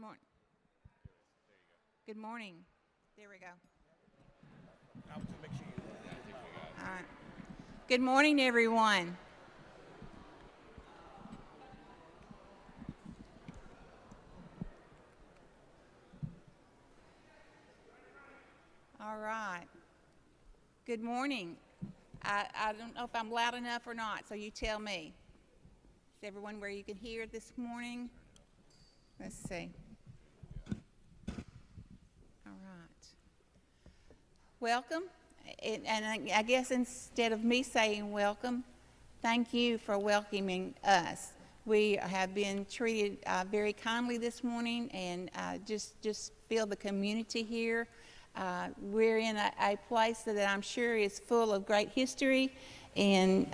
morning. Good morning. There we go. All right. Good morning, everyone. All right. Good morning. I don't know if I'm loud enough or not, so you tell me. Is everyone where you can hear this morning? Let's see. All right. Welcome. And I guess instead of me saying welcome, thank you for welcoming us. We have been treated very kindly this morning, and just feel the community here. We're in a place that I'm sure is full of great history, and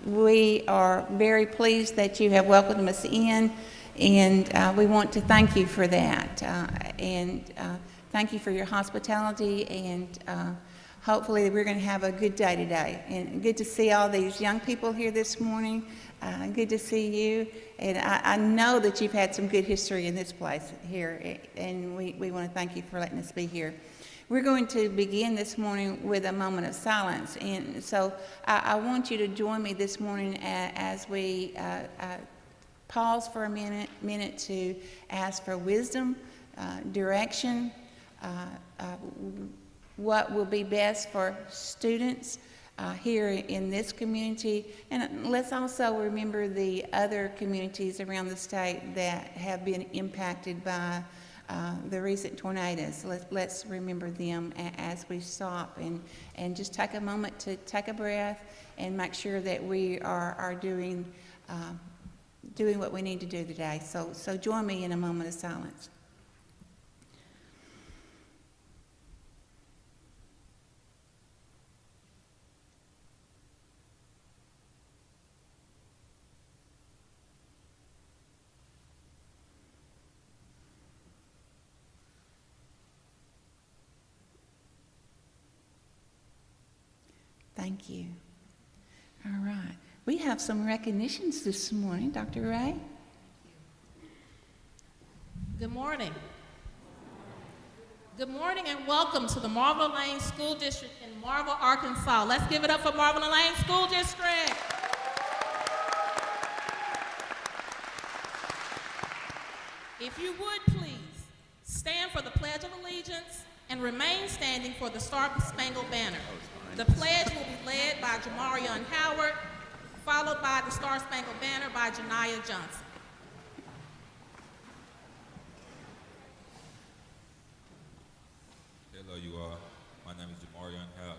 we are very pleased that you have welcomed us in, and we want to thank you for that, and thank you for your hospitality, and hopefully we're going to have a good day today. And good to see all these young people here this morning. Good to see you, and I know that you've had some good history in this place here, and we want to thank you for letting us be here. We're going to begin this morning with a moment of silence, and so I want you to join me this morning as we pause for a minute to ask for wisdom, direction, what will be best for students here in this community, and let's also remember the other communities around the state that have been impacted by the recent tornadoes. Let's remember them as we stop and just take a moment to take a breath and make sure that we are doing what we need to do today. So join me in a moment of silence. Thank you. All right. We have some recognitions this morning. Dr. Ray? Good morning. Good morning and welcome to the Marble Lane School District in Marble, Arkansas. Let's give it up for Marble Lane School District. If you would please stand for the Pledge of Allegiance and remain standing for the Star Spangled Banner. The pledge will be led by Jamarion Howard, followed by the Star Spangled Banner by Janiyah Johnson. Hello, you all. My name is Jamarion Howard.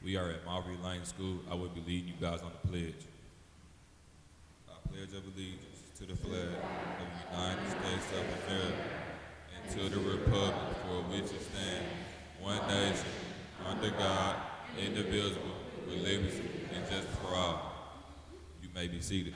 We are at Marbury Lane School. I will be leading you guys on the pledge. I pledge of allegiance to the flag of the United States of America and to the republic for which it stands, one nation, under God, indivisible, with liberty and justice for all. You may be seated.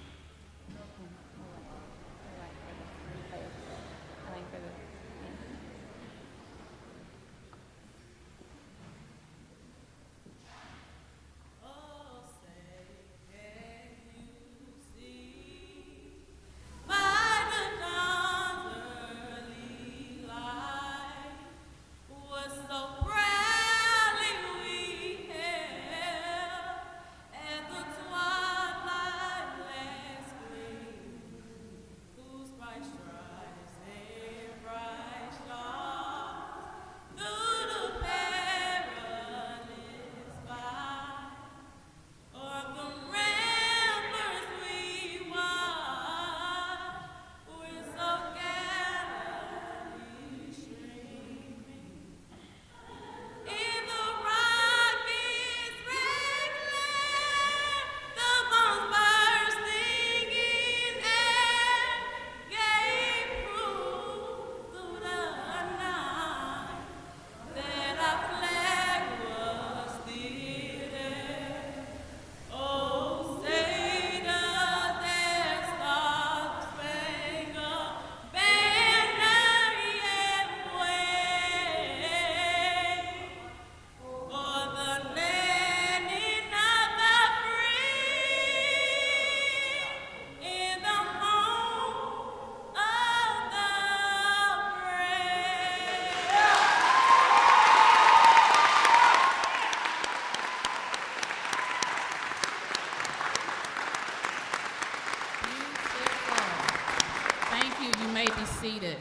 seated.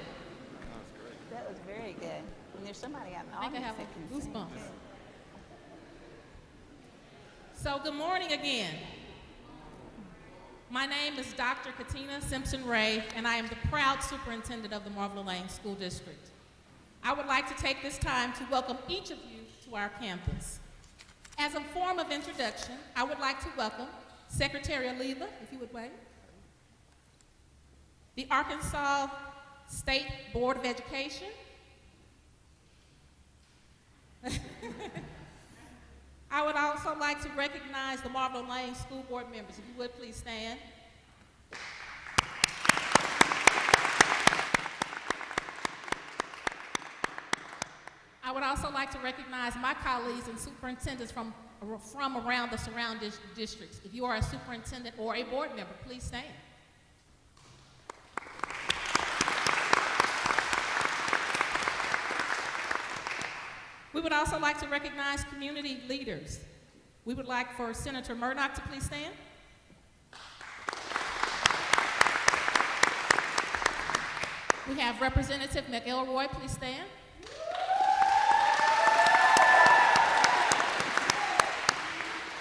That was very good. And there's somebody out in the I think I audience have that can sing. goosebumps. So good morning again. My name is Dr. Katina Simpson Ray, and I am the proud superintendent of the Marvel Lane School District. I would like to take this time to welcome each of you to our campus. As a form of introduction, I would like to welcome Secretary Aliva, if you would wait, the Arkansas State Board of Education, I would also like to recognize the Marble Lane School Board members. If you would please stand. I would also like to recognize my colleagues and superintendents from around the surrounding districts. If you are a superintendent or a board member, please stand. We would also like to recognize community leaders. We would like for Senator Murdoch to please stand. We have Representative McElroy, please stand.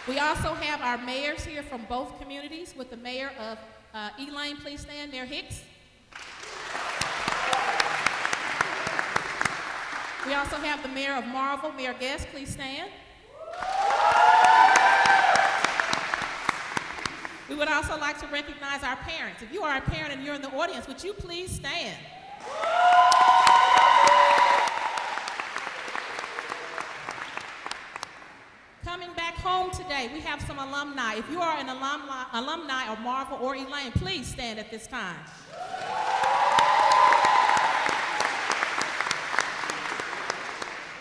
We also have our mayors here from both communities. With the mayor of Elaine, please stand, Mayor Hicks. We also have the mayor of Marvel, Mayor Guest, please stand. We would also like to recognize our parents. If you are a parent and you're in the audience, would you please stand? Coming back home today, we have some alumni. If you are an alumni of Marvel or Elaine, please stand at this time.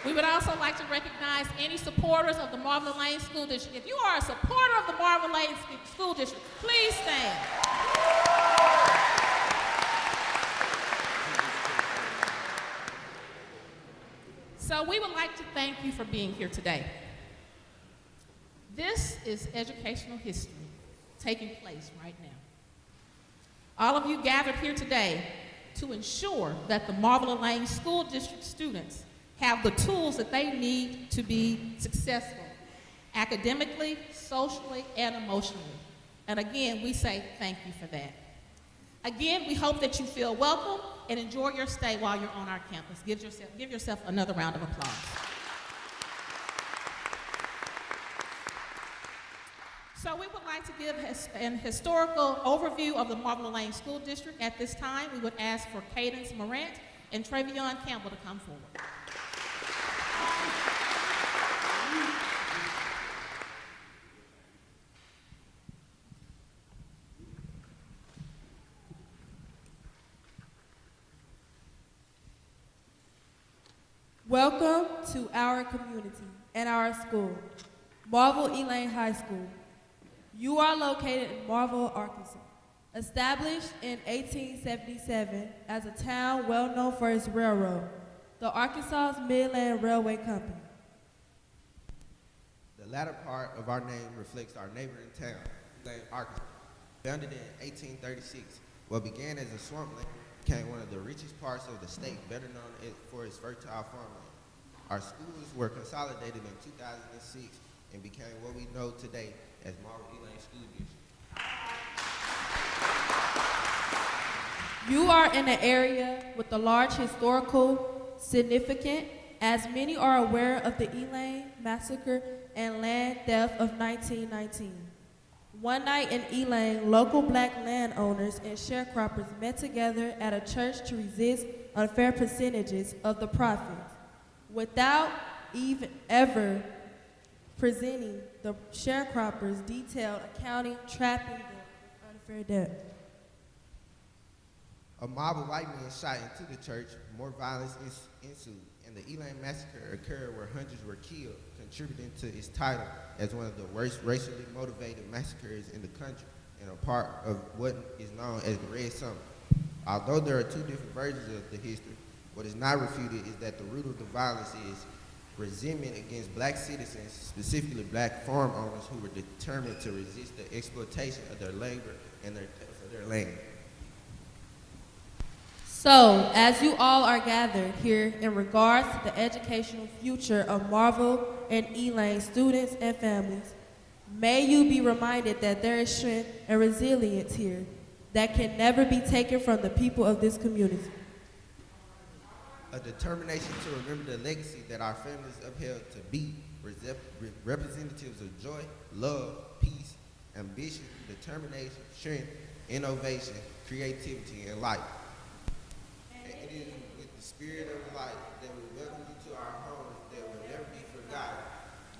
We would also like to recognize any supporters of the Marvel Lane School District. If you are a supporter of the Marvel Lane School District, please stand. So we would like to thank you for being here today. This is educational history taking place right now. All of you gathered here today to ensure that the Marvel Lane School District students have the tools that they need to be successful academically, socially, and emotionally. And again, we say thank you for that. Again, we hope that you feel welcome and enjoy your stay while you're on our campus. Give yourself another round of applause. So we would like to give an historical overview of the Marble Lane School District. At this time, we would ask for Cadence Morant and Travion Campbell to come forward. Welcome to our community and our school, Marvel Elaine High School. You are located in Marvel, Arkansas. Established in 1877 as a town well known for its railroad, the Arkansas Midland Railway Company. The latter part of our name reflects our neighboring town, Elaine, Arkansas. Founded in 1836, what began as a swampland became one of the richest parts of the state, better known for its fertile farmland. Our schools were consolidated in 2006 and became what we know today as Marvel Elaine School District. You are in an area with a large historical significance, as many are aware of the Elaine Massacre and land theft of 1919. One night in Elaine, local black landowners and sharecroppers met together at a church to resist unfair percentages of the profits, without even ever presenting the sharecroppers detailed accounting, trapping them in unfair debt. A mob of white men shot into the church, more violence ensued, and the Elaine Massacre occurred where hundreds were killed, contributing to its title as one of the worst racially motivated massacres in the country and a part of what is known as the Red Summer. Although there are two different versions of the history, what is not refuted is that the root of the violence is resentment against black citizens, specifically black farm owners who were determined to resist the exploitation of their labor and their land. So, as you all are gathered here in regards to the educational future of Marvel and Elaine students and families, may you be reminded that there is strength and resilience here that can never be taken from the people of this community. A determination to remember the legacy that our families upheld to be representatives of joy, love, peace, ambition, determination, strength, innovation, creativity, and light. And it is with the spirit of light that we welcome you to our homes that will never be forgotten.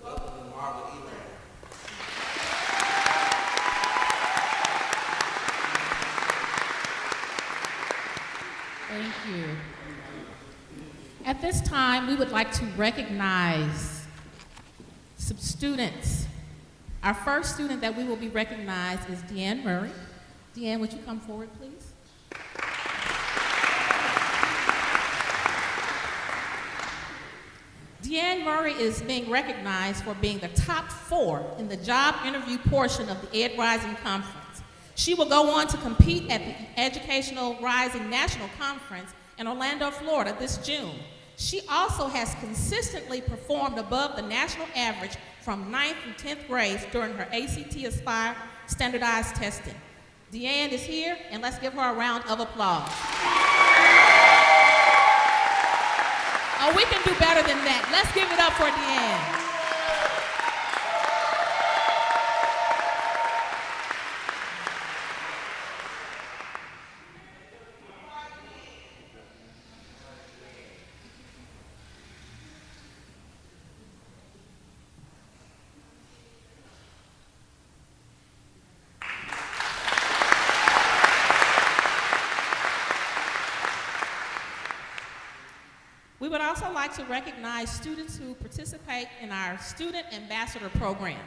Welcome to Marvel Elaine. Thank you. At this time, we would like to recognize some students. Our first student that we will be recognized is Deanne Murray. Deanne, would you come forward, please? Deanne Murray is being recognized for being the top 4 in the job interview portion of the Ed Rising Conference. She will go on to compete at the Educational Rising National Conference in Orlando, Florida this June. She also has consistently performed above the national average from 9th through 10th grades during her ACT Aspire standardized testing. Deanne is here, and let's give her a round of applause. Oh, we can do better than that. Let's give it up for Deanne. We would also like to recognize students who participate in our Student Ambassador Program.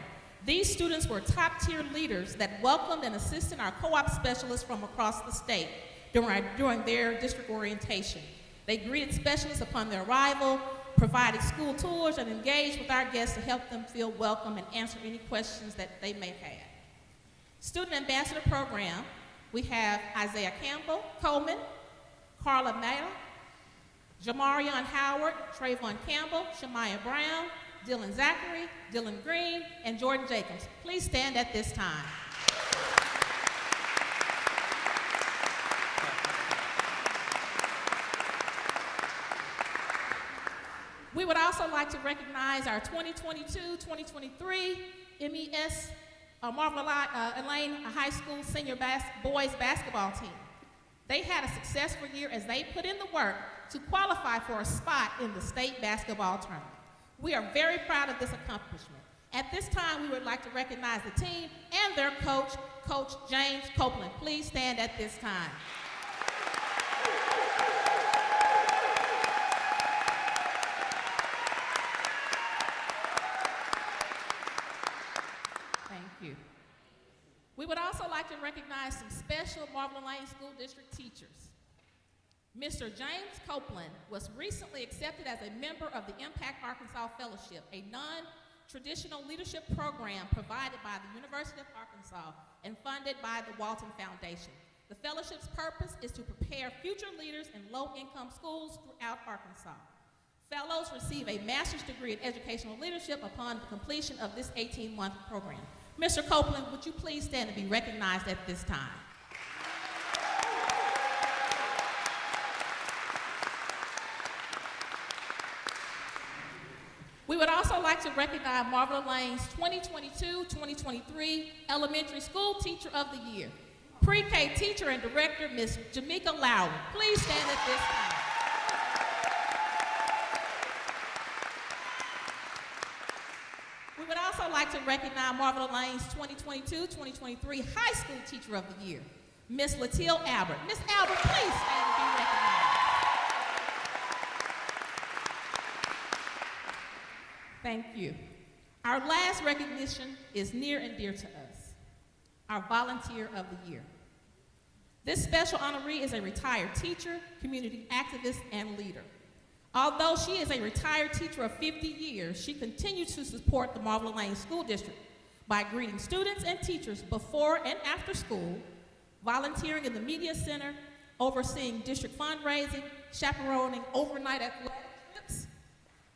These students were top-tier leaders that welcomed and assisted our co-op specialists from across the state during their district orientation. They greeted specialists upon their arrival, provided school tours, and engaged with our guests to help them feel welcome and answer any questions that they may have. Student Ambassador Program, we have Isaiah Campbell, Coleman, Carla Mata, Jamarion Howard, Trayvon Campbell, Shemaiah Brown, Dylan Zachary, Dylan Green, and Jordan Jacobs. Please stand at this time. We would also like to recognize our 2022-2023 MES Marvel Elaine High School Senior Boys Basketball Team. They had a successful year as they put in the work to qualify for a spot in the state basketball tournament. We are very proud of this accomplishment. At this time, we would like to recognize the team and their coach, Coach James Copeland. Please stand at this time. Thank you. We would also like to recognize some special Marvel Elaine School District teachers. Mr. James Copeland was recently accepted as a member of the Impact Arkansas Fellowship, a non-traditional leadership program provided by the University of Arkansas and funded by the Walton Foundation. The fellowship's purpose is to prepare future leaders in low-income schools throughout Arkansas. Fellows receive a master's degree in educational leadership upon the completion of this 18-month program. Mr. Copeland, would you please stand and be recognized at this time? We would also like to recognize Marvel Elaine's 2022-2023 Elementary School Teacher of the Year, Pre-K Teacher and Director, Ms. Jamaica Lowry. Please stand at this time. We would also like to recognize Marvel Elaine's 2022-2023 High School Teacher of the Year, Ms. Latil Albert. Ms. Albert, please stand and be recognized. Thank you. Our last recognition is near and dear to us, our Volunteer of the Year. This special honoree is a retired teacher, community activist, and leader. Although she is a retired teacher of 50 years, she continues to support the Marvel Elaine School District by greeting students and teachers before and after school, volunteering in the Media Center, overseeing district fundraising, chaperoning overnight athletic trips,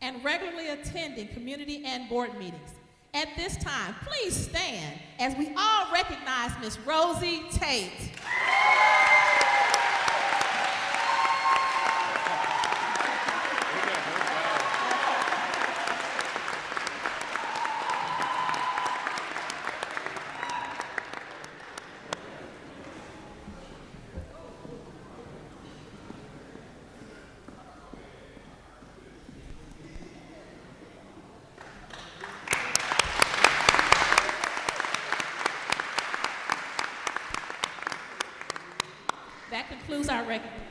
and regularly attending community and board meetings. At this time, please stand as we all recognize Miss Rosie Tate. That concludes our recognition.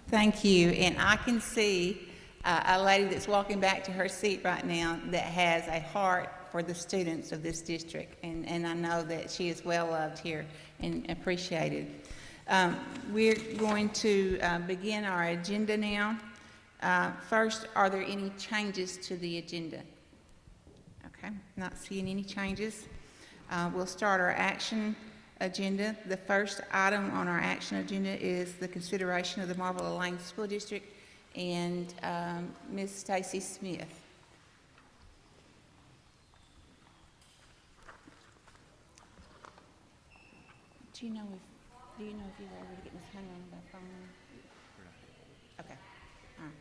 Thank you. And I can see a lady that's walking back to her seat right now that has a heart for the students of this district. And I know that she is well loved here and appreciated. We're going to begin our agenda now. First, are there any changes to the agenda? Okay, not seeing any changes. We'll start our action agenda. The first item on our action agenda is the consideration of the Marble Lane School District and Ms. Stacy Smith. Do you know if you were able to get Ms. Hunter on the phone? Okay, all right.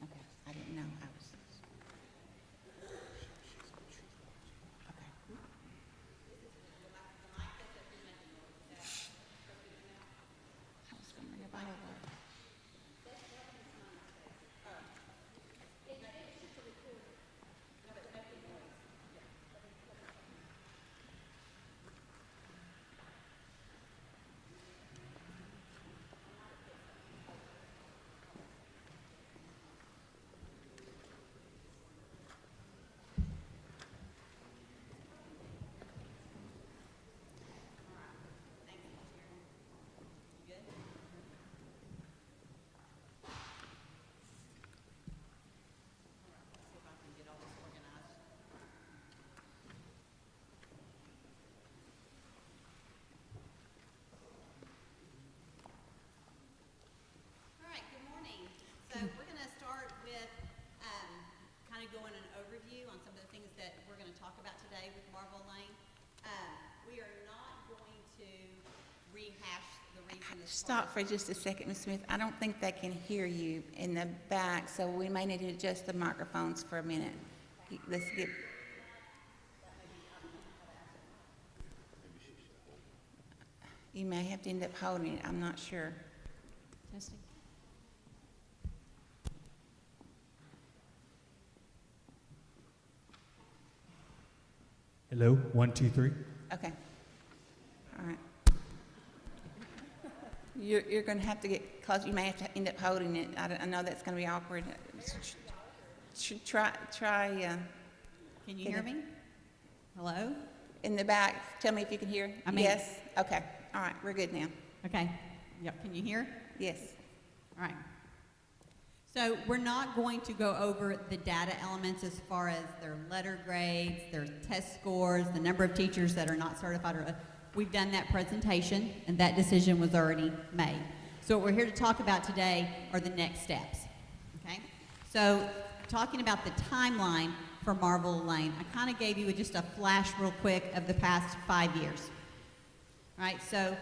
Okay, I didn't know. I was. Okay. I was going to bring a Bible. All right, good morning. So we're going to start with kind of going an overview on some of the things that we're going to talk about today with Marble Lane. We are not going to rehash the reason. Stop for just a second, Ms. Smith. I don't think they can hear you in the back, so we may need to adjust the microphones for a minute. Let's get. You may have to end up holding it. I'm not sure. Testing. Hello, 1, 2, 3. Okay. All right. You're going to have to get close. You may have to end up holding it. I know that's going to be awkward. Try. Can you hear me? Hello? In the back. Tell me if you can hear. Yes. Okay. All right. We're good now. Okay. Yep. Can you hear? Yes. All right. So we're not going to go over the data elements as far as their letter grades, their test scores, the number of teachers that are not certified. We've done that presentation, and that decision was already made. So what we're here to talk about today are the next steps. Okay? So talking about the timeline for Marble Lane, I kind of gave you just a flash real quick of the past 5 years. All right, so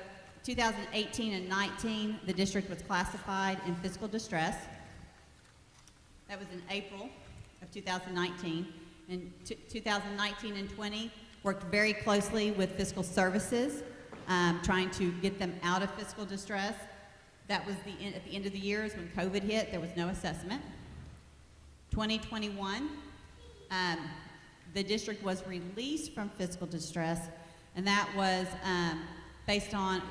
2018 and 19, the district was classified in fiscal distress. That was in April of 2019. In 2019 and 20, worked very closely with fiscal services, trying to get them out of fiscal distress. That was at the end of the year is when COVID hit. There was no assessment. 2021, the district was released from fiscal distress, and that was based on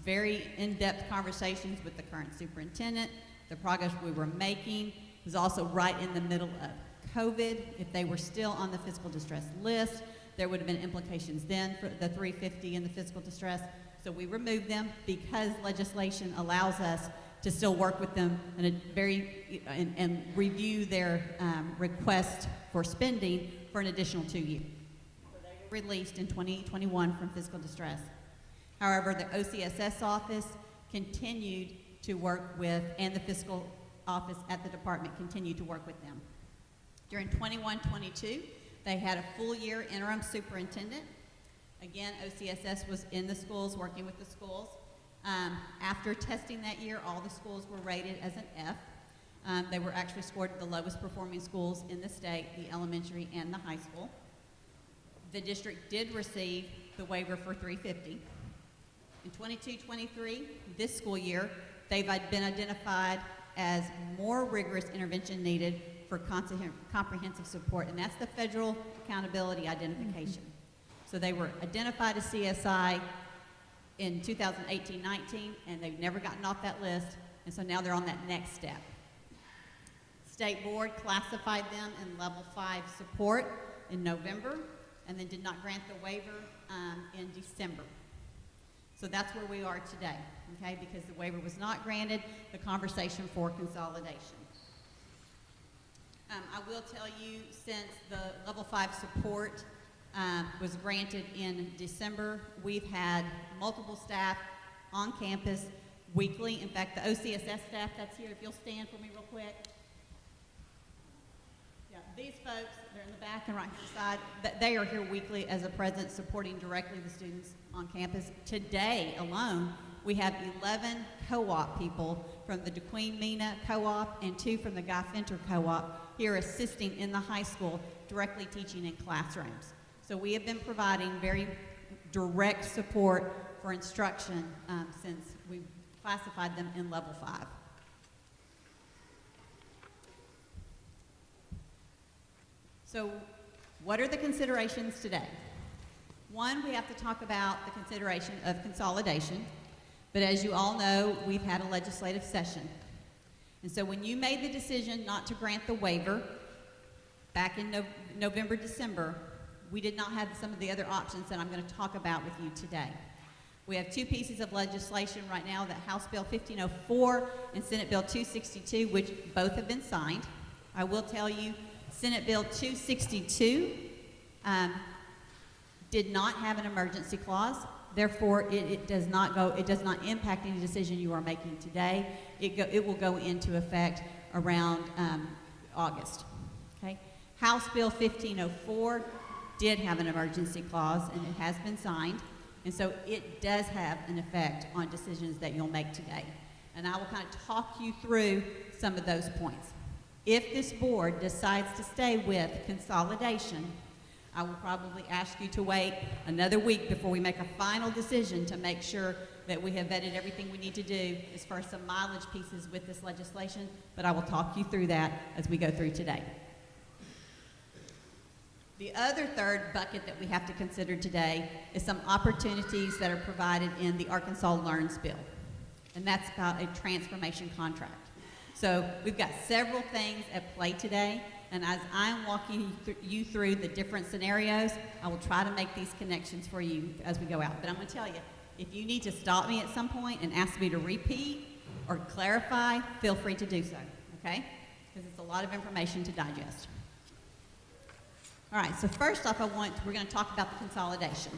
very in-depth conversations with the current superintendent, the progress we were making. It was also right in the middle of COVID. If they were still on the fiscal distress list, there would have been implications then for the 350 in the fiscal distress. So we removed them because legislation allows us to still work with them and review their request for spending for an additional 2 years. So they were released in 2021 from fiscal distress. However, the OCSS office continued to work with, and the fiscal office at the department continued to work with them. During 21-22, they had a full year interim superintendent. Again, OCSS was in the schools, working with the schools. After testing that year, all the schools were rated as an F. They were actually scored the lowest performing schools in the state, the elementary and the high school. The district did receive the waiver for 350. In 22-23, this school year, they've been identified as more rigorous intervention needed for comprehensive support, and that's the federal accountability identification. So they were identified as CSI in 2018-19, and they've never gotten off that list, and so now they're on that next step. State board classified them in level 5 support in November, and then did not grant the waiver in December. So that's where we are today, okay? Because the waiver was not granted, the conversation for consolidation. I will tell you, since the level 5 support was granted in December, we've had multiple staff on campus weekly. In fact, the OCSS staff that's here, if you'll stand for me real quick. Yeah, these folks, they're in the back and right hand side, they are here weekly as a presence supporting directly the students on campus. Today alone, we have 11 co-op people from the DeQueen-Mina co-op and 2 from the Guy Fenter co-op here assisting in the high school, directly teaching in classrooms. So we have been providing very direct support for instruction since we've classified them in level 5. So what are the considerations today? One, we have to talk about the consideration of consolidation, but as you all know, we've had a legislative session. And so when you made the decision not to grant the waiver back in November, December, we did not have some of the other options that I'm going to talk about with you today. We have 2 pieces of legislation right now, the House Bill 1504 and Senate Bill 262, which both have been signed. I will tell you, Senate Bill 262 did not have an emergency clause. Therefore, it does not impact any decision you are making today. It will go into effect around August. Okay? House Bill 1504 did have an emergency clause, and it has been signed, and so it does have an effect on decisions that you'll make today. And I will kind of talk you through some of those points. If this board decides to stay with consolidation, I will probably ask you to wait another week before we make a final decision to make sure that we have vetted everything we need to do as far as some mileage pieces with this legislation, but I will talk you through that as we go through today. The other third bucket that we have to consider today is some opportunities that are provided in the Arkansas Learns Bill, and that's about a transformation contract. So we've got several things at play today, and as I'm walking you through the different scenarios, I will try to make these connections for you as we go out. But I'm going to tell you, if you need to stop me at some point and ask me to repeat or clarify, feel free to do so, okay? Because it's a lot of information to digest. All right, so first off, we're going to talk about the consolidation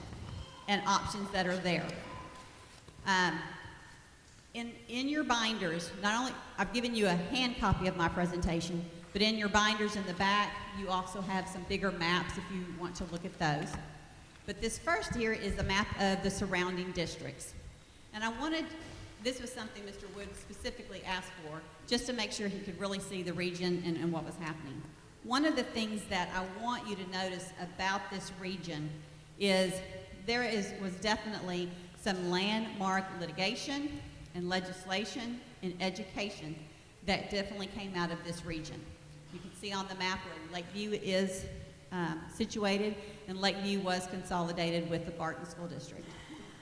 and options that are there. In your binders, not only, I've given you a hand copy of my presentation, but in your binders in the back, you also have some bigger maps if you want to look at those. But this first here is a map of the surrounding districts. And this was something Mr. Wood specifically asked for, just to make sure he could really see the region and what was happening. One of the things that I want you to notice about this region is was definitely some landmark litigation and legislation and education that definitely came out of this region. You can see on the map where Lakeview is situated, and Lakeview was consolidated with the Barton School District.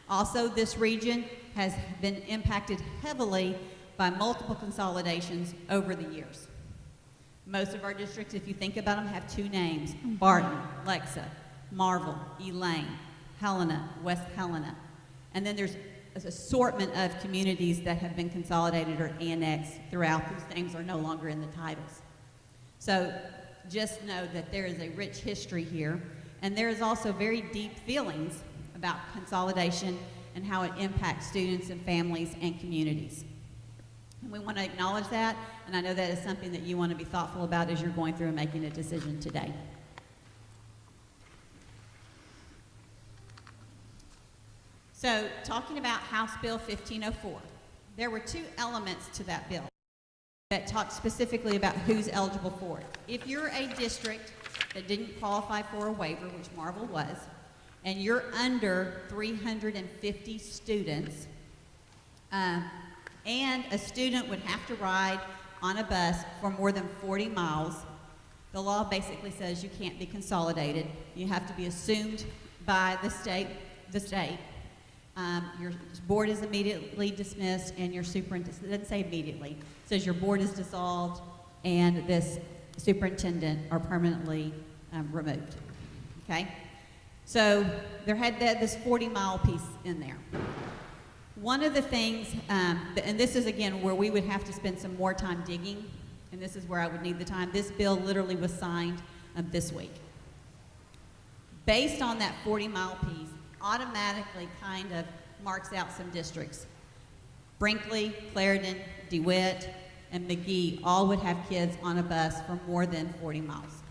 Also, this region has been impacted heavily by multiple consolidations over the years. Most of our districts, if you think about them, have 2 names: Barton, Lexa, Marvel, Elaine, Helena, West Helena. And then there's an assortment of communities that have been consolidated or annexed throughout, whose names are no longer in the titles. So just know that there is a rich history here, and there is also very deep feelings about consolidation and how it impacts students and families and communities. And we want to acknowledge that, and I know that is something that you want to be thoughtful about as you're going through and making a decision today. So, talking about House Bill 1504, there were two elements to that bill that talked specifically about who's eligible for it. If you're a district that didn't qualify for a waiver, which Marvel was, and you're under 350 students, and a student would have to ride on a bus for more than 40 miles, the law basically says you can't be consolidated. You have to be assumed by the state. Your board is immediately dismissed, and your superintendent, it doesn't say immediately, it says your board is dissolved, and this superintendent are permanently removed, okay? So there had this 40-mile piece in there. One of the things, and this is again where we would have to spend some more time digging, and this is where I would need the time. This bill literally was signed this week. Based on that 40-mile piece, automatically kind of marks out some districts. Brinkley, Clarendon, DeWitt, and McGee all would have kids on a bus for more than 40 miles.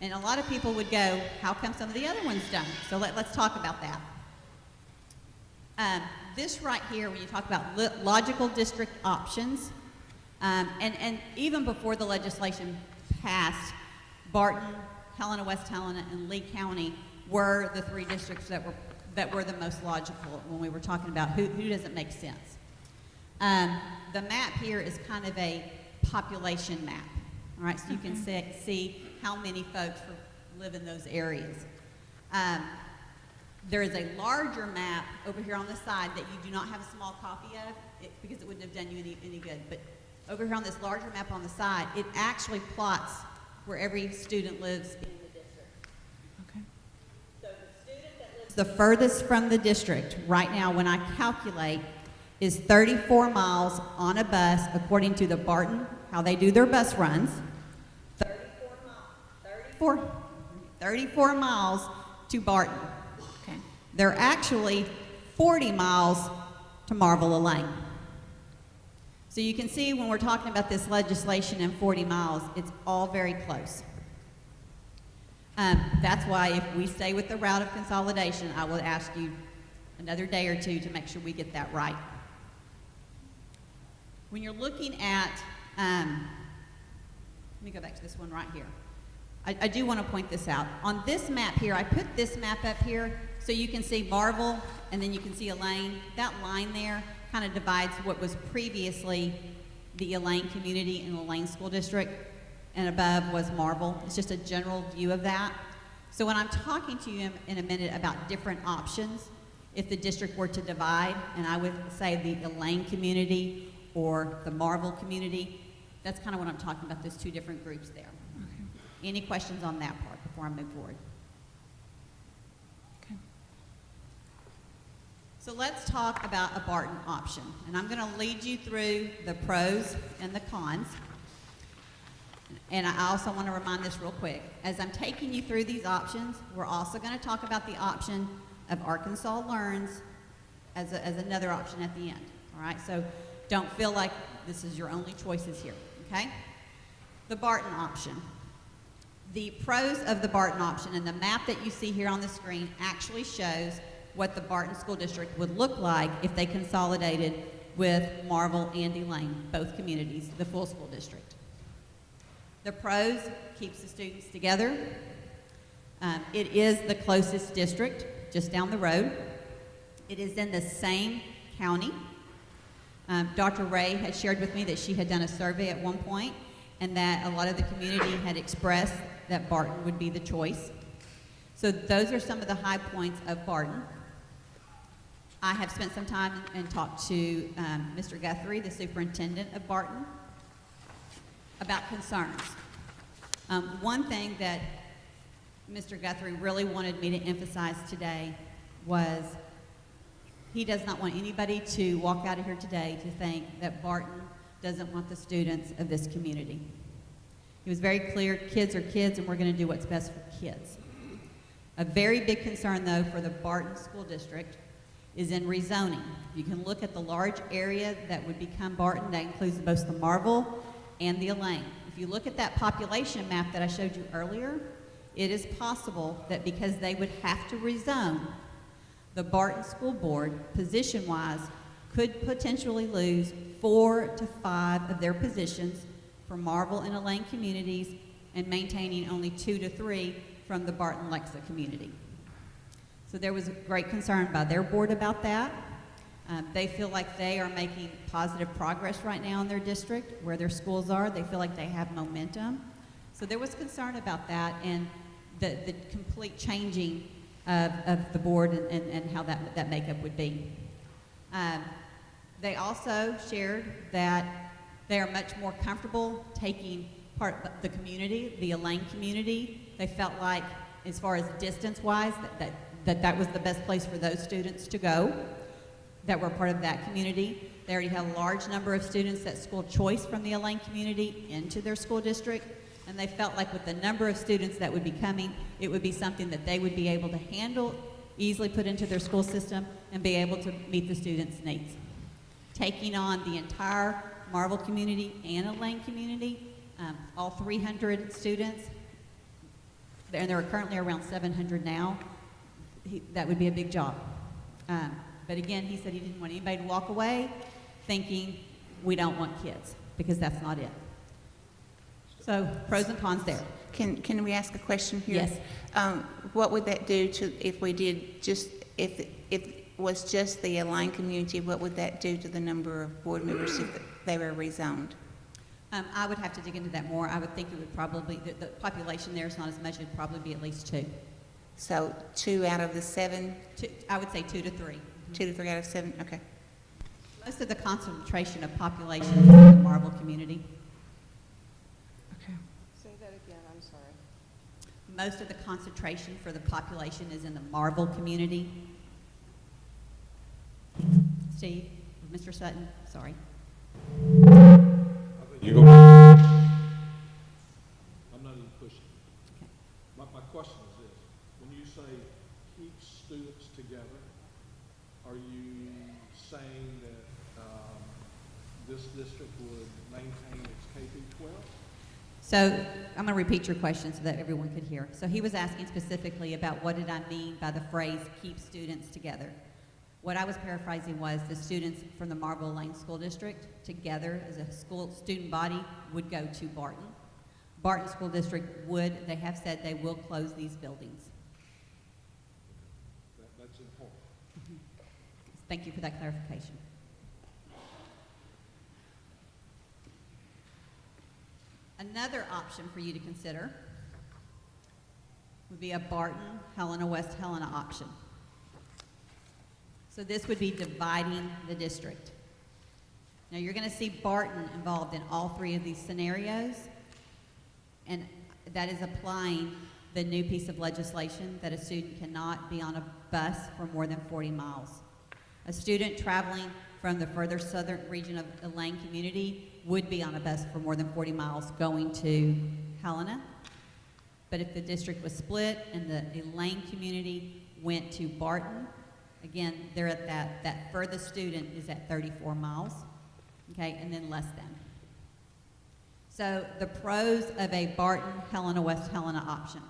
And a lot of people would go, how come some of the other ones don't? So let's talk about that. This right here, when you talk about logical district options, and even before the legislation passed, Barton, Helena, West Helena, and Lee County were the three districts that were the most logical when we were talking about who doesn't make sense. The map here is kind of a population map, all right? So you can see how many folks live in those areas. There is a larger map over here on the side that you do not have a small copy of because it wouldn't have done you any good. But over here on this larger map on the side, it actually plots where every student lives in the district. Okay. So the student that lives the furthest from the district right now, when I calculate, is 34 miles on a bus according to the Barton, how they do their bus runs. 34 miles to Barton. Okay. They're actually 40 miles to Marvel Lane. So you can see when we're talking about this legislation in 40 miles, it's all very close. That's why if we stay with the route of consolidation, I will ask you another day or two to make sure we get that right. When you're looking at, let me go back to this one right here. I do want to point this out. On this map here, I put this map up here so you can see Marvel, and then you can see Elaine. That line there kind of divides what was previously the Elaine community and Elaine School District, and above was Marvel. It's just a general view of that. So when I'm talking to you in a minute about different options, if the district were to divide, and I would say the Elaine community or the Marvel community, that's kind of what I'm talking about, those two different groups there. Okay. Any questions on that part before I move forward? Okay. So let's talk about a Barton option. And I'm going to lead you through the pros and the cons. And I also want to remind this real quick. As I'm taking you through these options, we're also going to talk about the option of Arkansas Learns as another option at the end. All right? So don't feel like this is your only choices here. Okay? The Barton option. The pros of the Barton option, and the map that you see here on the screen actually shows what the Barton School District would look like if they consolidated with Marvel and Elaine, both communities, the full school district. The pros, keeps the students together. It is the closest district, just down the road. It is in the same county. Dr. Ray had shared with me that she had done a survey at one point, and that a lot of the community had expressed that Barton would be the choice. So those are some of the high points of Barton. I have spent some time and talked to Mr. Guthrie, the superintendent of Barton, about concerns. One thing that Mr. Guthrie really wanted me to emphasize today was he does not want anybody to walk out of here today to think that Barton doesn't want the students of this community. He was very clear, kids are kids, and we're going to do what's best for kids. A very big concern, though, for the Barton School District is in rezoning. You can look at the large area that would become Barton. That includes both the Marvel and the Elaine. If you look at that population map that I showed you earlier, it is possible that because they would have to rezone, the Barton School Board, position-wise, could potentially lose 4 to 5 of their positions for Marvel and Elaine communities and maintaining only 2 to 3 from the Barton-Lexa community. So there was a great concern by their board about that. They feel like they are making positive progress right now in their district, where their schools are. They feel like they have momentum. So there was concern about that and the complete changing of the board and how that makeup would be. They also shared that they are much more comfortable taking part of the community, the Elaine community. They felt like, as far as distance-wise, that was the best place for those students to go that were part of that community. They already had a large number of students that school choice from the Elaine community into their school district, and they felt like with the number of students that would be coming, it would be something that they would be able to handle, easily put into their school system, and be able to meet the students' needs. Taking on the entire Marvel community and Elaine community, all 300 students, and there are currently around 700 now, that would be a big job. But again, he said he didn't want anybody to walk away thinking we don't want kids, because that's not it. So pros and cons there. Can we ask a question here? Yes. What would that do to, if we did just, if it was just the Elaine community, what would that do to the number of board members if they were rezoned? I would have to dig into that more. I would think it would probably, the population there is not as much, it'd probably be at least 2. So 2 out of the 7, I would say 2 to 3. 2 to 3 out of 7, okay. Most of the concentration of population is in the Marvel community. Okay. Say that again, I'm sorry. Most of the concentration for the population is in the Marvel community. Steve, Mr. Sutton, sorry. You go. I'm not even pushing. Okay. My question is this: when you say keep students together, are you saying that this district would maintain its K through 12? So I'm going to repeat your question so that everyone could hear. So he was asking specifically about what did I mean by the phrase keep students together. What I was paraphrasing was the students from the Marble Lane School District together as a school student body would go to Barton. Barton School District would, they have said they will close these buildings. That's important. Thank you for that clarification. Another option for you to consider would be a Barton, Helena, West Helena option. So this would be dividing the district. Now you're going to see Barton involved in all 3 of these scenarios, and that is applying the new piece of legislation that a student cannot be on a bus for more than 40 miles. A student traveling from the further southern region of the Elaine community would be on a bus for more than 40 miles going to Helena. But if the district was split and the Elaine community went to Barton, again, they're at that furthest student is at 34 miles, okay, and then less than. So the pros of a Barton, Helena, West Helena option.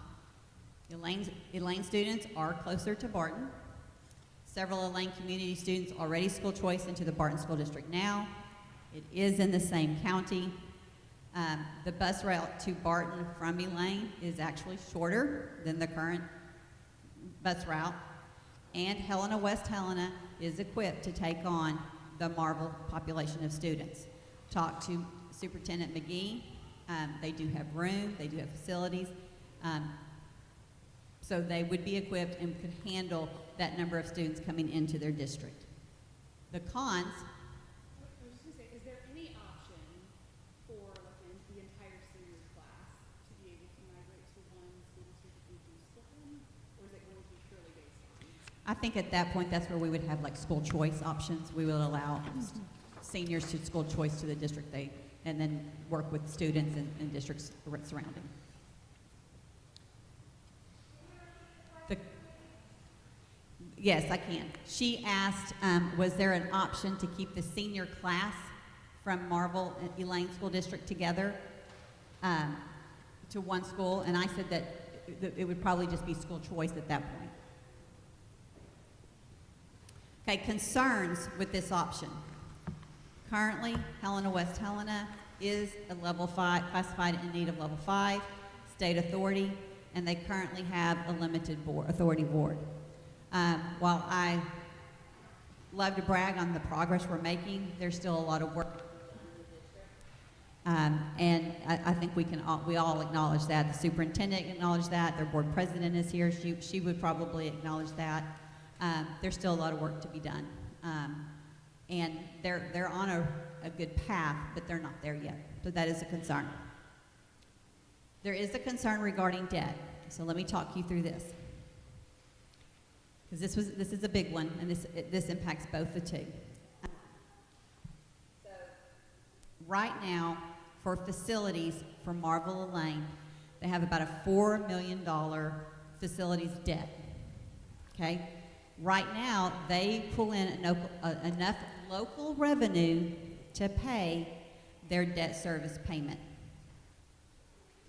Elaine students are closer to Barton. Several Elaine community students already school choice into the Barton School District now. It is in the same county. The bus route to Barton from Elaine is actually shorter than the current bus route. And Helena, West Helena is equipped to take on the Marvel population of students. Talk to Superintendent McGee. They do have room, they do have facilities. So they would be equipped and could handle that number of students coming into their district. The cons, I was just gonna say, is there any option for like the entire senior class to be able to migrate to one school district if we do split them, or is it going to be purely based on? I think at that point, that's where we would have like school choice options. We would allow seniors to school choice to the district and then work with students and districts surrounding. Yes, I can. She asked, was there an option to keep the senior class from Marvel and Elaine School District together to one school? And I said that it would probably just be school choice at that point. Okay, concerns with this option. Currently, Helena West Helena is a level 5, classified in need of level 5 state authority, and they currently have a limited authority board. While I love to brag on the progress we're making, there's still a lot of work. And I think we all acknowledge that. The superintendent acknowledged that. Their board president is here. She would probably acknowledge that. There's still a lot of work to be done. And they're on a good path, but they're not there yet. So that is a concern. There is a concern regarding debt. So let me talk you through this. Because this is a big one, and this impacts both the two. So right now, for facilities for Marvel Elaine, they have about a $4 million facilities debt. Okay? Right now, they pull in enough local revenue to pay their debt service payment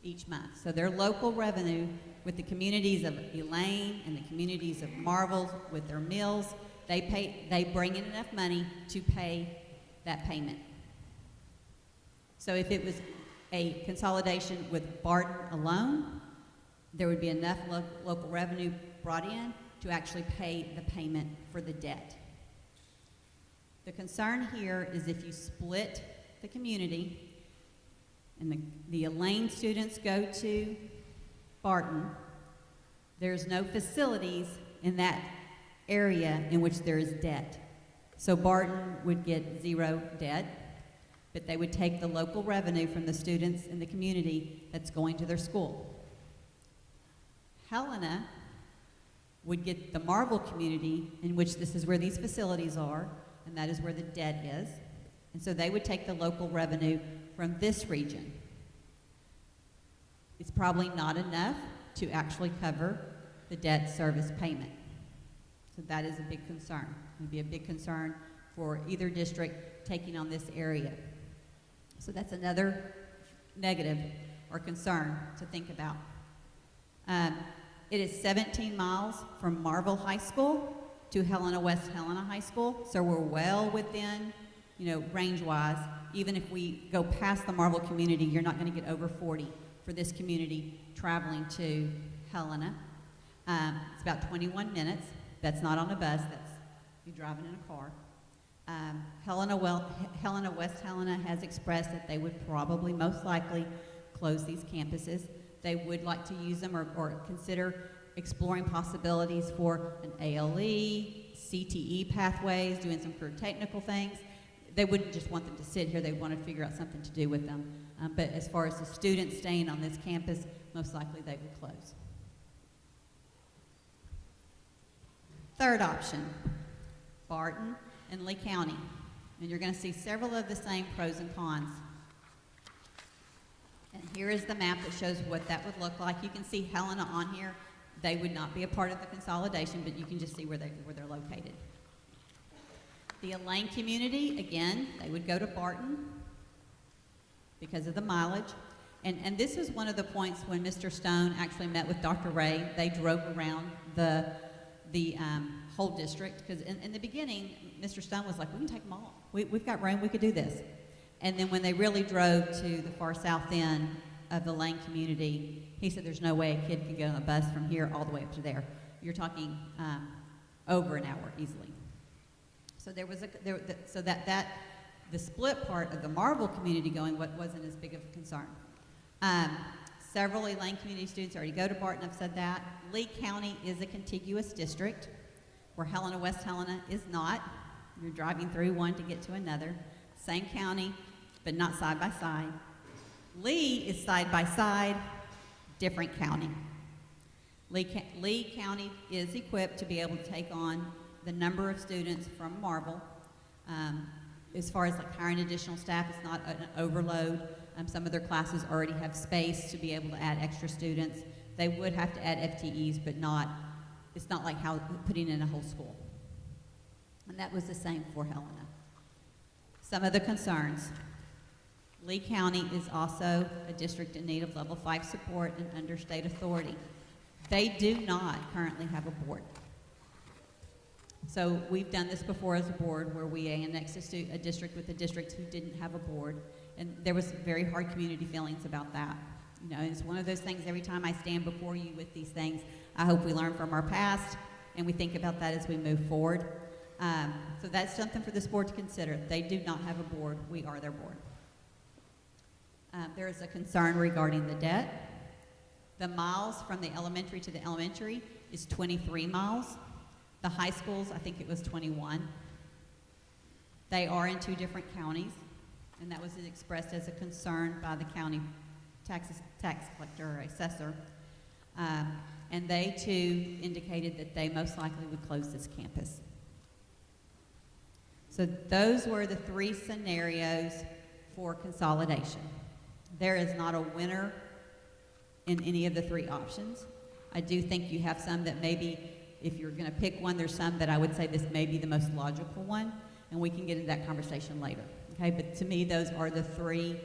each month. So their local revenue with the communities of Elaine and the communities of Marvel with their mills, they bring in enough money to pay that payment. So if it was a consolidation with Barton alone, there would be enough local revenue brought in to actually pay the payment for the debt. The concern here is if you split the community and the Elaine students go to Barton, there's no facilities in that area in which there is debt. So Barton would get zero debt, but they would take the local revenue from the students in the community that's going to their school. Helena would get the Marvel community, in which this is where these facilities are, and that is where the debt is. And so they would take the local revenue from this region. It's probably not enough to actually cover the debt service payment. So that is a big concern. It would be a big concern for either district taking on this area. So that's another negative or concern to think about. It is 17 miles from Marvel High School to Helena West Helena High School, so we're well within, range-wise. Even if we go past the Marvel community, you're not going to get over 40 for this community traveling to Helena. It's about 21 minutes. That's not on a bus. That's you driving in a car. Helena West Helena has expressed that they would probably, most likely, close these campuses. They would like to use them or consider exploring possibilities for an ALE, CTE pathways, doing some career technical things. They wouldn't just want them to sit here. They want to figure out something to do with them. But as far as the students staying on this campus, most likely they would close. Third option, Barton and Lee County. And you're going to see several of the same pros and cons. And here is the map that shows what that would look like. You can see Helena on here. They would not be a part of the consolidation, but you can just see where they're located. The Elaine community, again, they would go to Barton because of the mileage. And this is one of the points when Mr. Stone actually met with Dr. Ray. They drove around the whole district, because in the beginning, Mr. Stone was like, we can take them all. We've got room, we could do this. And then when they really drove to the far south end of the Elaine community, he said there's no way a kid could get on a bus from here all the way up to there. You're talking over an hour easily. So the split part of the Marvel community going wasn't as big of a concern. Several Elaine community students already go to Barton. I've said that. Lee County is a contiguous district where Helena West Helena is not. You're driving through one to get to another. Same county, but not side by side. Lee is side by side, different county. Lee County is equipped to be able to take on the number of students from Marvel. As far as like hiring additional staff, it's not an overload. Some of their classes already have space to be able to add extra students. They would have to add FTEs, but it's not like putting in a whole school. And that was the same for Helena. Some of the concerns. Lee County is also a district in need of level 5 support and under state authority. They do not currently have a board. So we've done this before as a board where we annexed a district with a district who didn't have a board. And there was very hard community feelings about that. You know, it's one of those things, every time I stand before you with these things, I hope we learn from our past and we think about that as we move forward. So that's something for this board to consider. They do not have a board. We are their board. There is a concern regarding the debt. The miles from the elementary to the elementary is 23 miles. The high schools, I think it was 21. They are in 2 different counties, and that was expressed as a concern by the county tax collector or assessor. And they too indicated that they most likely would close this campus. So those were the 3 scenarios for consolidation. There is not a winner in any of the 3 options. I do think you have some that maybe, if you're going to pick one, there's some that I would say this may be the most logical one, and we can get into that conversation later. Okay, but to me, those are the 3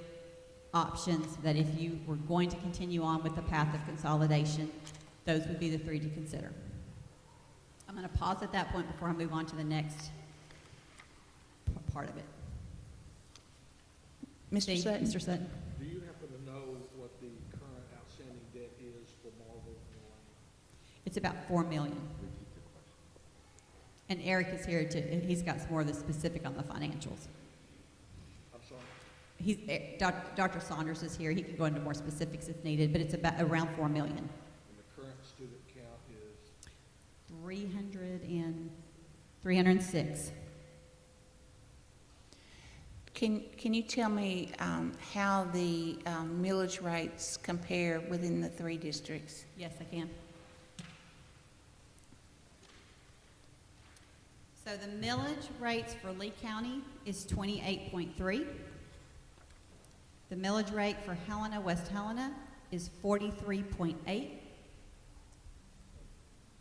options that if you were going to continue on with the path of consolidation, those would be the 3 to consider. I'm going to pause at that point before I move on to the next part of it. Mr. Sutton? Mr. Sutton. Do you happen to know what the current outstanding debt is for Marvel and Elaine? It's about $4 million. And Eric is here he's got more of the specific on the financials. I'm sorry? Dr. Saunders is here. He can go into more specifics if needed, but it's about around $4 million. And the current student count is? 306. Can you tell me how the millage rates compare within the 3 districts? Yes, I can. So the millage rates for Lee County is 28.3. The millage rate for Helena, West Helena is 43.8.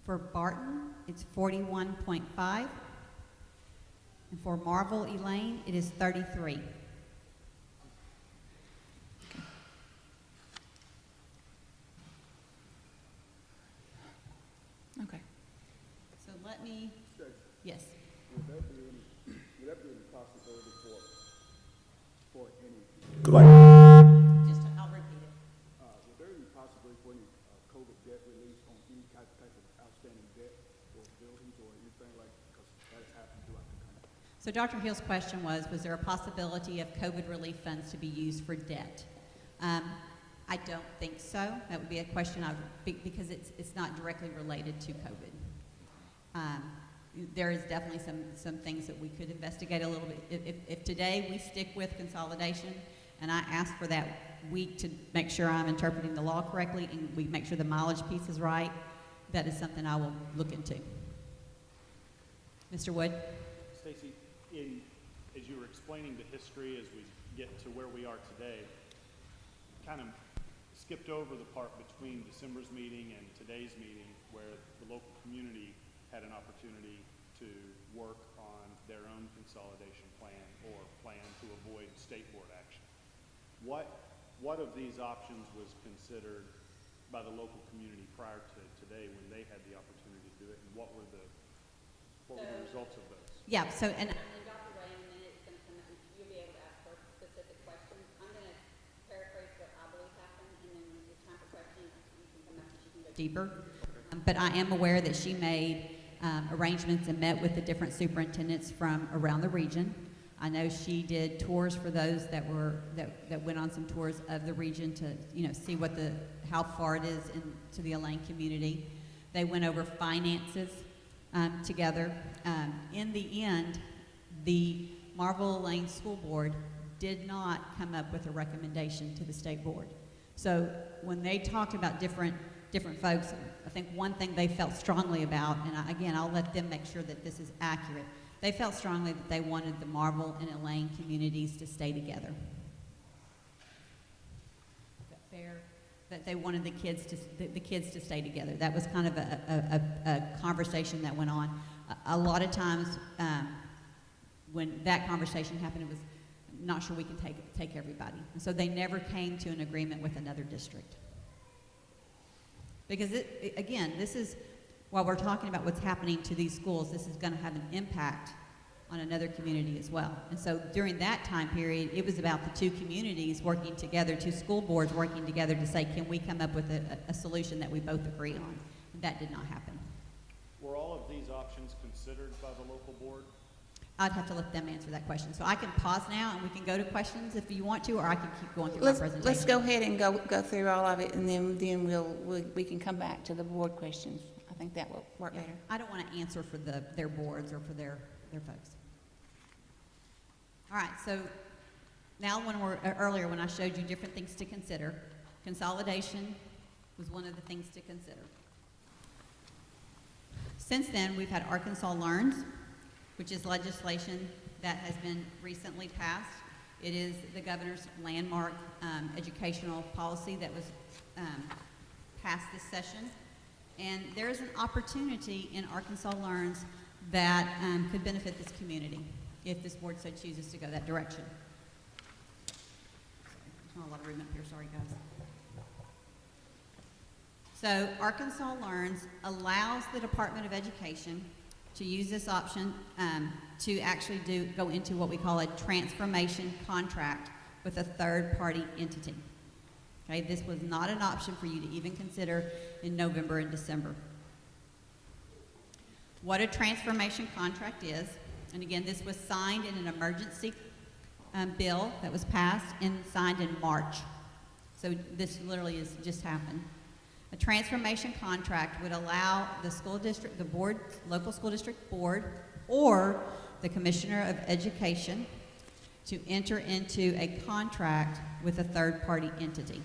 For Barton, it's 41.5. And for Marvel, Elaine, it is 33. Okay. So let me, yes. Would there be any possibility for any, I'll repeat it. would there be possibility for any COVID debt release on any type of outstanding debt or buildings or anything like, because that's happened throughout the country? So Dr. Hill's question was there a possibility of COVID relief funds to be used for debt? I don't think so. That would be a question because it's not directly related to COVID. There is definitely some things that we could investigate a little bit. If today we stick with consolidation, and I ask for that week to make sure I'm interpreting the law correctly and we make sure the mileage piece is right, that is something I will look into. Mr. Wood? Stacy, as you were explaining the history as we get to where we are today, kind of skipped over the part between December's meeting and today's meeting where the local community had an opportunity to work on their own consolidation plan or plan to avoid state board action. What of these options was considered by the local community prior to today when they had the opportunity to do it, and what were the results of those? Yeah, so, and Dr. Ray, in a minute, is going to come up and you'll be able to ask her specific questions. I'm going to paraphrase what I believe happened, and then when it's time for questions, you can come up and she can go deeper. But I am aware that she made arrangements and met with the different superintendents from around the region. I know she did tours for those that went on some tours of the region to see how far it is into the Elaine community. They went over finances together. In the end, the Marvel Elaine School Board did not come up with a recommendation to the state board. So when they talked about different different folks. I think one thing they felt strongly about, and again, I'll let them make sure that this is accurate, they felt strongly that they wanted the Marble and Elaine communities to stay together. Is that fair? That they wanted the kids to stay together. That was kind of a conversation that went on. A lot of times when that conversation happened, it was not sure we can take everybody. And so they never came to an agreement with another district. Because again, this is, while we're talking about what's happening to these schools, this is going to have an impact on another community as well. And so during that time period, it was about the two communities working together, two school boards working together to say, can we come up with a solution that we both agree on? And that did not happen. Were all of these options considered by the local board? I'd have to let them answer that question. So I can pause now and we can go to questions if you want to, or I can keep going through my presentation. Let's go ahead and go through all of it, and then we can come back to the board questions. I think that will work better. I don't want to answer for their boards or for their folks. All right, so now earlier when I showed you different things to consider, consolidation was one of the things to consider. Since then, we've had Arkansas Learns, which is legislation that has been recently passed. It is the governor's landmark educational policy that was passed this session. And there is an opportunity in Arkansas Learns that could benefit this community if this board so chooses to go that direction. Sorry, there's not a lot of room up here, sorry guys. So Arkansas Learns allows the Department of Education to use this option to actually go into what we call a transformation contract with a third-party entity. Okay, this was not an option for you to even consider in November and December. What a transformation contract is, and again, this was signed in an emergency bill that was passed and signed in March. So this literally has just happened. A transformation contract would allow the school district, the board, local school district board, or the Commissioner of Education to enter into a contract with a third-party entity.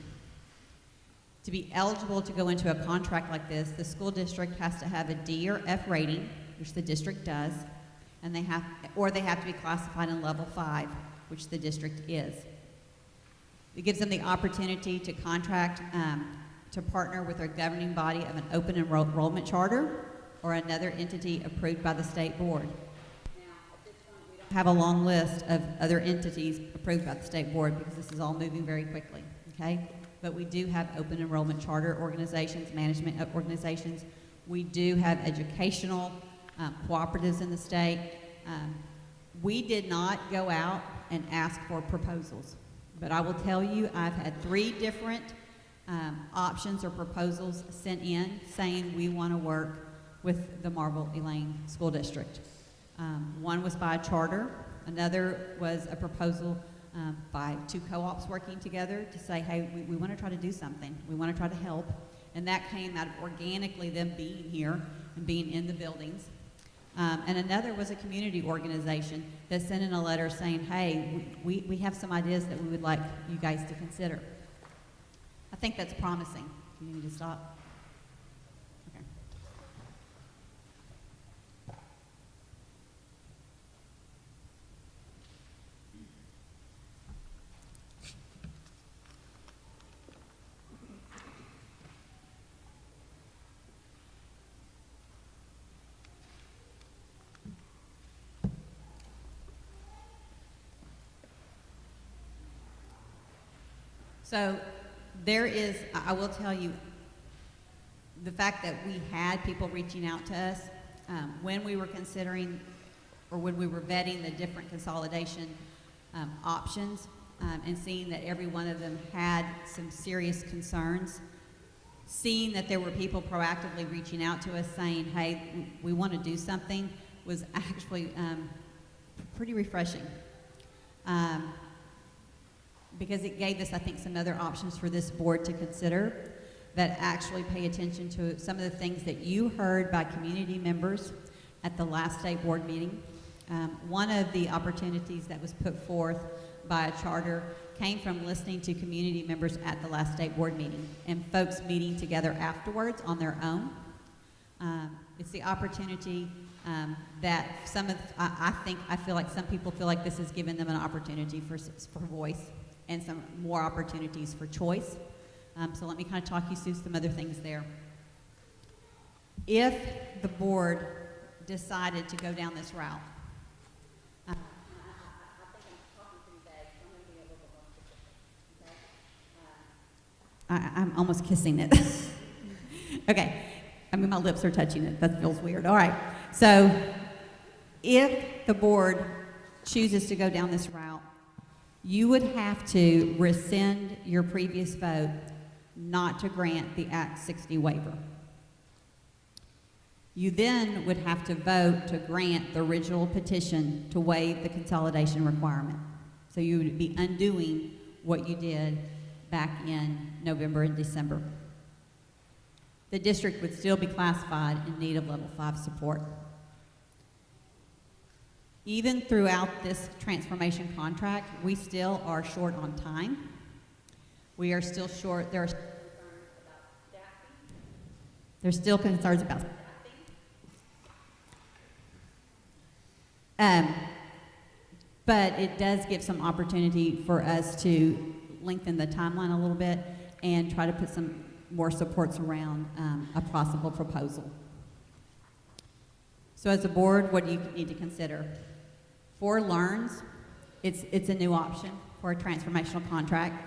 To be eligible to go into a contract like this, the school district has to have a D or F rating, which the district does, and they have to be classified in level 5, which the district is. It gives them the opportunity to contract to partner with a governing body of an open enrollment charter or another entity approved by the state board. Now, at this point, we don't have a long list of other entities approved by the state board because this is all moving very quickly, okay? But we do have open enrollment charter organizations, management organizations. We do have educational cooperatives in the state. We did not go out and ask for proposals, but I will tell you I've had 3 different options or proposals sent in saying we want to work with the Marble Elaine School District. One was by a charter. Another was a proposal by 2 co-ops working together to say, hey, we want to try to do something. We want to try to help. And that came out of organically them being here and being in the buildings. And another was a community organization that sent in a letter saying, hey, we have some ideas that we would like you guys to consider. I think that's promising. Do you need me to stop? Okay. So there is, I will tell you, the fact that we had people reaching out to us when we were considering or when we were vetting the different consolidation options and seeing that every one of them had some serious concerns, seeing that there were people proactively reaching out to us saying, hey, we want to do something, was actually pretty refreshing. Because it gave us, I think, some other options for this board to consider that actually pay attention to some of the things that you heard by community members at the last state board meeting. One of the opportunities that was put forth by a charter came from listening to community members at the last state board meeting and folks meeting together afterwards on their own. It's the opportunity that I feel like some people feel like this has given them an opportunity for voice and some more opportunities for choice. So let me kind of talk you through some other things there. If the board decided to go down this route, I'm almost kissing it. Okay. I mean, my lips are touching it. That feels weird. All right. So if the board chooses to go down this route, you would have to rescind your previous vote not to grant the Act 60 waiver. You then would have to vote to grant the original petition to waive the consolidation requirement. So you would be undoing what you did back in November and December. The district would still be classified in need of level 5 support. Even throughout this transformation contract, we still are short on time. We are still short. There's still concerns about staffing. But it does give some opportunity for us to lengthen the timeline a little bit and try to put some more supports around a possible proposal. So as a board, what do you need to consider? For LEARNS, it's a new option for a transformational contract.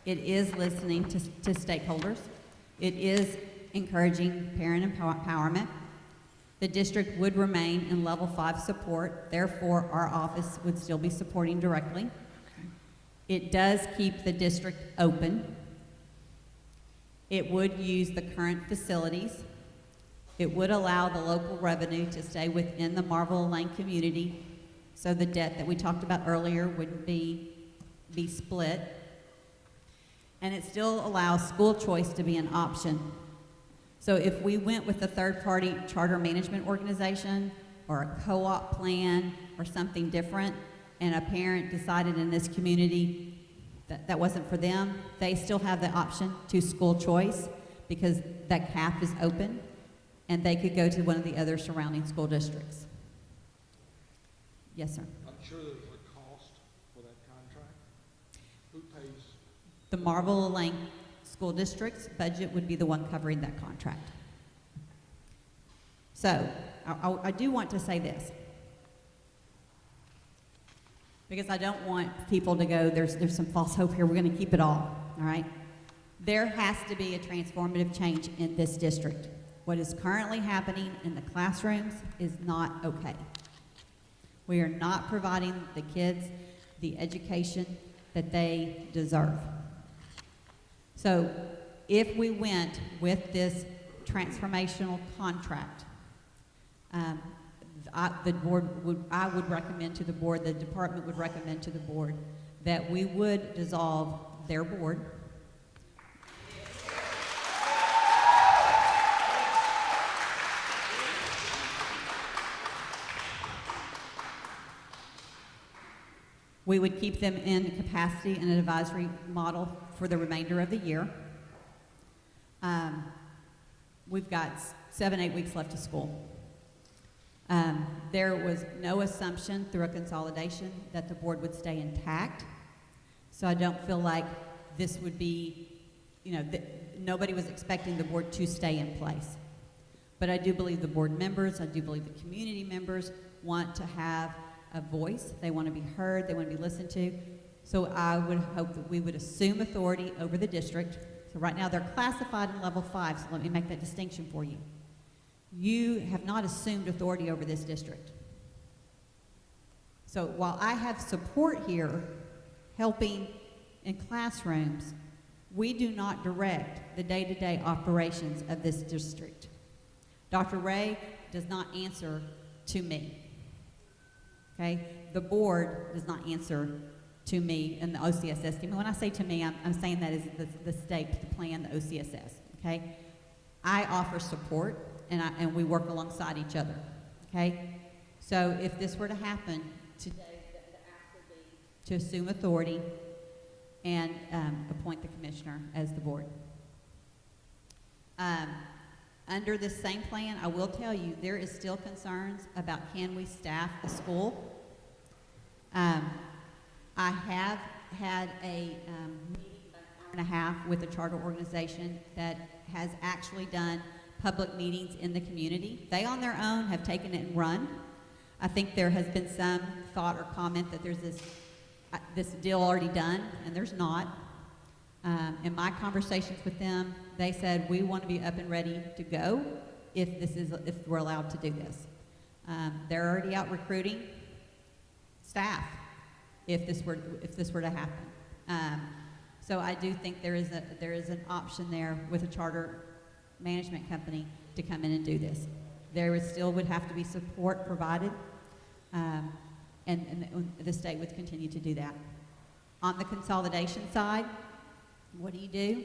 It is listening to stakeholders. It is encouraging parent empowerment. The district would remain in level 5 support, therefore our office would still be supporting directly. It does keep the district open. It would use the current facilities. It would allow the local revenue to stay within the Marvel Lane community, so the debt that we talked about earlier would be split. And it still allows school choice to be an option. So if we went with a third-party charter management organization or a co-op plan or something different, and a parent decided in this community that wasn't for them, they still have the option to school choice because that cap is open, and they could go to one of the other surrounding school districts. Yes, sir. I'm sure there's a cost for that contract. Who pays? The Marvel Lane School District's budget would be the one covering that contract. So, I do want to say this, because I don't want people to go, there's some false hope here, we're going to keep it all right? There has to be a transformative change in this district. What is currently happening in the classrooms is not okay. We are not providing the kids the education that they deserve. So if we went with this transformational contract, I would recommend to the board, the department would recommend to the board that we would dissolve their board. We would keep them in capacity and an advisory model for the remainder of the year. We've got 7-8 weeks left of school. There was no assumption through a consolidation that the board would stay intact. So I don't feel like this would be, nobody was expecting the board to stay in place. But I do believe the board members, I do believe the community members want to have a voice. They want to be heard, they want to be listened to. So I would hope that we would assume authority over the district. So right now they're classified in level 5, so let me make that distinction for you. You have not assumed authority over this district. So while I have support here helping in classrooms, we do not direct the day-to-day operations of this district. Dr. Ray does not answer to me. Okay? The board does not answer to me and the OCSS team. And when I say to me, I'm saying that is the state, the plan, the OCSS. Okay? I offer support, and we work alongside each other. Okay? So if this were to happen today, the ask would be to assume authority and appoint the commissioner as the board. Under this same plan, I will tell you, there is still concerns about can we staff the school. I have had a meeting about an hour and a half with a charter organization that has actually done public meetings in the community. They on their own have taken it and run. I think there has been some thought or comment that there's this deal already done, and there's not. In my conversations with them, they said we want to be up and ready to go if we're allowed to do this. They're already out recruiting staff if this were to happen. So I do think there is an option there with a charter management company to come in and do this. There still would have to be support provided, and the state would continue to do that. On the consolidation side, what do?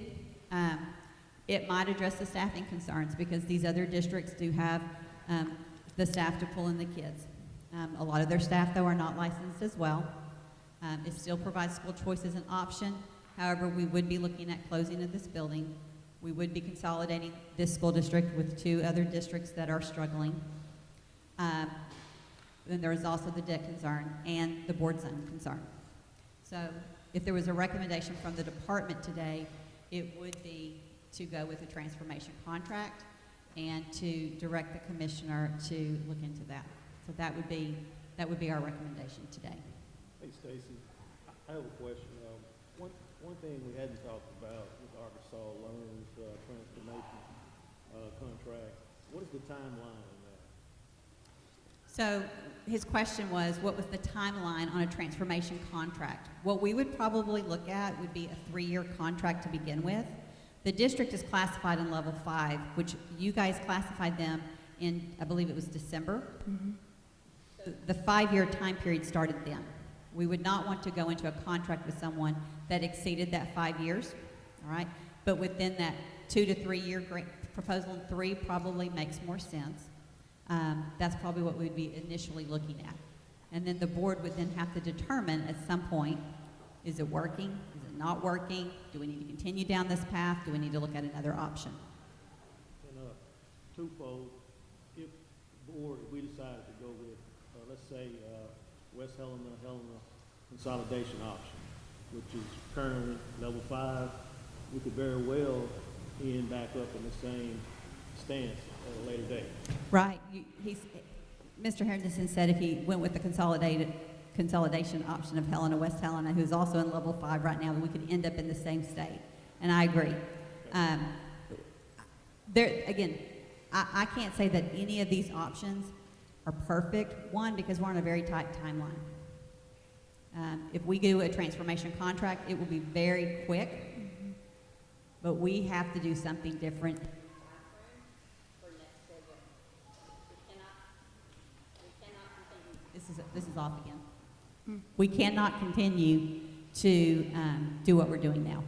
It might address the staffing concerns because these other districts do have the staff to pull in the kids. A lot of their staff, though, are not licensed as well. It still provides school choice as an option. However, we would be looking at closing of this building. We would be consolidating this school district with 2 other districts that are struggling. Then there is also the debt concern and the board zone concern. So if there was a recommendation from the department today, it would be to go with a transformation contract and to direct the commissioner to look into that. So that would be our recommendation today. Hey, Stacy, I have a question. One thing we hadn't talked about with Arkansas Learns transformation contract. What is the timeline on that? So his question was, what was the timeline on a transformation contract? What we would probably look at would be a 3-year contract to begin with. The district is classified in level 5, which you guys classified them in, I believe it was December. Mm-hmm. The 5-year time period started then. We would not want to go into a contract with someone that exceeded that 5 years, all right? But within that 2 to 3 year proposal, 3 probably makes more sense. That's probably what we'd be initially looking at. And then the board would then have to determine at some point, is it working? Is it not working? Do we need to continue down this path? Do we need to look at another option? And twofold, if we decided to go with, let's say, West Helena consolidation option, which is currently level 5, we could very well end back up in the same stance at a later date. Right. Mr. Henderson said if he went with the consolidation option of West Helena, who's also in level 5 right now, we could end up in the same state. And I agree. Again, I can't say that any of these options are perfect. One, because we're on a very tight timeline. If we do a transformation contract, it will be very quick, but we have to do something different. This is off again. We cannot continue to do what we're doing now.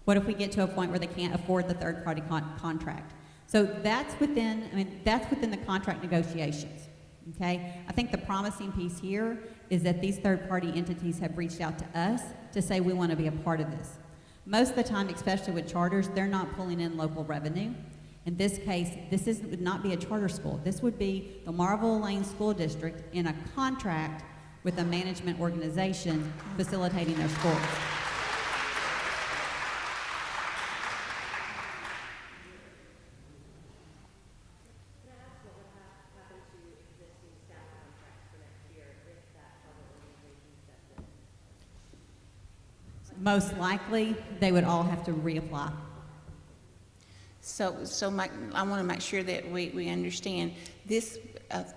What if we get to a point where they can't afford the third-party contract? So that's within the contract negotiations, okay? I think the promising piece here is that these third-party entities have reached out to us to say we want to be a part of this. Most of the time, especially with charters, they're not pulling in local revenue. In this case, would not be a charter school. This would be the Marvel Lane School District in a contract with a management organization facilitating their schools. Most likely, they would all have to reapply. So I want to make sure that we understand this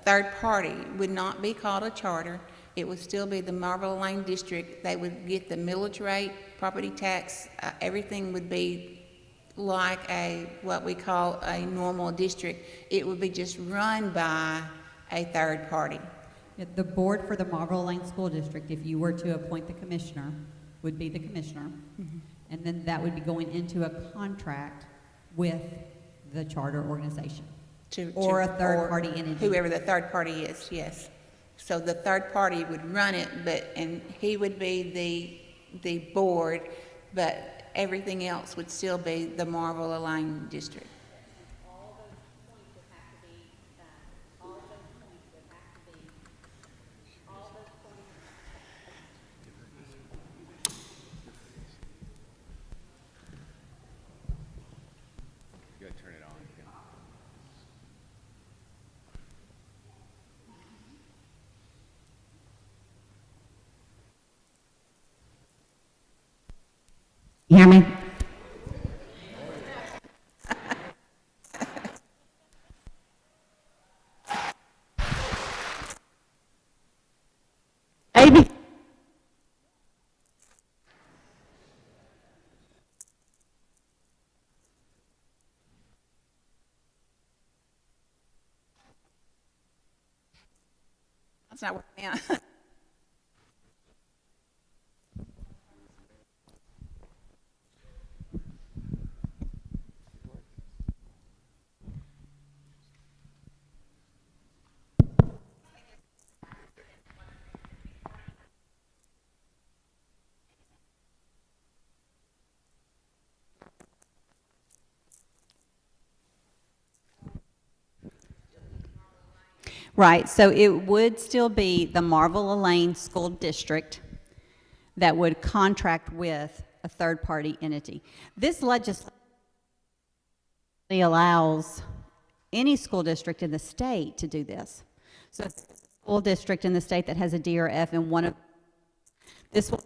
third party would not be called a charter. It would still be the Marble Lane District. They would get the millage rate, property tax, everything would be like what we call a normal district. It would be just run by a third party. The board for the Marble Lane School District, if you were to appoint the commissioner, would be the commissioner. Mm-hmm. And then that would be going into a contract with the charter organization or a third-party entity. Whoever the third party is, yes. So the third party would run it, and he would be the board, but everything else would still be the Marvel Elaine District. All those points would have to be, all those points would have to be, all those points. You gotta turn it on, Kim. You hear me? Maybe. That's not working out. Right, so it would still be the Marvel Elaine School District that would contract with a third-party entity. This legislation allows any school district in the state to do this. So if there's a school district in the state that has a DRF and one of this will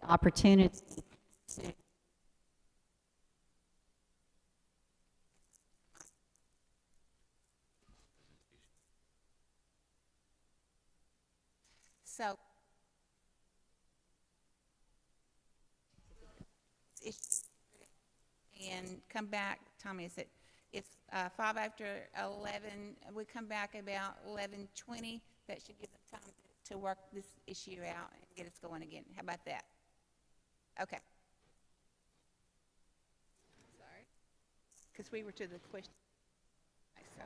opportunity to So, and come back, Tommy, is it, it's 5 after 11, we come back about 11:20, that should give them time to work this issue out and get us going again. How about that? Okay. Sorry. Because we were to the question, so.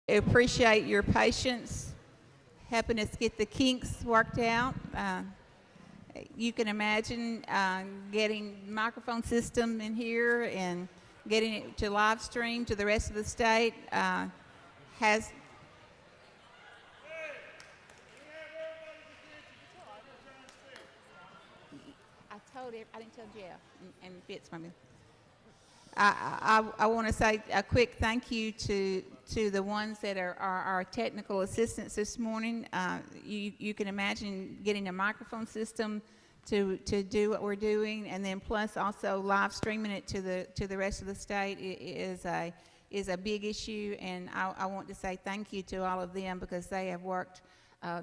Appreciate your patience, helping us get the kinks worked out. You can imagine getting microphone system in here and getting it to live stream to the rest of the state has. I didn't tell Jeff and Fitz maybe. I want to say a quick thank you to the ones that are our technical assistants this morning. You can imagine getting a microphone system to do what we're doing, and then plus also live streaming it to the rest of the state is a big issue. And I want to say thank you to all of them because they have worked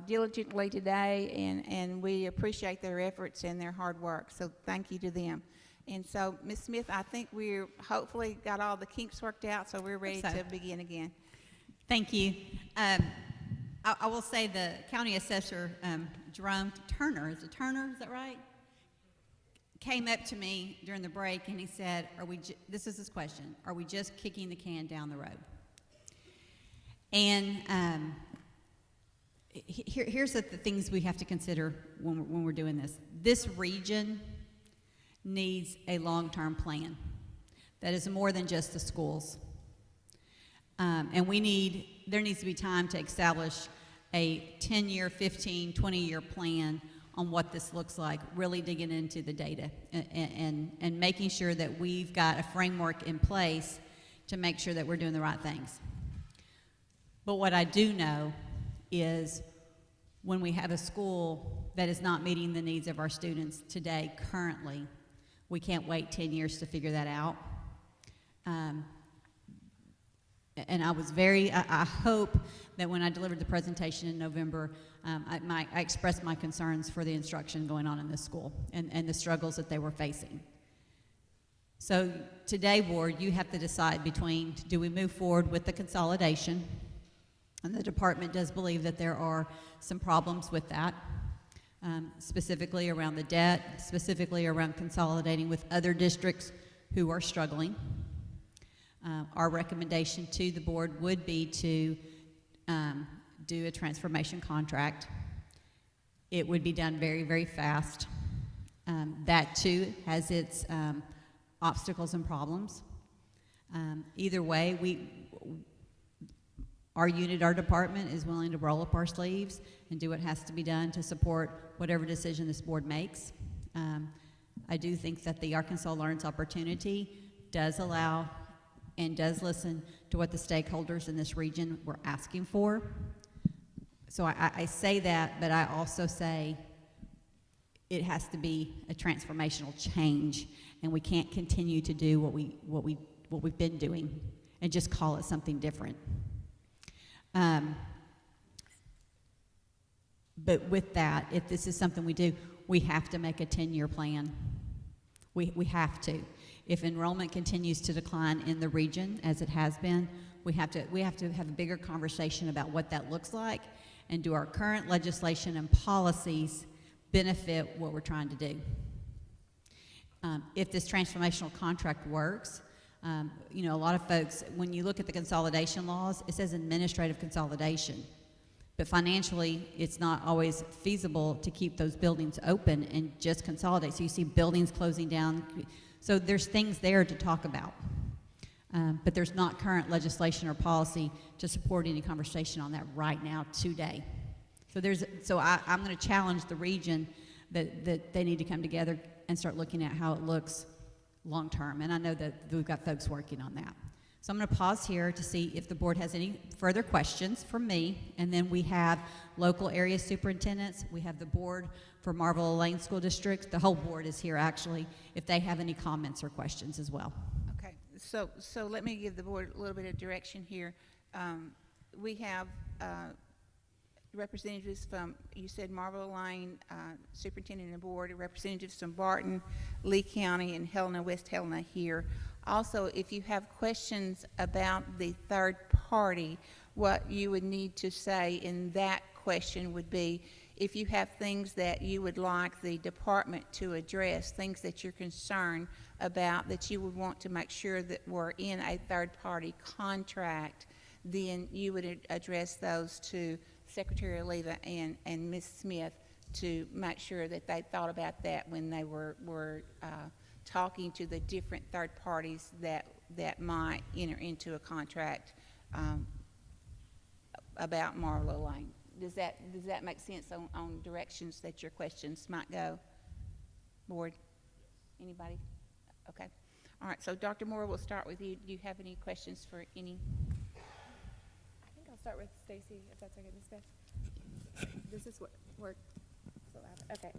diligently today, and we appreciate their efforts and their hard work. So thank you to them. And so, Ms. Smith, I think we're hopefully got all the kinks worked out, so we're ready to begin again. Thank you. I will say the county assessor, Jerome Turner, is it Turner, is that right? Came up to me during the break and he said, this is his question, are we just kicking the can down the road? And here's the things we have to consider when we're doing this. This region needs a long-term plan that is more than just the schools. And there needs to be time to establish a 10-year, 15, 20-year plan on what this looks like, really digging into the data and making sure that we've got a framework in place to make sure that we're doing the right things. But what I do know is when we have a school that is not meeting the needs of our students today, currently, we can't wait 10 years to figure that out. And I hope that when I delivered the presentation in November, I expressed my concerns for the instruction going on in this school and the struggles that they were facing. So today, board, you have to decide between, do we move forward with the consolidation? And the department does believe that there are some problems with that. Specifically around the debt, specifically around consolidating with other districts who are struggling. Our recommendation to the board would be to do a transformation contract. It would be done very, very fast. That too has its obstacles and problems. Either way, our unit, our department is willing to roll up our sleeves and do what has to be done to support whatever decision this board makes. I do think that the Arkansas Learns Opportunity does allow and does listen to what the stakeholders in this region were asking for. So I say that, but I also say it has to be a transformational change, and we can't continue to do what we've been doing and just call it something different. But with that, if this is something we do, we have to make a 10-year plan. We have to. If enrollment continues to decline in the region as it has been, we have to have a bigger conversation about what that looks like, and do our current legislation and policies benefit what we're trying to do. If this transformational contract works, a lot of folks, when you look at the consolidation laws, it says administrative consolidation. But financially, it's not always feasible to keep those buildings open and just consolidate. So you see buildings closing down. So there's things there to talk about. But there's not current legislation or policy to support any conversation on that right now today. So I'm going to challenge the region that they need to come together and start looking at how it looks long term. And I know that we've got folks working on that. So I'm going to pause here to see if the board has any further questions from me. And then we have local area superintendents. We have the board for Marble Lane School District. The whole board is here, actually, if they have any comments or questions as well. Okay, so let me give the board a little bit of direction here. We have representatives from, you said Marble Lane, Superintendent and Board, representatives from Barton, Lee County, and Helena, West Helena here. Also, if you have questions about the third party, what you would need to say in that question would be, if you have things that you would like the department to address, things that you're concerned about that you would want to make sure that were in a third party contract, then you would address those to Secretary Oliva and Ms. Smith to make sure that they thought about that when they were talking to the different third parties that might enter into a contract about Marlowe Lane. Does that make sense on directions that your questions might go? Board? Anybody? Okay. All right, so Dr. Moore, we'll start with you. Do you have any questions for any? I think I'll start with Stacy, if that's okay, Ms. Beth. This is what we're so loud. Okay.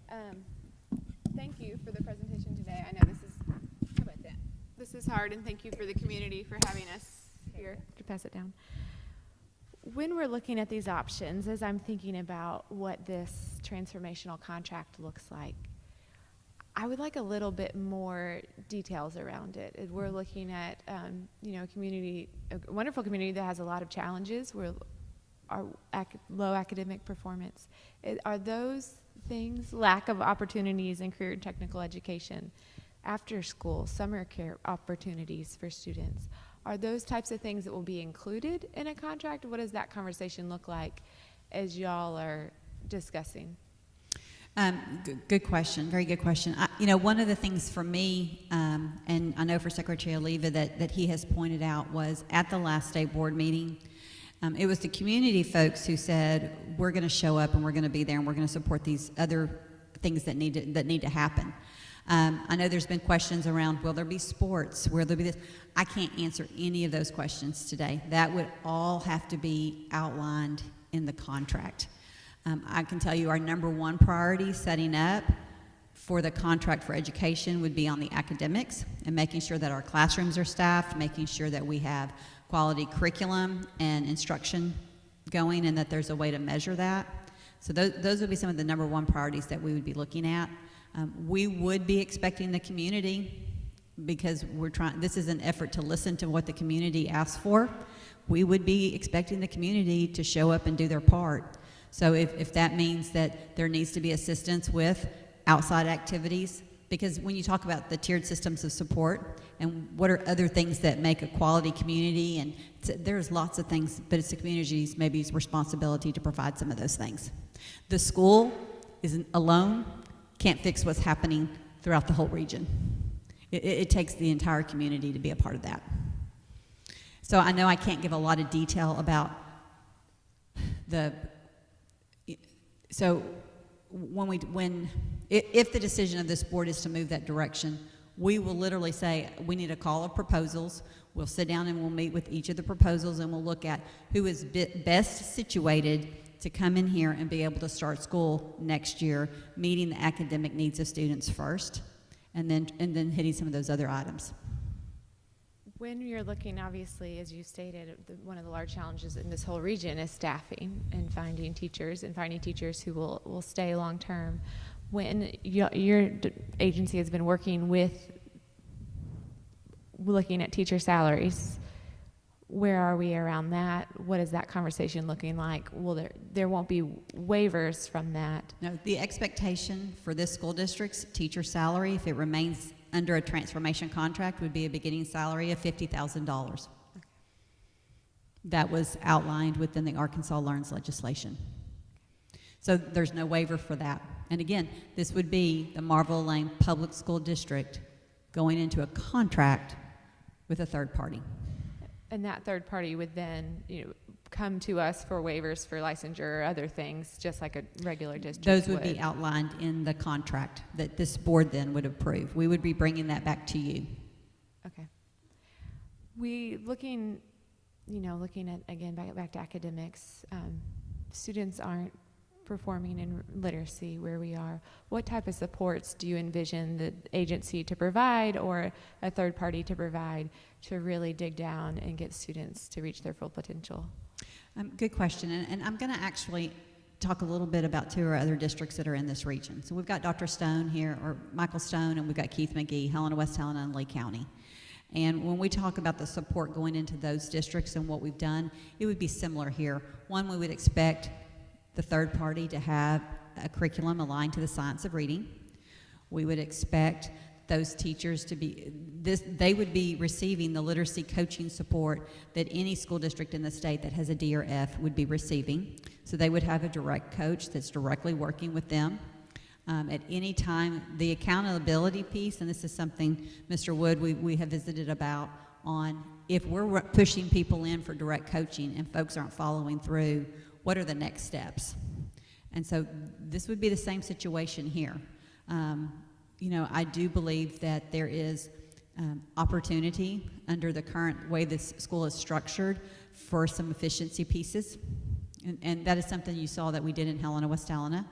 Thank you for the presentation today. I know this is, how about that? This is hard, and thank you for the community for having us here to pass it down. When we're looking at these options, as I'm thinking about what this transformational contract looks like, I would like a little bit more details around it. We're looking at, a community, a wonderful community that has a lot of challenges. Our low academic performance. Are those things, lack of opportunities in career and technical education, after school, summer care opportunities for students, are those types of things that will be included in a contract? What does that conversation look like as y'all are discussing? Good question. Very good question. One of the things for me, and I know for Secretary Oliva that he has pointed out, was at the last state board meeting, it was the community folks who said, we're going to show up and we're going to be there and we're going to support these other things that need to happen. I know there's been questions around, will there be sports? Will there be this? I can't answer any of those questions today. That would all have to be outlined in the contract. I can tell you our number one priority setting up for the contract for education would be on the academics and making sure that our classrooms are staffed, making sure that we have quality curriculum and instruction going and that there's a way to measure that. So those would be some of the number one priorities that we would be looking at. We would be expecting the community, because this is an effort to listen to what the community asks for. We would be expecting the community to show up and do their part. So if that means that there needs to be assistance with outside activities, because when you talk about the tiered systems of support and what are other things that make a quality community, and there's lots of things, but it's the community's maybe responsibility to provide some of those things. The school isn't alone, can't fix what's happening throughout the whole region. It takes the entire community to be a part of that. So I know I can't give a lot of detail about so if the decision of this board is to move that direction, we will literally say, we need a call of proposals. We'll sit down and we'll meet with each of the proposals and we'll look at who is best situated to come in here and be able to start school next year, meeting the academic needs of students first, and then hitting some of those other items. When you're looking, obviously, as you stated, one of the large challenges in this whole region is staffing and finding teachers who will stay long term. When your agency has been working with looking at teacher salaries, where are we around that? What is that conversation looking like? Well, there won't be waivers from that. No, the expectation for this school district's teacher salary, if it remains under a transformation contract, would be a beginning salary of $50,000. Okay. That was outlined within the Arkansas Learns legislation. So there's no waiver for that. And again, this would be the Marlville Lane Public School District going into a contract with a third party. And that third party would then, come to us for waivers for licensure or other things, just like a regular district Those would be outlined in the contract that this board then would approve. We would be bringing that back to you. Okay. Looking at, again, back to academics, students aren't performing in literacy where we are. What type of supports do you envision the agency to provide or a third party to provide to really dig down and get students to reach their full potential? Good question, and I'm going to actually talk a little bit about two of our other districts that are in this region. So we've got Dr. Stone here, or Michael Stone, and we've got Keith McGee, Helena, West Helena, and Lee County. And when we talk about the support going into those districts and what we've done, it would be similar here. One, we would expect the third party to have a curriculum aligned to the science of reading. We would expect those teachers to be, they would be receiving the literacy coaching support that any school district in the state that has a D or F would be receiving. So they would have a direct coach that's directly working with them. At any time, the accountability piece, and this is something, Mr. Wood, we have visited about on if we're pushing people in for direct coaching and folks aren't following through, what are the next steps? And so this would be the same situation here. You know, I do believe that there is opportunity under the current way this school is structured for some efficiency pieces. And that is something you saw that we did in Helena, West Helena.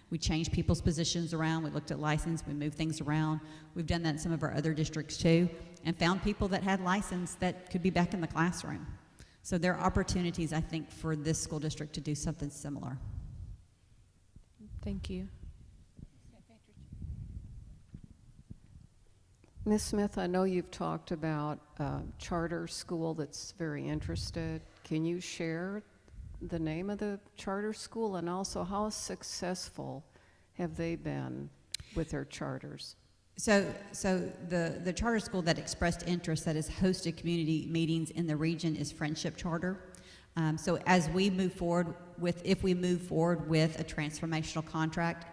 We changed people's positions around. We looked at license. We moved things around. We've done that in some of our other districts too, and found people that had license that could be back in the classroom. So there are opportunities, I think, for this school district to do something similar. Thank you. Ms. Smith, I know you've talked about a charter school that's very interested. Can you share the name of the charter school, and also how successful have they been with their charters? So the charter school that expressed interest, that has hosted community meetings in the region, is Friendship Charter. So as we move forward with, if we move forward with a transformational contract,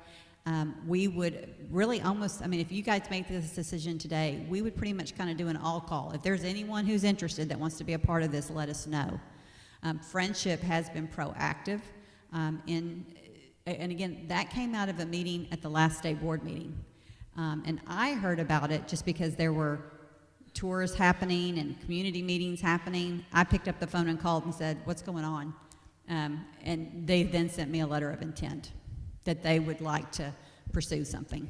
we would really almost, I mean, if you guys make this decision today, we would pretty much kind of do an all call. If there's anyone who's interested that wants to be a part of this, let us know. Friendship has been proactive and again, that came out of a meeting at the last day board meeting. And I heard about it just because there were tours happening and community meetings happening. I picked up the phone and called and said, what's going on? And they then sent me a letter of intent that they would like to pursue something.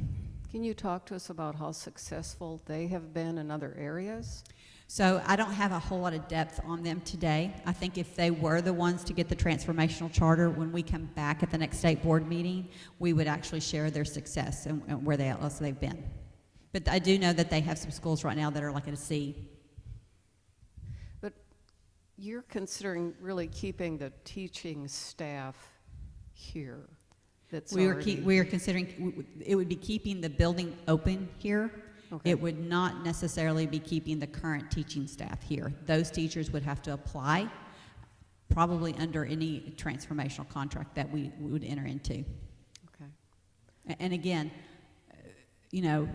Can you talk to us about how successful they have been in other areas? So I don't have a whole lot of depth on them today. I think if they were the ones to get the transformational charter, when we come back at the next state board meeting, we would actually share their success and where else they've been. But I do know that they have some schools right now that are like at a C. But you're considering really keeping the teaching staff here. We are considering, it would be keeping the building open here. Okay. It would not necessarily be keeping the current teaching staff here. Those teachers would have to apply, probably under any transformational contract that we would enter into. Okay. And again, you know,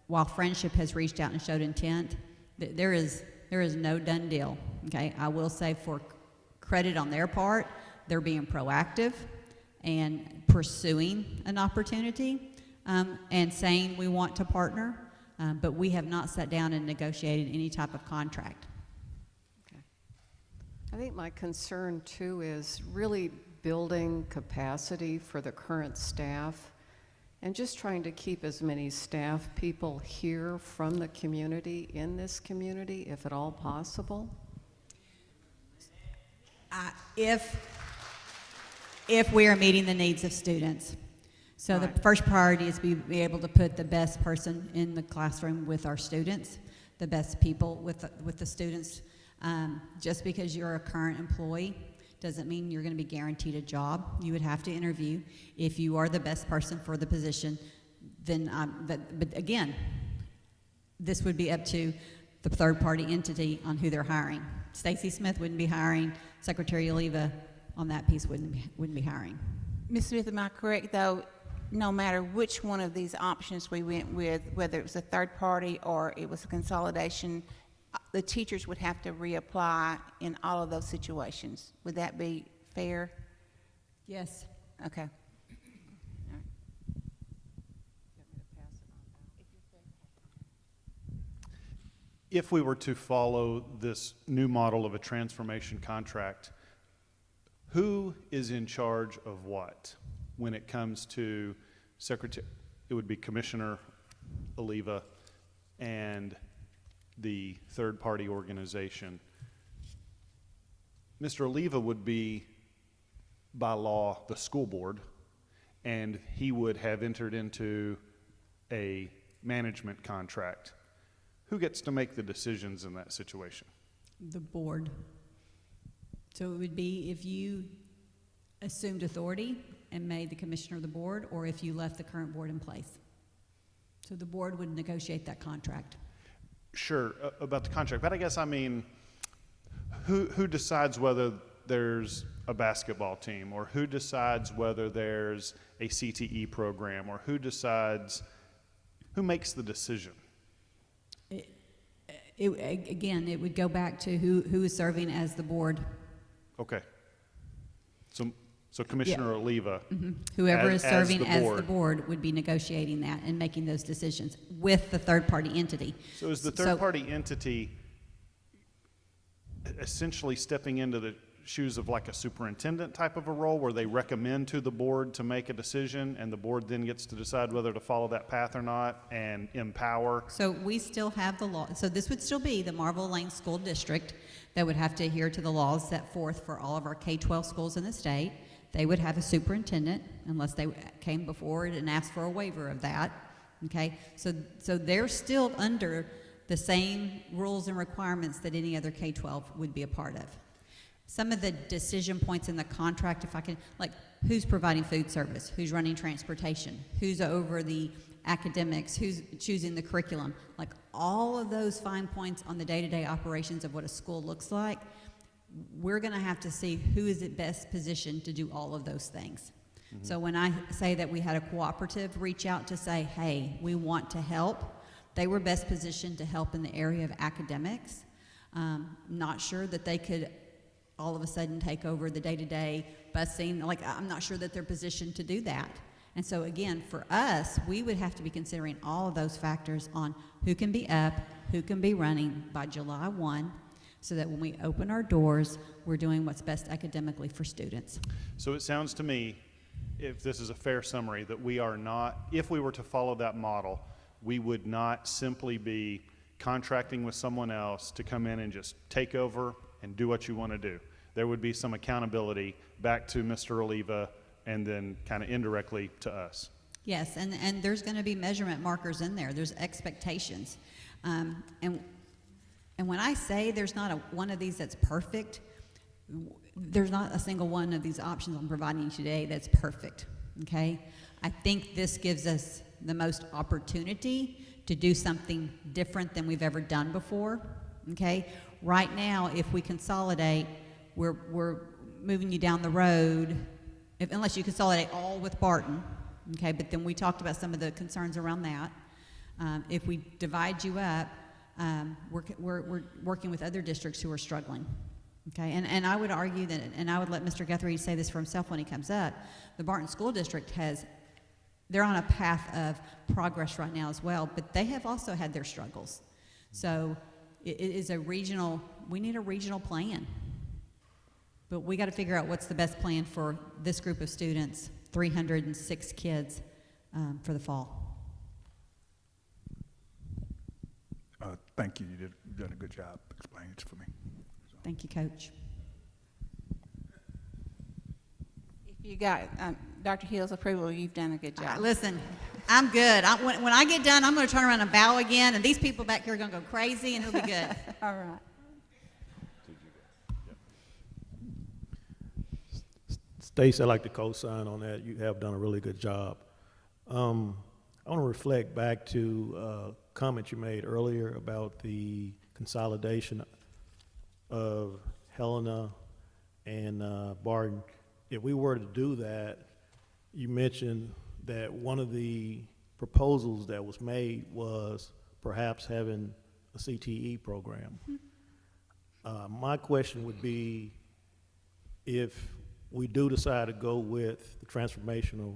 while Friendship has reached out and showed intent, there is no done deal. Okay, I will say for credit on their part, they're being proactive and pursuing an opportunity and saying we want to partner, but we have not sat down and negotiated any type of contract. Okay. I think my concern too is really building capacity for the current staff and just trying to keep as many staff people here from the community, in this community, if at all possible. If we are meeting the needs of students. So Right. the first priority is be able to put the best person in the classroom with our students, the best people with the students. Just because you're a current employee doesn't mean you're going to be guaranteed a job. You would have to interview. If you are the best person for the position, then, but again, this would be up to the third-party entity on who they're hiring. Stacy Smith wouldn't be hiring. Secretary Oliva on that piece wouldn't be hiring. Ms. Smith, am I correct, though, no matter which one of these options we went with, whether it was a third party or it was a consolidation, the teachers would have to reapply in all of those situations? Would that be fair? Yes. Okay. If we were to follow this new model of a transformation contract, who is in charge of what when it comes to Secretary? It would be Commissioner Oliva and the third-party organization. Mr. Oliva would be, by law, the school board, and he would have entered into a management contract. Who gets to make the decisions in that situation? The board. So it would be if you assumed authority and made the commissioner of the board, or if you left the current board in place. So the board would negotiate that contract. Sure, about the contract, but I guess, I mean, who decides whether there's a basketball team, or who decides whether there's a CTE program, or who makes the decision? Again, it would go back to who is serving as the board. Okay. So Commissioner Oliva, Whoever is serving as the board. board would be negotiating that and making those decisions with the third-party entity. So is the third-party entity essentially stepping into the shoes of like a superintendent type of a role, where they recommend to the board to make a decision, and the board then gets to decide whether to follow that path or not, and empower? So we still have the law. So this would still be the Marble Lane School District that would have to adhere to the laws set forth for all of our K-12 schools in the state. They would have a superintendent unless they came before and asked for a waiver of that. Okay, so they're still under the same rules and requirements that any other K-12 would be a part of. Some of the decision points in the contract, if I can, like who's providing food service, who's running transportation, who's over the academics, who's choosing the curriculum, like all of those fine points on the day-to-day operations of what a school looks like, we're going to have to see who is it best positioned to do all of those things. Mm-hmm. So when I say that we had a cooperative reach out to say, hey, we want to help, they were best positioned to help in the area of academics. Not sure that they could all of a sudden take over the day-to-day busing. Like, I'm not sure that they're positioned to do that. And so again, for us, we would have to be considering all of those factors on who can be up, who can be running by July 1, so that when we open our doors, we're doing what's best academically for students. So it sounds to me, if this is a fair summary, that we are not, if we were to follow that model, we would not simply be contracting with someone else to come in and just take over and do what you want to do. There would be some accountability back to Mr. Oliva and then kind of indirectly to us. Yes, and there's going to be measurement markers in there. There's expectations. And when I say there's not one of these that's perfect, there's not a single one of these options I'm providing you today that's perfect, okay? I think this gives us the most opportunity to do something different than we've ever done before, okay? Right now, if we consolidate, we're moving you down the road, unless you consolidate all with Barton, okay? But then we talked about some of the concerns around that. If we divide you up, we're working with other districts who are struggling, okay? And I would argue that, and I would let Mr. Guthrie say this for himself when he comes up, the Barton School District they're on a path of progress right now as well, but they have also had their struggles. So it is we need a regional plan. But we got to figure out what's the best plan for this group of students, 306 kids, for the fall. Thank you. You've done a good job explaining it for me. Thank you, Coach. If you got Dr. Hill's approval, you've done a good job. Listen, I'm good. When I get done, I'm going to turn around and bow again, and these people back here are going to go crazy, and it'll be good. All right. Stacey, I'd like to co-sign on that. You have done a really good job. I want to reflect back to a comment you made earlier about the consolidation of Helena and Barton. If we were to do that, you mentioned that one of the proposals that was made was perhaps having a CTE program. My question would be, if we do decide to go with the transformational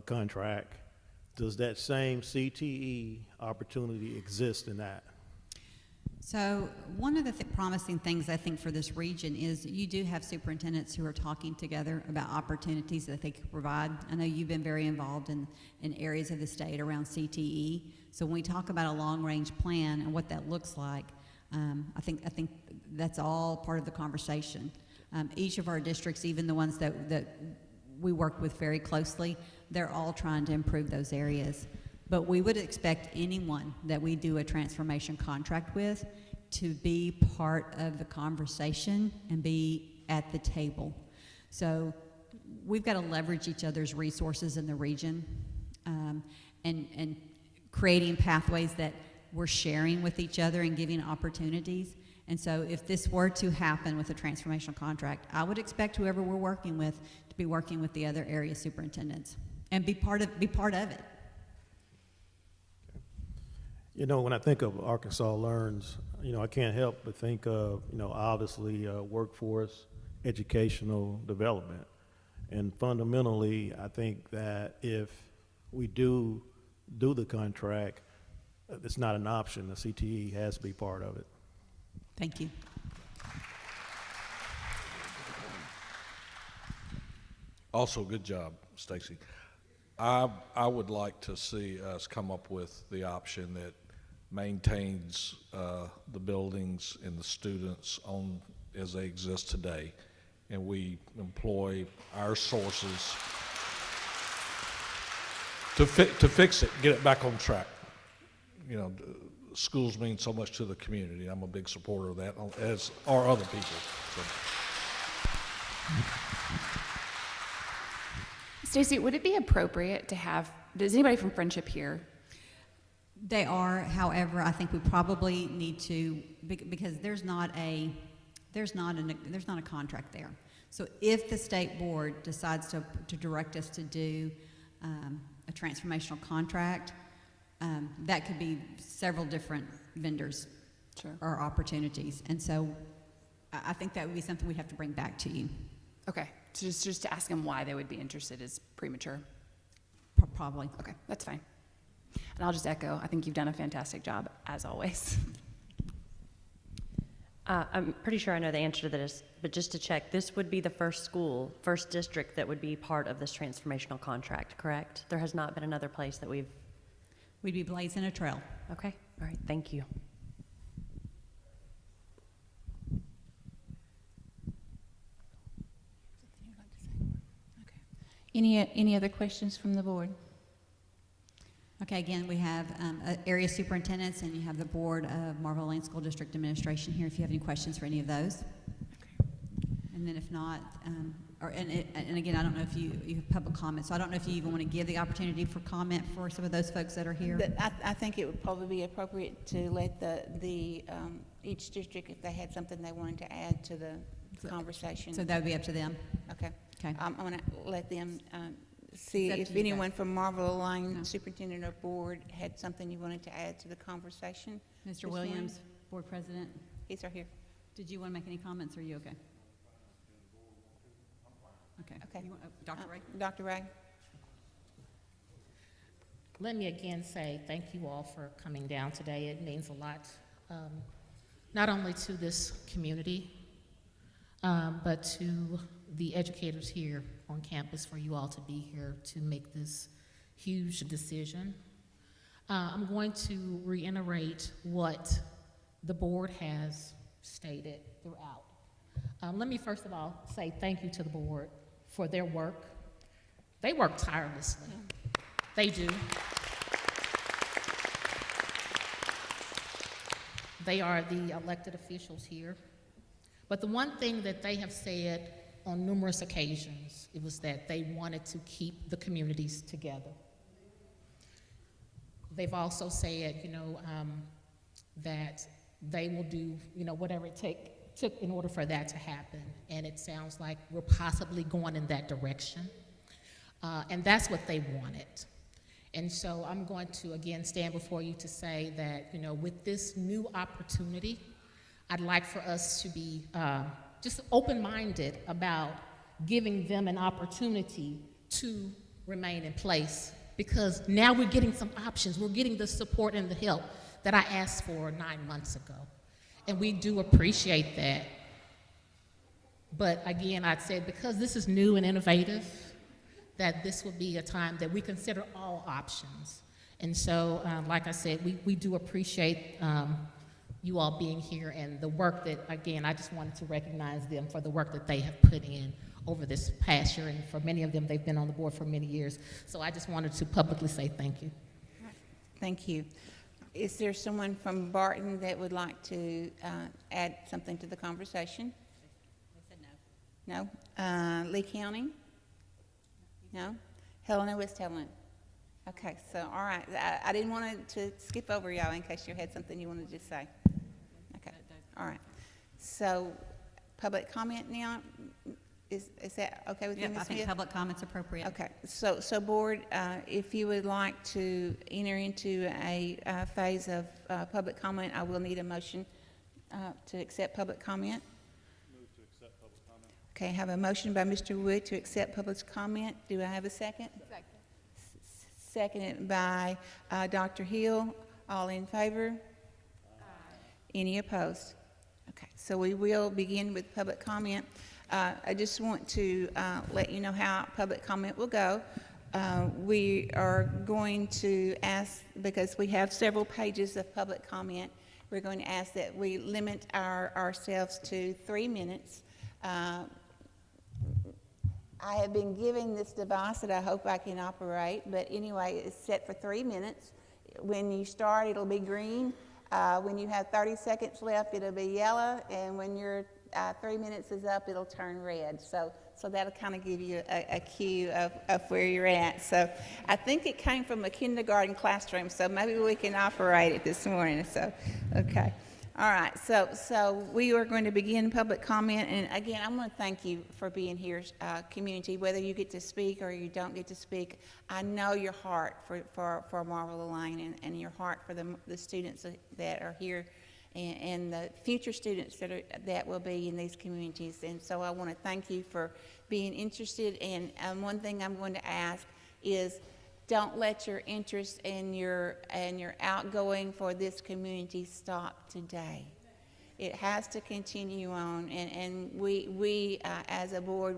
contract, does that same CTE opportunity exist in that? So one of the promising things I think for this region is you do have superintendents who are talking together about opportunities that they could provide. I know you've been very involved in areas of the state around CTE. So when we talk about a long-range plan and what that looks like, I think that's all part of the conversation. Each of our districts, even the ones that we work with very closely, they're all trying to improve those areas. But we would expect anyone that we do a transformation contract with to be part of the conversation and be at the table. So we've got to leverage each other's resources in the region and creating pathways that we're sharing with each other and giving opportunities. And so if this were to happen with a transformational contract, I would expect whoever we're working with to be working with the other area superintendents and be part of it. You know, when I think of Arkansas Learns, you know, I can't help but think of, you know, obviously workforce, educational development. And fundamentally, I think that if we do the contract, it's not an option. The CTE has to be part of it. Thank you. Also, good job, Stacy. I would like to see us come up with the option that maintains the buildings and the students on as they exist today, and we employ our sources to fix it, get it back on track. You know, schools mean so much to the community. I'm a big supporter of that, as are other people. So. Stacy, would it be appropriate to have, is anybody from Friendship here? They are, however, I think we probably need to, because there's not a contract there. So if the state board decides to direct us to do a transformational contract, that could be several different vendors or opportunities. And so I think that would be something we'd have to bring back to you. Okay, so just to ask them why they would be interested is premature. Probably. Okay, that's fine. And I'll just echo, I think you've done a fantastic job, as always. I'm pretty sure I know the answer to this, but just to check, this would be the first district that would be part of this transformational contract, correct? There has not been another place that we'd be blazing a trail. Okay, all right, thank you. Any other questions from the board? Okay, again, we have area superintendents, and you have the board of Marvell Lane School District Administration here if you have any questions for any of those. Okay. And then if not, and again, I don't know if you have public comment, so I don't know if you even want to give the opportunity for comment for some of those folks that are here. I think it would probably be appropriate to let each district, if they had something they wanted to add to the conversation. So that would be up to them. Okay. Okay. I'm going to let them see if anyone from Marvell Lane Superintendent or Board had something you wanted to add to the conversation. Mr. Williams, Board President. He's right here. Did you want to make any comments, or are you okay? Okay. You want, Dr. Ray? Dr. Ray? Let me again say thank you all for coming down today. It means a lot, not only to this community, but to the educators here on campus, for you all to be here to make this huge decision. I'm going to reiterate what the board has stated throughout. Let me first of all say thank you to the board for their work. They work tirelessly. They do. They are the elected officials here. But the one thing that they have said on numerous occasions, it was that they wanted to keep the communities together. They've also said, that they will do, whatever it took in order for that to happen. And it sounds like we're possibly going in that direction. And that's what they wanted. And so I'm going to, again, stand before you to say that, with this new opportunity, I'd like for us to be just open-minded about giving them an opportunity to remain in place, because now we're getting some options. We're getting the support and the help that I asked for 9 months ago. And we do appreciate that. But again, I'd say because this is new and innovative, that this will be a time that we consider all options. And so, like I said, we do appreciate you all being here and the work that, again, I just wanted to recognize them for the work that they have put in over this past year. And for many of them, they've been on the board for many years. So I just wanted to publicly say thank you. Thank you. Is there someone from Barton that would like to add something to the conversation? They said no. No? Lee County? No? Helena, West Helena? Okay, so, all right, I didn't want to skip over y'all in case you had something you wanted to say. Okay, all right. So, public comment now, is that okay with you, Yep, Ms. I think Smith? public comment's appropriate. Okay, so board, if you would like to enter into a phase of public comment, I will need a motion to accept public comment. Move to accept public comment. Okay, I have a motion by Mr. Wood to accept public comment. Do I have a second? Second. Seconded by Dr. Hill. All in favor? Any opposed? Okay, so we will begin with public comment. I just want to let you know how public comment will go. We are going to ask, because we have several pages of public comment, we're going to ask that we limit ourselves to 3 minutes. I have been given this device that I hope I can operate, but anyway, it's set for 3 minutes. When you start, it'll be green. When you have 30 seconds left, it'll be yellow, and when your 3 minutes is up, it'll turn red. So that'll kind of give you a cue of where you're at. So I think it came from a kindergarten classroom, so maybe we can operate it this morning. So, okay. All right, so we are going to begin public comment, and again, I want to thank you for being here, community. Whether you get to speak or you don't get to speak, I know your heart for Marvel Lane and your heart for the students that are here and the future students that will be in these communities. And so I want to thank you for being interested. And one thing I'm going to ask is, don't let your interest and your outgoing for this community stop today. It has to continue on, and we as a board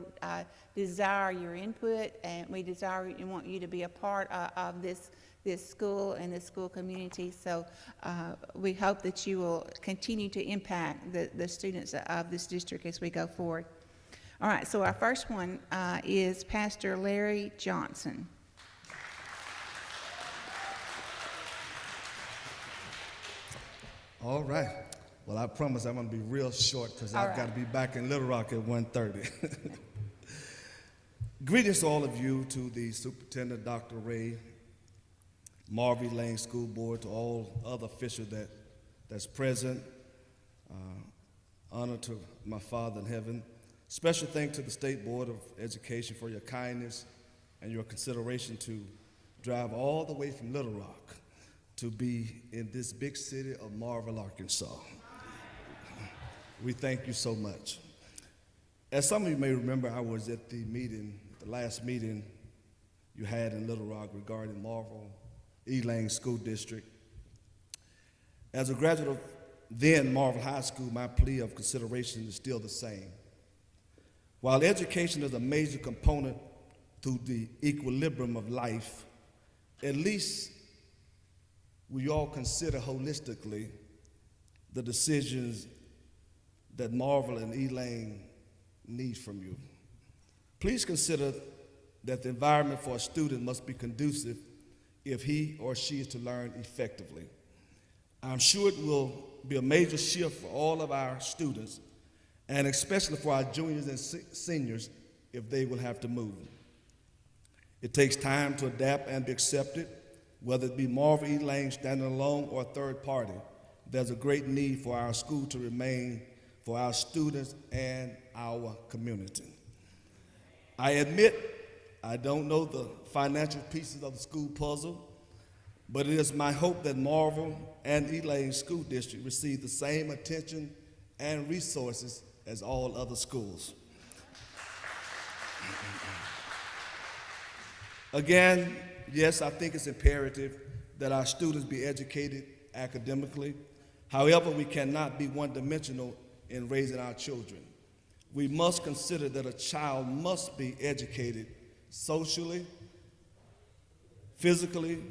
desire your input, and we desire and want you to be a part of this school and the school community. So we hope that you will continue to impact the students of this district as we go forward. All right, so our first one is Pastor Larry Johnson. All right. Well, I promise I'm going to be real short because I've got to be back in Little Rock at 1:30. Greetings to all of you, to the Superintendent, Dr. Ray, Marvy Lane School Board, to all other officials that's present. Honor to my Father in heaven. Special thanks to the State Board of Education for your kindness and your consideration to drive all the way from Little Rock to be in this big city of Marvell, Arkansas. We thank you so much. As some of you may remember, I was at the meeting, the last meeting you had in Little Rock regarding Marvell Lane School District. As a graduate of then Marvell High School, my plea of consideration is still the same. While education is a major component to the equilibrium of life, at least we all consider holistically the decisions that Marvell and Lane need from you. Please consider that the environment for a student must be conducive if he or she is to learn effectively. I'm sure it will be a major shift for all of our students, and especially for our juniors and seniors if they will have to move. It takes time to adapt and be accepted, whether it be Marvell Lane standing alone or a third party. There's a great need for our school to remain for our students and our community. I admit I don't know the financial pieces of the school puzzle, but it is my hope that Marvell and Lane School District receive the same attention and resources as all other schools. Again, yes, I think it's imperative that our students be educated academically. However, we cannot be one-dimensional in raising our children. We must consider that a child must be educated socially, physically,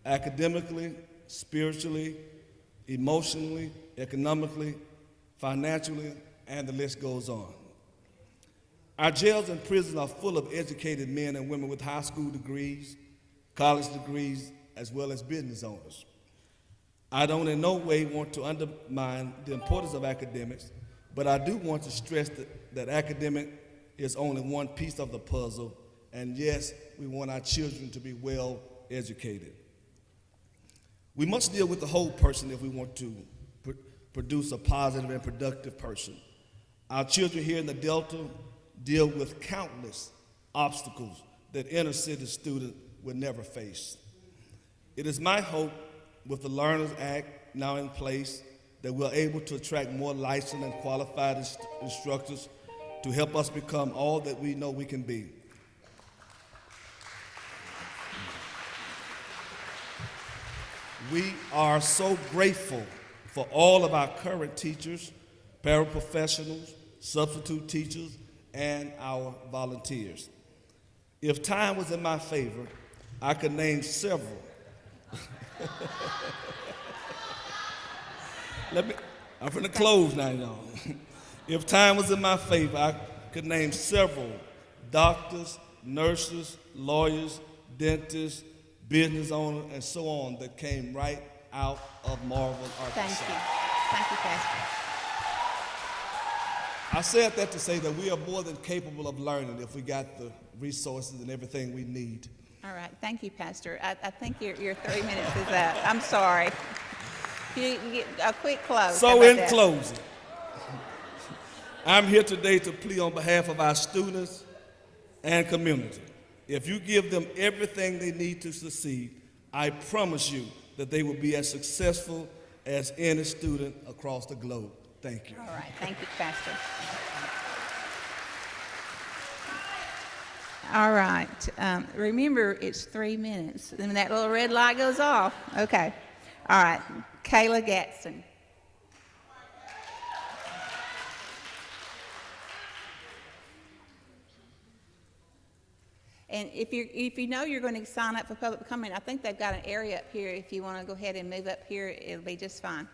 academically, spiritually, emotionally, economically, financially, and the list goes on. Our jails and prisons are full of educated men and women with high school degrees, college degrees, as well as business owners. I don't in no way want to undermine the importance of academics, but I do want to stress that academic is only one piece of the puzzle, and yes, we want our children to be well educated. We must deal with the whole person if we want to produce a positive and productive person. Our children here in the Delta deal with countless obstacles that inner city students will never face. It is my hope with the Learners Act now in place that we're able to attract more licensed and qualified instructors to help us become all that we know we can be. We are so grateful for all of our current teachers, paraprofessionals, substitute teachers, and our volunteers. If time was in my favor, I could name several. I'm going to close now, y'all. If time was in my favor, I could name several doctors, nurses, lawyers, dentists, business owners, and so on that came right out of Marvin, Arkansas. Thank you. Thank you, Pastor. I said that to say that we are more than capable of learning if we got the resources and everything we need. All right. Thank you, Pastor. I think your 3 minutes is up. I'm sorry. You get a quick close. How So about in that? closing, I'm here today to plead on behalf of our students and community. If you give them everything they need to succeed, I promise you that they will be as successful as any student across the globe. Thank you. All right. Thank you, Pastor. All right. Remember, it's 3 minutes. And that little red light goes off. Okay. All right. Kayla Gadsden. And if you know you're going to sign up for public comment, I think they've got an area up here. If you want to go ahead and move up here, it'll be just fine.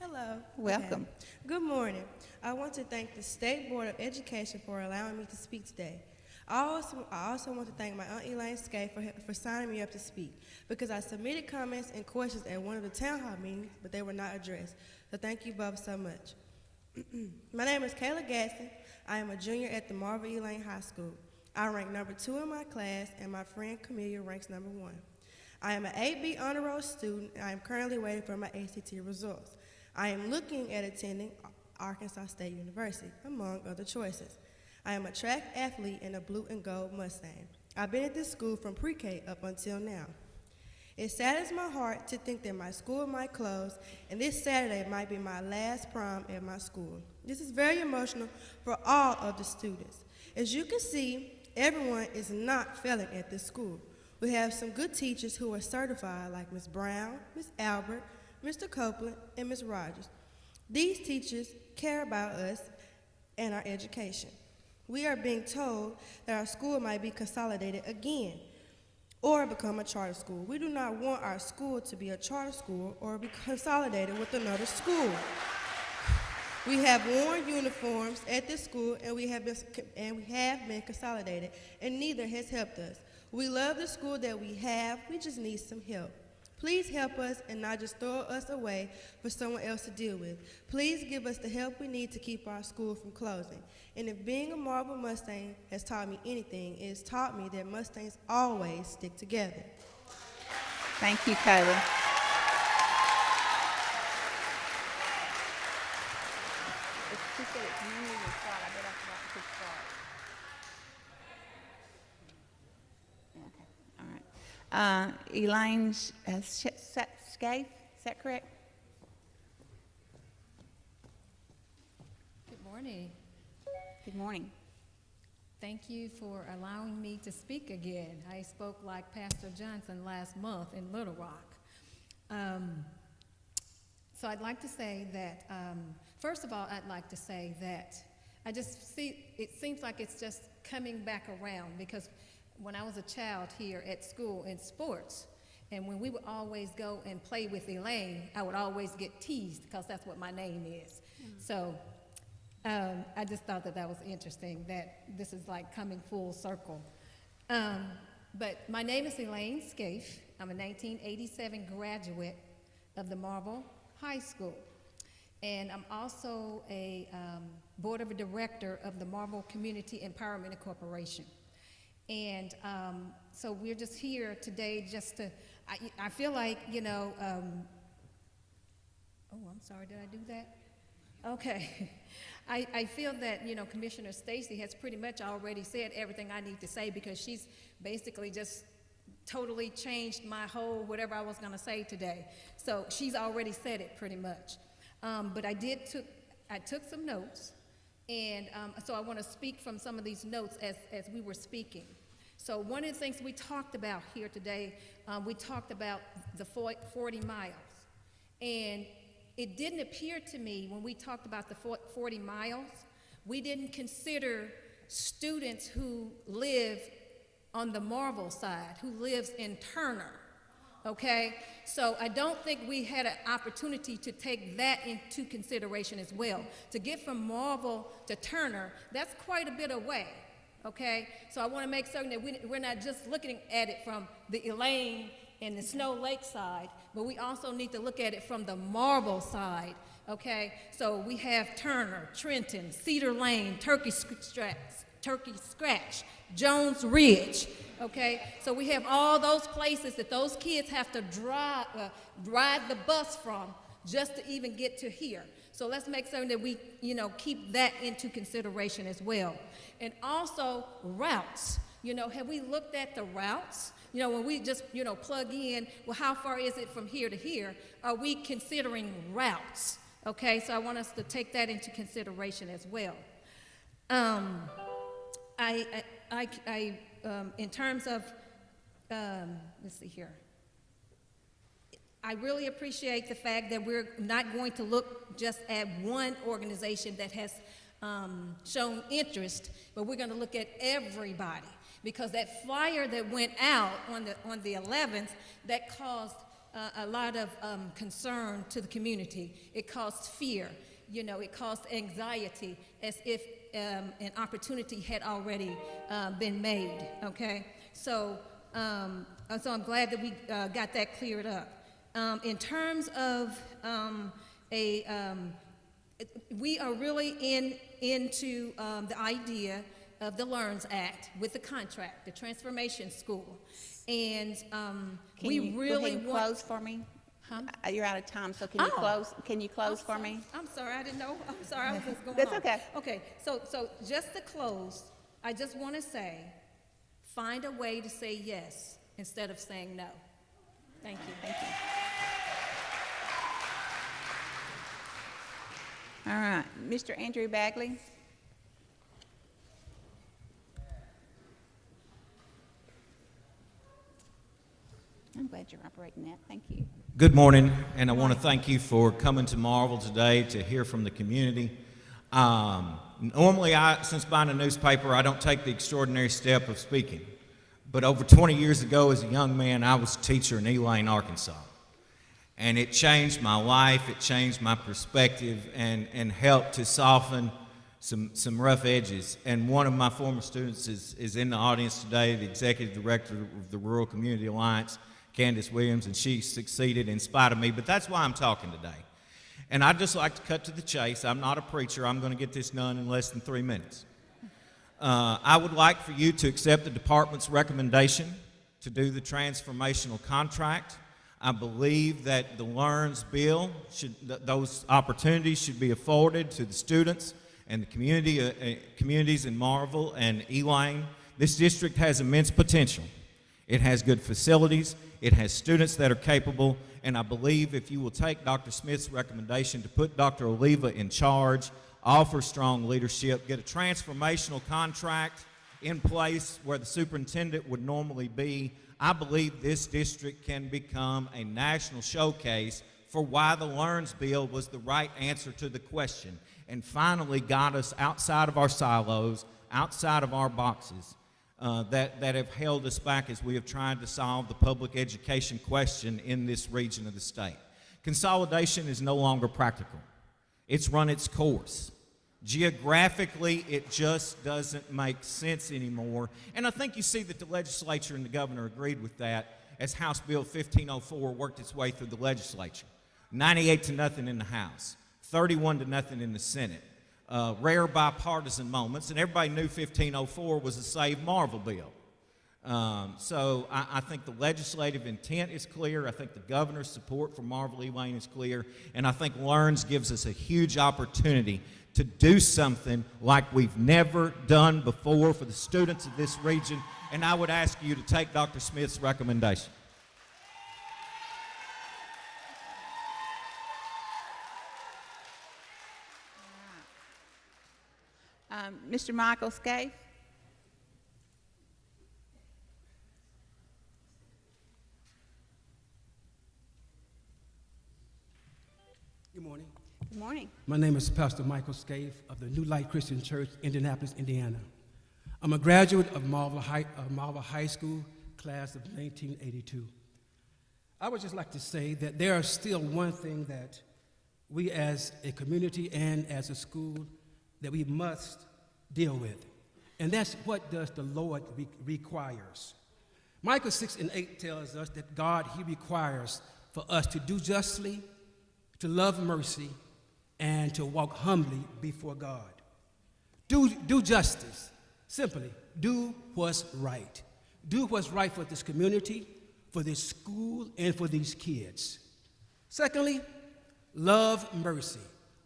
Hello. Welcome. Okay. Good morning. I want to thank the State Board of Education for allowing me to speak today. I also want to thank my Aunt Elaine Skate for signing me up to speak because I submitted comments and questions at one of the town hall meetings, but they were not addressed. So thank you both so much. My name is Kayla Gadsden. I am a junior at the Marvin Elaine High School. I rank number 2 in my class, and my friend Camelia ranks number 1. I am an 8B honor roll student, and I am currently waiting for my ACT results. I am looking at attending Arkansas State University, among other choices. I am a track athlete and a blue and gold Mustang. I've been at this school from pre-K up until now. It saddens my heart to think that my school might close, and this Saturday might be my last prom at my school. This is very emotional for all of the students. As you can see, everyone is not failing at this school. We have some good teachers who are certified, like Ms. Brown, Ms. Albert, Mr. Copeland, and Ms. Rogers. These teachers care about us and our education. We are being told that our school might be consolidated again or become a charter school. We do not want our school to be a charter school or be consolidated with another school. We have worn uniforms at this school and we have been consolidated, and neither has helped us. We love the school that we have, we just need some help. Please help us and not just throw us away for someone else to deal with. Please give us the help we need to keep our school from closing. And if being a Marble Mustang has taught me anything, it has taught me that Mustangs always stick together. Thank you, Kayla. She said it's usually start. I bet I forgot to start. Okay, all right. Elaine Scaife, is that correct? Good morning. Good morning. Thank you for allowing me to speak again. I spoke like Pastor Johnson last month in Little Rock. So I'd like to say that, first of all, I'd like to say that I just see, it seems like it's just coming back around, because when I was a child here at school in sports, and when we would always go and play with Elaine, I would always get teased because that's what my name is. So I just thought that that was interesting, that this is like coming full circle. But my name is Elaine Scaife. I'm a 1987 graduate of the Marble High School. And I'm also a board of a director of the Marble Community Empowerment Corporation. And so we're just here today just to, I feel like, you know, oh, I'm sorry, did I do that? Okay. I feel that, you know, Commissioner Stacy has pretty much already said everything I need to say, because she's basically just totally changed my whole whatever I was going to say today. So she's already said it pretty much. But I took some notes, and so I want to speak from some of these notes as we were speaking. So one of the things we talked about here today, we talked about the 40 miles. And it didn't appear to me when we talked about the 40 miles, we didn't consider students who live on the Marvel side, who lives in Turner, okay? So I don't think we had an opportunity to take that into consideration as well. To get from Marvel to Turner, that's quite a bit away, okay? So I want to make certain that we're not just looking at it from the Elaine and the Snow Lake side, but we also need to look at it from the Marble side, okay? So we have Turner, Trenton, Cedar Lane, Turkey Scratch, Jones Ridge, okay? So we have all those places that those kids have to ride the bus from just to even get to here. So let's make certain that we, you know, keep that into consideration as well. And also routes. You know, have we looked at the routes? You know, when we just, you know, plug in, well, how far is it from here to here? Are we considering routes? Okay, so I want us to take that into consideration as well. In terms of, let's see here. I really appreciate the fact that we're not going to look just at one organization that has shown interest, but we're going to look at everybody. Because that flyer that went out on the 11th, that caused a lot of concern to the community. It caused fear, you know, it caused anxiety, as if an opportunity had already been made, okay? So I'm glad that we got that cleared up. In terms of we are really into the idea of the LEARNS Act with the contract, the Transformation School. And we really want... close for me? Huh? You're out of time, so can you close? Can you close for me? I'm sorry, I didn't know. I'm sorry, I was just going That's on. okay. Okay, so just to close, I just want to say, find a way to say yes instead of saying no. Thank you. Thank you. All right, Mr. Andrew Bagley. I'm glad you're operating that. Thank you. Good morning, and I want to thank you for coming to Marvel today to hear from the community. Normally, since buying a newspaper, I don't take the extraordinary step of speaking. But over 20 years ago, as a young man, I was a teacher in Elaine, Arkansas. And it changed my life, it changed my perspective, and helped to soften some rough edges. And one of my former students is in the audience today, the executive director of the Rural Community Alliance, Candace Williams, and she succeeded in spite of me, but that's why I'm talking today. And I'd just like to cut to the chase. I'm not a preacher. I'm going to get this done in less than 3 minutes. I would like for you to accept the department's recommendation to do the transformational contract. I believe that the LEARNS bill, those opportunities should be afforded to the students and the communities in Marvel and Elaine. This district has immense potential. It has good facilities. It has students that are capable, and I believe if you will take Dr. Smith's recommendation to put Dr. Oliva in charge, offer strong leadership, get a transformational contract in place where the superintendent would normally be, I believe this district can become a national showcase for why the LEARNS bill was the right answer to the question, and finally got us outside of our silos, outside of our boxes. That have held us back as we have tried to solve the public education question in this region of the state. Consolidation is no longer practical. It's run its course. Geographically, it just doesn't make sense anymore. And I think you see that the legislature and the governor agreed with that as House Bill 1504 worked its way through the legislature. 98-0 in the House, 31-0 in the Senate. Rare bipartisan moments, and everybody knew 1504 was a Save Marvel bill. So I think the legislative intent is clear. I think the governor's support for Marvel Elaine is clear. And I think LEARNS gives us a huge opportunity to do something like we've never done before for the students of this region. And I would ask you to take Dr. Smith's recommendation. Mr. Michael Scaife? Good morning. Good morning. My name is Pastor Michael Scaife of the New Light Christian Church, Indianapolis, Indiana. I'm a graduate of Marvel High School, class of 1982. I would just like to say that there is still one thing that we as a community and as a school that we must deal with, and that's what does the Lord requires. Micah 6:8 tells us that God, He requires for us to do justly, to love mercy, and to walk humbly before God. Do justice. Simply, do what's right. Do what's right for this community, for this school, and for these kids. Secondly, love mercy.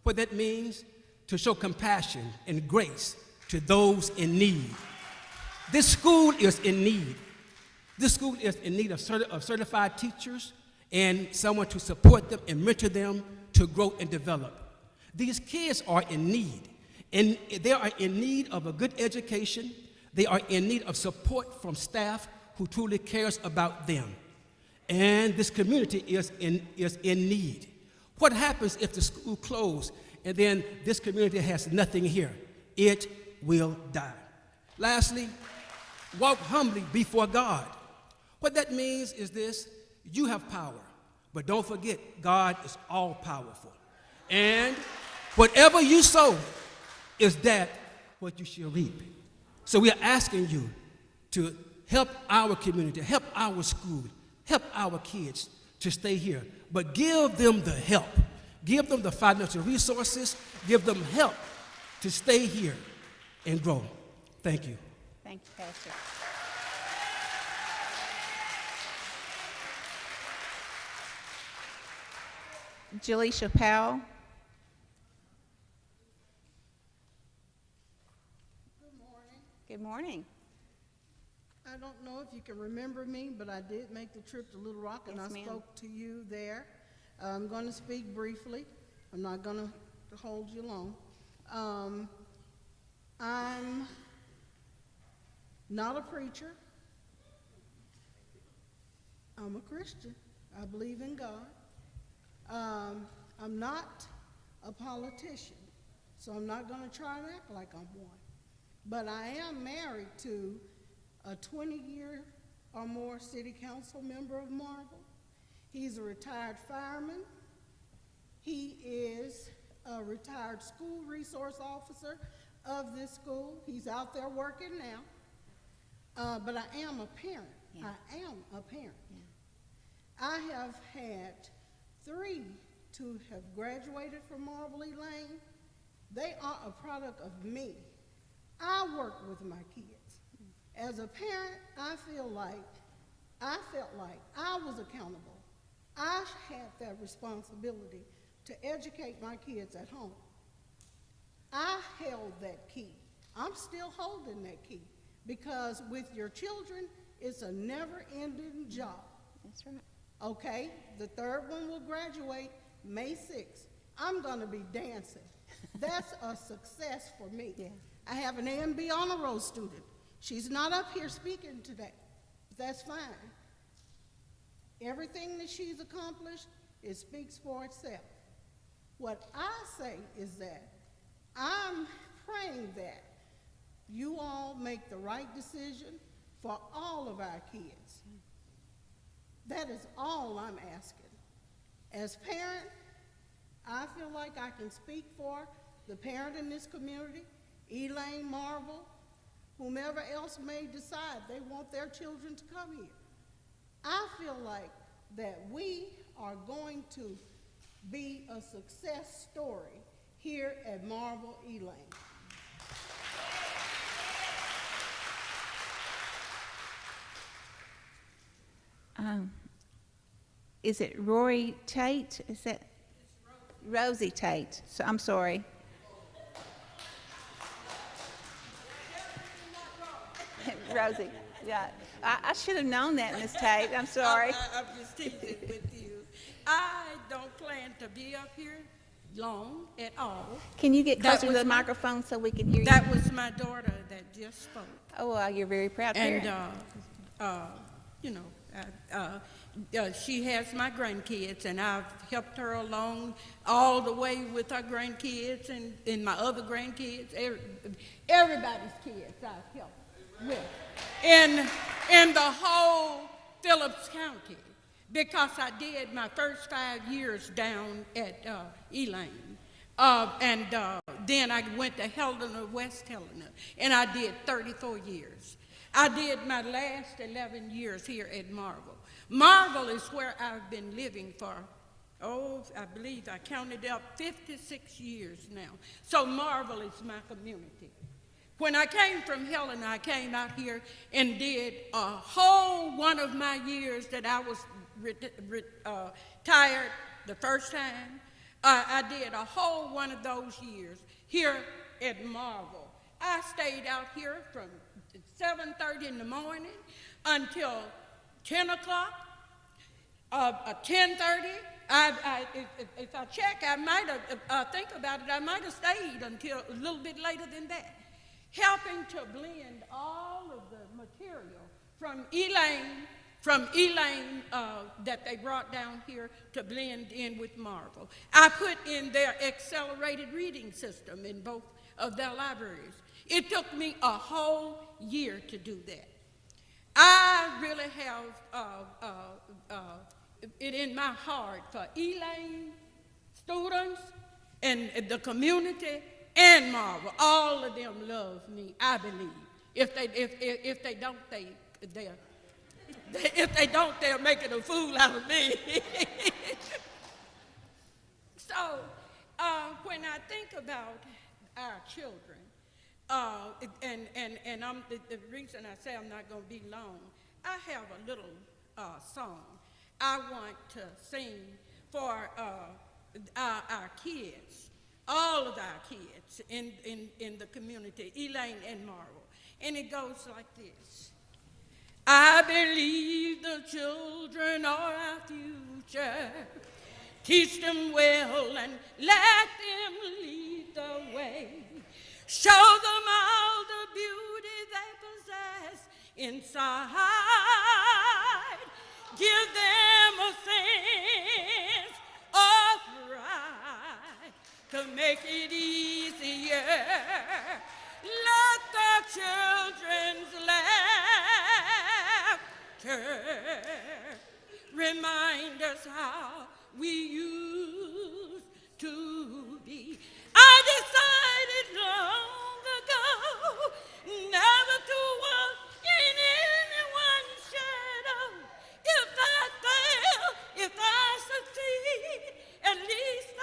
What that means, to show compassion and grace to those in need. This school is in need. This school is in need of certified teachers and someone to support them and mentor them to grow and develop. These kids are in need, and they are in need of a good education. They are in need of support from staff who truly cares about them. And this community is in need. What happens if the school closes and then this community has nothing here? It will die. Lastly, walk humbly before God. What that means is this: you have power, but don't forget, God is all powerful. And whatever you sow is that what you shall reap. So we are asking you to help our community, help our school, help our kids to stay here, but give them the help. Give them the financial resources. Give them help to stay here and grow. Thank you. Thank you, Pastor. Jaleisha Powell. Good morning. Good morning. I don't know if you can remember me, but I did make the trip to Little Rock, and Yes, I ma'am. spoke to you there. I'm going to speak briefly. I'm not going to hold you long. I'm not a preacher. I'm a Christian. I believe in God. I'm not a politician, so I'm not going to try and act like I'm one. But I am married to a 20-year or more city council member of Marble. He's a retired fireman. He is a retired school resource officer of this school. He's out there working now. But I am a parent. Yeah. I am a parent. Yeah. I have had 3 to have graduated from Marble Elaine. They are a product of me. I work with my kids. As a parent, I felt like I was accountable. I had that responsibility to educate my kids at home. I held that key. I'm still holding that key, because with your children, it's a never-ending job. That's right. Okay, the 3rd one will graduate May 6th. I'm gonna be dancing. That's a success for me. Yeah. I have an A&B honor roll student. She's not up here speaking today, but that's fine. Everything that she's accomplished, it speaks for itself. What I say is that I'm praying that you all make the right decision for all of our kids. That is all I'm asking. As parent, I feel like I can speak for the parent in this community, Elaine Marble, whomever else may decide they want their children to come here. I feel like that we are going to be a success story here at Marble Elaine. Is it Rory Tate? Is that Rosie Tate? So I'm sorry. Rosie, yeah. I should have known that, Miss Tate. I'm sorry. I'm just teasing with you. I don't plan to be up here long at all. Can you get That closer to was the my- microphone so we can hear you? That was my daughter that just spoke. Oh, well, you're very proud And, parent. you know, she has my grandkids, and I've helped her along all the way with her grandkids and my other grandkids, everybody's kids I've helped with in the whole Phillips County, because I did my first 5 years down at Elaine. Then I went to Helena, West Helena, and I did 34 years. I did my last 11 years here at Marvel. Marvel is where I've been living for, I believe I counted up 56 years now. So Marvel is my community. When I came from Helena, I came out here and did a whole one of my years that I was retired the first time. I did a whole one of those years here at Marvel. I stayed out here from 7:30 in the morning until 10 o'clock, 10:30. If I check, I might have, think about it, I might have stayed until a little bit later than that, helping to blend all of the material from Elaine that they brought down here to blend in with Marvel. I put in their accelerated reading system in both of their libraries. It took me a whole year to do that. I really have it in my heart for Elaine students and the community and Marvel. All of them love me, I believe. If they don't, if they don't, they're making a fool out of me. So when I think about our children, the reason I say I'm not going to be long, I have a little song I want to sing for our kids, all of our kids in the community, Elaine and Marvel. And it goes like this. I believe the children are our future. Teach them well and let them lead the way. Show them all the beauty they possess inside. Give them a sense of pride to make it easier. Let the children's laughter remind us how we used to be. I decided long ago never to walk in anyone's shadow. If I fail, if I succeed, at least I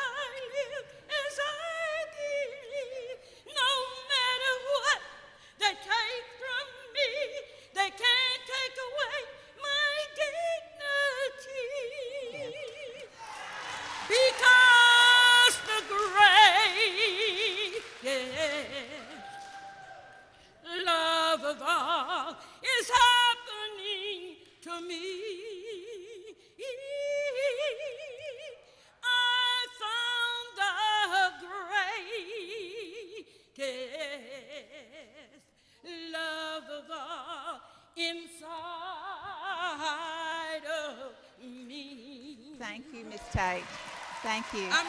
live as I believe. No matter what they take from me, they can't take away my dignity. Because the greatest love of all is happening to me. I found the greatest love of all inside of me. Thank you, Miss Tate. Thank you. I'm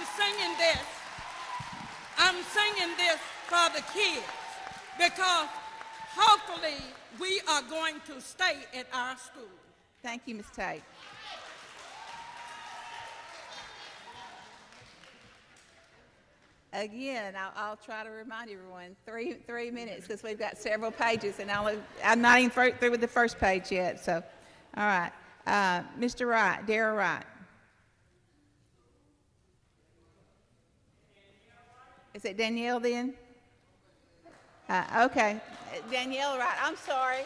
singing this for the kids because hopefully we are going to stay at our school. Thank you, Miss Tate. Again, I'll try to remind everyone, three minutes because we've got several pages, and I'm not even through with the first page yet. So, all right, Mr. Wright, Darrell Wright. Is it Danielle then? Okay, Danielle Wright. I'm sorry.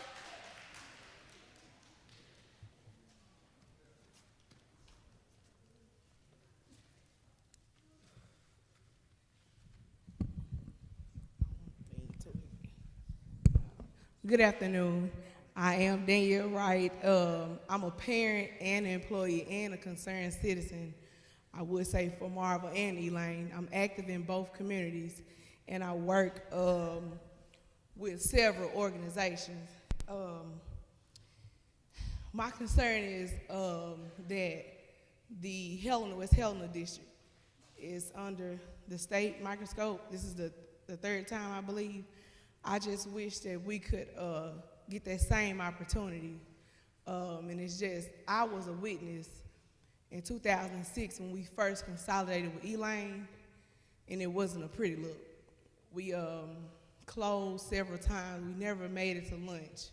Good afternoon. I am Danielle Wright. I'm a parent and an employee and a concerned citizen, I would say, for Marvel and Elaine. I'm active in both communities, and I work with several organizations. My concern is that the West Helena district is under the state microscope. This is the third time, I believe. I just wish that we could get that same opportunity. And it's just, I was a witness in 2006 when we first consolidated with Elaine, and it wasn't a pretty look. We closed several times. We never made it to lunch.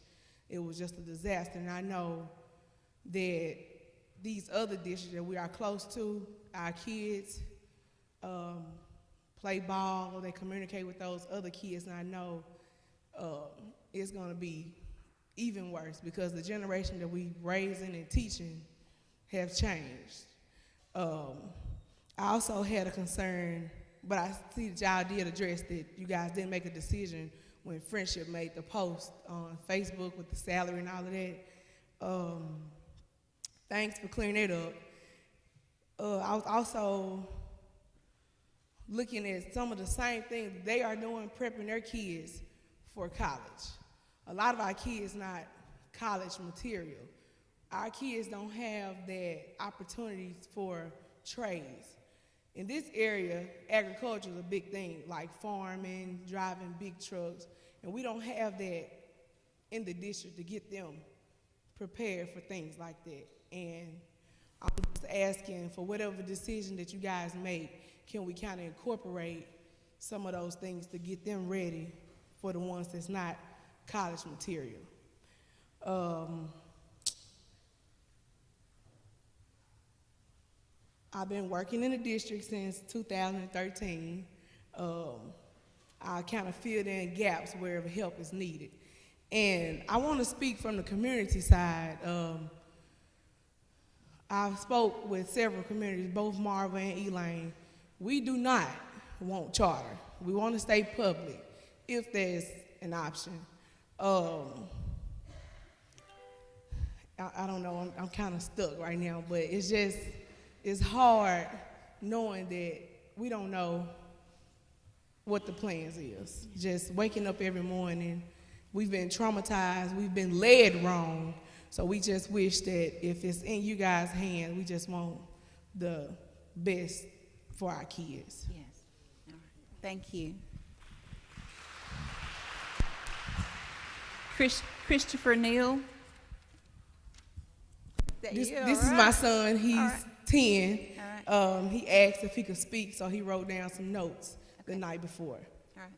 It was just a disaster. And I know that these other districts that we are close to, our kids play ball, they communicate with those other kids, and I know it's going to be even worse because the generation that we raising and teaching have changed. I also had a concern, but I see that y'all did address that you guys didn't make a decision when Friendship made the post on Facebook with the salary and all of that. Thanks for clearing it up. I was also looking at some of the same things they are doing, prepping their kids for college. A lot of our kids not college material. Our kids don't have that opportunities for trades. In this area, agriculture is a big thing, like farming, driving big trucks, and we don't have that in the district to get them prepared for things like that. And I'm just asking for whatever decision that you guys make, can we kind of incorporate some of those things to get them ready for the ones that's not college material? I've been working in the district since 2013. I kind of filled in gaps wherever help is needed. And I want to speak from the community side. I've spoke with several communities, both Marva and Elaine. We do not want charter. We want to stay public if there's an option. I don't know, I'm kind of stuck right now, but it's just, it's hard knowing that we don't know what the plans is. Just waking up every morning, we've been traumatized, we've been led wrong, so we just wish that if it's in you guys' hands, we just want the best for our kids. Yes. All right. Thank you. Christopher Neal. This is my son. He's 10. He asked if he could speak, so he wrote down some notes the night before. All right.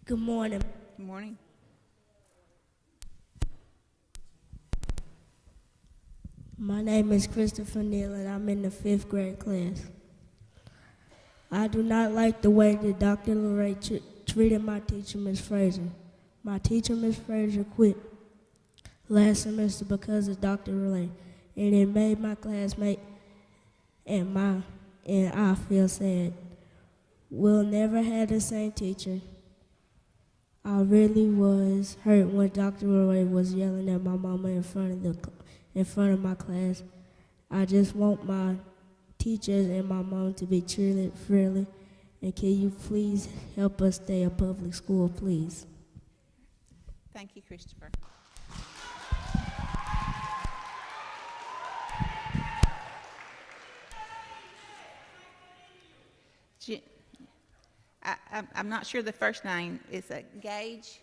Good morning. Good morning. My name is Christopher Neal, and I'm in the 5th grade class. I do not like the way that Dr. LeRae treated my teacher, Ms. Fraser. My teacher, Ms. Fraser, quit last semester because of Dr. LeRae, and it made my classmate and I feel sad. We'll never have the same teacher. I really was hurt when Dr. LeRae was yelling at my mama in front of my class. I just want my teachers and my mom to be treated fairly. And can you please help us stay a public school, please? Thank you, Christopher. I'm not sure the first name. Is it Gage?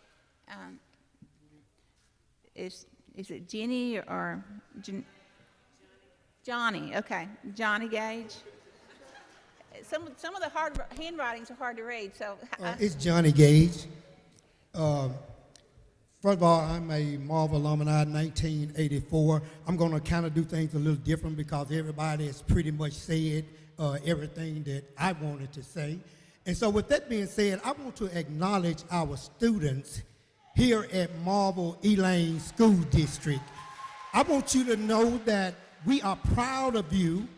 Is it Jenny or Johnny? Okay, Johnny Gage. Some of the hard handwritings are hard to read, so it's Johnny Gage. First of all, I'm a Marvel alumni, 1984. I'm going to kind of do things a little different because everybody has pretty much said everything that I wanted to say. And so with that being said, I want to acknowledge our students here at Marvel Elaine School District. I want you to know that we are proud of you.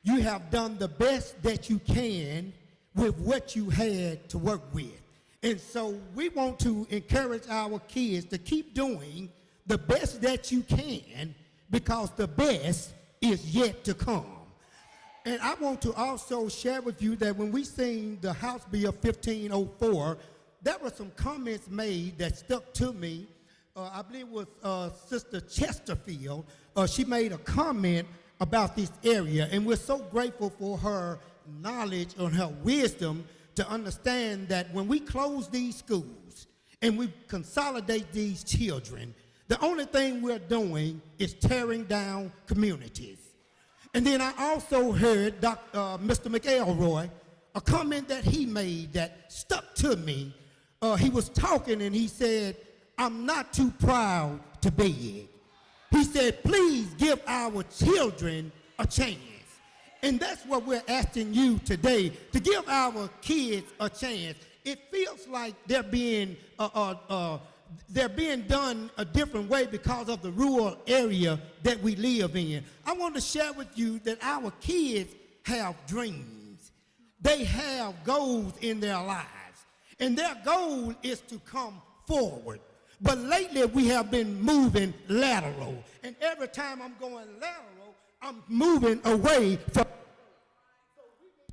You have done the best that you can with what you had to work with. And so we want to encourage our kids to keep doing the best that you can, because the best is yet to come. And I want to also share with you that when we seen the House Bill 1504, there were some comments made that stuck to me. I believe it was Sister Chesterfield. She made a comment about this area, and we're so grateful for her knowledge and her wisdom to understand that when we close these schools and we consolidate these children, the only thing we're doing is tearing down communities. And then I also heard Mr. McElroy, a comment that he made that stuck to me. He was talking and he said, "I'm not too proud to beg." He said, "Please give our children a chance." And that's what we're asking you today, to give our kids a chance. It feels like they're being done a different way because of the rural area that we live in. I want to share with you that our kids have dreams. They have goals in their lives, and their goal is to come forward. But lately we have been moving lateral, and every time I'm going lateral, I'm moving away from.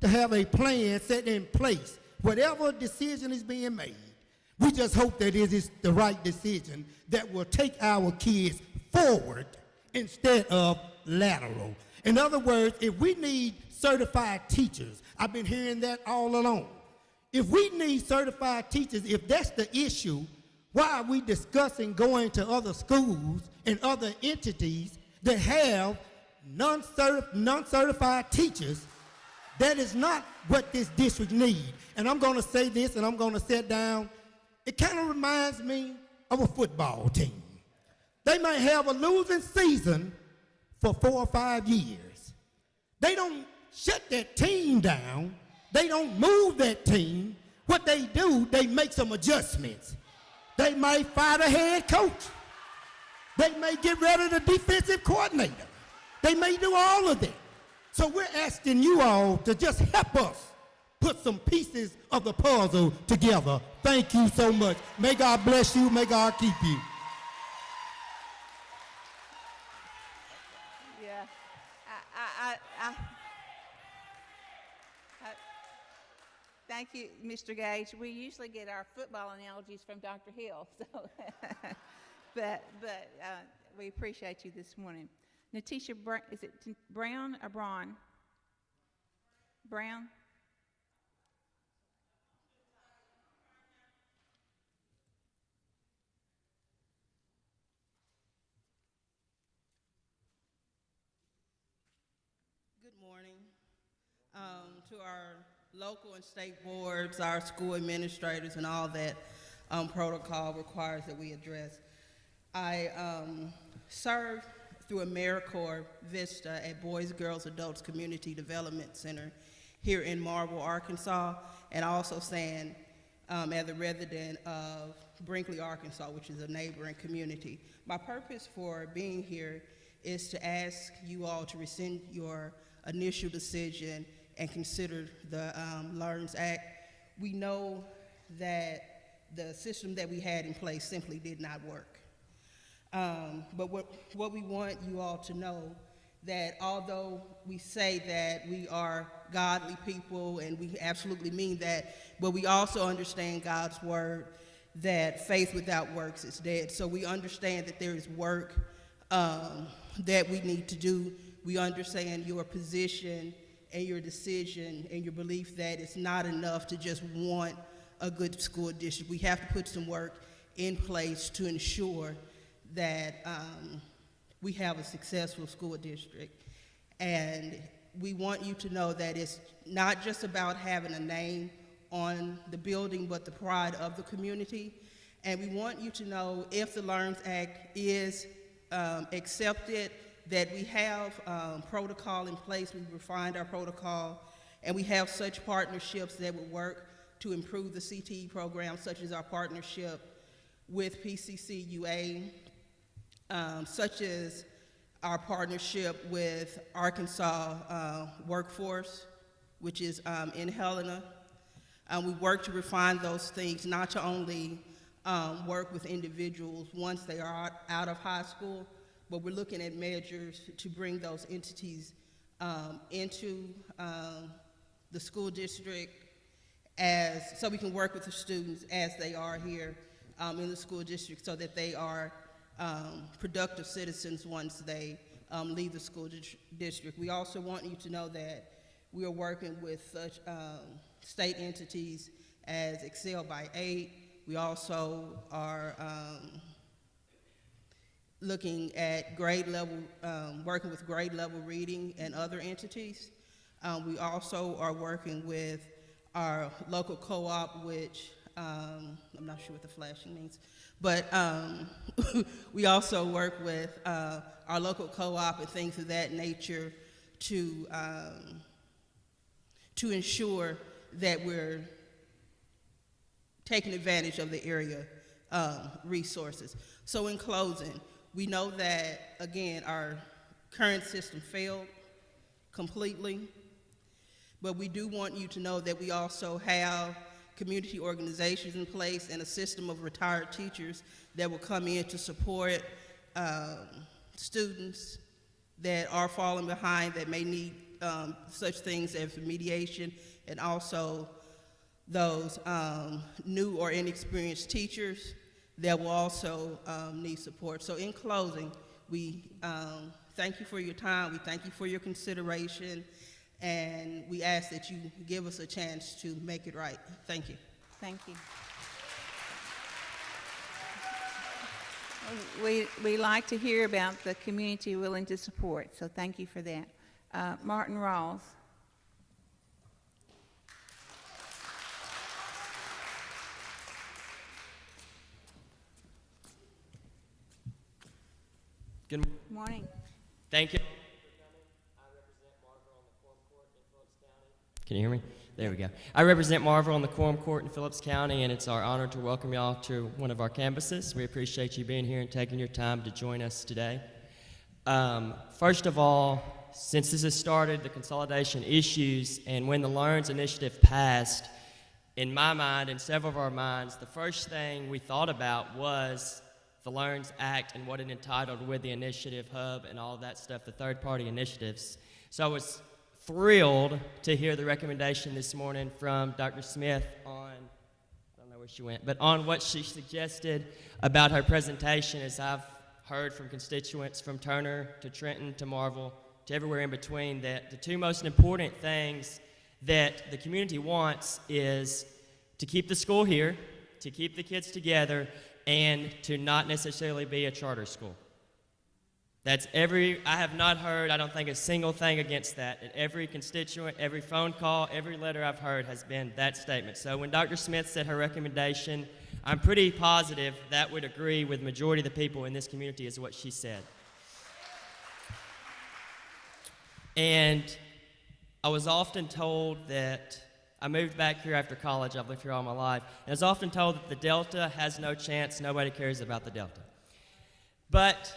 To have a plan set in place. Whatever decision is being made, we just hope that it is the right decision that will take our kids forward instead of lateral. In other words, if we need certified teachers, I've been hearing that all along. If we need certified teachers, if that's the issue, why are we discussing going to other schools and other entities that have non-certified teachers? That is not what this district needs. And I'm going to say this, and I'm going to sit down. It kind of reminds me of a football team. They might have a losing season for 4 or 5 years. They don't shut that team down. They don't move that team. What they do, they make some adjustments. They might fire the head coach. They may get rid of the defensive coordinator. They may do all of that. So we're asking you all to just help us put some pieces of the puzzle together. Thank you so much. May God bless you. May God keep you. Yeah. Thank you, Mr. Gage. We usually get our football analogies from Dr. Hill, so but we appreciate you this morning. Natisha, is it Brown or Braun? Brown? Good morning to our local and state boards, our school administrators, and all that protocol requires that we address. I serve through AmeriCorps Vista at Boys, Girls, Adults Community Development Center here in Marble, Arkansas, and also stand as a resident of Brinkley, Arkansas, which is a neighboring community. My purpose for being here is to ask you all to rescind your initial decision and consider the LEARNS Act. We know that the system that we had in place simply did not work. But what we want you all to know, that although we say that we are godly people, and we absolutely mean that, but we also understand God's word, that faith without works is dead. So we understand that there is work that we need to do. We understand your position and your decision and your belief that it's not enough to just want a good school district. We have to put some work in place to ensure that we have a successful school district. And we want you to know that it's not just about having a name on the building, but the pride of the community. And we want you to know, if the LEARNS Act is accepted, that we have protocol in place. We've refined our protocol, and we have such partnerships that will work to improve the CTE program, such as our partnership with PCCUA, such as our partnership with Arkansas Workforce, which is in Helena. We work to refine those things, not to only work with individuals once they are out of high school, but we're looking at measures to bring those entities into the school district so we can work with the students as they are here in the school district so that they are productive citizens once they leave the school district. We also want you to know that we are working with such state entities as Excel by 8. We also are looking at grade level, working with grade level reading and other entities. We also are working with our local co-op, which I'm not sure what the flashing means, but we also work with our local co-op and things of that nature to ensure that we're taking advantage of the area resources. So in closing, we know that, again, our current system failed completely, but we do want you to know that we also have community organizations in place and a system of retired teachers that will come in to support students that are falling behind, that may need such things as remediation, and also those new or inexperienced teachers that will also need support. So in closing, we thank you for your time, we thank you for your consideration, and we ask that you give us a chance to make it right. Thank you. Thank you. We like to hear about the community willing to support, so thank you for that. Martin Rawls. Good morning. Thank you. Can you hear me? There we go. I represent Marvel on the Quorum Court in Phillips County, and it's our honor to welcome y'all to one of our campuses. We appreciate you being here and taking your time to join us today. First of all, since this has started, the consolidation issues, and when the LEARNS initiative passed, in my mind and several of our minds, the first thing we thought about was the LEARNS Act and what it entitled with the initiative hub and all that stuff, the third-party initiatives. So I was thrilled to hear the recommendation this morning from Dr. Smith on, I don't know where she went, but on what she suggested about her presentation, as I've heard from constituents from Turner to Trenton to Marvel to everywhere in between, that the two most important things that the community wants is to keep the school here, to keep the kids together, and to not necessarily be a charter school. That's I have not heard, I don't think, a single thing against that. And every constituent, every phone call, every letter I've heard has been that statement. So when Dr. Smith said her recommendation, I'm pretty positive that would agree with the majority of the people in this community is what she said. And I was often told that I moved back here after college. I've lived here all my life. And I was often told that the Delta has no chance. Nobody cares about the Delta. But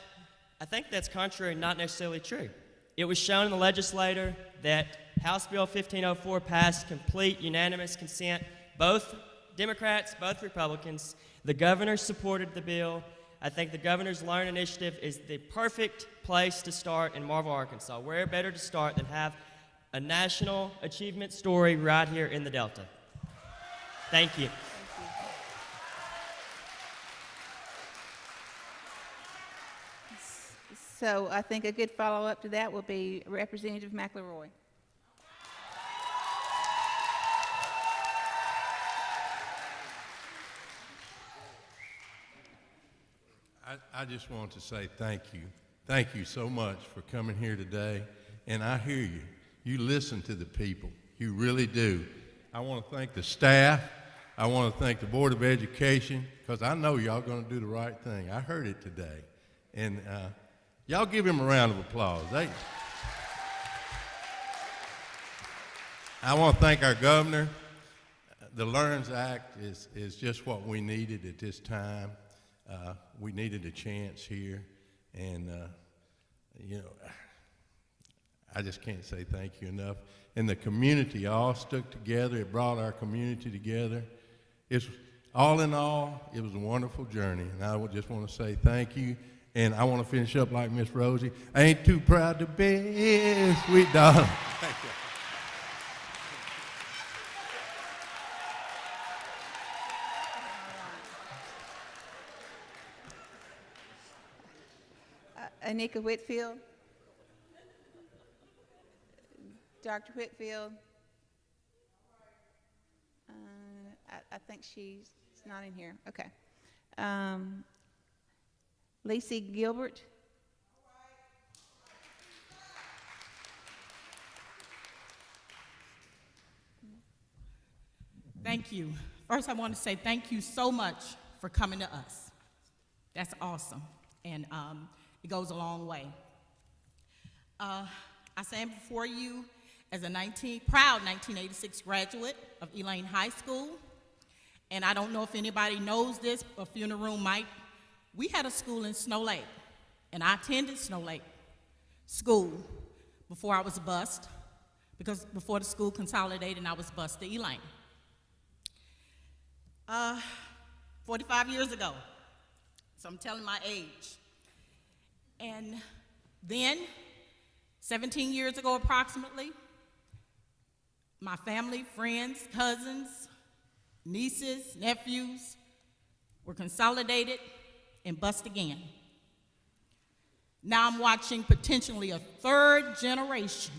I think that's contrary, not necessarily true. It was shown in the legislature that House Bill 1504 passed complete unanimous consent, both Democrats, both Republicans. The governor supported the bill. I think the governor's LEARN initiative is the perfect place to start in Marvel, Arkansas. Where better to start than have a national achievement story right here in the Delta. Thank you. So I think a good follow-up to that will be Representative McElroy. I just want to say thank you. Thank you so much for coming here today. And I hear you. You listen to the people. You really do. I want to thank the staff. I want to thank the Board of Education, because I know y'all going to do the right thing. I heard it today. And y'all give him a round of applause. I want to thank our governor. The LEARNS Act is just what we needed at this time. We needed a chance here. And, you know, I just can't say thank you enough. And the community all stuck together. It brought our community together. It's all in all, it was a wonderful journey. And I would just want to say thank you. And I want to finish up like Miss Rosie. I ain't too proud to be a sweet darling. Thank you. Anika Whitfield. Dr. Whitfield. I think she's not in here. Okay. Lacey Gilbert. Thank you. First, I want to say thank you so much for coming to us. That's awesome, and it goes a long way. I stand before you as a proud 1986 graduate of Elaine High School, and I don't know if anybody knows this, but a few in the room might. We had a school in Snow Lake, and I attended Snow Lake School before I was bused, because before the school consolidated and I was bused to Elaine. 45 years ago, so I'm telling my age. And then, 17 years ago approximately, my family, friends, cousins, nieces, nephews were consolidated and bust again. Now I'm watching potentially a third generation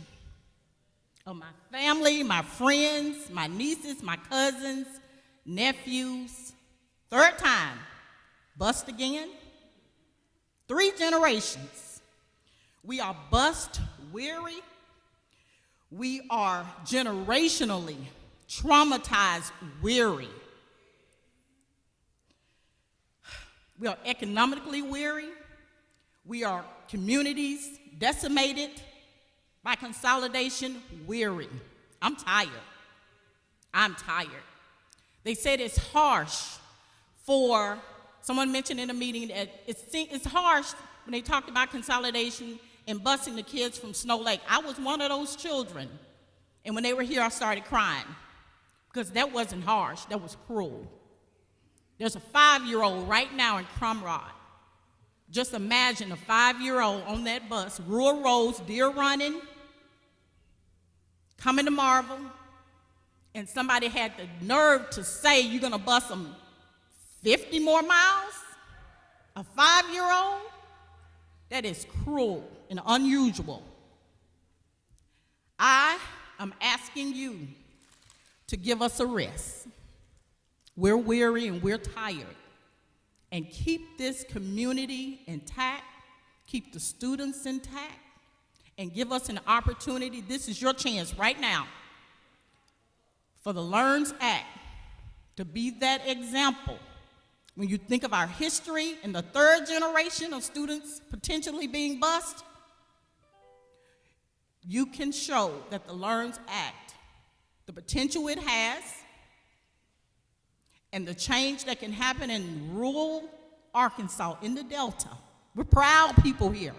of my family, my friends, my nieces, my cousins, nephews, third time, bust again. 3 generations. We are bust weary. We are generationally traumatized weary. We are economically weary. We are communities decimated by consolidation weary. I'm tired. I'm tired. They said it's harsh for, someone mentioned in a meeting that it's harsh when they talked about consolidation and busing the kids from Snow Lake. I was one of those children, and when they were here, I started crying because that wasn't harsh, that was cruel. There's a 5-year-old right now in Crumrod. Just imagine a 5-year-old on that bus, rural roads, deer running, coming to Marvel, and somebody had the nerve to say you're gonna bus them 50 more miles? A 5-year-old? That is cruel and unusual. I am asking you to give us a rest. We're weary and we're tired. And keep this community intact, keep the students intact, and give us an opportunity. This is your chance right now for the LEARNS Act to be that example. When you think of our history and the third generation of students potentially being bused, you can show that the LEARNS Act, the potential it has, and the change that can happen in rural Arkansas, in the Delta. We're proud people here.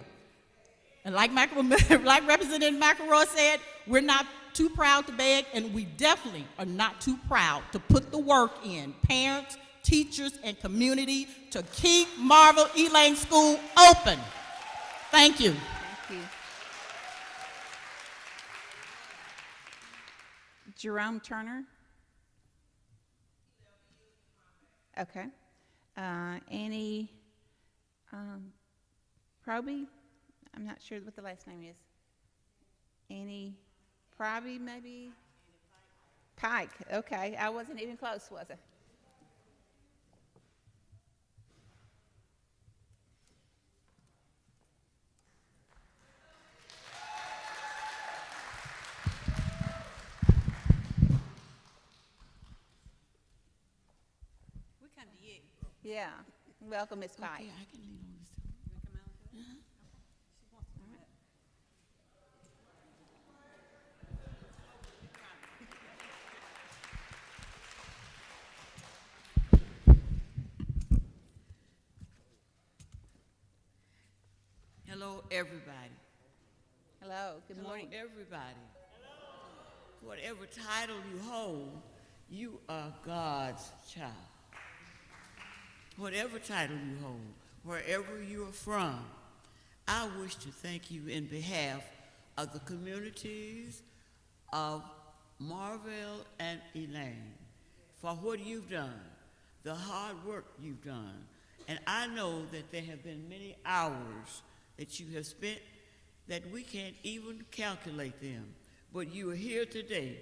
And like Representative McElroy said, we're not too proud to beg, and we definitely are not too proud to put the work in, parents, teachers, and community, to keep Marvel Elaine School open. Thank you. Thank you. Jerome Turner. Okay. Annie Proby? I'm not sure what the last name is. Annie Proby, maybe? Pike. Okay. I wasn't even close, was I? Yeah. Welcome, Ms. Pike. Okay, I can lean on this. Hello, everybody. Hello, good morning. Everybody. Whatever title you hold, you are God's child. Whatever title you hold, wherever you are from, I wish to thank you in behalf of the communities of Marvell and Elaine for what you've done, the hard work you've done. And I know that there have been many hours that you have spent that we can't even calculate them. But you are here today.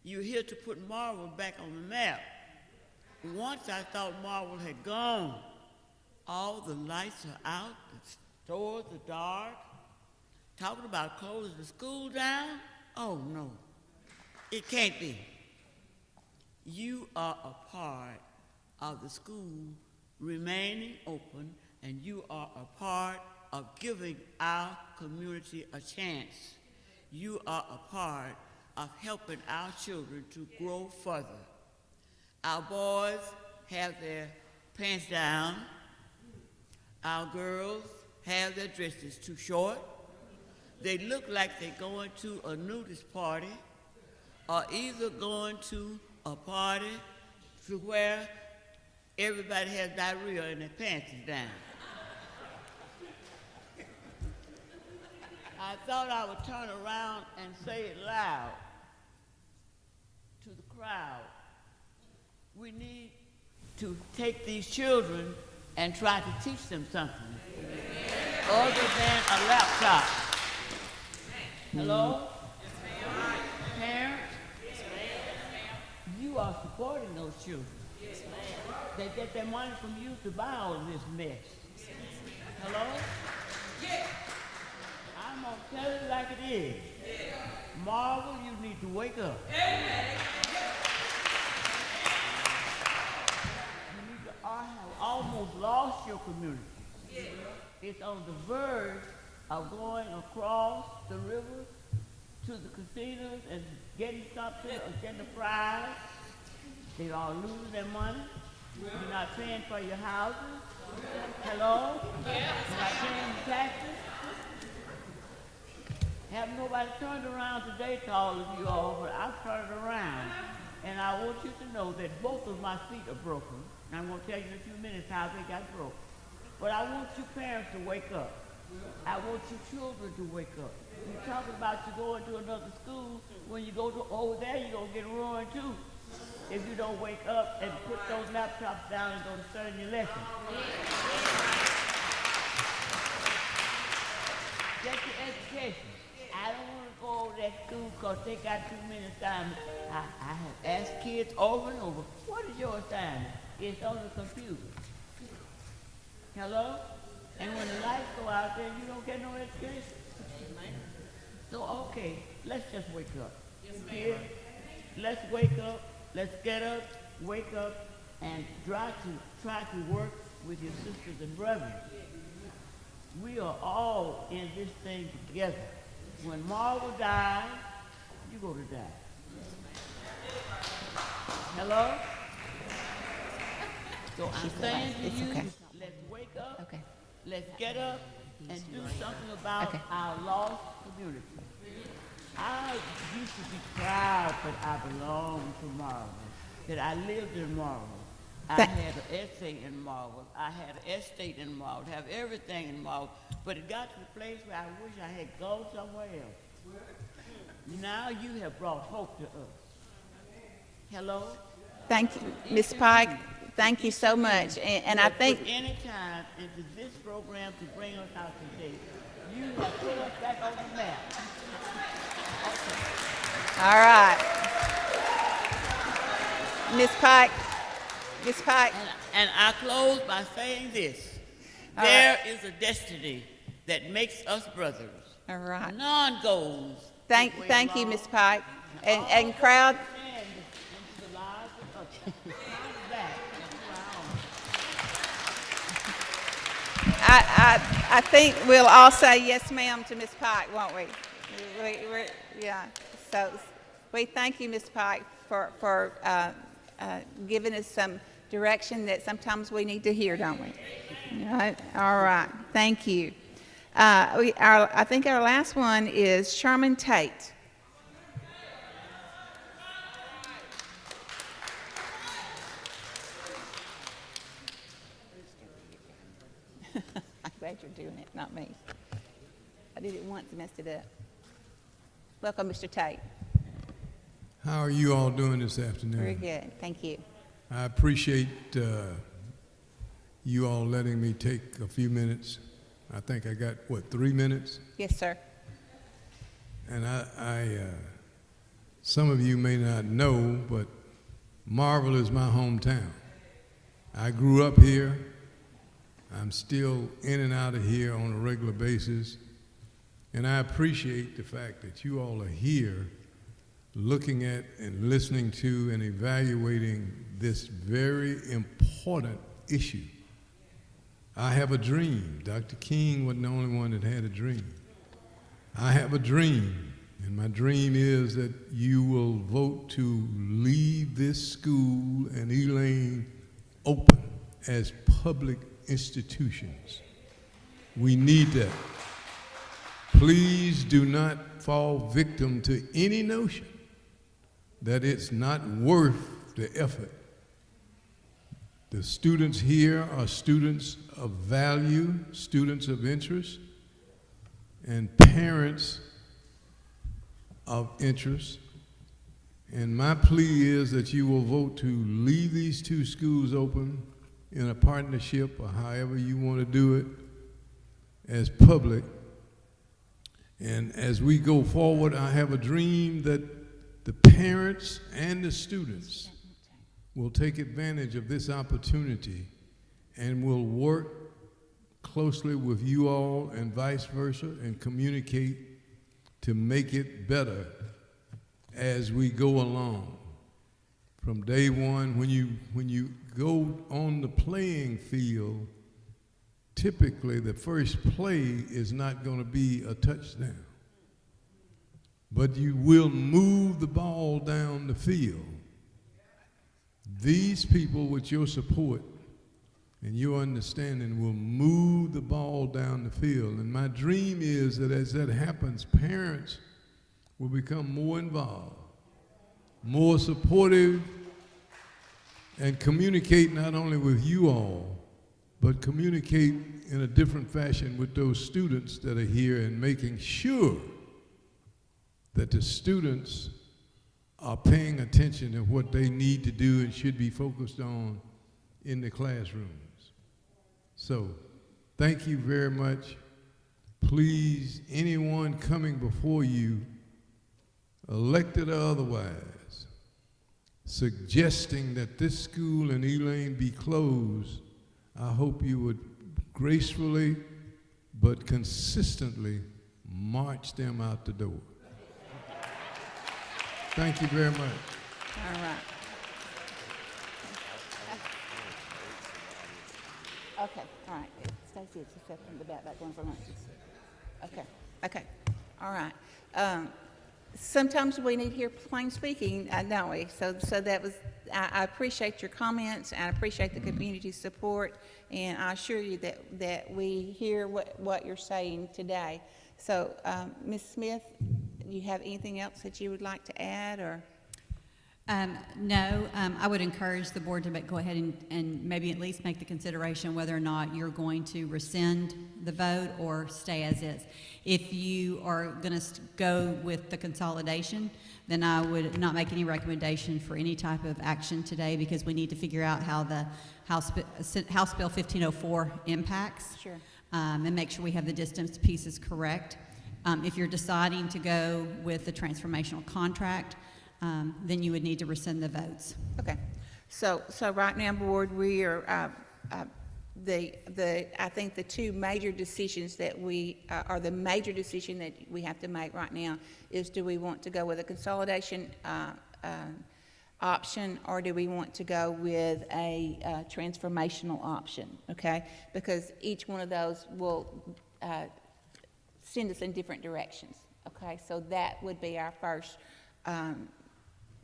You're here to put Marvel back on the map. Once I thought Marvel had gone. All the lights are out, the stores are dark. Talking about closing the school down? Oh no, it can't be. You are a part of the school remaining open, and you are a part of giving our community a chance. You are a part of helping our children to grow further. Our boys have their pants down. Our girls have their dresses too short. They look like they're going to a nudist party or either going to a party to where everybody has diarrhea and their pants is down. I thought I would turn around and say it loud to the crowd. We need to take these children and try to teach them something other than a laptop. Hello? Parents? You are supporting those children. They get their money from you to buy all of this mess. Hello? I'm going to tell it like it is. Marvel, you need to wake up. Have almost lost your community. It's on the verge of going across the river to the casinos and getting something or getting a prize. They are losing their money. You're not paying for your houses. Hello? You're not paying your taxes. Haven't nobody turned around today to all of you all, but I've turned around. And I want you to know that both of my feet are broken. And I'm going to tell you in a few minutes how they got broke. But I want you parents to wake up. I want you children to wake up. You're talking about you going to another school. When you go to over there, you're going to get ruined too. If you don't wake up and put those laptops down and go to study your lesson. Get your education. I don't want to go over that school because they got too many assignments. I have asked kids over and over, what is your assignment? It's on the computer. Hello? And when the lights go out there, you don't get no education. So, okay, let's just wake up. Yes, ma'am. Let's wake up. Let's get up, wake up, and try to work with your sisters and brothers. We are all in this thing together. When Marvel dies, you're going to die. Hello? So I'm saying to you, let's wake up, let's get up, and do something about our lost community. I used to be proud that I belonged to Marvel, that I lived in Marvel. I had an essay in Marvel. I had an estate in Marvel, have everything in Marvel. But it got to the place where I wish I had gone somewhere else. Now you have brought hope to us. Hello? Thank you, Ms. Pike. Thank you so much. And I think any time into this program to bring us out today, you have put us back on the map. All right. Ms. Pike. And I close by saying this. There is a destiny that makes us brothers. All right. None goes. Thank you, Ms. Pike. And crowd. I think we'll all say yes, ma'am, to Ms. Pike, won't we? Yeah. So we thank you, Ms. Pike, for giving us some direction that sometimes we need to hear, don't we? All right. Thank you. I think our last one is Sherman Tate. I'm glad you're doing it, not me. I did it once and messed it up. Welcome, Mr. Tate. How are you all doing this afternoon? Very good, thank you. I appreciate you all letting me take a few minutes. I think I got, 3 minutes? Yes, sir. And some of you may not know, but Marvel is my hometown. I grew up here. I'm still in and out of here on a regular basis. And I appreciate the fact that you all are here looking at and listening to and evaluating this very important issue. I have a dream. Dr. King wasn't the only one that had a dream. I have a dream, and my dream is that you will vote to leave this school and Elaine open as public institutions. We need that. Please do not fall victim to any notion that it's not worth the effort. The students here are students of value, students of interest, and parents of interest. And my plea is that you will vote to leave these two schools open in a partnership or however you want to do it as public. And as we go forward, I have a dream that the parents and the students will take advantage of this opportunity and will work closely with you all and vice versa and communicate to make it better as we go along. From day one, when you go on the playing field, typically the first play is not going to be a touchdown, but you will move the ball down the field. These people, with your support and your understanding, will move the ball down the field. And my dream is that as that happens, parents will become more involved, more supportive, and communicate not only with you all, but communicate in a different fashion with those students that are here, and making sure that the students are paying attention to what they need to do and should be focused on in the classrooms. So, thank you very much. Please, anyone coming before you, elected or otherwise, suggesting that this school in Elaine be closed, I hope you would gracefully but consistently march them out the door. Thank you very much. All right. Okay, all right. Stacy, it's a step from the back one for lunch. Okay, all right. Sometimes we need to hear plain speaking, don't we? So that was, I appreciate your comments, and I appreciate the community support, and I assure you that we hear what you're saying today. So, Ms. Smith, do you have anything else that you would like to add, or? No, I would encourage the board to go ahead and maybe at least make the consideration whether or not you're going to rescind the vote or stay as is. If you are going to go with the consolidation, then I would not make any recommendation for any type of action today, because we need to figure out how the House Bill 1504 impacts. Sure. And make sure we have the distance pieces correct. If you're deciding to go with the transformational contract, then you would need to rescind the votes. Okay. So right now, board, we are, I think the two major decisions that the major decision that we have to make right now is, do we want to go with a consolidation option, or do we want to go with a transformational option, okay? Because each one of those will send us in different directions, okay? So that would be our first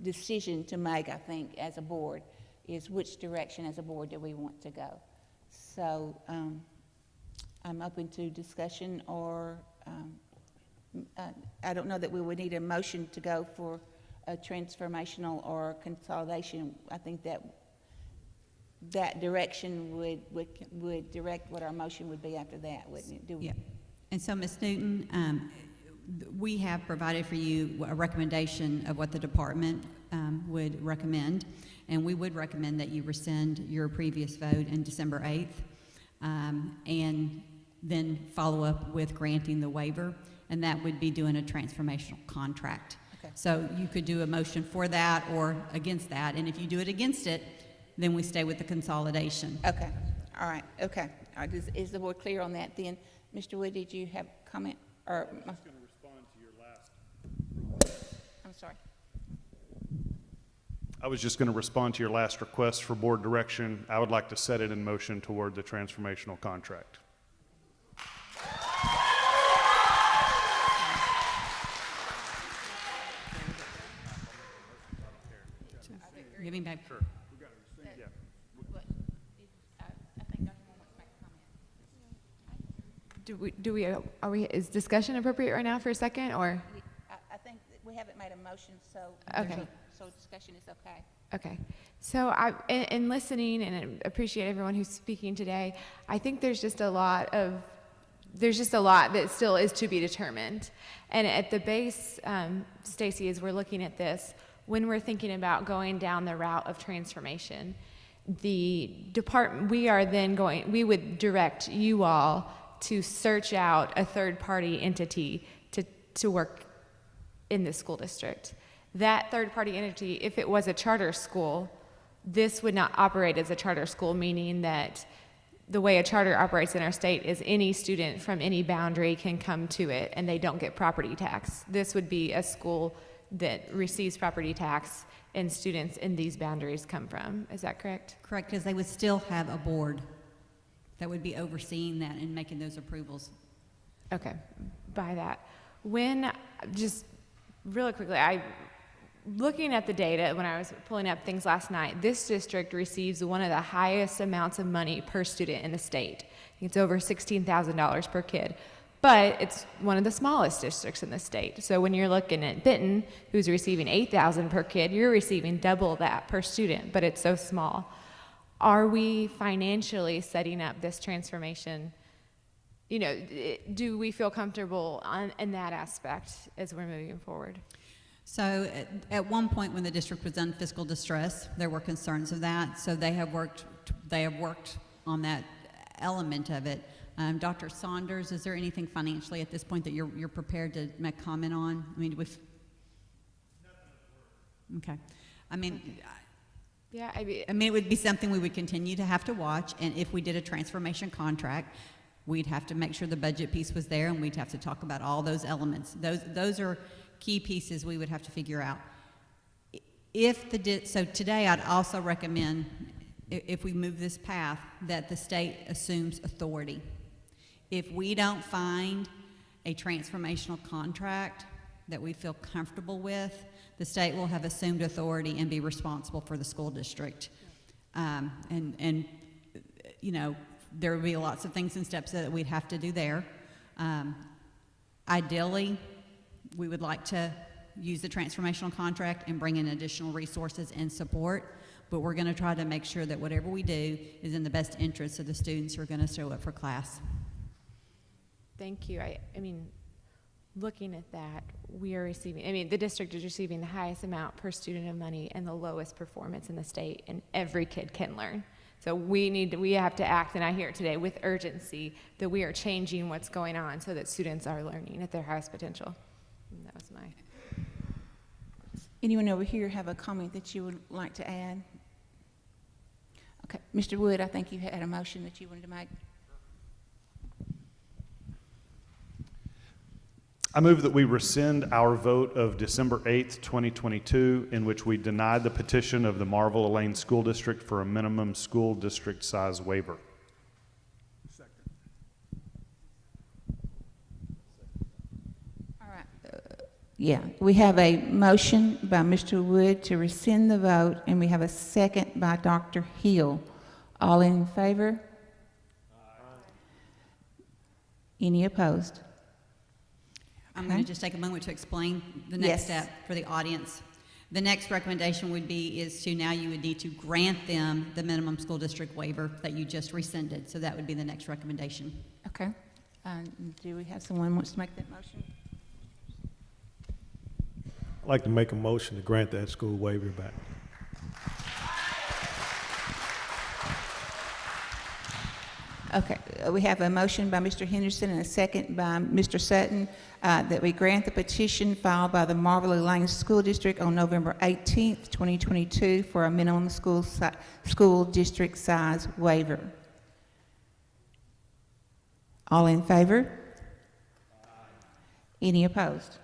decision to make, I think, as a board, is which direction as a board do we want to go. So I'm open to discussion or, I don't know that we would need a motion to go for a transformational or consolidation. I think that direction would direct what our motion would be after that, wouldn't it? Yeah. And so, Ms. Newton, we have provided for you a recommendation of what the department would recommend, and we would recommend that you rescind your previous vote in December 8th, and then follow up with granting the waiver, and that would be doing a transformational contract. Okay. So you could do a motion for that or against that, and if you do it against it, then we stay with the consolidation. Okay, all right, okay. All right, is the board clear on that then? Mr. Wood, did you have a comment? Or, I was just going to respond to your last. I'm sorry. I was just going to respond to your last request for board direction. I would like to set it in motion toward the transformational contract. Giving back. Sure. Yeah. Is discussion appropriate right now for a second, or? I think that we haven't made a motion, so. Okay. So discussion is okay. Okay. So in listening, and I appreciate everyone who's speaking today, I think there's just a lot that still is to be determined. And at the base, Stacy, as we're looking at this, when we're thinking about going down the route of transformation, the department, we would direct you all to search out a third-party entity to work in the school district. That third-party entity, if it was a charter school, this would not operate as a charter school, meaning that the way a charter operates in our state is any student from any boundary can come to it and they don't get property tax. This would be a school that receives property tax and students in these boundaries come from. Is that correct? Correct, because they would still have a board that would be overseeing that and making those approvals. Okay, by that. Just really quickly, looking at the data when I was pulling up things last night, this district receives one of the highest amounts of money per student in the state. I think it's over $16,000 per kid. But it's one of the smallest districts in the state. So when you're looking at Benton, who's receiving $8,000 per kid, you're receiving double that per student, but it's so small. Are we financially setting up this transformation? Do we feel comfortable in that aspect as we're moving forward? So at one point when the district was in fiscal distress, there were concerns of that. So they have worked on that element of it. Dr. Saunders, is there anything financially at this point that you're prepared to make comment on? I mean, okay. Yeah, it would be something we would continue to have to watch, and if we did a transformation contract, we'd have to make sure the budget piece was there, and we'd have to talk about all those elements. Those are key pieces we would have to figure out. So today, I'd also recommend, if we move this path, that the state assumes authority. If we don't find a transformational contract that we feel comfortable with, the state will have assumed authority and be responsible for the school district. There would be lots of things and steps that we'd have to do there. Ideally, we would like to use the transformational contract and bring in additional resources and support, but we're going to try to make sure that whatever we do is in the best interest of the students who are going to show up for class. Thank you. Looking at that, the district is receiving the highest amount per student of money and the lowest performance in the state, and every kid can learn. So we have to act, and I hear it today, with urgency, that we are changing what's going on so that students are learning at their highest potential. And that was my... Anyone over here have a comment that you would like to add? Okay, Mr. Wood, I think you had a motion that you wanted to make. I move that we rescind our vote of December 8th, 2022, in which we denied the petition of the Marvel-Elaine School District for a minimum school district size waiver. All right. Yeah, we have a motion by Mr. Wood to rescind the vote, and we have a second by Dr. Hill. All in favor? Any opposed? I'm Okay. going to just take a moment to explain the next Yes. step for the audience. The next recommendation would be is to now you would need to grant them the minimum school district waiver that you just rescinded. So that would be the next recommendation. Okay. Do we have someone who wants to make that motion? I'd like to make a motion to grant that school waiver back. Okay, we have a motion by Mr. Henderson and a second by Mr. Sutton that we grant the petition filed by the Marvel Elaine School District on November 18th, 2022 for a minimum school district size waiver. All in favor? Any opposed?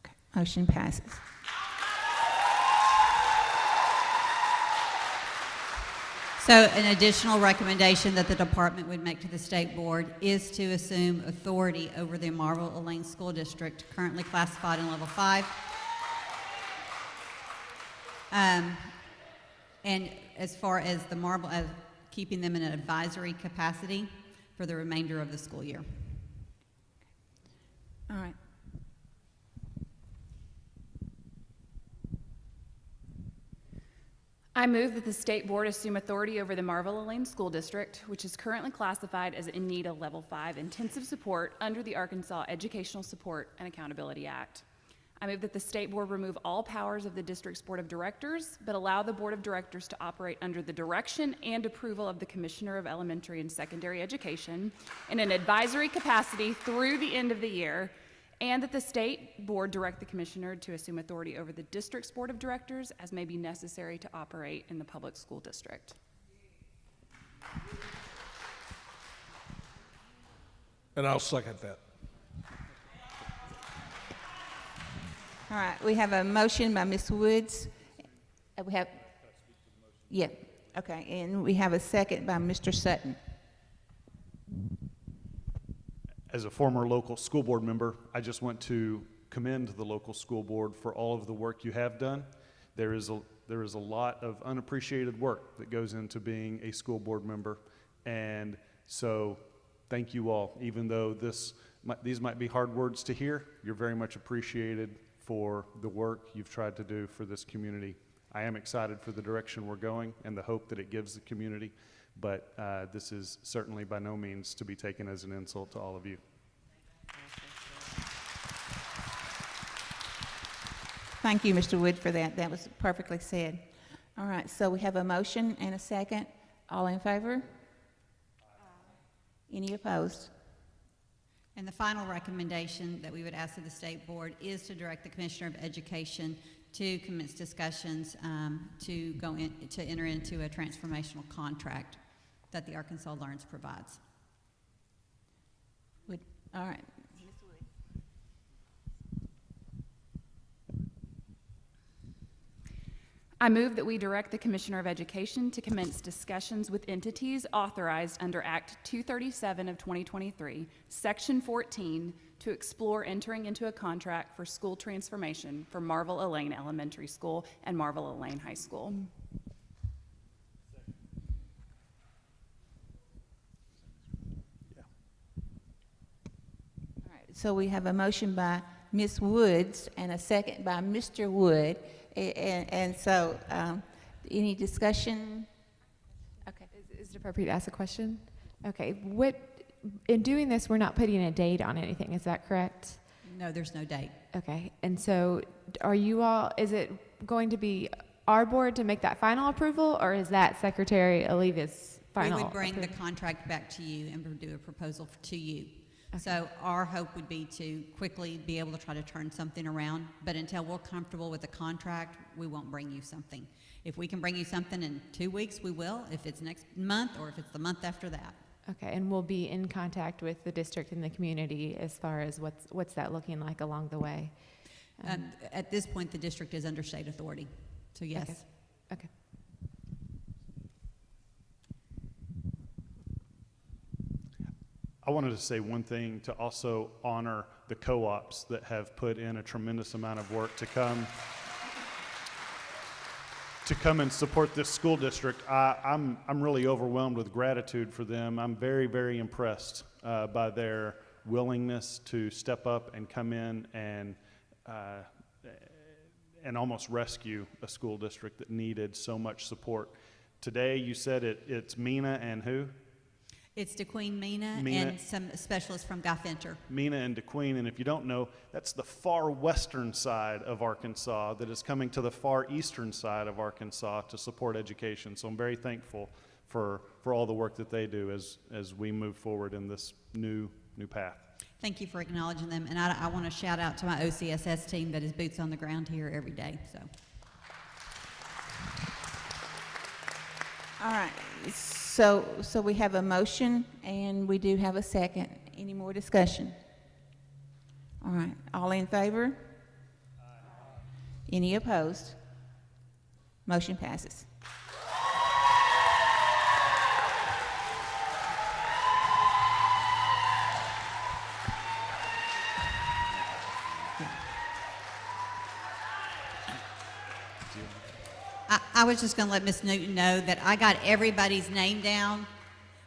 Okay, motion passes. So an additional recommendation that the department would make to the state board is to assume authority over the Marvel Elaine School District, currently classified in level 5. And as far as the Marvel, as keeping them in an advisory capacity for the remainder of the school year. All right. I move that the state board assume authority over the Marvel Elaine School District, which is currently classified as in need of Level 5 intensive support under the Arkansas Educational Support and Accountability Act. I move that the state board remove all powers of the district's board of directors, but allow the board of directors to operate under the direction and approval of the Commissioner of Elementary and Secondary Education in an advisory capacity through the end of the year, and that the state board direct the commissioner to assume authority over the district's board of directors as may be necessary to operate in the public school district. And I'll second that. All right, we have a motion by Ms. Woods. We have, yeah, okay, and we have a second by Mr. Sutton. As a former local school board member, I just want to commend the local school board for all of the work you have done. There is a lot of unappreciated work that goes into being a school board member, and so thank you all. Even though these might be hard words to hear, you're very much appreciated for the work you've tried to do for this community. I am excited for the direction we're going and the hope that it gives the community, but this is certainly by no means to be taken as an insult to all of you. Thank you, Mr. Wood, for that. That was perfectly said. All right, so we have a motion and a second. All in favor? Any opposed? And the final recommendation that we would ask of the state board is to direct the Commissioner of Education to commence discussions to enter into a transformational contract that the Arkansas Learns provides. All right. I move that we direct the Commissioner of Education to commence discussions with entities authorized under Act 237 of 2023, Section 14, to explore entering into a contract for school transformation for Marvel Elaine Elementary School and Marvel Elaine High School. All right, so we have a motion by Ms. Woods and a second by Mr. Wood. And so, any discussion? Okay. Is it appropriate to ask a question? Okay. In doing this, we're not putting a date on anything, is that correct? No, there's no date. Okay. And so is it going to be our board to make that final approval, or is that Secretary Oliva's final We would bring the approval? contract back to you and do a proposal to you. So our hope would be to quickly be able to try to turn something around, but until we're comfortable with the contract, we won't bring you something. If we can bring you something in 2 weeks, we will, if it's next month or if it's the month after that. Okay, and we'll be in contact with the district and the community as far as what's that looking like along the way. At this point, the district is under state authority, so yes. Okay. I wanted to say one thing to also honor the co-ops that have put in a tremendous amount of work to come. to come and support this school district. I'm really overwhelmed with gratitude for them. I'm very, very impressed by their willingness to step up and come in and almost rescue a school district that needed so much support. Today, you said it's Mina and who? It's DeQueen Mina, Mina. and some specialists from Guy Fenter. Mina and DeQueen, and if you don't know, that's the far western side of Arkansas that is coming to the far eastern side of Arkansas to support education. So I'm very thankful for all the work that they do as we move forward in this new path. Thank you for acknowledging them, and I want to shout out to my OCSS team that is boots on the ground here every day. So. All right, so we have a motion and we do have a second. Any more discussion? All right, all in favor? Any opposed? Motion passes. I was just going to let Ms. Newton know that I got everybody's name down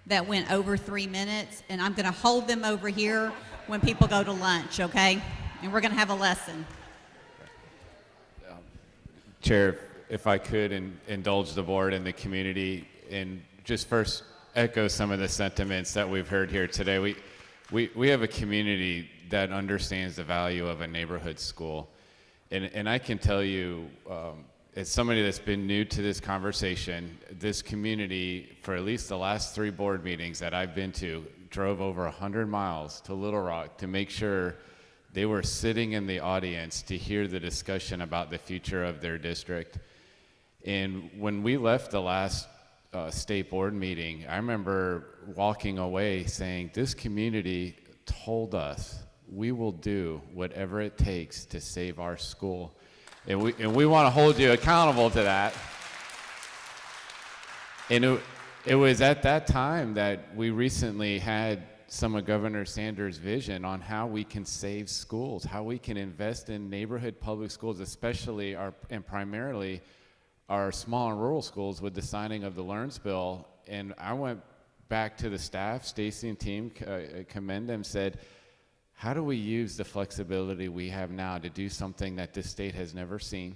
that went over 3 minutes, and I'm going to hold them over here when people go to lunch, okay? And we're going to have a lesson. Chair, if I could indulge the board and the community and just first echo some of the sentiments that we've heard here today. We have a community that understands the value of a neighborhood school. And I can tell you, as somebody that's been new to this conversation, this community, for at least the last 3 board meetings that I've been to, drove over 100 miles to Little Rock to make sure they were sitting in the audience to hear the discussion about the future of their district. And when we left the last state board meeting, I remember walking away saying, this community told us we will do whatever it takes to save our school. And we want to hold you accountable to that. And it was at that time that we recently had some of Governor Sanders' vision on how we can save schools, how we can invest in neighborhood public schools, especially and primarily our small and rural schools, with the signing of the LEARNS bill. And I went back to the staff, Stacy and team, commend them, said, how do we use the flexibility we have now to do something that this state has never seen?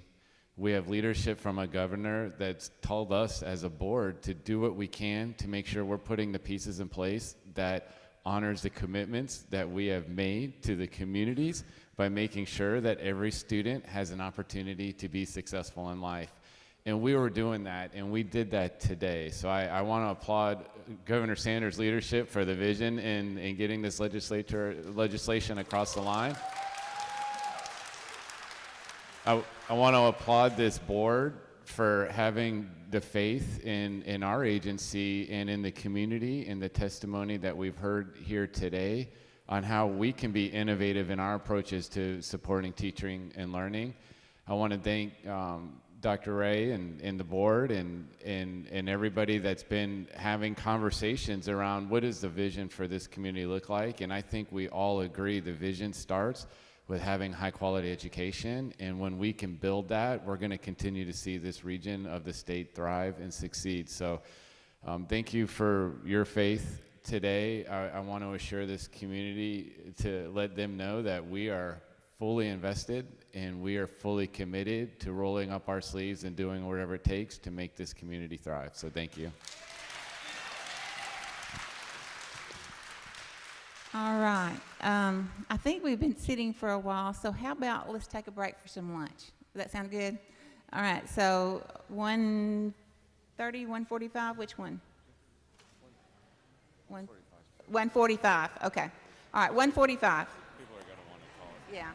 We have leadership from a governor that's told us as a board to do what we can to make sure we're putting the pieces in place that honors the commitments that we have made to the communities by making sure that every student has an opportunity to be successful in life. And we were doing that, and we did that today. So I want to applaud Governor Sanders' leadership for the vision in getting this legislation across the line. I want to applaud this board for having the faith in our agency and in the community, in the testimony that we've heard here today on how we can be innovative in our approaches to supporting teaching and learning. I want to thank Dr. Ray and the board and everybody that's been having conversations around what does the vision for this community look like. And I think we all agree the vision starts with having high quality education. And when we can build that, we're going to continue to see this region of the state thrive and succeed. So thank you for your faith today. I want to assure this community to let them know that we are fully invested and we are fully committed to rolling up our sleeves and doing whatever it takes to make this community thrive. So thank you. All right. I think we've been sitting for a while, so how about let's take a break for some lunch? Does that sound good? All right, so 1:30, 1:45, which one? 1:45, okay. All right, 1:45. People are going to want to call it. Yeah.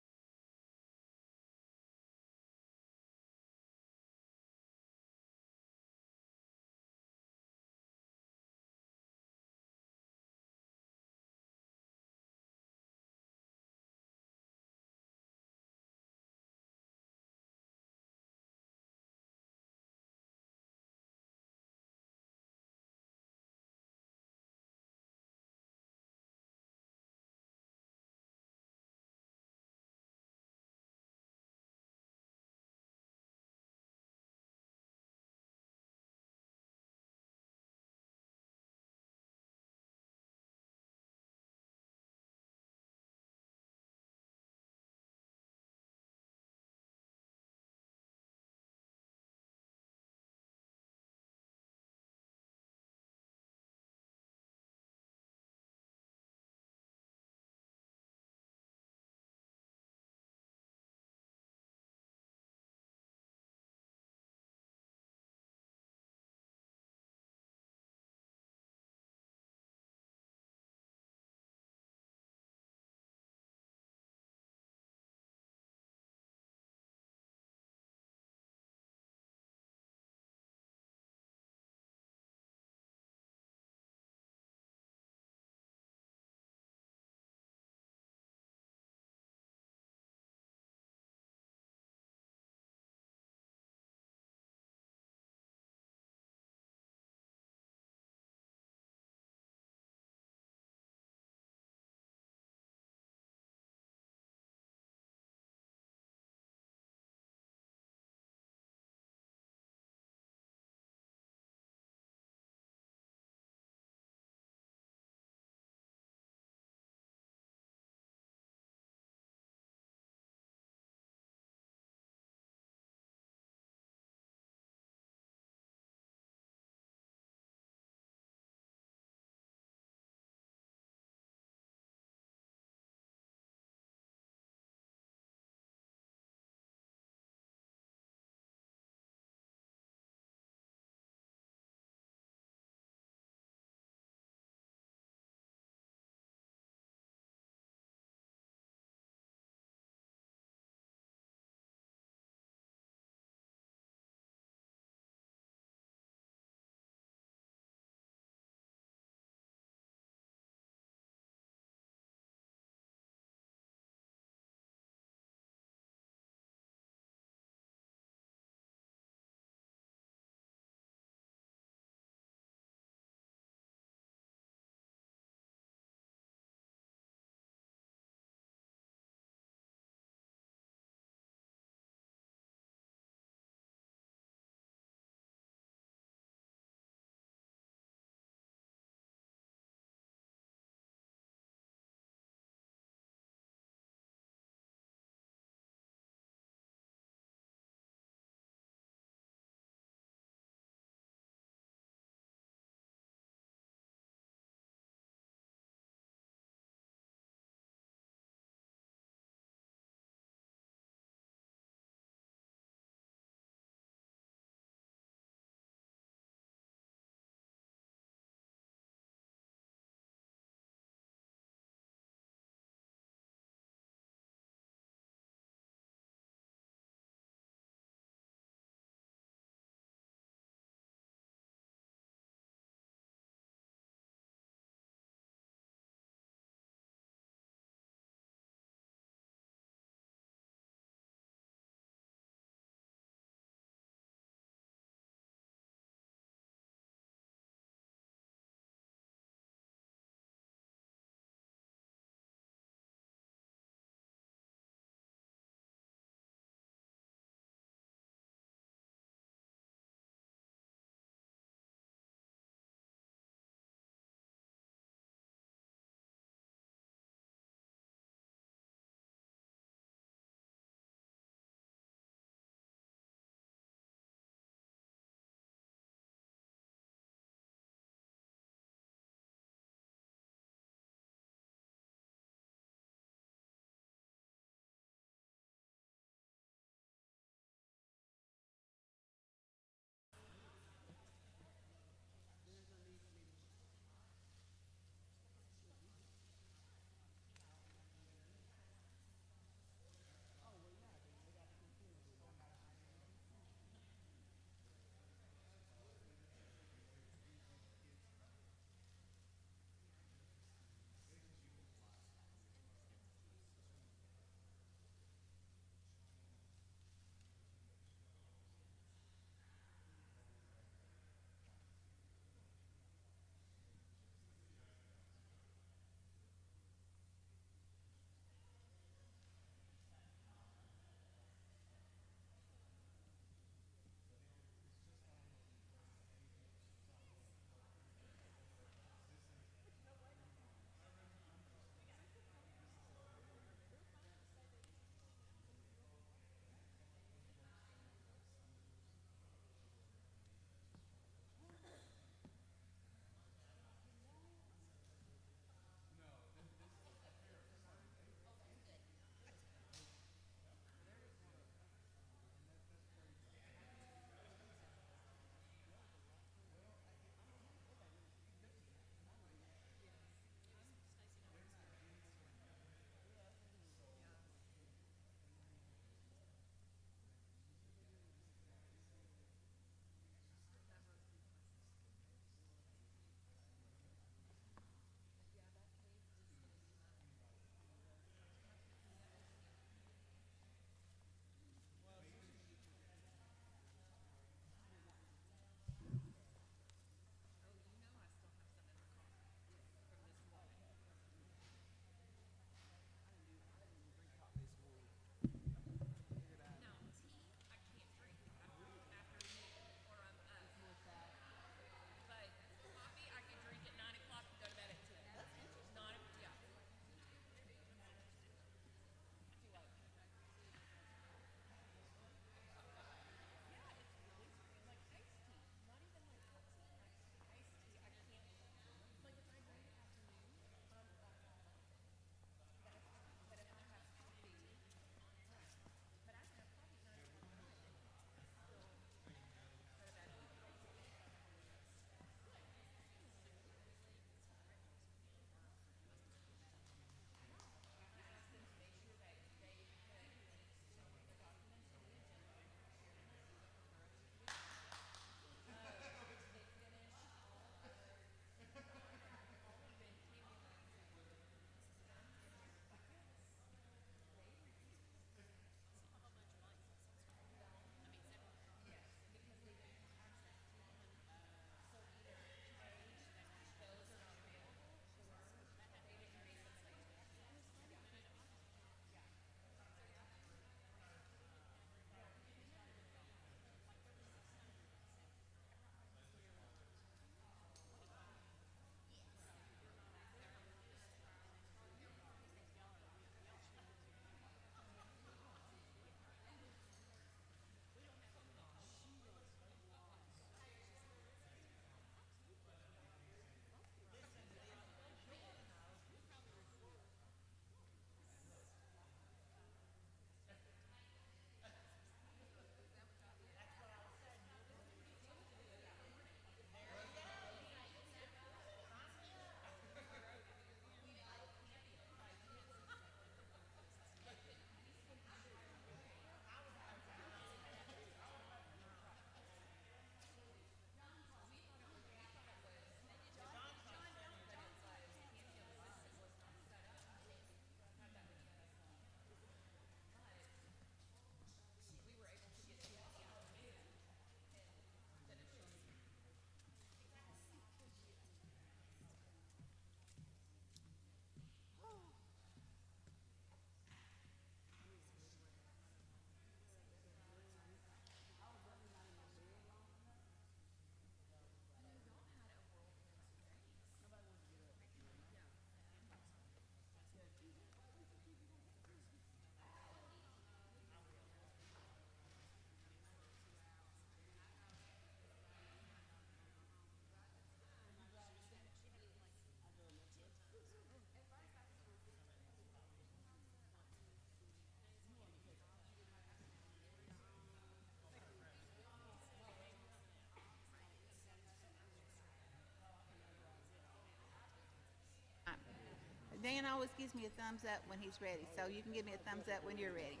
Dan always gives me a thumbs up when he's ready, so you can give me a thumbs up when you're ready.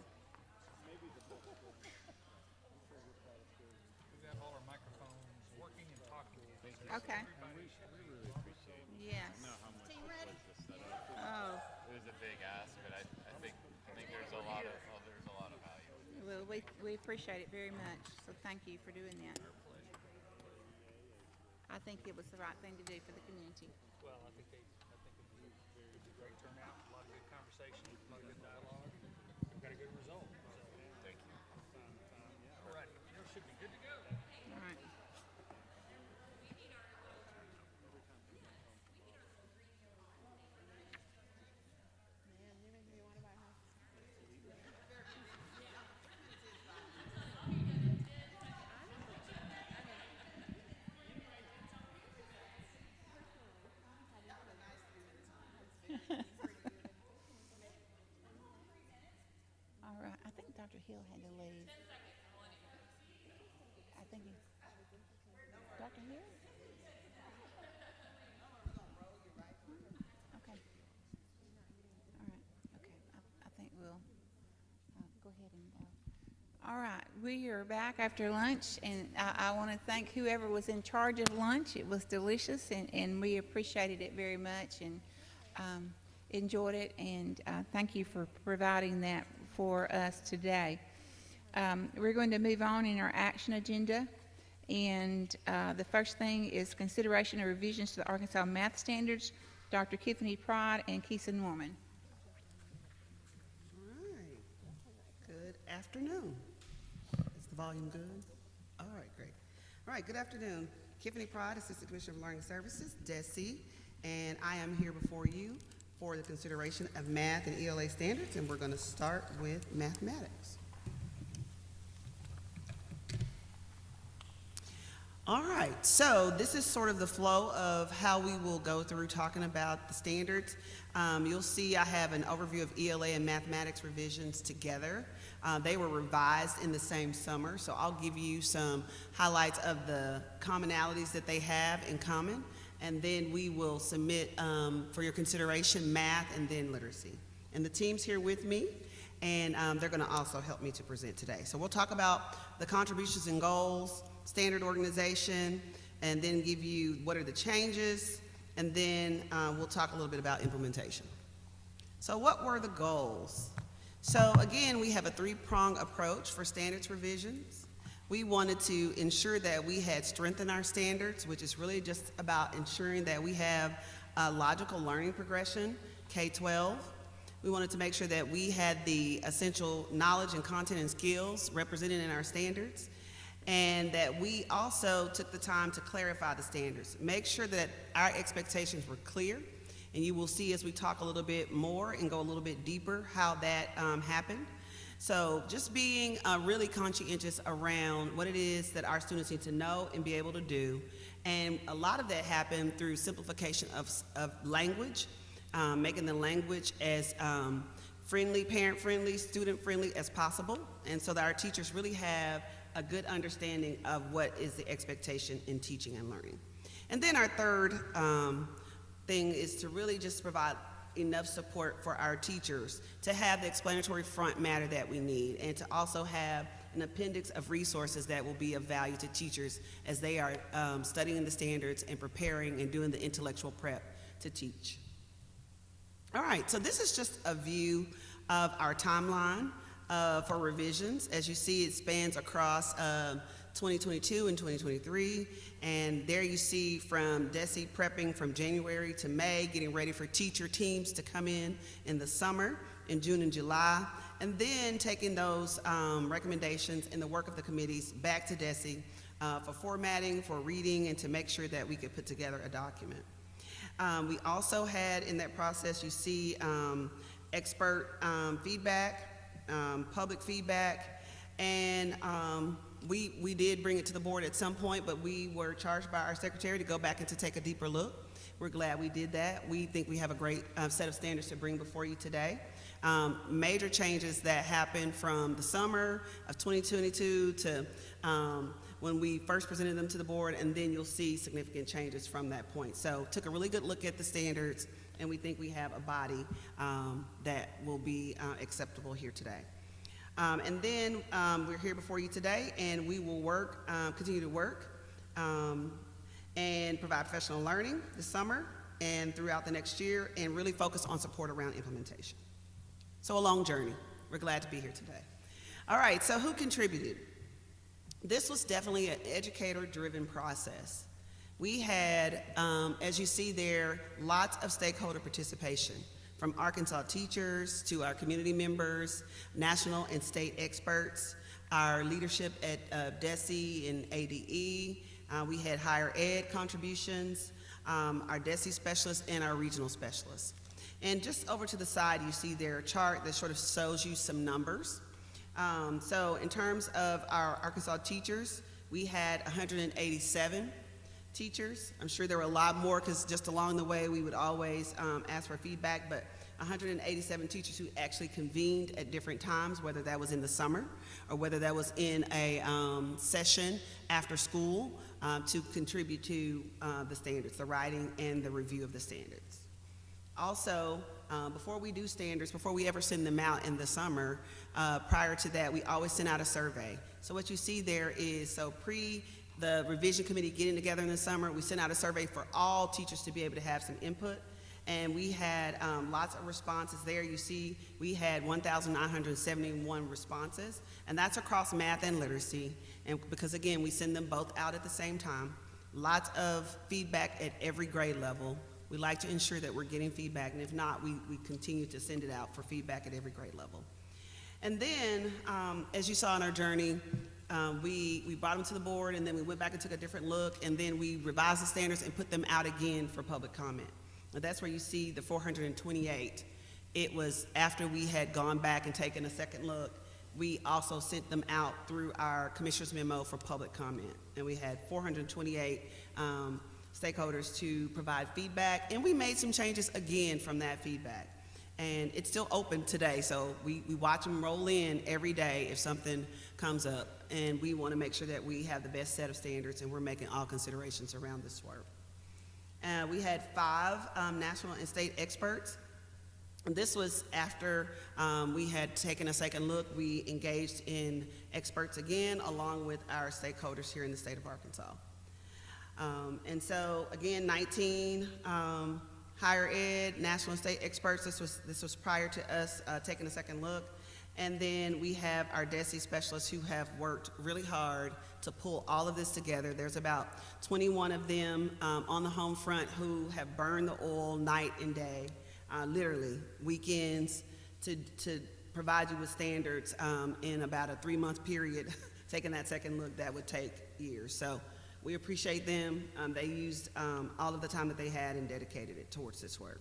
We have all our microphones working and talking. Okay. Yes. Team ready? Oh, It was a big ask, but I think there's a lot of value. well, we appreciate it very much, so thank you for doing that. I think it was the right thing to do for the community. Well, I think it was a great turnout, a lot of good conversation, a lot of good dialogue. We've got a good result. So. Thank you. All right, you should be good to go. All right. Man, you're making me want to buy a house. All right, I think Dr. Hill had to leave. I think he, Dr. Hill? Okay. All right, okay, I think we'll go ahead and, all right, we are back after lunch, and I want to thank whoever was in charge of lunch. It was delicious, and we appreciated it very much, and enjoyed it, and thank you for providing that for us today. We're going to move on in our action agenda, and the first thing is consideration of revisions to the Arkansas Math Standards. Dr. Tiffany Pride and Keisa Norman. All right. Good afternoon. Is the volume good? All right, great. All right, good afternoon. Tiffany Pride, Assistant Commissioner of Learning Services, DESE, and I am here before you for the consideration of math and ELA standards, and we're going to start with mathematics. All right, so this is sort of the flow of how we will go through talking about the standards. You'll see I have an overview of ELA and mathematics revisions together. They were revised in the same summer, so I'll give you some highlights of the commonalities that they have in common, and then we will submit for your consideration math and then literacy. And the team's here with me, and they're gonna also help me to present today. So we'll talk about the contributions and goals, standard organization, and then give you what are the changes, and then we'll talk a little bit about implementation. So what were the goals? So again, we have a three-pronged approach for standards revisions. We wanted to ensure that we had strengthened our standards, which is really just about ensuring that we have a logical learning progression, K-12. We wanted to make sure that we had the essential knowledge and content and skills represented in our standards, and that we also took the time to clarify the standards, make sure that our expectations were clear, and you will see as we talk a little bit more and go a little bit deeper how that happened. So just being really conscientious around what it is that our students need to know and be able to do, and a lot of that happened through simplification of language, making the language as friendly, parent-friendly, student-friendly as possible, and so that our teachers really have a good understanding of what is the expectation in teaching and learning. And then our third thing is to really just provide enough support for our teachers to have the explanatory front matter that we need, and to also have an appendix of resources that will be of value to teachers as they are studying the standards and preparing and doing the intellectual prep to teach. All right, so this is just a view of our timeline for revisions. As you see, it spans across 2022 and 2023, and there you see from DESE prepping from January to May, getting ready for teacher teams to come in the summer, in June and July, and then taking those recommendations and the work of the committees back to DESE for formatting, for reading, and to make sure that we could put together a document. We also had in that process, you see expert feedback, public feedback, and we did bring it to the board at some point, but we were charged by our secretary to go back and to take a deeper look. We're glad we did that. We think we have a great set of standards to bring before you today. Major changes that happened from the summer of 2022 to when we first presented them to the board, and then you'll see significant changes from that point. So took a really good look at the standards, and we think we have a body that will be acceptable here today. And then we're here before you today, and we will work, continue to work and provide professional learning this summer and throughout the next year, and really focus on support around implementation. So a long journey. We're glad to be here today. All right, so who contributed? This was definitely an educator-driven process. We had, as you see there, lots of stakeholder participation, from Arkansas teachers to our community members, national and state experts, our leadership at DESE and ADE. We had higher ed contributions, our DESE specialists, and our regional specialists. And just over to the side, you see there a chart that sort of shows you some numbers. So in terms of our Arkansas teachers, we had 187 teachers. I'm sure there were a lot more, because just along the way we would always ask for feedback, but 187 teachers who actually convened at different times, whether that was in the summer or whether that was in a session after school to contribute to the standards, the writing and the review of the standards. Also, before we do standards, before we ever send them out in the summer, prior to that, we always send out a survey. So what you see there is, so the revision committee getting together in the summer, we sent out a survey for all teachers to be able to have some input. And we had lots of responses there. You see, we had 1,971 responses, and that's across math and literacy. And because again, we send them both out at the same time. Lots of feedback at every grade level. We like to ensure that we're getting feedback, and if not, we continue to send it out for feedback at every grade level. And then, as you saw in our journey, we brought them to the board, and then we went back and took a different look, and then we revised the standards and put them out again for public comment. And that's where you see the 428. It was after we had gone back and taken a second look, we also sent them out through our commissioner's memo for public comment. And we had 428 stakeholders to provide feedback, and we made some changes again from that feedback. And it's still open today, so we watch them roll in every day if something comes up, and we want to make sure that we have the best set of standards, and we're making all considerations around this work. We had 5 national and state experts. And this was after we had taken a second look. We engaged in experts again, along with our stakeholders here in the state of Arkansas. And so again, 19 higher ed, national and state experts. This was prior to us taking a second look. And then we have our DESE specialists who have worked really hard to pull all of this together. There's about 21 of them on the home front who have burned the oil night and day, literally weekends, to provide you with standards in about a 3-month period. Taking that second look, that would take years. So we appreciate them. They used all of the time that they had and dedicated it towards this work.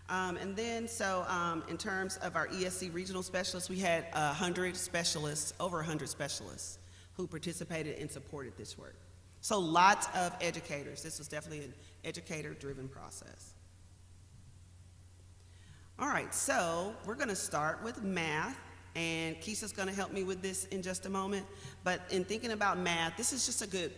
And then, so in terms of our ESC regional specialists, we had 100 specialists, over 100 specialists, who participated and supported this work. So lots of educators. This was definitely an educator-driven process. All right, so we're gonna start with math, and Keisha's gonna help me with this in just a moment. But in thinking about math, this is just a good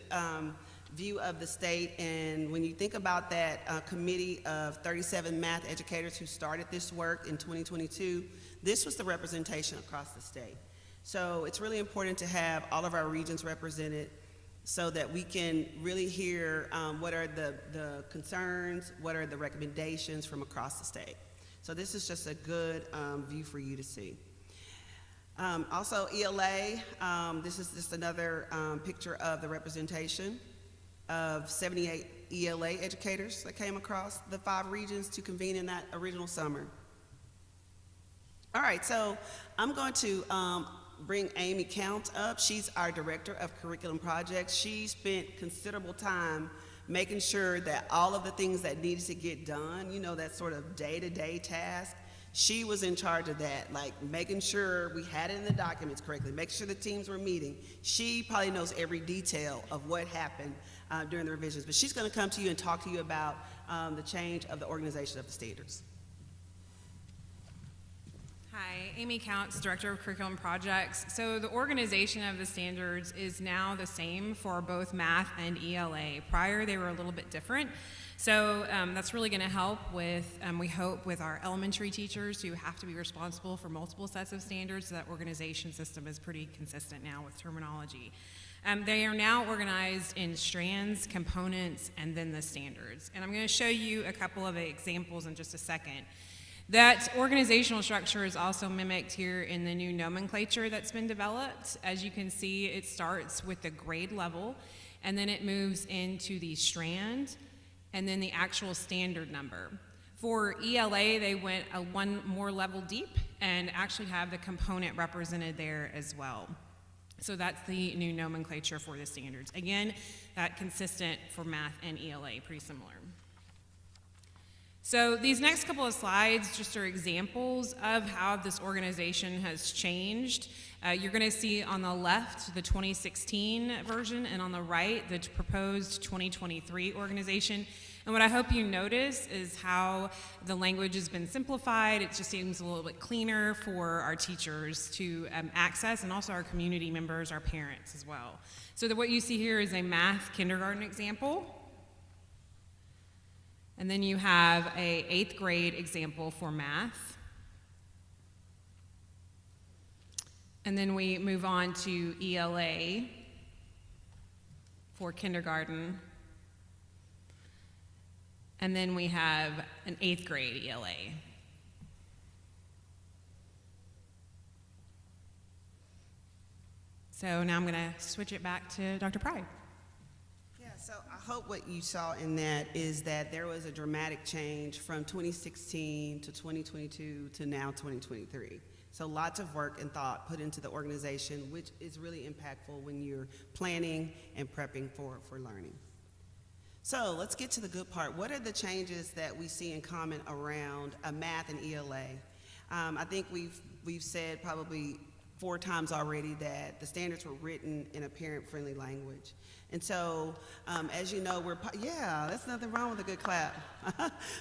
view of the state, and when you think about that committee of 37 math educators who started this work in 2022, this was the representation across the state. So it's really important to have all of our regions represented so that we can really hear what are the concerns, what are the recommendations from across the state. So this is just a good view for you to see. Also ELA, this is just another picture of the representation of 78 ELA educators that came across the 5 regions to convene in that original summer. All right, so I'm going to bring Amy Count up. She's our Director of Curriculum Projects. She spent considerable time making sure that all of the things that needed to get done, you know, that sort of day-to-day task, she was in charge of that, like making sure we had it in the documents correctly, making sure the teams were meeting. She probably knows every detail of what happened during the revisions, but she's going to come to you and talk to you about the change of the organization of the standards. Hi, Amy Counts, Director of Curriculum Projects. So the organization of the standards is now the same for both math and ELA. Prior, they were a little bit different. So that's really going to help with, we hope, with our elementary teachers who have to be responsible for multiple sets of standards. So that organization system is pretty consistent now with terminology. They are now organized in strands, components, and then the standards. And I'm going to show you a couple of examples in just a second. That organizational structure is also mimicked here in the new nomenclature that's been developed. As you can see, it starts with the grade level, and then it moves into the strand, and then the actual standard number. For ELA, they went one more level deep and actually have the component represented there as well. So that's the new nomenclature for the standards. Again, that consistent for math and ELA, pretty similar. So these next couple of slides just are examples of how this organization has changed. You're going to see on the left the 2016 version, and on the right the proposed 2023 organization. And what I hope you notice is how the language has been simplified. It just seems a little bit cleaner for our teachers to access, and also our community members, our parents as well. So what you see here is a math kindergarten example. And then you have a 8th grade example for math. And then we move on to ELA for kindergarten. And then we have an 8th grade ELA. So now I'm going to switch it back to Dr. Pride. So I hope what you saw in that is that there was a dramatic change from 2016 to 2022 to now 2023. So lots of work and thought put into the organization, which is really impactful when you're planning and prepping for learning. So let's get to the good part. What are the changes that we see in common around math and ELA? I think we've said probably 4 times already that the standards were written in a parent-friendly language. And so, as you know, that's nothing wrong with a good clap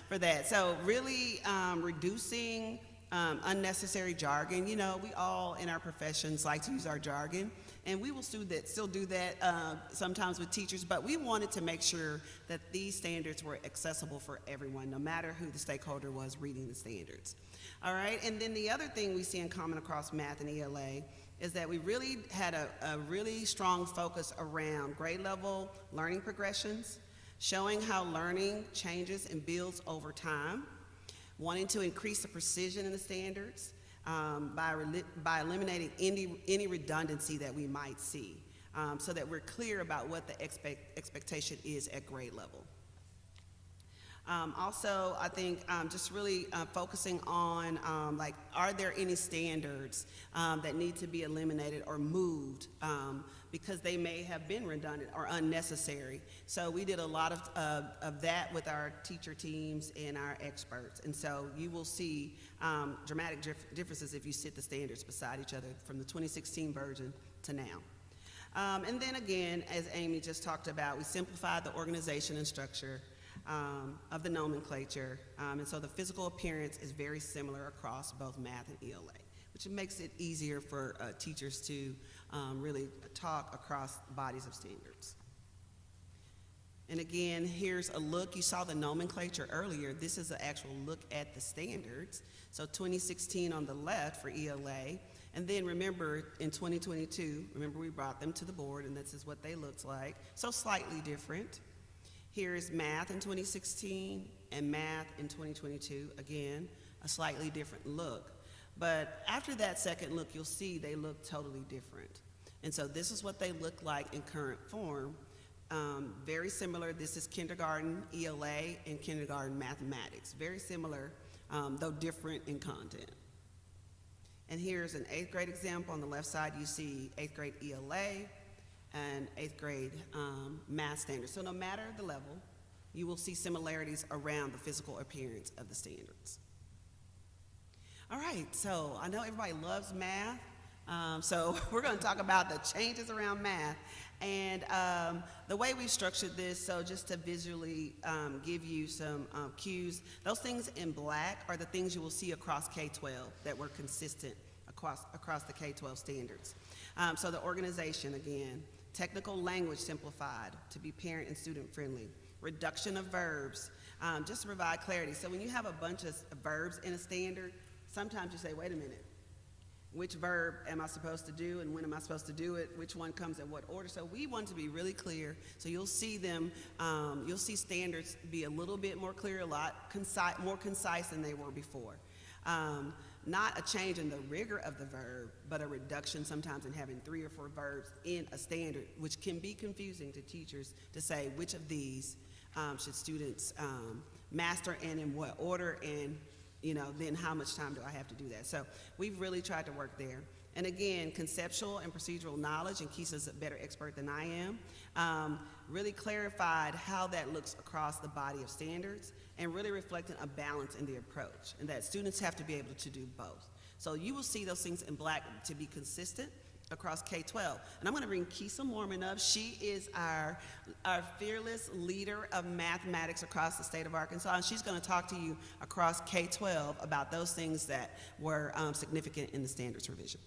for that. So really reducing unnecessary jargon. You know, we all in our professions like to use our jargon, and we will still do that sometimes with teachers, but we wanted to make sure that these standards were accessible for everyone, no matter who the stakeholder was reading the standards. All right, and then the other thing we see in common across math and ELA is that we really had a really strong focus around grade level learning progressions, showing how learning changes and builds over time, wanting to increase the precision in the standards by eliminating any redundancy that we might see, so that we're clear about what the expectation is at grade level. Also, I think just really focusing on are there any standards that need to be eliminated or moved because they may have been redundant or unnecessary. So we did a lot of that with our teacher teams and our experts. And so you will see dramatic differences if you sit the standards beside each other from the 2016 version to now. And then again, as Amy just talked about, we simplified the organization and structure of the nomenclature, and so the physical appearance is very similar across both math and ELA, which makes it easier for teachers to really talk across bodies of standards. And again, here's a look. You saw the nomenclature earlier. This is an actual look at the standards. So 2016 on the left for ELA, and then remember in 2022, remember we brought them to the board, and this is what they looked like. So slightly different. Here is math in 2016 and math in 2022. Again, a slightly different look. But after that second look, you'll see they look totally different. And so this is what they look like in current form. Very similar. This is kindergarten ELA and kindergarten mathematics. Very similar, though different in content. And here's an 8th grade example. On the left side, you see 8th grade ELA and 8th grade math standards. So no matter the level, you will see similarities around the physical appearance of the standards. All right, so I know everybody loves math. So we're going to talk about the changes around math. And the way we structured this, so just to visually give you some cues, those things in black are the things you will see across K-12 that were consistent across the K-12 standards. So the organization, again, technical language simplified to be parent and student friendly, reduction of verbs, just to provide clarity. So when you have a bunch of verbs in a standard, sometimes you say, wait a minute, which verb am I supposed to do and when am I supposed to do it? Which one comes in what order? So we want to be really clear. So you'll see them, you'll see standards be a little bit more clear, a lot more concise than they were before. Not a change in the rigor of the verb, but a reduction sometimes in having 3 or 4 verbs in a standard, which can be confusing to teachers to say which of these should students master and in what order, and then how much time do I have to do that? So we've really tried to work there. And again, conceptual and procedural knowledge, and Keisha's a better expert than I am, really clarified how that looks across the body of standards and really reflecting a balance in the approach, and that students have to be able to do both. So you will see those things in black to be consistent across K-12. And I'm going to bring Keisha Mormon up. She is our fearless leader of mathematics across the state of Arkansas, and she's going to talk to you across K-12 about those things that were significant in the standards revision.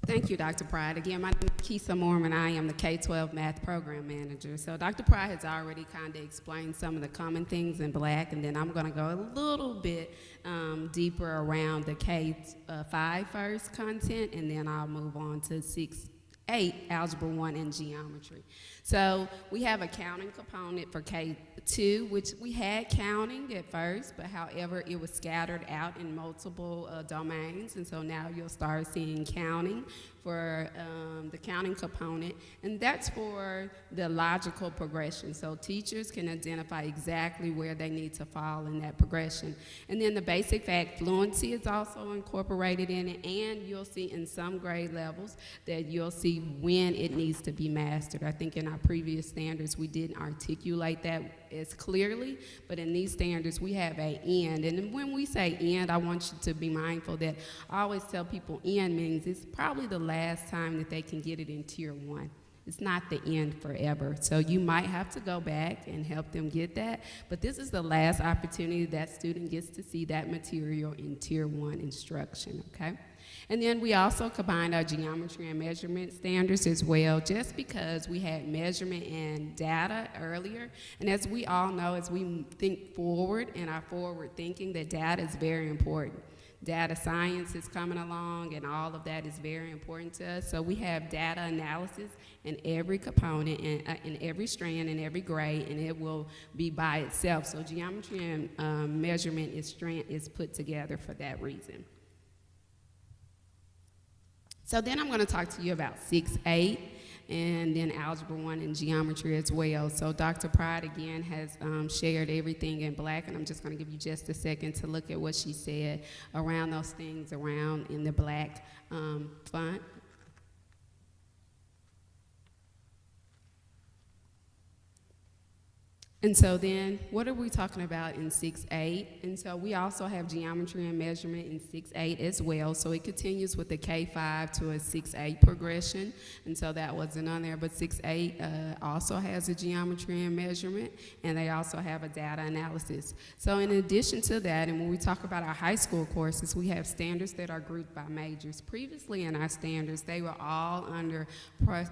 Thank you, Dr. Pride. Again, my name is Keisha Mormon. I am the K-12 Math Program Manager. So Dr. Pride has already kind of explained some of the common things in black, and then I'm going to go a little bit deeper around the K-5 first content, and then I'll move on to 6-8, Algebra 1 and Geometry. So we have a counting component for K-2, which we had counting at first, but however, it was scattered out in multiple domains, and so now you'll start seeing counting for the counting component, and that's for the logical progression. So teachers can identify exactly where they need to fall in that progression. And then the basic fact fluency is also incorporated in it, and you'll see in some grade levels that you'll see when it needs to be mastered. I think in our previous standards we didn't articulate that as clearly, but in these standards we have an end. And when we say end, I want you to be mindful that I always tell people end means it's probably the last time that they can get it in Tier 1. It's not the end forever. So you might have to go back and help them get that, but this is the last opportunity that student gets to see that material in Tier 1 instruction, okay? And then we also combined our geometry and measurement standards as well, just because we had measurement and data earlier. And as we all know, as we think forward in our forward thinking, that data is very important. Data science is coming along, and all of that is very important to us. So we have data analysis in every component, in every strand, in every grade, and it will be by itself. So geometry and measurement is put together for that reason. So then I'm going to talk to you about 6-8 and then Algebra 1 and Geometry as well. So Dr. Pride again has shared everything in black, and I'm just going to give you just a second to look at what she said around those things around in the black font. And so then, what are we talking about in 6-8? And so we also have geometry and measurement in 6-8 as well. So it continues with the K-5 to a 6-8 progression. And so that wasn't on there, but 6-8 also has a geometry and measurement, and they also have a data analysis. So in addition to that, and when we talk about our high school courses, we have standards that are grouped by majors. Previously in our standards, they were all under,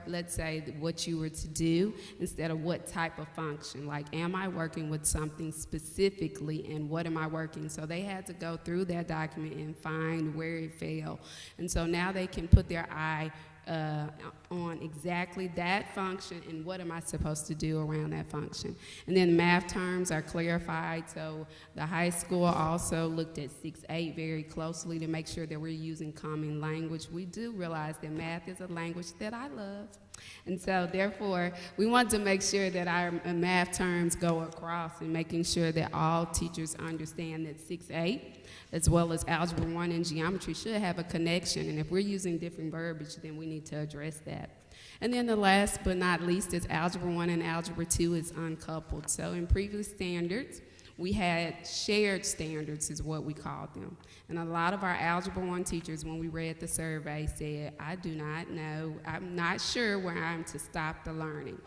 let's say, what you were to do instead of what type of function, like am I working with something specifically and what am I working? So they had to go through that document and find where it fell. And so now they can put their eye on exactly that function and what am I supposed to do around that function. And then math terms are clarified, so the high school also looked at 6-8 very closely to make sure that we're using common language. We do realize that math is a language that I love, and so therefore we want to make sure that our math terms go across and making sure that all teachers understand that 6-8 as well as Algebra 1 and Geometry should have a connection, and if we're using different verbiage, then we need to address that. And then the last but not least is Algebra 1 and Algebra 2 is uncoupled. So in previous standards, we had shared standards is what we called them. And a lot of our Algebra 1 teachers, when we read the survey, said, I do not know, I'm not sure where I'm to stop the learning.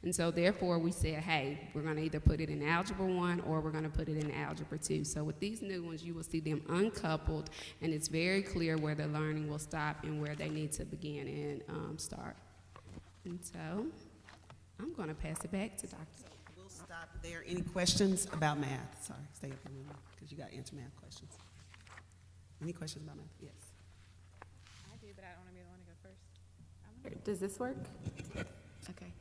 And so therefore we said, hey, we're gonna either put it in Algebra 1 or we're gonna put it in Algebra 2. So with these new ones, you will see them uncoupled, and it's very clear where the learning will stop and where they need to begin and start. And so I'm gonna pass it back to Dr. We'll stop there. Any questions about math? Sorry, stay up a minute, because you got to answer math questions. Any questions about math? Yes. I do, but I don't want to be the one to go first. I wonder, does this work? Okay.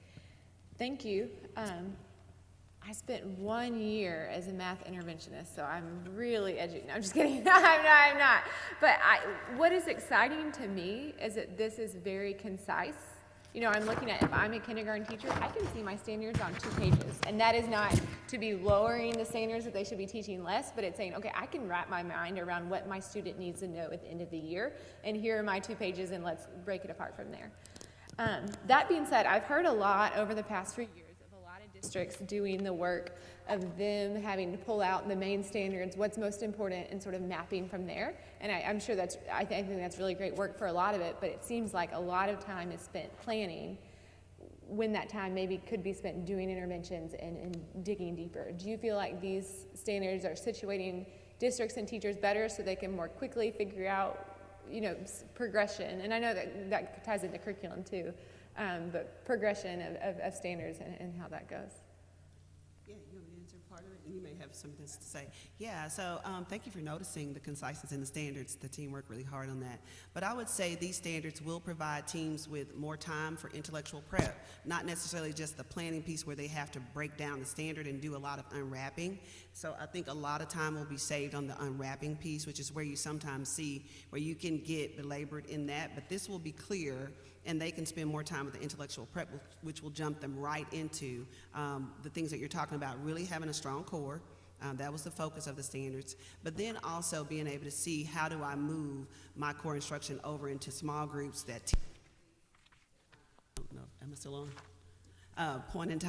Thank you. I spent 1 year as a math interventionist, so I'm really educated. No, I'm just kidding. I'm not. But what is exciting to me is that this is very concise. You know, I'm looking at, if I'm a kindergarten teacher, I can see my standards on 2 pages. And that is not to be lowering the standards that they should be teaching less, but it's saying, okay, I can wrap my mind around what my student needs to know at the end of the year. And here are my 2 pages, and let's break it apart from there. That being said, I've heard a lot over the past few years of a lot of districts doing the work of them having to pull out the main standards, what's most important, and sort of mapping from there. And I'm sure I think that's really great work for a lot of it, but it seems like a lot of time is spent planning when that time maybe could be spent doing interventions and digging deeper. Do you feel like these standards are situating districts and teachers better so they can more quickly figure out, you know, progression? And I know that ties into curriculum too, but progression of standards and how that goes. Yeah, you want me to answer part of it? And you may have something to say. Yeah, so thank you for noticing the conciseness in the standards. The team worked really hard on that. But I would say these standards will provide teams with more time for intellectual prep, not necessarily just the planning piece where they have to break down the standard and do a lot of unwrapping. So I think a lot of time will be saved on the unwrapping piece, which is where you sometimes see where you can get belabored in that, but this will be clear, and they can spend more time with the intellectual prep, which will jump them right into the things that you're talking about, really having a strong core. That was the focus of the standards. But then also being able to see, how do I move my core instruction over into small groups that, I don't know, am I still on? Point in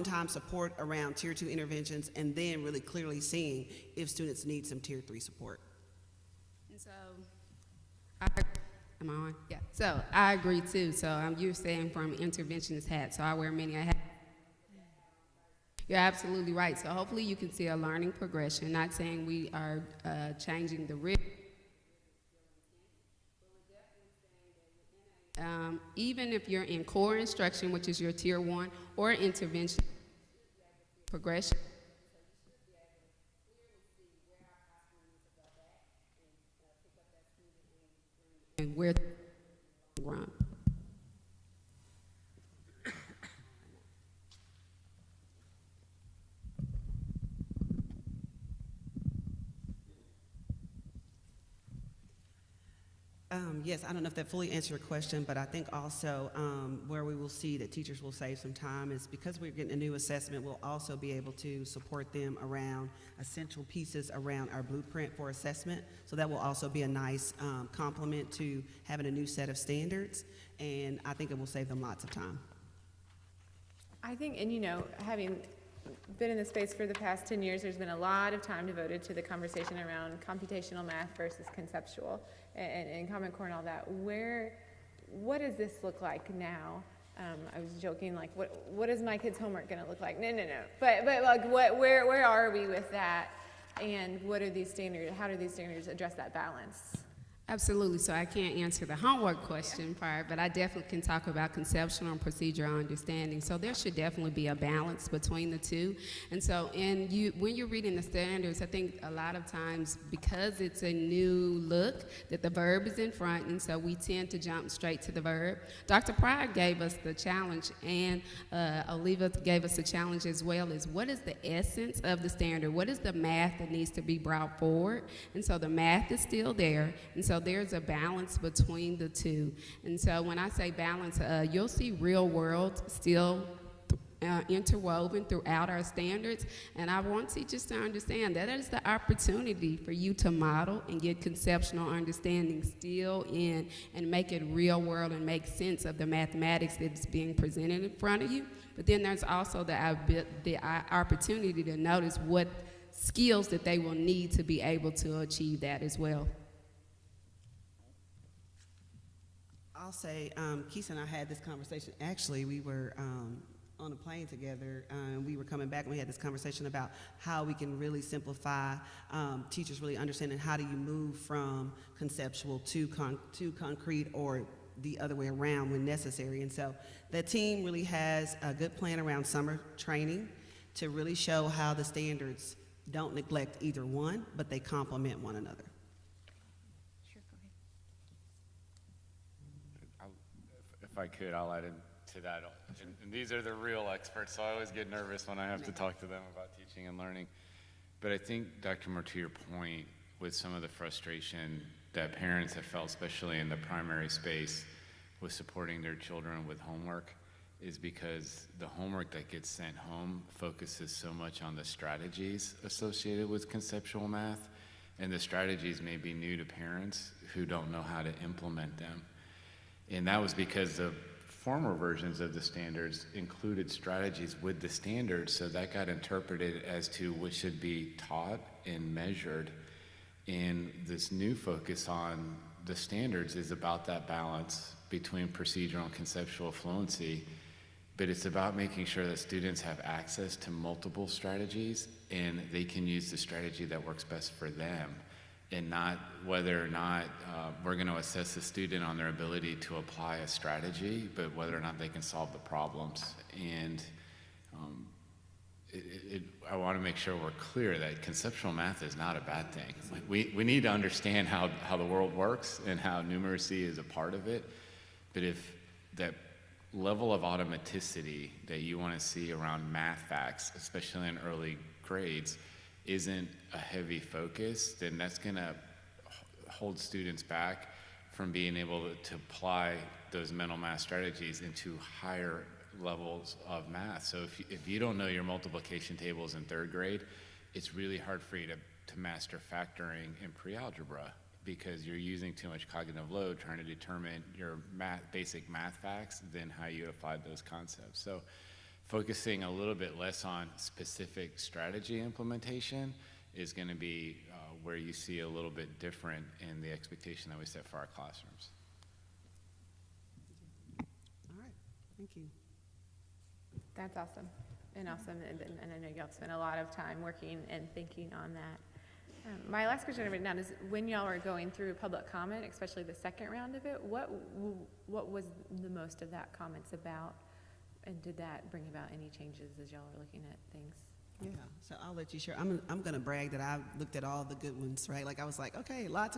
time support around Tier 2 interventions, and then really clearly seeing if students need some Tier 3 support. And so, am I on? Yeah. So I agree too. So you're saying from interventionist hat, so I wear many a hat. You're absolutely right. So hopefully you can see a learning progression, not saying we are changing the rhythm. Even if you're in core instruction, which is your Tier 1, or intervention progression, and where to run. Yes, I don't know if that fully answered your question, but I think also where we will see that teachers will save some time is because we're getting a new assessment, we'll also be able to support them around essential pieces around our blueprint for assessment. So that will also be a nice complement to having a new set of standards, and I think it will save them lots of time. I think, and you know, having been in the space for the past 10 years, there's been a lot of time devoted to the conversation around computational math versus conceptual and Common Core and all that. What does this look like now? I was joking, like, what is my kid's homework going to look like? No. But like, where are we with that? And what are these standards? How do these standards address that balance? Absolutely. So I can't answer the homework question part, but I definitely can talk about conceptual and procedural understanding. So there should definitely be a balance between the two. And so when you're reading the standards, I think a lot of times because it's a new look, that the verb is in front, and so we tend to jump straight to the verb. Dr. Pryor gave us the challenge, and Oliva gave us the challenge as well, is what is the essence of the standard? What is the math that needs to be brought forward? And so the math is still there, and so there's a balance between the two. And so when I say balance, you'll see real world still interwoven throughout our standards. And I want teachers to understand that is the opportunity for you to model and get conceptual understanding still in and make it real world and make sense of the mathematics that's being presented in front of you. But then there's also the opportunity to notice what skills that they will need to be able to achieve that as well. I'll say, Keisha and I had this conversation. Actually, we were on a plane together. We were coming back and we had this conversation about how we can really simplify teachers really understanding how do you move from conceptual to concrete or the other way around when necessary. And so the team really has a good plan around summer training to really show how the standards don't neglect either one, but they complement one another. If I could, I'll add into that. And these are the real experts, so I always get nervous when I have to talk to them about teaching and learning. But I think, Dr. Moore, to your point, with some of the frustration that parents have felt, especially in the primary space, with supporting their children with homework, is because the homework that gets sent home focuses so much on the strategies associated with conceptual math, and the strategies may be new to parents who don't know how to implement them. And that was because the former versions of the standards included strategies with the standards, so that got interpreted as to what should be taught and measured. And this new focus on the standards is about that balance between procedural and conceptual fluency, but it's about making sure that students have access to multiple strategies and they can use the strategy that works best for them, and not whether or not we're going to assess the student on their ability to apply a strategy, but whether or not they can solve the problems. And I want to make sure we're clear that conceptual math is not a bad thing. Like we need to understand how the world works and how numeracy is a part of it, but if that level of automaticity that you want to see around math facts, especially in early grades, isn't a heavy focus, then that's going to hold students back from being able to apply those mental math strategies into higher levels of math. So if you don't know your multiplication tables in third grade, it's really hard for you to master factoring in pre-algebra, because you're using too much cognitive load trying to determine your basic math facts than how you applied those concepts. So focusing a little bit less on specific strategy implementation is going to be where you see a little bit different in the expectation that we set for our classrooms. All right, thank you. That's awesome, and awesome, and I know y'all spent a lot of time working and thinking on that. My last question I've written down is, when y'all are going through public comment, especially the second round of it, what was the most of that comments about, and did that bring about any changes as y'all are looking at things? Yeah, so I'll let you share. I'm going to brag that I looked at all the good ones, right? Like I was like, okay, lots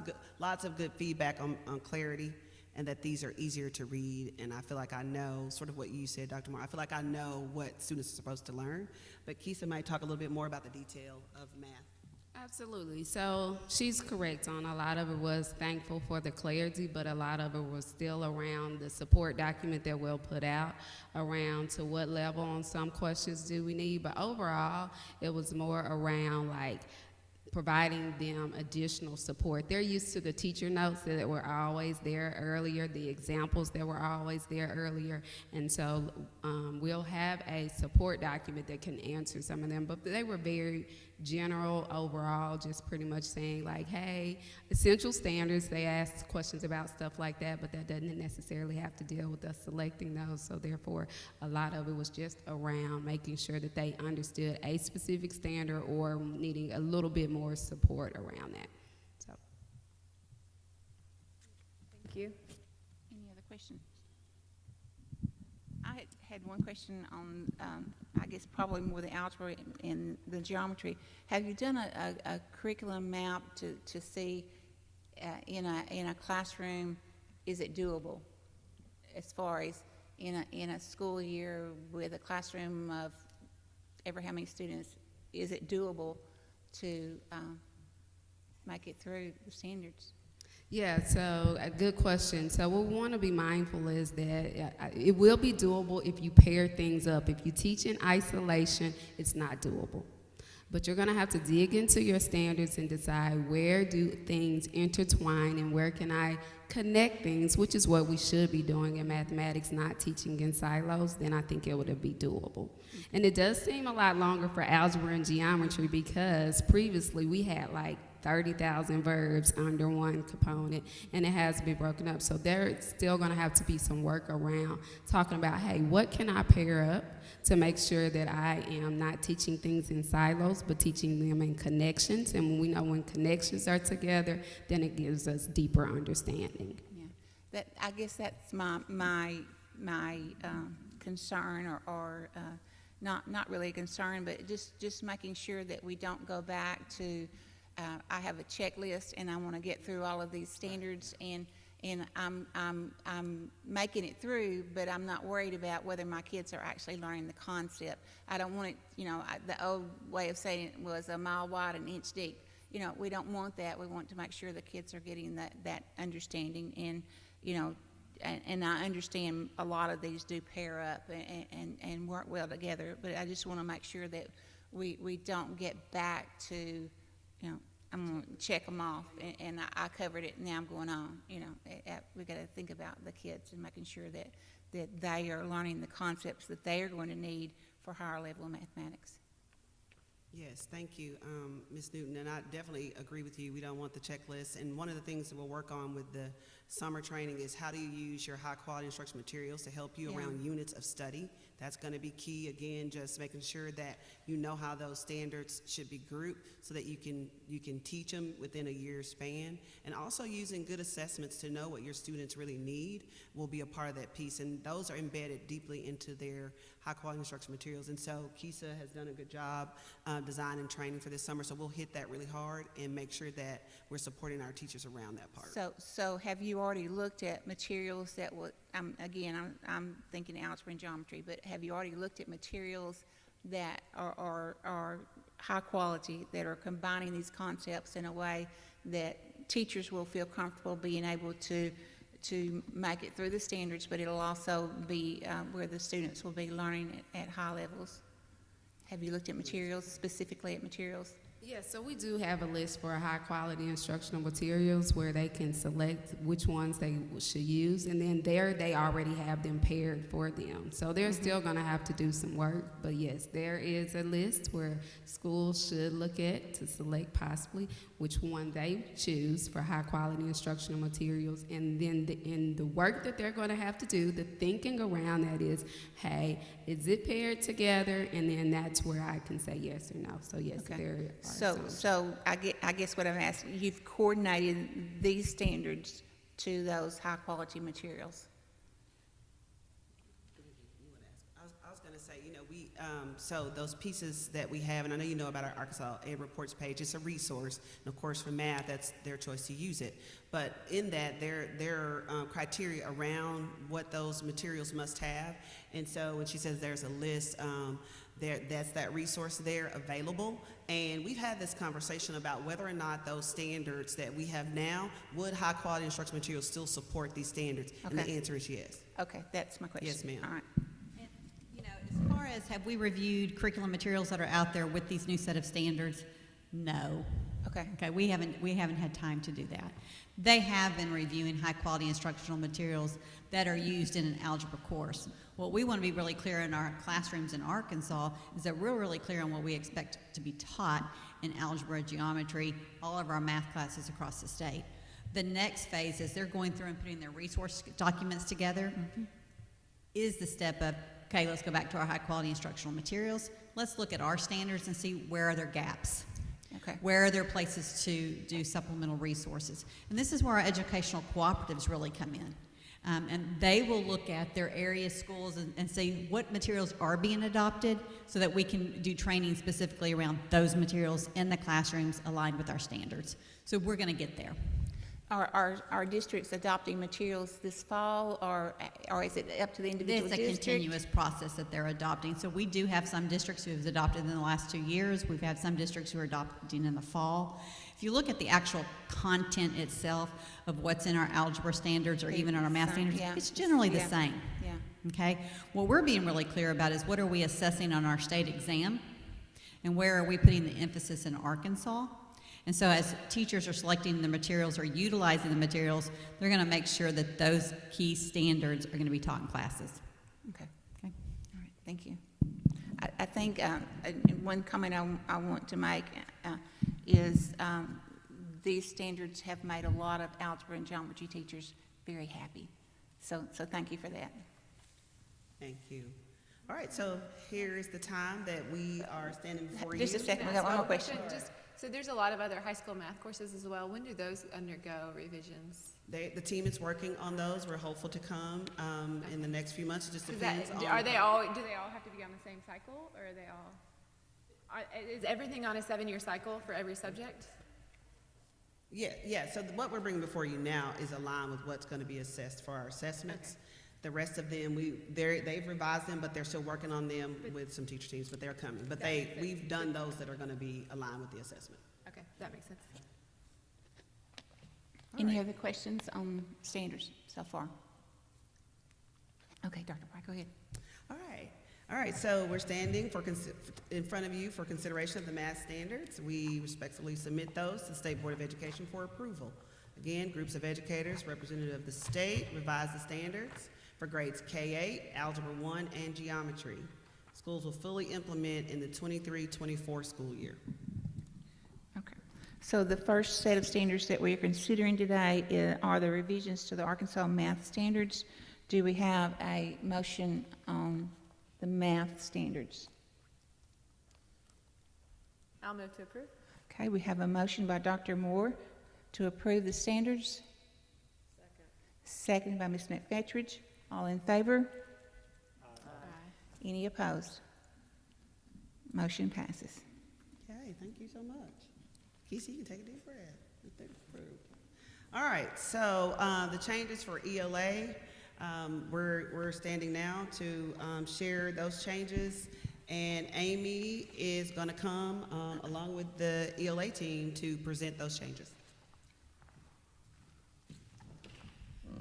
of good feedback on clarity, and that these are easier to read. And I feel like I know sort of what you said, Dr. Moore. I feel like I know what students are supposed to learn. But Keisha might talk a little bit more about the detail of math. Absolutely. So she's correct on a lot of it was thankful for the clarity, but a lot of it was still around the support document that we'll put out around to what level on some questions do we need. But overall, it was more around like providing them additional support. They're used to the teacher notes that were always there earlier, the examples that were always there earlier, and so we'll have a support document that can answer some of them, but they were very general overall, just pretty much saying like, hey, essential standards, they asked questions about stuff like that, but that doesn't necessarily have to deal with us selecting those, so therefore a lot of it was just around making sure that they understood a specific standard or needing a little bit more support around that. So. Thank you. Any other questions? I had one question on, I guess probably more the algebra and the geometry. Have you done a curriculum map to see in a classroom, is it doable? As far as in a school year with a classroom of ever how many students, is it doable to make it through the standards? Yeah, so a good question. So what we want to be mindful is that it will be doable if you pair things up. If you teach in isolation, it's not doable. But you're going to have to dig into your standards and decide where do things intertwine and where can I connect things, which is what we should be doing in mathematics, not teaching in silos, then I think it would be doable. And it does seem a lot longer for algebra and geometry because previously we had like 30,000 verbs under one component, and it has to be broken up. So there's still going to have to be some work around talking about, hey, what can I pair up to make sure that I am not teaching things in silos, but teaching them in connections. And when we know when connections are together, then it gives us deeper understanding. Yeah, I guess that's my concern, or not really a concern, but just making sure that we don't go back to. I have a checklist, and I want to get through all of these standards, and I'm making it through, but I'm not worried about whether my kids are actually learning the concept. I don't want it, the old way of saying it was a mile wide, an inch deep. We don't want that. We want to make sure the kids are getting that understanding, and and I understand a lot of these do pair up and work well together, but I just want to make sure that we don't get back to, I'm going to check them off, and I covered it, and now I'm going on. We got to think about the kids and making sure that they are learning the concepts that they are going to need for higher level of mathematics. Yes, thank you, Ms. Newton, and I definitely agree with you. We don't want the checklist, and one of the things that we'll work on with the summer training is how do you use your high-quality instructional materials to help you around units of study. That's going to be key, again, just making sure that you know how those standards should be grouped so that you can teach them within a year's span, and also using good assessments to know what your students really need will be a part of that piece, and those are embedded deeply into their high-quality instructional materials. And so KISA has done a good job design and training for this summer, so we'll hit that really hard and make sure that we're supporting our teachers around that part. So have you already looked at materials that would, again, I'm thinking algebra and geometry, but have you already looked at materials that are high quality, that are combining these concepts in a way that teachers will feel comfortable being able to make it through the standards, but it'll also be where the students will be learning at high levels? Have you looked at materials, specifically at materials? Yes, so we do have a list for high-quality instructional materials where they can select which ones they should use, and then there they already have them paired for them. So they're still going to have to do some work, but yes, there is a list where schools should look at to select possibly which one they choose for high-quality instructional materials, and then in the work that they're going to have to do, the thinking around that is, hey, is it paired together? And then that's where I can say yes or no. So yes, there are. So I guess what I'm asking, you've coordinated these standards to those high quality materials. I was going to say, so those pieces that we have, and I know you know about our Arkansas Ed Reports page, it's a resource, and of course for math, that's their choice to use it. But in that, there are criteria around what those materials must have, and so when she says there's a list, that's that resource there available. And we've had this conversation about whether or not those standards that we have now, would high quality instructional materials still support these standards? Okay. And the answer is yes. Okay, that's my question. Yes, ma'am. All right. As far as have we reviewed curriculum materials that are out there with these new set of standards? No. Okay, we haven't had time to do that. They have been reviewing high quality instructional materials that are used in an algebra course. What we want to be really clear in our classrooms in Arkansas is that we're really clear on what we expect to be taught in algebra, geometry, all of our math classes across the state. The next phase is they're going through and putting their resource documents together. Is the step of, okay, let's go back to our high quality instructional materials. Let's look at our standards and see where are there gaps. Okay. Where are there places to do supplemental resources? And this is where our educational cooperatives really come in. And they will look at their area schools and see what materials are being adopted so that we can do training specifically around those materials in the classrooms aligned with our standards. So we're going to get there. Are districts adopting materials this fall, or is it up to the individual district? It's a continuous process that they're adopting. So we do have some districts who have adopted in the last 2 years. We've had some districts who are adopting in the fall. If you look at the actual content itself of what's in our algebra standards or even in our math standards, it's generally the same. Yeah. Okay? What we're being really clear about is what are we assessing on our state exam, and where are we putting the emphasis in Arkansas? And so as teachers are selecting the materials or utilizing the materials, they're going to make sure that those key standards are going to be taught in classes. Okay. Okay. All right, thank you. I think one comment I want to make is these standards have made a lot of algebra and geometry teachers very happy. So thank you for that. Thank you. All right, so here is the time that we are standing before you. Just a second, we got one more question. So there's a lot of other high school math courses as well. When do those undergo revisions? The team is working on those. We're hopeful to come in the next few months. It just depends on. Do they all have to be on the same cycle, or are they all? Is everything on a 7-year cycle for every subject? Yeah. So what we're bringing before you now is aligned with what's going to be assessed for our assessments. Okay. The rest of them, they've revised them, but they're still working on them with some teacher teams, but they're coming. But we've done those that are going to be aligned with the assessment. Okay, that makes sense. Any other questions on standards so far? Okay, Dr. Pike, go ahead. All right, so we're standing in front of you for consideration of the math standards. We respectfully submit those to the State Board of Education for approval. Again, groups of educators, representative of the state, revise the standards for grades K-8, Algebra 1, and Geometry. Schools will fully implement in the 23-24 school year. Okay. So the first set of standards that we are considering today are the revisions to the Arkansas math standards. Do we have a motion on the math standards? I'll move to approve. Okay, we have a motion by Dr. Moore to approve the standards. Second by Ms. McFetridge. All in favor? Aye. Any opposed? Motion passes. Okay, thank you so much. Kesey, you can take a deep breath. If they're approved. All right, so the changes for ELA, we're standing now to share those changes, and Amy is going to come along with the ELA team to present those changes.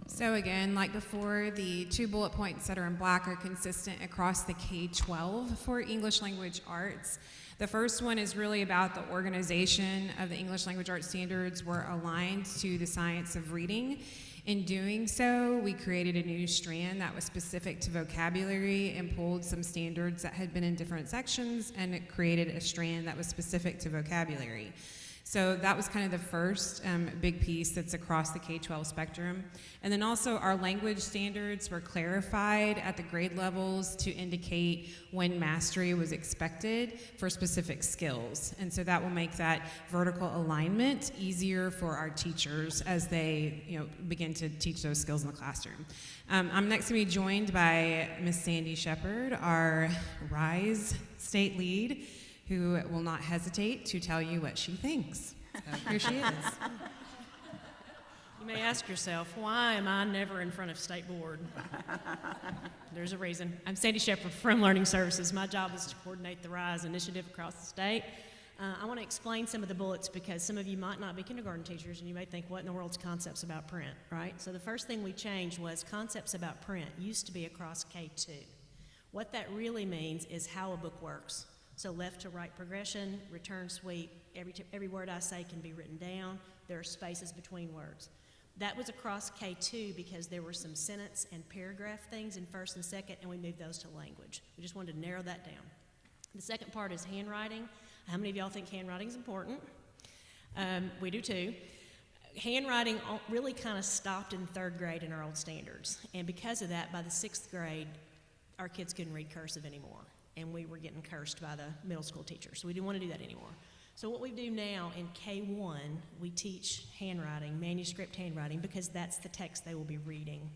So again, like before, the 2 bullet points that are in black are consistent across the K-12 for English Language Arts. The first one is really about the organization of the English Language Arts standards were aligned to the science of reading. In doing so, we created a new strand that was specific to vocabulary and pulled some standards that had been in different sections, and it created a strand that was specific to vocabulary. So that was kind of the first big piece that's across the K-12 spectrum. And then also our language standards were clarified at the grade levels to indicate when mastery was expected for specific skills. And so that will make that vertical alignment easier for our teachers as they begin to teach those skills in the classroom. I'm next to be joined by Miss Sandy Shepard, our RISE state lead, who will not hesitate to tell you what she thinks. So here she is. You may ask yourself, why am I never in front of State Board? There's a reason. I'm Sandy Shepard from Learning Services. My job is to coordinate the RISE initiative across the state. I want to explain some of the bullets because some of you might not be kindergarten teachers and you may think, what in the world's concepts about print, right? So the first thing we changed was concepts about print used to be across K-2. What that really means is how a book works. So left to right progression, return sweep, every word I say can be written down. There are spaces between words. That was across K-2 because there were some sentence and paragraph things in first and second, and we moved those to language. We just wanted to narrow that down. The second part is handwriting. How many of y'all think handwriting is important? We do too. Handwriting really kind of stopped in 3rd grade in our old standards. And because of that, by the 6th grade, our kids couldn't read cursive anymore. And we were getting cursed by the middle school teachers. So we didn't want to do that anymore. So what we do now in K-1, we teach handwriting, manuscript handwriting, because that's the text they will be reading.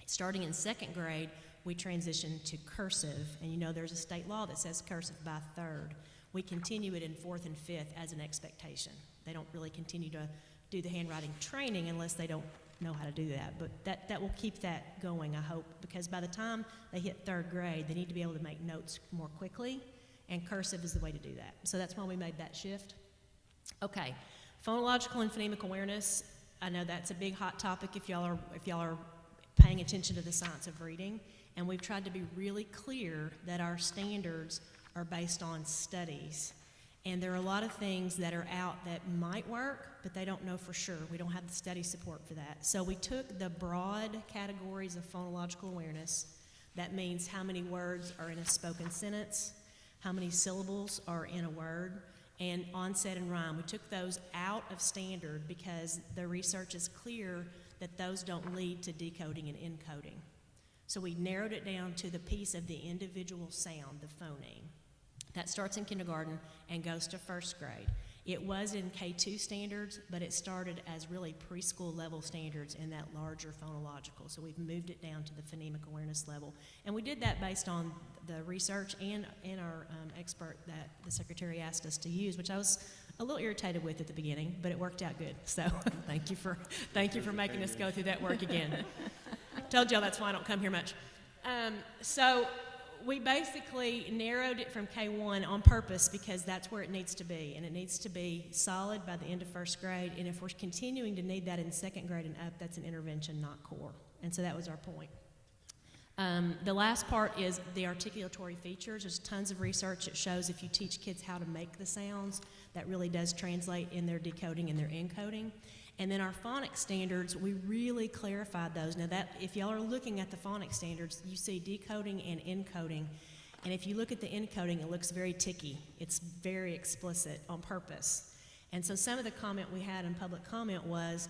Starting in 2nd grade, we transition to cursive, and there's a state law that says cursive by 3rd. We continue it in 4th and 5th as an expectation. They don't really continue to do the handwriting training unless they don't know how to do that, but that will keep that going, I hope, because by the time they hit 3rd grade, they need to be able to make notes more quickly, and cursive is the way to do that. So that's why we made that shift. Okay, phonological and phonemic awareness. I know that's a big hot topic if y'all are paying attention to the science of reading, and we've tried to be really clear that our standards are based on studies. And there are a lot of things that are out that might work, but they don't know for sure. We don't have the study support for that. So we took the broad categories of phonological awareness. That means how many words are in a spoken sentence, how many syllables are in a word, and onset and rhyme. We took those out of standard because the research is clear that those don't lead to decoding and encoding. So we narrowed it down to the piece of the individual sound, the phoneme. That starts in kindergarten and goes to first grade. It was in K2 standards, but it started as really preschool level standards in that larger phonological. So we've moved it down to the phonemic awareness level. And we did that based on the research and our expert that the secretary asked us to use, which I was a little irritated with at the beginning, but it worked out good. So thank you for making us go through that work again. Told y'all that's why I don't come here much. So we basically narrowed it from K1 on purpose because that's where it needs to be, and it needs to be solid by the end of first grade, and if we're continuing to need that in second grade and up, that's an intervention, not core. And so that was our point. The last part is the articulatory features. There's tons of research that shows if you teach kids how to make the sounds, that really does translate in their decoding and their encoding. And then our phonics standards, we really clarified those. Now that, if y'all are looking at the phonics standards, you see decoding and encoding. And if you look at the encoding, it looks very ticky. It's very explicit on purpose. And so some of the comment we had in public comment was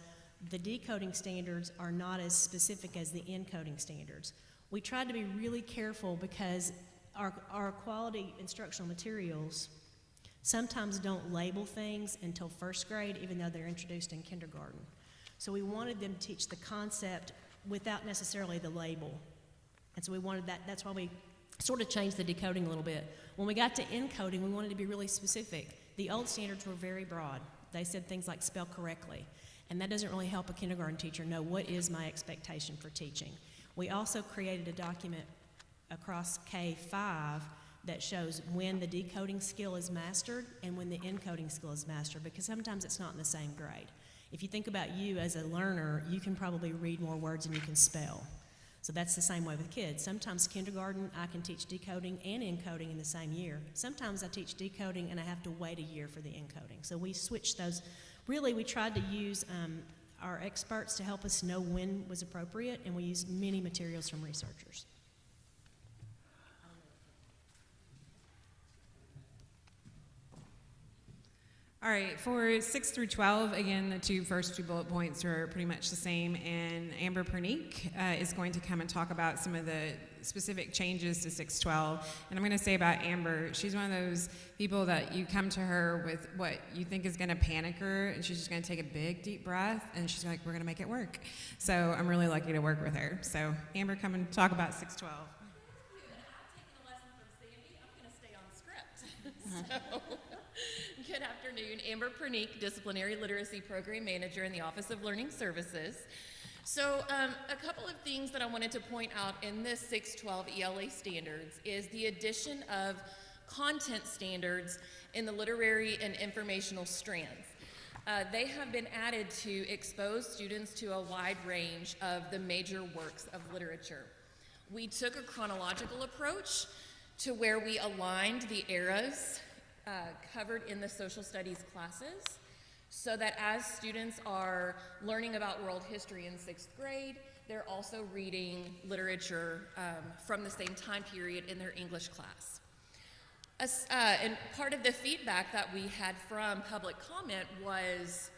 the decoding standards are not as specific as the encoding standards. We tried to be really careful because our quality instructional materials sometimes don't label things until first grade, even though they're introduced in kindergarten. So we wanted them to teach the concept without necessarily the label. And so we wanted that, that's why we sort of changed the decoding a little bit. When we got to encoding, we wanted to be really specific. The old standards were very broad. They said things like spell correctly. And that doesn't really help a kindergarten teacher know what is my expectation for teaching. We also created a document across K5 that shows when the decoding skill is mastered and when the encoding skill is mastered, because sometimes it's not in the same grade. If you think about you as a learner, you can probably read more words than you can spell. So that's the same way with kids. Sometimes kindergarten, I can teach decoding and encoding in the same year. Sometimes I teach decoding and I have to wait a year for the encoding. So we switched those. Really, we tried to use our experts to help us know when was appropriate, and we used many materials from researchers. All right, for 6 through 12, again, the first two bullet points are pretty much the same, and Amber Pernique is going to come and talk about some of the specific changes to 612. And I'm going to say about Amber, she's one of those people that you come to her with what you think is going to panic her, and she's just going to take a big, deep breath, and she's like, we're going to make it work. So I'm really lucky to work with her. So Amber, come and talk about 612. Good afternoon, Amber Pernique, Disciplinary Literacy Program Manager in the Office of Learning Services. So a couple of things that I wanted to point out in this 612 ELA standards is the addition of content standards in the literary and informational strands. They have been added to expose students to a wide range of the major works of literature. We took a chronological approach to where we aligned the eras covered in the social studies classes, so that as students are learning about world history in 6th grade, they're also reading literature from the same time period in their English class. And part of the feedback that we had from public comment was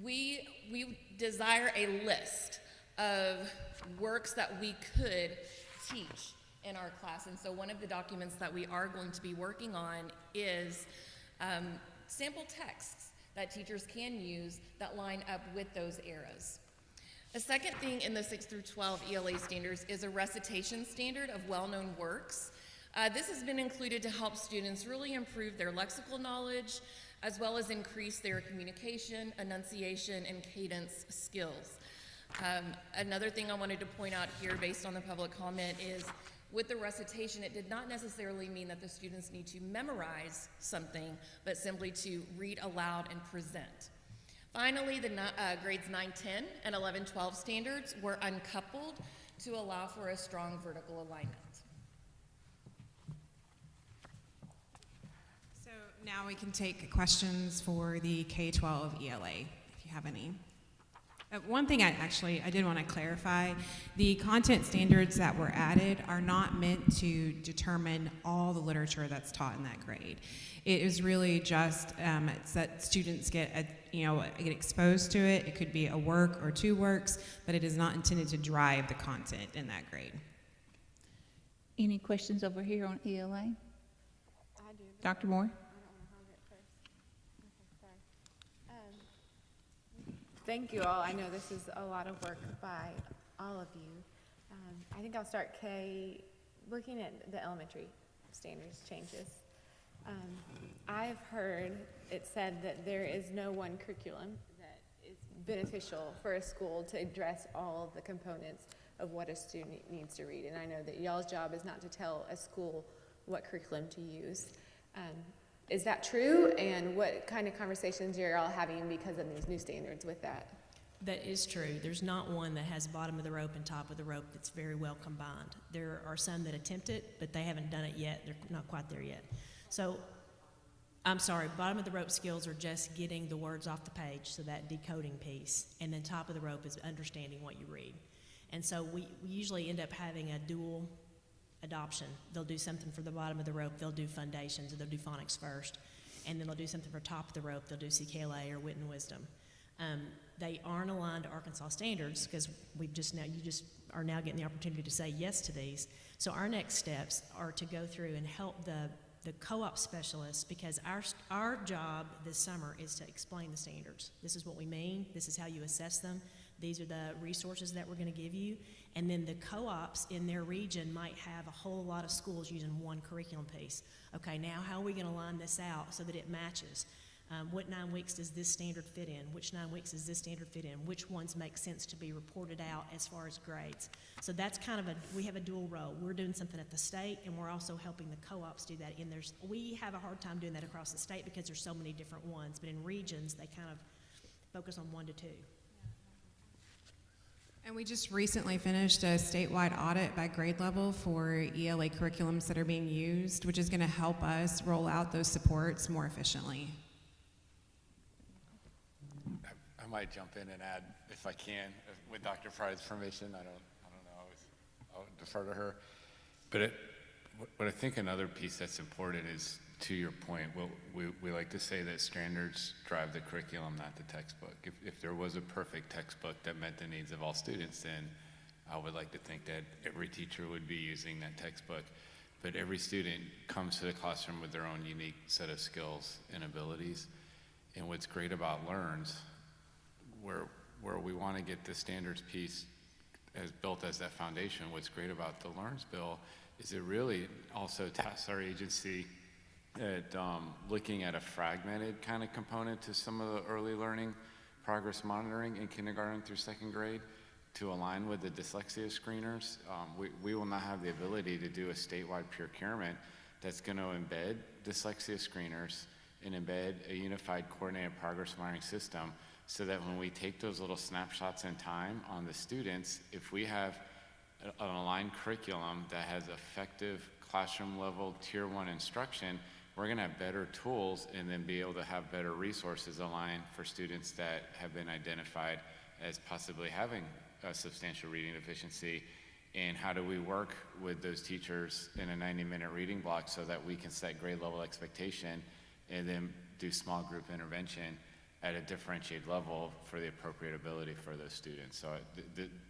we desire a list of works that we could teach in our class. And so one of the documents that we are going to be working on is sample texts that teachers can use that line up with those eras. A second thing in the 6 through 12 ELA standards is a recitation standard of well-known works. This has been included to help students really improve their lexical knowledge, as well as increase their communication, enunciation, and cadence skills. Another thing I wanted to point out here based on the public comment is with the recitation, it did not necessarily mean that the students need to memorize something, but simply to read aloud and present. Finally, the grades 9, 10, and 11, 12 standards were uncoupled to allow for a strong vertical alignment. Now we can take questions for the K-12 ELA, if you have any. One thing I did want to clarify, the content standards that were added are not meant to determine all the literature that's taught in that grade. It is really just it's that students get exposed to it. It could be a work or two works, but it is not intended to drive the content in that grade. Any questions over here on ELA? I do. Dr. Moore? I don't want to hog it first. Okay, sorry. Thank you all. I know this is a lot of work by all of you. I think I'll start looking at the elementary standards changes. I've heard it said that there is no one curriculum that is beneficial for a school to address all of the components of what a student needs to read. And I know that y'all's job is not to tell a school what curriculum to use. Is that true? And what kind of conversations are y'all having because of these new standards with that? That is true. There's not one that has bottom of the rope and top of the rope that's very well combined. There are some that attempt it, but they haven't done it yet. They're not quite there yet. So, I'm sorry, bottom of the rope skills are just getting the words off the page, so that decoding piece, and then top of the rope is understanding what you read. And so we usually end up having a dual adoption. They'll do something for the bottom of the rope, they'll do foundations, or they'll do phonics first, and then they'll do something for top of the rope, they'll do CKLA or Wit and Wisdom. They aren't aligned to Arkansas standards because you just are now getting the opportunity to say yes to these. So our next steps are to go through and help the co-op specialists, because our job this summer is to explain the standards. This is what we mean, this is how you assess them, these are the resources that we're going to give you, and then the co-ops in their region might have a whole lot of schools using one curriculum piece. Okay, now how are we going to line this out so that it matches? What 9 weeks does this standard fit in? Which 9 weeks does this standard fit in? Which ones make sense to be reported out as far as grades? So that's kind of we have a dual role. We're doing something at the state, and we're also helping the co-ops do that. We have a hard time doing that across the state because there's so many different ones, but in regions, they kind of focus on 1 to 2. And we just recently finished a statewide audit by grade level for ELA curriculums that are being used, which is going to help us roll out those supports more efficiently. I might jump in and add, if I can, with Dr. Fry's permission. I don't know. I'll defer to her. But what I think another piece that's important is, to your point, we like to say that standards drive the curriculum, not the textbook. If there was a perfect textbook that met the needs of all students, then I would like to think that every teacher would be using that textbook. But every student comes to the classroom with their own unique set of skills and abilities. And what's great about LEARNS, where we want to get the standards piece as built as that foundation, what's great about the LEARNS bill is it really also tasks our agency at looking at a fragmented kind of component to some of the early learning progress monitoring in kindergarten through 2nd grade to align with the dyslexia screeners. We will not have the ability to do a statewide procurement that's going to embed dyslexia screeners and embed a unified coordinated progress monitoring system, so that when we take those little snapshots in time on the students, if we have an aligned curriculum that has effective classroom level tier 1 instruction, we're going to have better tools and then be able to have better resources aligned for students that have been identified as possibly having a substantial reading deficiency. And how do we work with those teachers in a 90-minute reading block so that we can set grade level expectation and then do small group intervention at a differentiated level for the appropriate ability for those students. So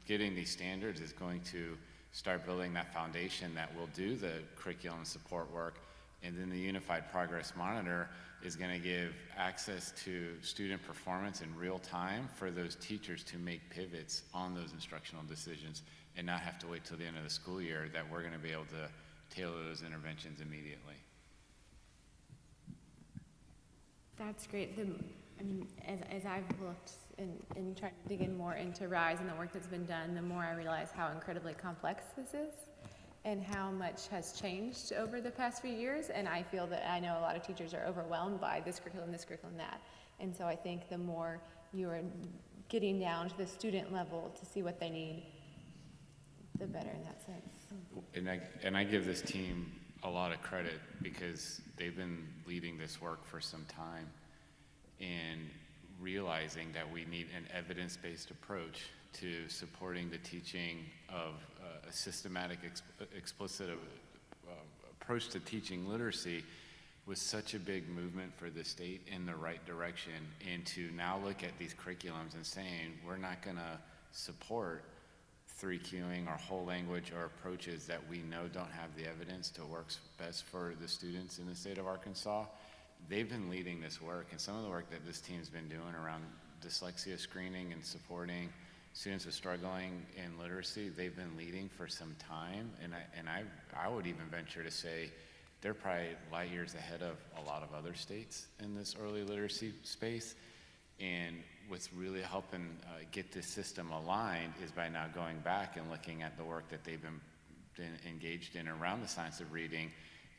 getting these standards is going to start building that foundation that will do the curriculum support work, and then the Unified Progress Monitor is going to give access to student performance in real time for those teachers to make pivots on those instructional decisions and not have to wait till the end of the school year, that we're going to be able to tailor those interventions immediately. That's great. As I've looked and tried to dig in more into RISE and the work that's been done, the more I realize how incredibly complex this is and how much has changed over the past few years. And I feel that I know a lot of teachers are overwhelmed by this curriculum, that. And so I think the more you are getting down to the student level to see what they need, the better in that sense. And I give this team a lot of credit because they've been leading this work for some time and realizing that we need an evidence-based approach to supporting the teaching of a systematic, explicit approach to teaching literacy was such a big movement for the state in the right direction. And to now look at these curriculums and saying, we're not gonna support 3Qing or whole language or approaches that we know don't have the evidence to work best for the students in the state of Arkansas. They've been leading this work, and some of the work that this team's been doing around dyslexia screening and supporting students with struggling in literacy, they've been leading for some time, and I would even venture to say they're probably light years ahead of a lot of other states in this early literacy space. And what's really helping get this system aligned is by now going back and looking at the work that they've been engaged in around the science of reading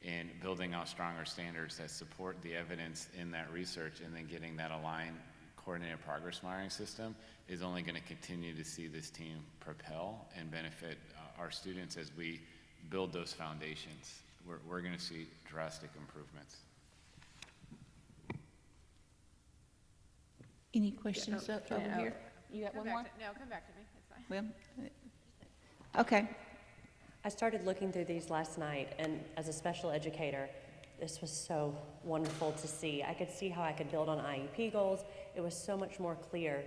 and building out stronger standards that support the evidence in that research, and then getting that aligned coordinated progress monitoring system is only going to continue to see this team propel and benefit our students as we build those foundations. We're going to see drastic improvements. Any questions over here? You got one more? No, come back to me. It's fine. Well, okay. I started looking through these last night, and as a special educator, this was so wonderful to see. I could see how I could build on IEP goals. It was so much more clear.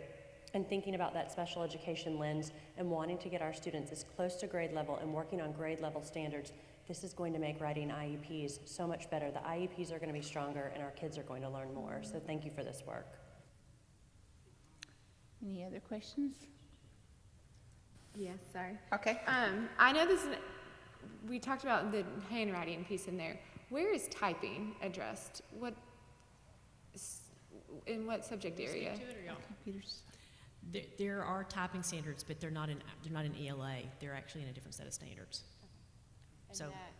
And thinking about that special education lens and wanting to get our students as close to grade level and working on grade level standards, this is going to make writing IEPs so much better. The IEPs are going to be stronger, and our kids are going to learn more. So thank you for this work. Any other questions? Yes, sorry. Okay. I know this is, we talked about the handwriting piece in there. Where is typing addressed? In what subject area? Computers. There are typing standards, but they're not in ELA. They're actually in a different set of standards. And So that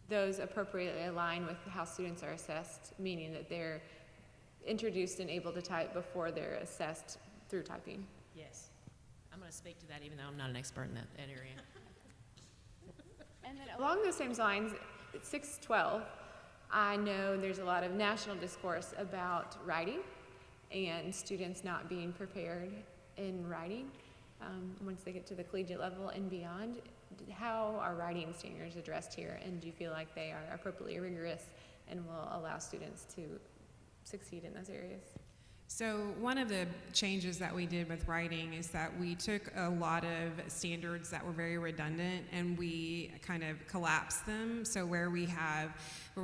those appropriately align with how students are assessed, meaning that they're introduced and able to type before they're assessed through typing. yes, I'm going to speak to that even though I'm not an expert in that area. And then along those same lines, at 612, I know there's a lot of national discourse about writing and students not being prepared in writing once they get to the collegiate level and beyond. How are writing standards addressed here, and do you feel like they are appropriately rigorous and will allow students to succeed in those areas? So one of the changes that we did with writing is that we took a lot of standards that were very redundant and we kind of collapsed them. So where we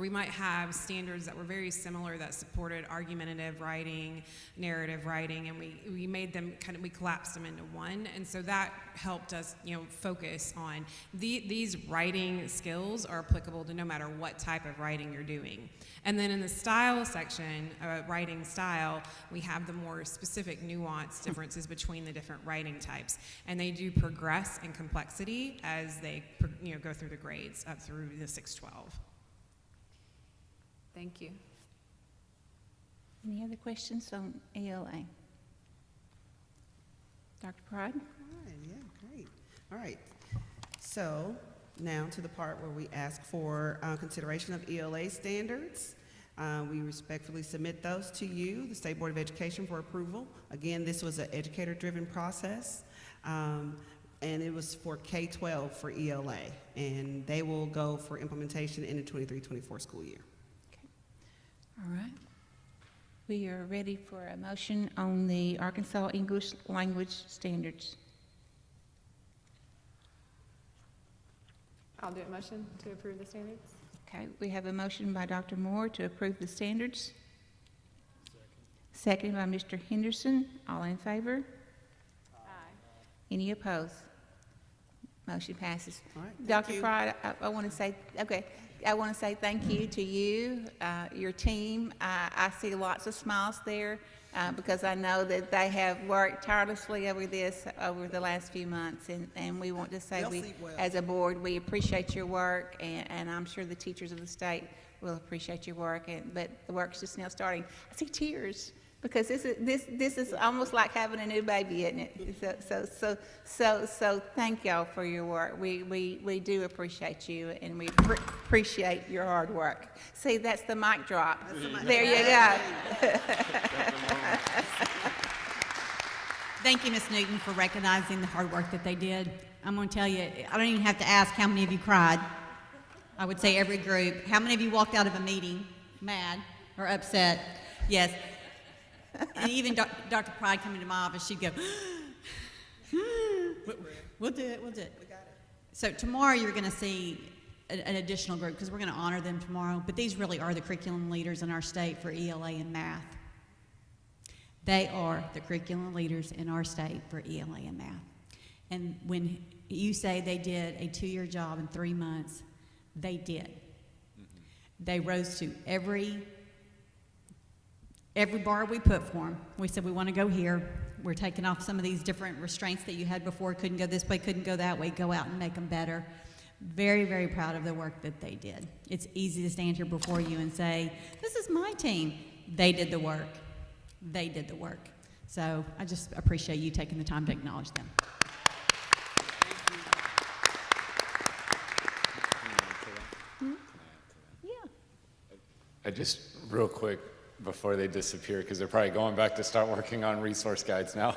might have standards that were very similar that supported argumentative writing, narrative writing, and we made them we collapsed them into one. And so that helped us, focus on these writing skills are applicable to no matter what type of writing you're doing. And then in the style section, writing style, we have the more specific nuance differences between the different writing types. And they do progress in complexity as they go through the grades up through the 612. Thank you. Any other questions on ELA? Dr. Pride? All right, yeah, great. All right. So now to the part where we ask for consideration of ELA standards. We respectfully submit those to you, the State Board of Education, for approval. Again, this was an educator-driven process, and it was for K-12 for ELA, and they will go for implementation in the 23-24 school year. Okay. All right. We are ready for a motion on the Arkansas English Language Standards. I'll do a motion to approve the standards. Okay, we have a motion by Dr. Moore to approve the standards. Second by Mr. Henderson. All in favor? Aye. Any opposed? Motion passes. All right, thank Dr. you. Pride, I want to say, I want to say thank you to you, your team. I see lots of smiles there because I know that they have worked tirelessly over this over the last few months, and we want to say They'll sleep well. as a board, we appreciate your work, and I'm sure the teachers of the state will appreciate your work, but the work's just now starting. I see tears Because this is almost like having a new baby, isn't it? So thank y'all for your work. We do appreciate you, and we appreciate your hard work. See, that's the mic drop. There you go. Thank you, Ms. Newton, for recognizing the hard work that they did. I'm going to tell you, I don't even have to ask how many of you cried. I would say every group. How many of you walked out of a meeting mad or upset? Yes. And even Dr. Pride coming to my office, she'd go, we'll do it. We got it. So tomorrow you're going to see an additional group because we're going to honor them tomorrow. But these really are the curriculum leaders in our state for ELA and math. They are the curriculum leaders in our state for ELA and math. And when you say they did a 2-year job in 3 months, they did. They rose to every bar we put for them. We said, we want to go here. We're taking off some of these different restraints that you had before. Couldn't go this way, couldn't go that way. Go out and make them better. Very, very proud of the work that they did. It's easy to stand here before you and say, this is my team. They did the work. They did the work. So I just appreciate you taking the time to acknowledge them. I just, real quick, before they disappear, because they're probably going back to start working on resource guides now.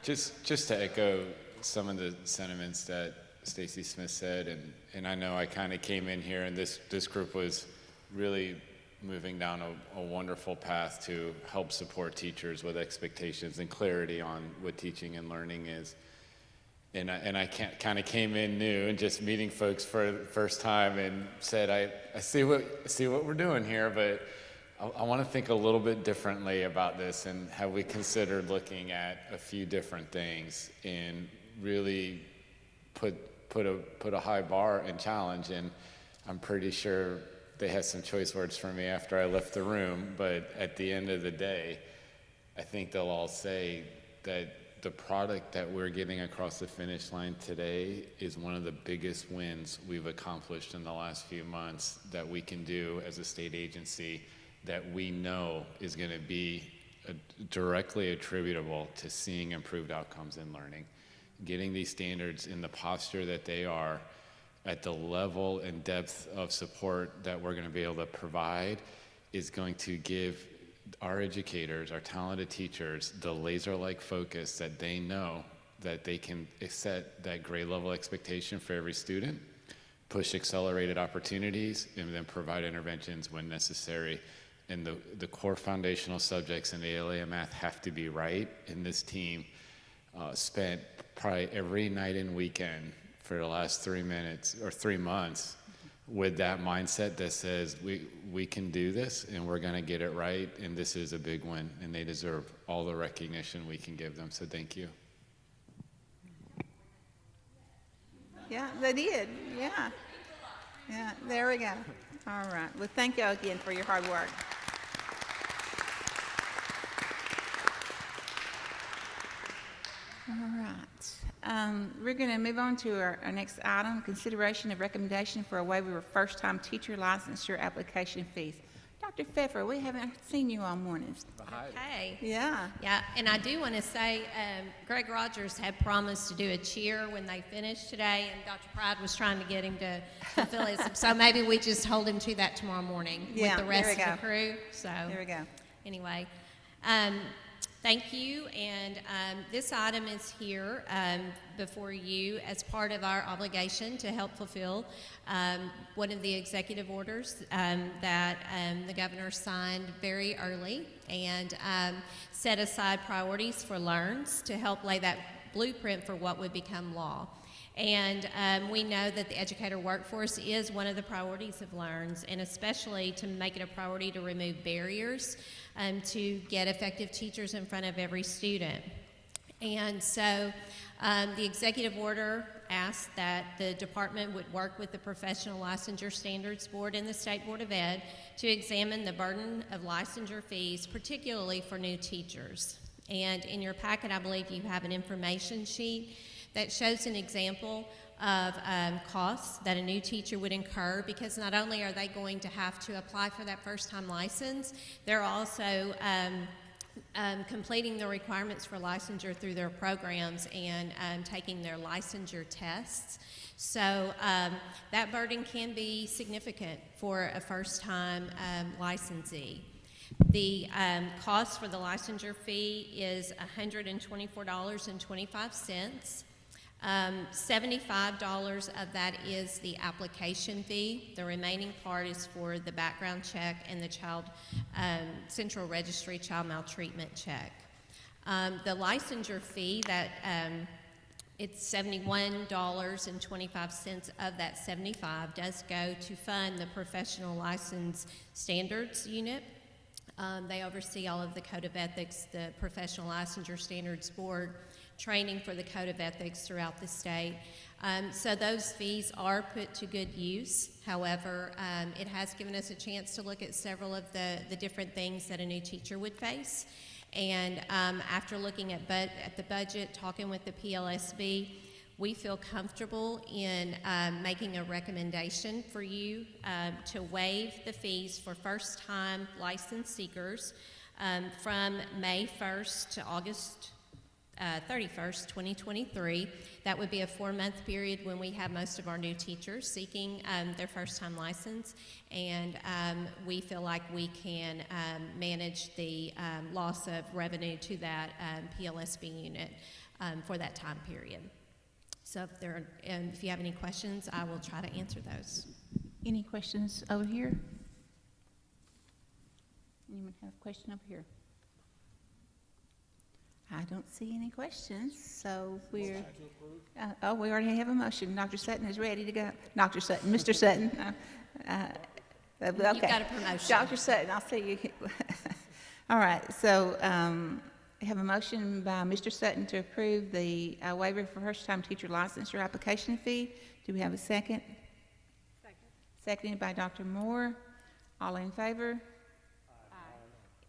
Just to echo some of the sentiments that Stacy Smith said, and I know I kind of came in here and this group was really moving down a wonderful path to help support teachers with expectations and clarity on what teaching and learning is. And I kind of came in new and just meeting folks for the first time and said, I see what we're doing here, but I want to think a little bit differently about this, and have we considered looking at a few different things and really put a high bar and challenge. And I'm pretty sure they had some choice words for me after I left the room, but at the end of the day, I think they'll all say that the product that we're getting across the finish line today is one of the biggest wins we've accomplished in the last few months that we can do as a state agency, that we know is going to be directly attributable to seeing improved outcomes in learning. Getting these standards in the posture that they are, at the level and depth of support that we're going to be able to provide, is going to give our educators, our talented teachers, the laser-like focus that they know that they can set that grade level expectation for every student, push accelerated opportunities, and then provide interventions when necessary. And the core foundational subjects in ALA and math have to be right, and this team spent probably every night and weekend for the last 3 months with that mindset that says we can do this and we're going to get it right, and this is a big win, and they deserve all the recognition we can give them. So thank you. Yeah, they did. Yeah. Yeah, there we go. All right. Well, thank you again for your hard work. All right. We're going to move on to our next item, consideration of recommendation for a waiver of first-time teacher licensure application fees. Dr. Pfeffer, we haven't seen you all morning. Okay. Yeah. Yeah, and I do want to say Greg Rogers had promised to do a cheer when they finished today, and Dr. Pride was trying to get him to fulfill it. So maybe we just hold him to that tomorrow morning with the rest of the crew. So there we go. Anyway, thank you. And this item is here before you as part of our obligation to help fulfill one of the executive orders that the governor signed very early, and set aside priorities for LEARNS to help lay that blueprint for what would become law. And we know that the educator workforce is one of the priorities of LEARNS, and especially to make it a priority to remove barriers to get effective teachers in front of every student. And so the executive order asked that the department would work with the Professional Licensure Standards Board and the State Board of Ed to examine the burden of licensure fees, particularly for new teachers. And in your packet, I believe you have an information sheet that shows an example of costs that a new teacher would incur, because not only are they going to have to apply for that first-time license, they're also completing the requirements for licensure through their programs and taking their licensure tests. So that burden can be significant for a first-time licensee. The cost for the licensure fee is $124.25. $75 of that is the application fee. The remaining part is for the background check and the child central registry child maltreatment check. The licensure fee, that it's $71.25 of that $75 does go to fund the Professional License Standards Unit. They oversee all of the Code of Ethics, the Professional Licensure Standards Board, training for the Code of Ethics throughout the state. So those fees are put to good use. However, it has given us a chance to look at several of the different things that a new teacher would face. And after looking at the budget, talking with the PLSB, we feel comfortable in making a recommendation for you to waive the fees for first-time license seekers from May 1st to August 31st, 2023. That would be a 4-month period when we have most of our new teachers seeking their first-time license, and we feel like we can manage the loss of revenue to that PLSB unit for that time period. So if you have any questions, I will try to answer those. Any questions over here? Anyone have a question over here? I don't see any questions, so we're, we already have a motion. Dr. Sutton is ready to go. Dr. Sutton, Mr. Sutton. Okay. You've got a promotion. Dr. Sutton, I'll see you. All right, so we have a motion by Mr. Sutton to approve the waiver for first-time teacher licensure application fee. Do we have a second? Second. Seconded by Dr. Moore. All in favor? Aye.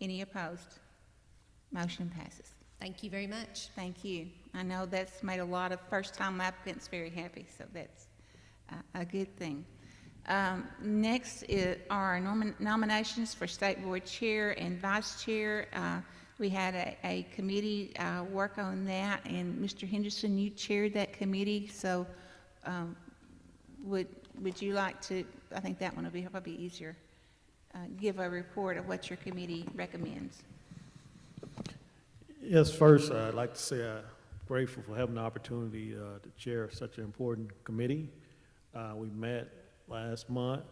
Any opposed? Motion passes. Thank you very much. Thank you. I know that's made a lot of first-time applicants very happy, so that's a good thing. Next are nominations for State Board Chair and Vice Chair. We had a committee work on that, and Mr. Henderson, you chaired that committee, so would you like to, I think that one will be probably easier, give a report of what your committee recommends? Yes, first, I'd like to say I'm grateful for having the opportunity to chair such an important committee. We met last month.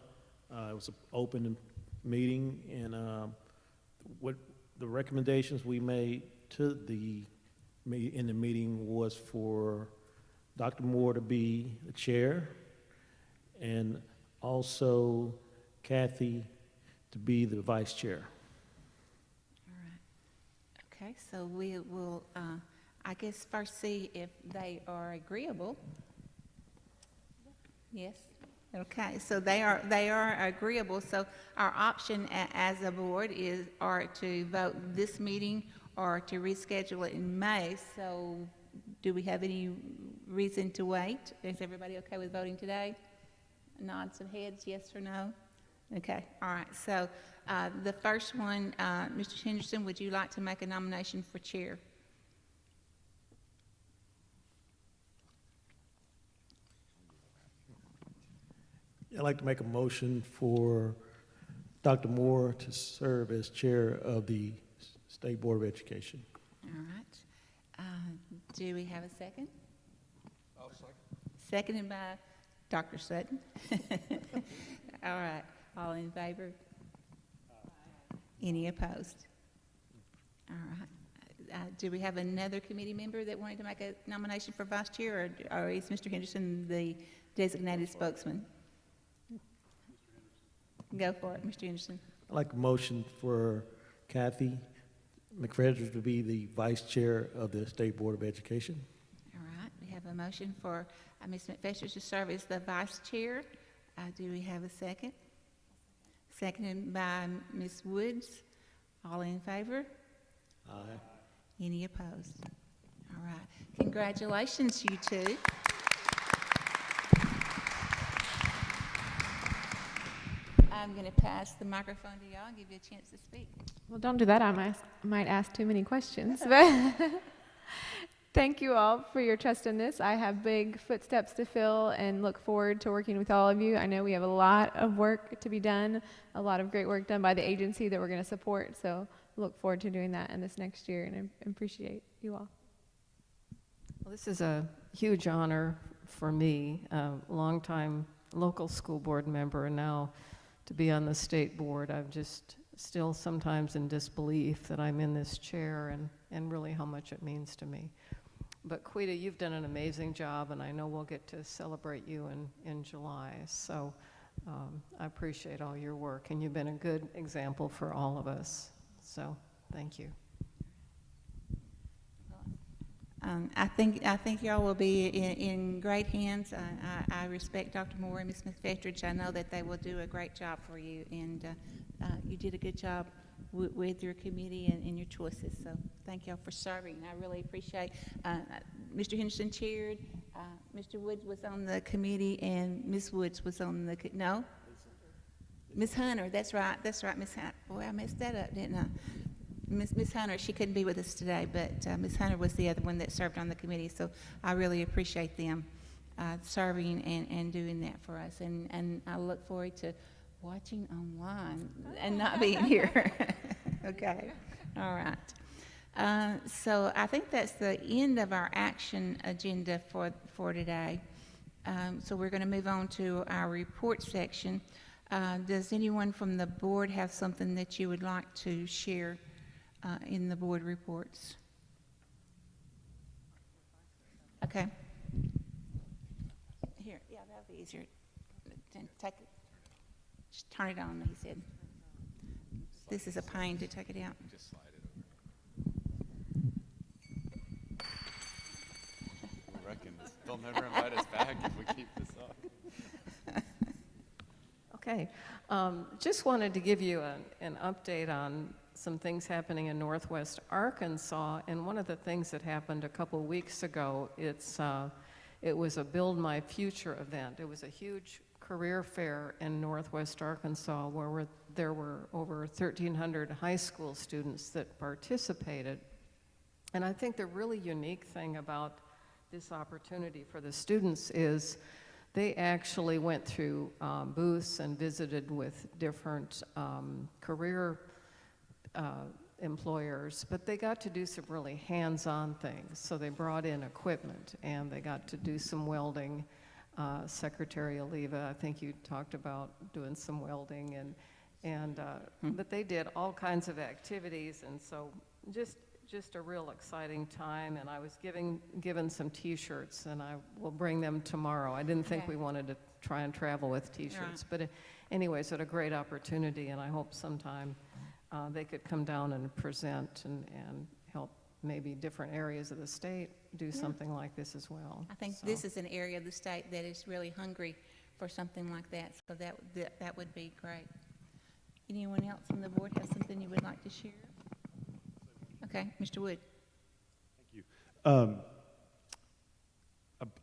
It was an open meeting, and what the recommendations we made to in the meeting was for Dr. Moore to be the chair, and also Kathy to be the vice chair. Okay, so we will, I guess, first see if they are agreeable. Yes? Okay, so they are agreeable. So our option as a board is to vote this meeting or to reschedule it in May. So do we have any reason to wait? Is everybody okay with voting today? Nods of heads, yes or no? Okay, all right. So the first one, Mr. Henderson, would you like to make a nomination for chair? I'd like to make a motion for Dr. Moore to serve as chair of the State Board of Education. All right. Do we have a second? I'll second. Seconded by Dr. Sutton. All right. All in favor? Any opposed? All right. Do we have another committee member that wanted to make a nomination for vice chair, or is Mr. Henderson the designated spokesman? Go for it, Mr. Henderson. I'd like a motion for Kathy McFrederick to be the vice chair of the State Board of Education. All right. We have a motion for Ms. McFrederick to serve as the vice chair. Do we have a second? Seconded by Ms. Woods. All in favor? Aye. Any opposed? All right. Congratulations, you two. I'm going to pass the microphone to y'all and give you a chance to speak. Well, don't do that. Might ask too many questions. But thank you all for your trust in this. I have big footsteps to fill and look forward to working with all of you. I know we have a lot of work to be done, a lot of great work done by the agency that we're going to support. So look forward to doing that in this next year, and I appreciate you all. Well, this is a huge honor for me, a longtime local school board member, and now to be on the state board. I'm just still sometimes in disbelief that I'm in this chair and really how much it means to me. But Quita, you've done an amazing job, and I know we'll get to celebrate you in July. So I appreciate all your work, and you've been a good example for all of us. So thank you. I think y'all will be in great hands. I respect Dr. Moore and Ms. McFetridge. I know that they will do a great job for you, and you did a good job with your committee and your choices. So thank y'all for serving. I really appreciate. Mr. Henderson chaired. Mr. Woods was on the committee, and Ms. Woods was on the no. Ms. Hunter. That's right. That's right, Ms. Hunter. Boy, I messed that up, didn't I? Ms. Hunter, she couldn't be with us today, but Ms. Hunter was the other one that served on the committee, so I really appreciate them serving and doing that for us, and I look forward to watching online and not being here. Okay, all right. So I think that's the end of our action agenda for today. So we're going to move on to our report section. Does anyone from the board have something that you would like to share in the board reports? Okay. Here, yeah, that'll be easier. Take it. Just turn it on, he said. This is a pain to take it out. Just slide it over. I reckon they'll never invite us back if we keep this up. Okay. Just wanted to give you an update on some things happening in Northwest Arkansas, and one of the things that happened a couple weeks ago, it was a Build My Future event. It was a huge career fair in Northwest Arkansas where there were over 1,300 high school students that participated. And I think the really unique thing about this opportunity for the students is they actually went through booths and visited with different career employers, but they got to do some really hands-on things. So they brought in equipment and they got to do some welding. Secretary Oliva, I think you talked about doing some welding, but they did all kinds of activities, and so just a real exciting time. And I was given some T-shirts, and I will bring them tomorrow. I didn't think we wanted to try and travel with T-shirts, but anyways, what a great opportunity, and I hope sometime they could come down and present and help maybe different areas of the state do something like this as well. I think this is an area of the state that is really hungry for something like that, so that would be great. Anyone else on the board have something you would like to share? Okay, Mr. Wood. Thank you.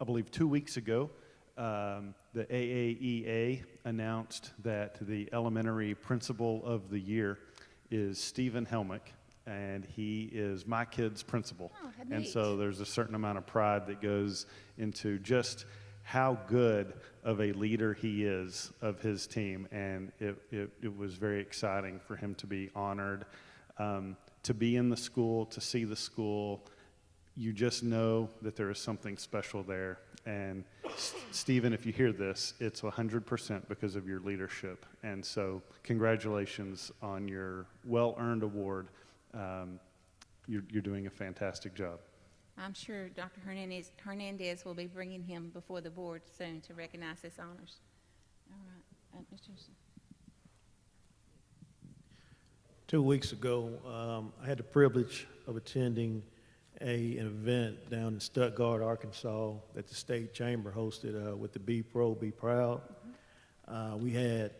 I believe 2 weeks ago, the AAEA announced that the elementary principal of the year is Stephen Helmick, and he is my kid's principal. Oh, and so there's a certain amount of pride that goes into just how good of a leader he is of his team, and it was very exciting for him to be honored, to be in the school, to see the school. You just know that there is something special there. And Stephen, if you hear this, it's 100% because of your leadership. And so congratulations on your well-earned award. You're doing a fantastic job. I'm sure Dr. Hernandez will be bringing him before the board soon to recognize his honors. All right, Mr. Henderson. 2 weeks ago, I had the privilege of attending an event down in Stuttgart, Arkansas, that the State Chamber hosted with the Be Pro, Be Proud. We had,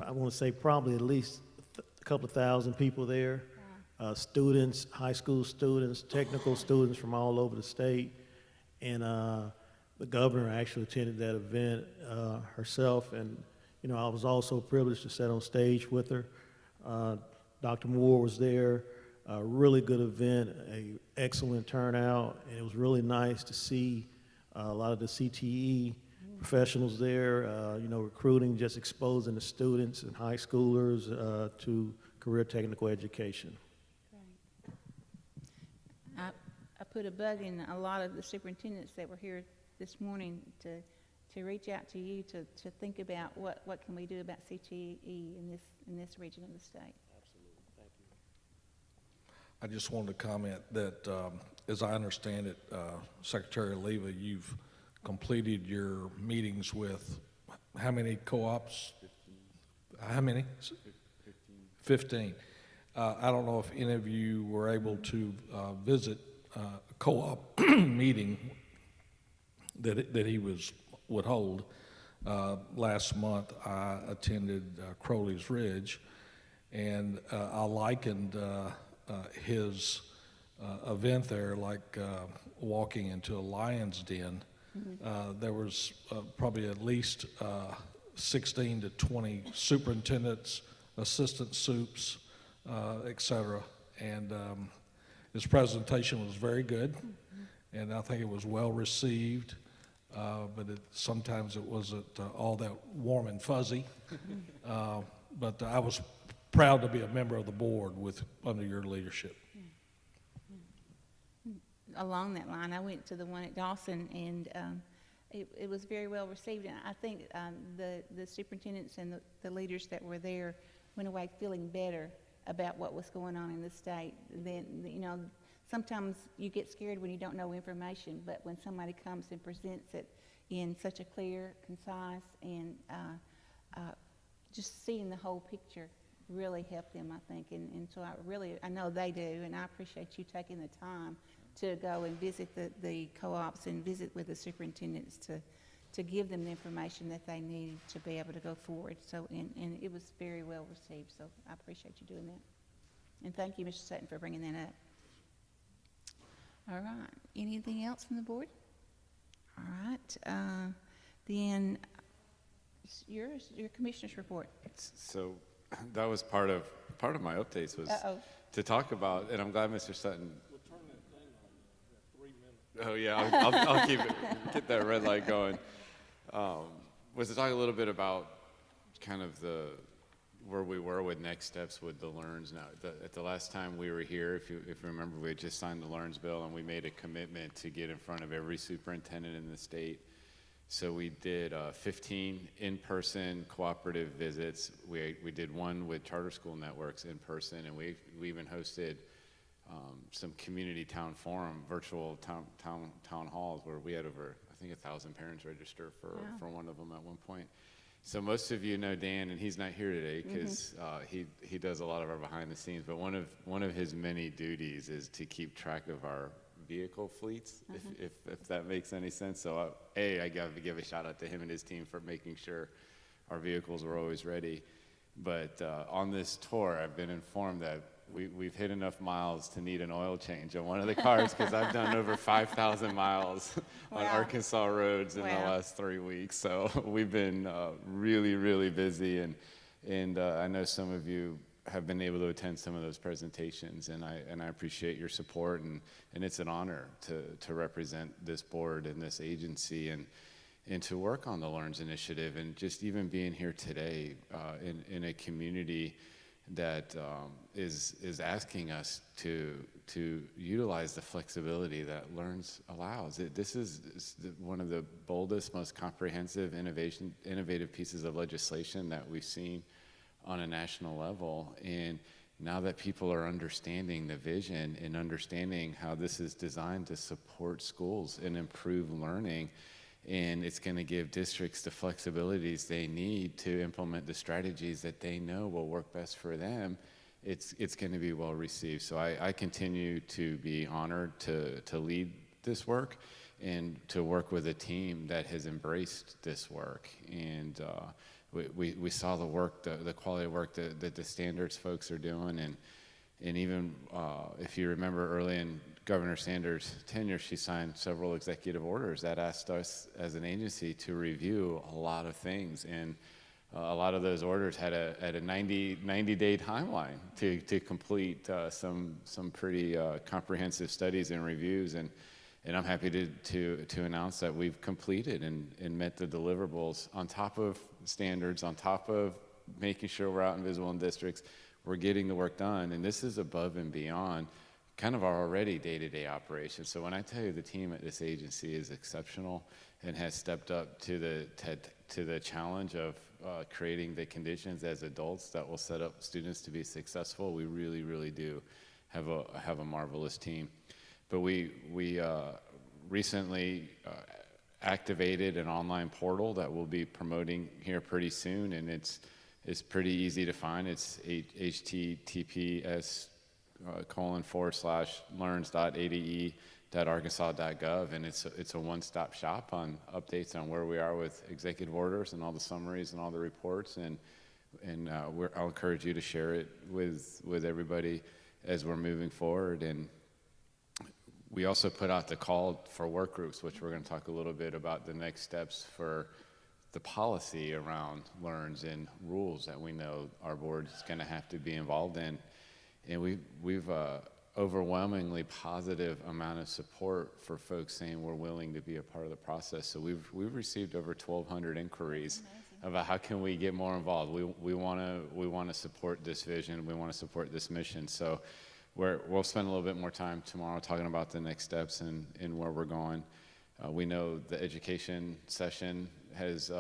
I want to say, probably at least a couple of thousand people there. Students, high school students, technical students from all over the state. And the governor actually attended that event herself, and You know, I was also privileged to sit on stage with her. Dr. Moore was there. A really good event, a excellent turnout, and it was really nice to see a lot of the CTE professionals there, you know, recruiting, just exposing the students and high schoolers to career technical education. I put a bug in a lot of the superintendents that were here this morning to reach out to you to think about what can we do about CTE in this region of the state. I just wanted to comment that, as I understand it, Secretary Oliva, you've completed your meetings with how many co-ops? 15. How many? 15. I don't know if any of you were able to visit a co-op meeting that he would hold. Last month, I attended Crowley's Ridge, and I likened his event there like walking into a lion's den. There was probably at least 16 to 20 superintendents, assistant soups, et cetera. And his presentation was very good, and I think it was well received, but sometimes it wasn't all that warm and fuzzy. But I was proud to be a member of the board under your leadership. Along that line, I went to the one at Dawson, and it was very well received. And I think the superintendents and the leaders that were there went away feeling better about what was going on in the state. Then, you know, sometimes you get scared when you don't know information, but when somebody comes and presents it in such a clear, concise, and just seeing the whole picture really helped them, I think. And so I know they do, and I appreciate you taking the time to go and visit the co-ops and visit with the superintendents to give them the information that they need to be able to go forward. So, and it was very well received, so I appreciate you doing that. And thank you, Mr. Sutton, for bringing that up. All right, anything else from the board? All right, then your commissioner's report. So that was part of my updates was to talk about, and I'm glad Mr. Sutton. We'll turn that thing on. You got 3 minutes. Oh yeah, I'll keep it, get that red light going. Was to talk a little bit about kind of where we were with next steps with the LEARNs. Now, at the last time we were here, if you remember, we had just signed the LEARNs bill, and we made a commitment to get in front of every superintendent in the state. So we did 15 in-person cooperative visits. We did one with charter school networks in person, and we even hosted some community town forum, virtual town halls, where we had over, I think, 1,000 parents register for one of them at one point. So most of you know Dan, and he's not here today because he does a lot of our behind the scenes. But one of his many duties is to keep track of our vehicle fleets, if that makes any sense. So I got to give a shout out to him and his team for making sure our vehicles were always ready. But on this tour, I've been informed that we've hit enough miles to need an oil change on one of the cars, because I've done over 5,000 miles on Arkansas roads in the last 3 weeks. So we've been really, really busy, and I know some of you have been able to attend some of those presentations, and I appreciate your support, and it's an honor to represent this board and this agency and to work on the LEARNs initiative, and just even being here today in a community that is asking us to utilize the flexibility that LEARNs allows. This is one of the boldest, most comprehensive, innovative pieces of legislation that we've seen on a national level. And now that people are understanding the vision and understanding how this is designed to support schools and improve learning, and it's going to give districts the flexibilities they need to implement the strategies that they know will work best for them, it's going to be well received. So I continue to be honored to lead this work and to work with a team that has embraced this work. And we saw the work, the quality of work that the standards folks are doing, and even if you remember early in Governor Sanders' tenure, she signed several executive orders that asked us as an agency to review a lot of things. And a lot of those orders had a 90-day timeline to complete some pretty comprehensive studies and reviews, and I'm happy to announce that we've completed and met the deliverables on top of standards, on top of making sure we're out and visible in districts. We're getting the work done, and this is above and beyond kind of our already day-to-day operation. So when I tell you the team at this agency is exceptional and has stepped up to the challenge of creating the conditions as adults that will set up students to be successful, we really, really do have a marvelous team. But we recently activated an online portal that we'll be promoting here pretty soon, and it's pretty easy to find. It's https://learns.ade.arkansas.gov, and it's a one-stop shop on updates on where we are with executive orders and all the summaries and all the reports, and I'll encourage you to share it with everybody as we're moving forward. And we also put out the call for work groups, which we're going to talk a little bit about the next steps for the policy around LEARNs and rules that we know our board is going to have to be involved in. And we've overwhelmingly positive amount of support for folks saying we're willing to be a part of the process. So we've received over 1,200 inquiries about how can we get more involved. We want to support this vision. We want to support this mission. So we'll spend a little bit more time tomorrow talking about the next steps and where we're going. We know the education session has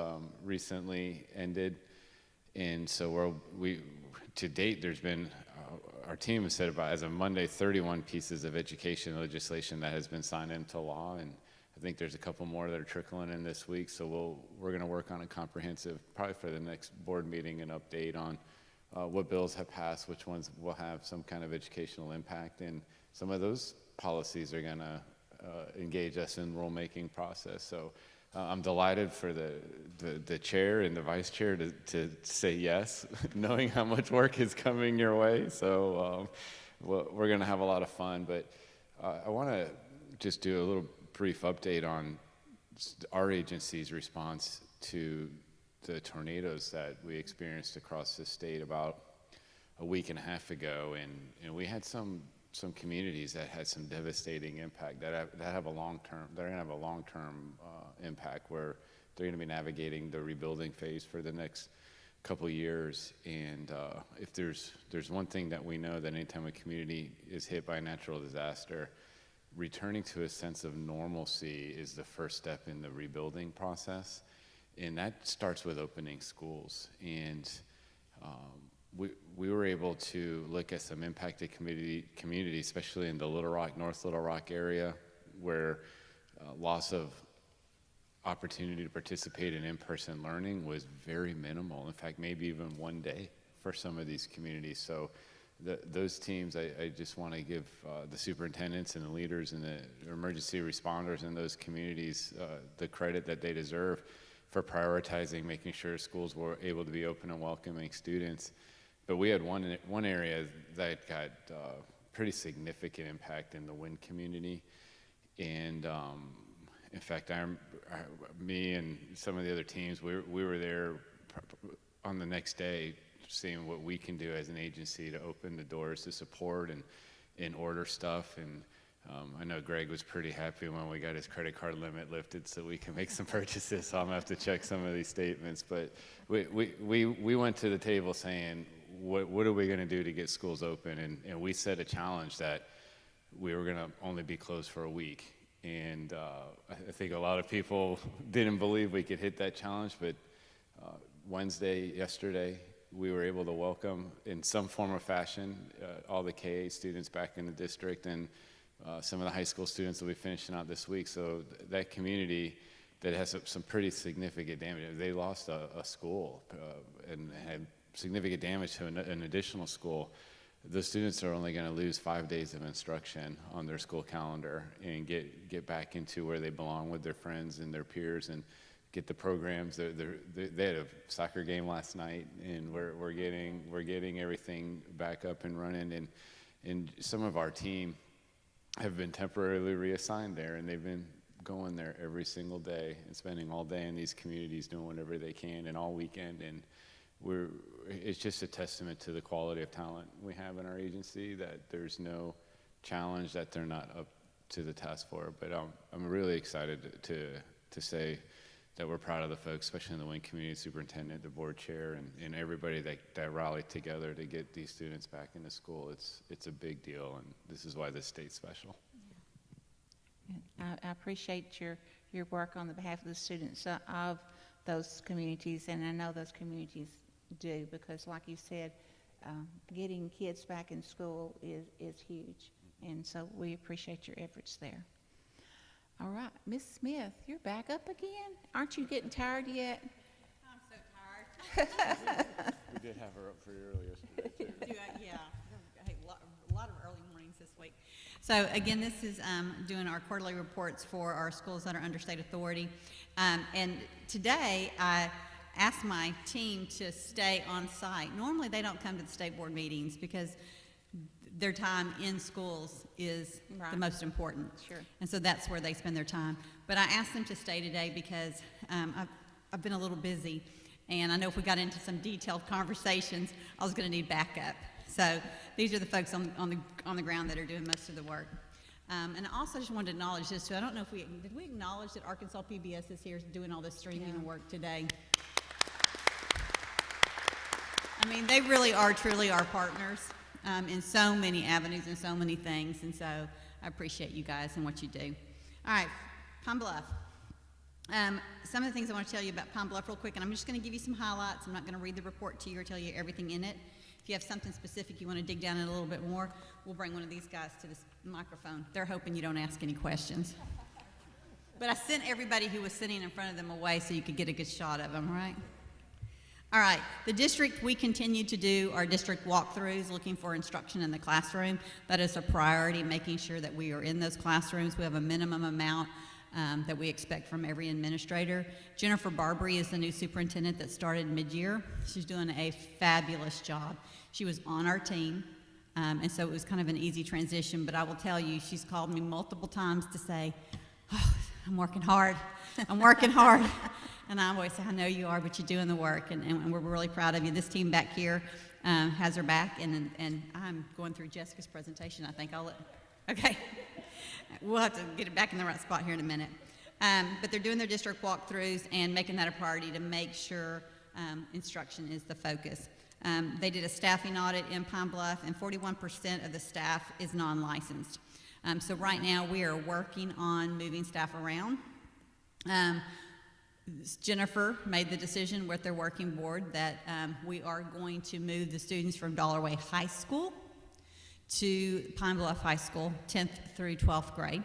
recently ended, and so to date there's been our team has said about, as of Monday, 31 pieces of education legislation that has been signed into law, and I think there's a couple more that are trickling in this week. So we're going to work on a comprehensive, probably for the next board meeting, an update on what bills have passed, which ones will have some kind of educational impact, and some of those policies are going to engage us in rulemaking process. So I'm delighted for the chair and the vice chair to say yes, knowing how much work is coming your way. So we're going to have a lot of fun. But I want to just do a little brief update on our agency's response to the tornadoes that we experienced across the state about a week and a half ago. And we had some communities that had some devastating impact that have a long-term, they're going to have a long-term impact where they're going to be navigating the rebuilding phase for the next couple years. And if there's one thing that we know, that anytime a community is hit by a natural disaster, returning to a sense of normalcy is the first step in the rebuilding process. And that starts with opening schools. And we were able to look at some impacted communities, especially in the Little Rock, North Little Rock area, where loss of opportunity to participate in in-person learning was very minimal. In fact, maybe even one day for some of these communities. So those teams, I just want to give the superintendents and the leaders and the emergency responders in those communities the credit that they deserve for prioritizing making sure schools were able to be open and welcoming students. But we had one area that got pretty significant impact in the Wynn community. And in fact, me and some of the other teams, we were there on the next day seeing what we can do as an agency to open the doors to support and order stuff. And I know Greg was pretty happy when we got his credit card limit lifted so we can make some purchases. So I'm gonna have to check some of these statements. But we went to the table saying, what are we gonna do to get schools open? And we set a challenge that we were gonna only be closed for a week. And I think a lot of people didn't believe we could hit that challenge, but yesterday, we were able to welcome in some form or fashion all the KA students back in the district, and some of the high school students will be finishing out this week. So that community that has some pretty significant damage, they lost a school and had significant damage to an additional school. Those students are only going to lose 5 days of instruction on their school calendar and get back into where they belong with their friends and their peers and get the programs. They had a soccer game last night, and we're getting everything back up and running. And some of our team have been temporarily reassigned there, and they've been going there every single day and spending all day in these communities doing whatever they can and all weekend. And it's just a testament to the quality of talent we have in our agency, that there's no challenge that they're not up to the task for. But I'm really excited to say that we're proud of the folks, especially in the Wayne Community Superintendent, the board chair, and everybody that rallied together to get these students back into school. It's a big deal, and this is why this state's special. I appreciate your work on the behalf of the students of those communities, and I know those communities do, because like you said, getting kids back in school is huge, and so we appreciate your efforts there. All right, Miss Smith, you're back up again? Aren't you getting tired yet? I'm so tired. We did have her up pretty early yesterday, too. Yeah, hey, a lot of early mornings this week. So again, this is doing our quarterly reports for our schools that are under state authority. And today, I asked my team to stay on site. Normally, they don't come to the state board meetings because their time in schools is the most important. Sure. And so that's where they spend their time. But I asked them to stay today because I've been a little busy, and I know if we got into some detailed conversations, I was going to need backup. So these are the folks on the ground that are doing most of the work. And I also just wanted to acknowledge this too. I don't know if did we acknowledge that Arkansas PBS is here doing all this streaming work today? I mean, they really are truly our partners in so many avenues and so many things, and so I appreciate you guys and what you do. All right, Pine Bluff. Some of the things I want to tell you about Pine Bluff real quick, and I'm just going to give you some highlights. I'm not going to read the report to you or tell you everything in it. If you have something specific you want to dig down in a little bit more, we'll bring one of these guys to this microphone. They're hoping you don't ask any questions. But I sent everybody who was sitting in front of them away so you could get a good shot of them, right? All right, the district, we continue to do our district walkthroughs, looking for instruction in the classroom. That is a priority, making sure that we are in those classrooms. We have a minimum amount that we expect from every administrator. Jennifer Barbary is the new superintendent that started mid-year. She's doing a fabulous job. She was on our team, and so it was kind of an easy transition, but I will tell you, she's called me multiple times to say, oh, I'm working hard, I'm working hard. And I always say, I know you are, but you're doing the work, and we're really proud of you. This team back here has her back, and I'm going through Jessica's presentation. I think okay. We'll have to get it back in the right spot here in a minute. But they're doing their district walkthroughs and making that a priority to make sure instruction is the focus. They did a staffing audit in Pine Bluff, and 41% of the staff is non-licensed. So right now we are working on moving staff around. Jennifer made the decision with their working board that we are going to move the students from Dollarway High School to Pine Bluff High School, 10th through 12th grade.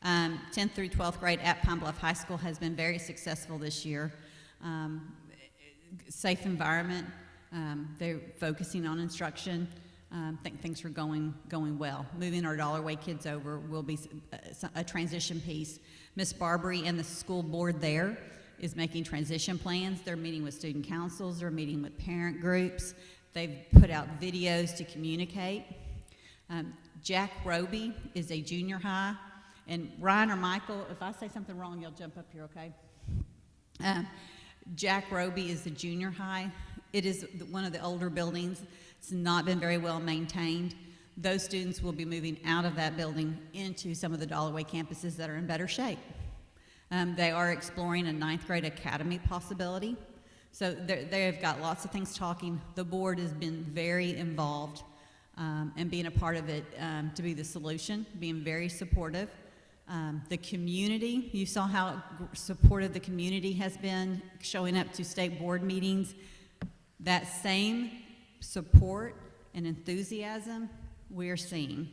10th through 12th grade at Pine Bluff High School has been very successful this year. Safe environment, they're focusing on instruction. I think things are going well. Moving our Dollarway kids over will be a transition piece. Miss Barbary and the school board there is making transition plans. They're meeting with student councils, they're meeting with parent groups. They've put out videos to communicate. Jack Roby is a junior high. And Ryan or Michael, if I say something wrong, you'll jump up here, okay? Jack Roby is the junior high. It is one of the older buildings. It's not been very well maintained. Those students will be moving out of that building into some of the Dollarway campuses that are in better shape. They are exploring a 9th grade academy possibility. So they have got lots of things talking. The board has been very involved and being a part of it to be the solution, being very supportive. The community, you saw how supportive the community has been showing up to state board meetings. That same support and enthusiasm we're seeing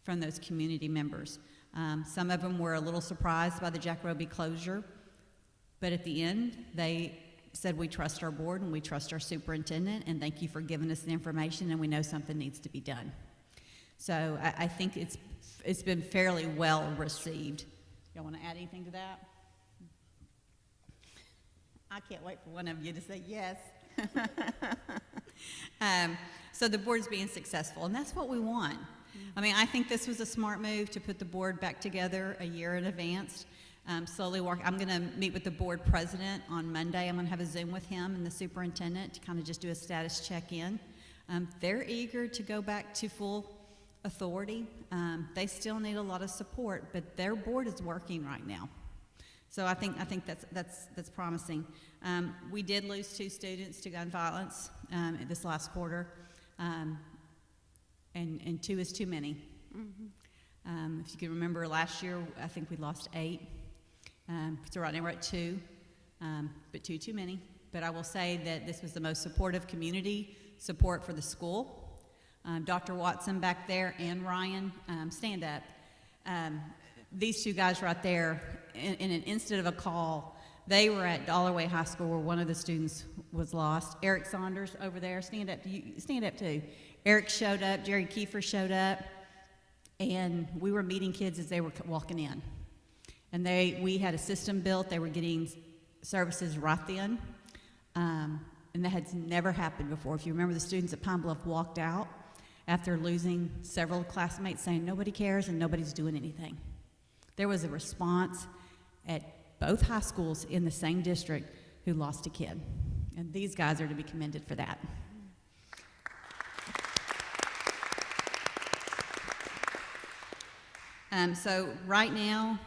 from those community members. Some of them were a little surprised by the Jack Roby closure, but at the end, they said, we trust our board and we trust our superintendent, and thank you for giving us the information, and we know something needs to be done. So I think it's been fairly well received. Y'all want to add anything to that? I can't wait for one of you to say yes. So the board's being successful, and that's what we want. I mean, I think this was a smart move to put the board back together a year in advance. Slowly work. I'm going to meet with the board president on Monday. I'm going to have a Zoom with him and the superintendent to kind of just do a status check-in. They're eager to go back to full authority. They still need a lot of support, but their board is working right now. So I think that's promising. We did lose 2 students to gun violence this last quarter, and 2 is too many. Mm-hmm. If you can remember last year, I think we lost 8. So right now we're at 2, but 2 too many. But I will say that this was the most supportive community support for the school. Dr. Watson back there and Ryan, stand up. These 2 guys right there, in an instant of a call, they were at Dollarway High School where one of the students was lost. Eric Saunders over there, stand up. You stand up too. Eric showed up. Jerry Kiefer showed up, and we were meeting kids as they were walking in. And we had a system built. They were getting services right then, and that had never happened before. If you remember, the students at Pine Bluff walked out after losing several classmates, saying nobody cares and nobody's doing anything. There was a response at both high schools in the same district who lost a kid. And these guys are to be commended for that. So right now,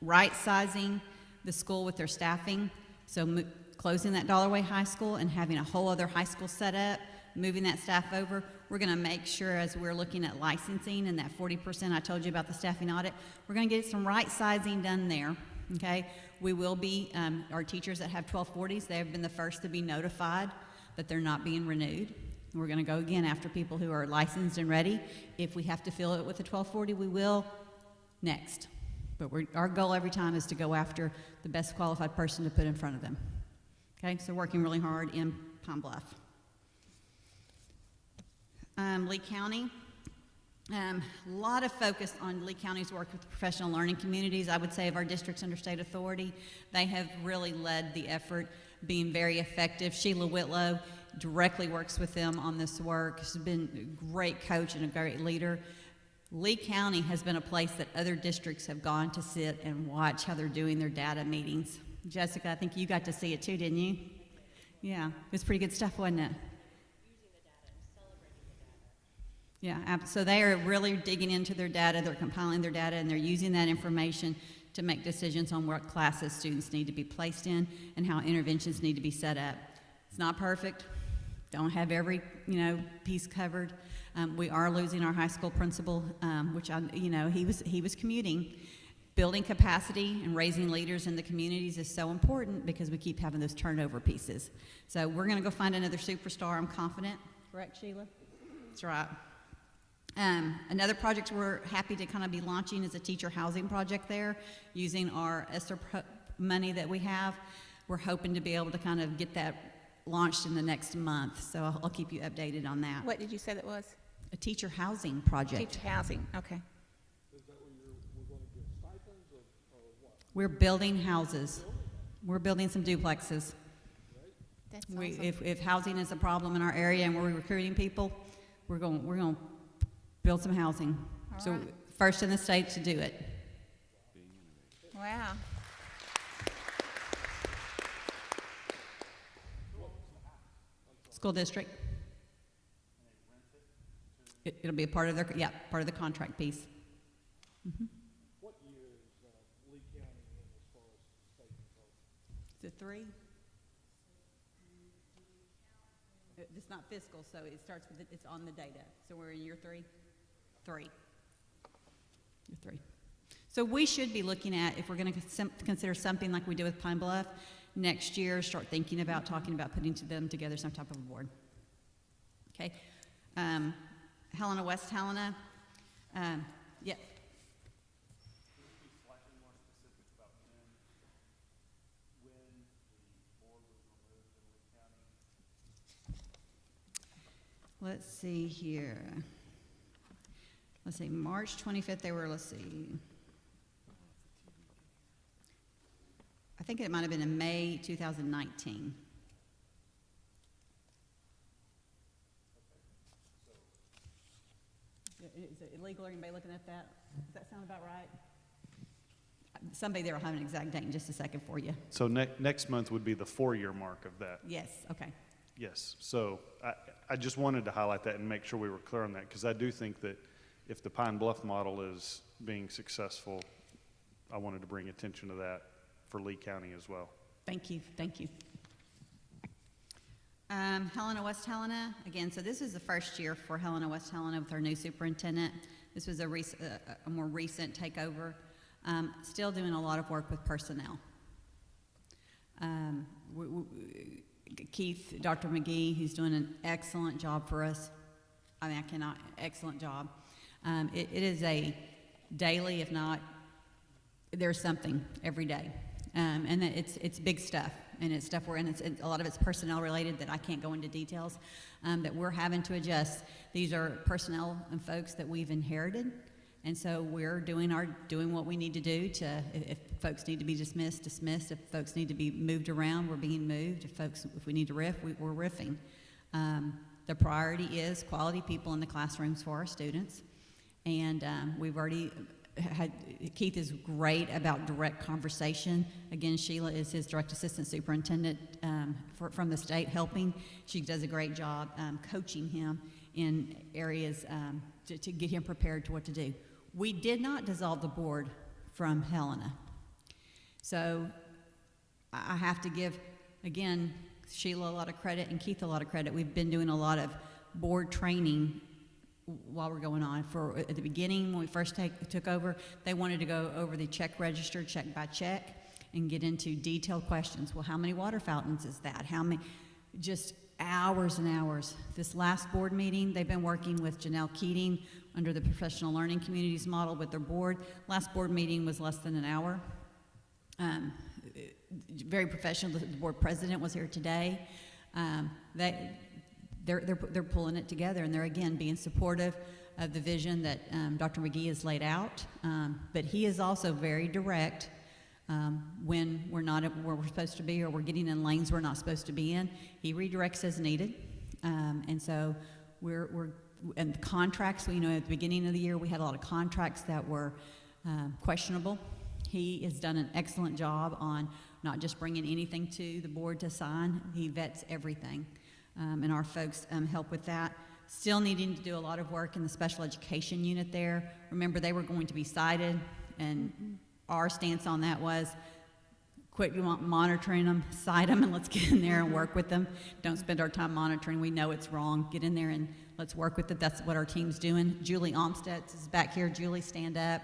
right-sizing the school with their staffing, so closing that Dollarway High School and having a whole other high school set up, moving that staff over. We're going to make sure, as we're looking at licensing and that 40% I told you about the staffing audit, we're going to get some right sizing done there, okay? We will be, our teachers that have 1240s, they have been the first to be notified that they're not being renewed. We're going to go again after people who are licensed and ready. If we have to fill it with a 1240, we will next. But our goal every time is to go after the best qualified person to put in front of them. Okay, so working really hard in Pine Bluff. Lee County, a lot of focus on Lee County's work with the professional learning communities. I would say of our districts under state authority, they have really led the effort, being very effective. Sheila Whitlow directly works with them on this work. She's been a great coach and a great leader. Lee County has been a place that other districts have gone to sit and watch how they're doing their data meetings. Jessica, I think you got to see it too, didn't you? Yeah, it was pretty good stuff, wasn't it? Yeah, so they are really digging into their data, they're compiling their data, and they're using that information to make decisions on what classes students need to be placed in and how interventions need to be set up. It's not perfect, don't have every, piece covered. We are losing our high school principal, which he was commuting. Building capacity and raising leaders in the communities is so important because we keep having those turnover pieces. So we're gonna go find another superstar, I'm confident. Correct, Sheila? That's right. Another project we're happy to kind of be launching is a teacher housing project there, using our ESSER money that we have. We're hoping to be able to kind of get that launched in the next month, so I'll keep you updated on that. What did you say that was? A teacher housing project. Teacher housing, okay. Is that where we're going to get stipends or what? We're building houses. We're building some duplexes. That's awesome. If housing is a problem in our area and we're recruiting people, we're going to build some housing. All So right. first in the state to do it. Wow. School district. It'll be a part of their, part of the contract piece. Mhm. What year is Lee County in as far as state control? Is it 3? It's not fiscal, so it starts with, it's on the data. So we're in year 3? 3. Year 3. So we should be looking at, if we're going to consider something like we did with Pine Bluff, next year start thinking about, talking about putting them together some type of a board. Okay. Helena, West Helena. Yeah. Let's see here. Let's see, March 25th, they were, let's see. I think it might have been in May 2019. is it illegal? Are anybody looking at that? Does that sound about right? Somebody there will have an exact date in just a second for you. So next month would be the 4-year mark of that. Yes, okay. Yes, so I just wanted to highlight that and make sure we were clear on that, because I do think that if the Pine Bluff model is being successful, I wanted to bring attention to that for Lee County as well. Thank you, thank you. Helena, West Helena, again, so this is the first year for Helena, West Helena with our new superintendent. This was a more recent takeover. Still doing a lot of work with personnel. Keith, Dr. McGee, who's doing an excellent job for us. I mean, excellent job. It is a daily, if not, there's something every day. And it's big stuff, and it's stuff a lot of it's personnel related that I can't go into details, that we're having to adjust. These are personnel and folks that we've inherited, and so we're doing what we need to do to, if folks need to be dismissed, if folks need to be moved around, we're being moved. If we need to riff, we're riffing. The priority is quality people in the classrooms for our students, and we've already Keith is great about direct conversation. Again, Sheila is his direct assistant superintendent from the state helping. She does a great job coaching him in areas to get him prepared to what to do. We did not dissolve the board from Helena. So I have to give, again, Sheila a lot of credit and Keith a lot of credit. We've been doing a lot of board training while we're going on. At the beginning, when we first took over, they wanted to go over the check register, check by check, and get into detailed questions. Well, how many water fountains is that? How many? Just hours and hours. This last board meeting, they've been working with Janelle Keating under the Professional Learning Communities model with their board. Last board meeting was less than an hour. Very professional. The board president was here today. They're pulling it together, and they're again being supportive of the vision that Dr. McGee has laid out. But he is also very direct when we're not where we're supposed to be, or we're getting in lanes we're not supposed to be in. He redirects as needed, and so and contracts. At the beginning of the year we had a lot of contracts that were questionable. He has done an excellent job on not just bringing anything to the board to sign. He vets everything. And our folks help with that. Still needing to do a lot of work in the special education unit there. Remember, they were going to be cited, and our stance on that was quit monitoring them, cite them, and let's get in there and work with them. Don't spend our time monitoring. We know it's wrong. Get in there and let's work with it. That's what our team's doing. Julie Olmstead is back here. Julie, stand up.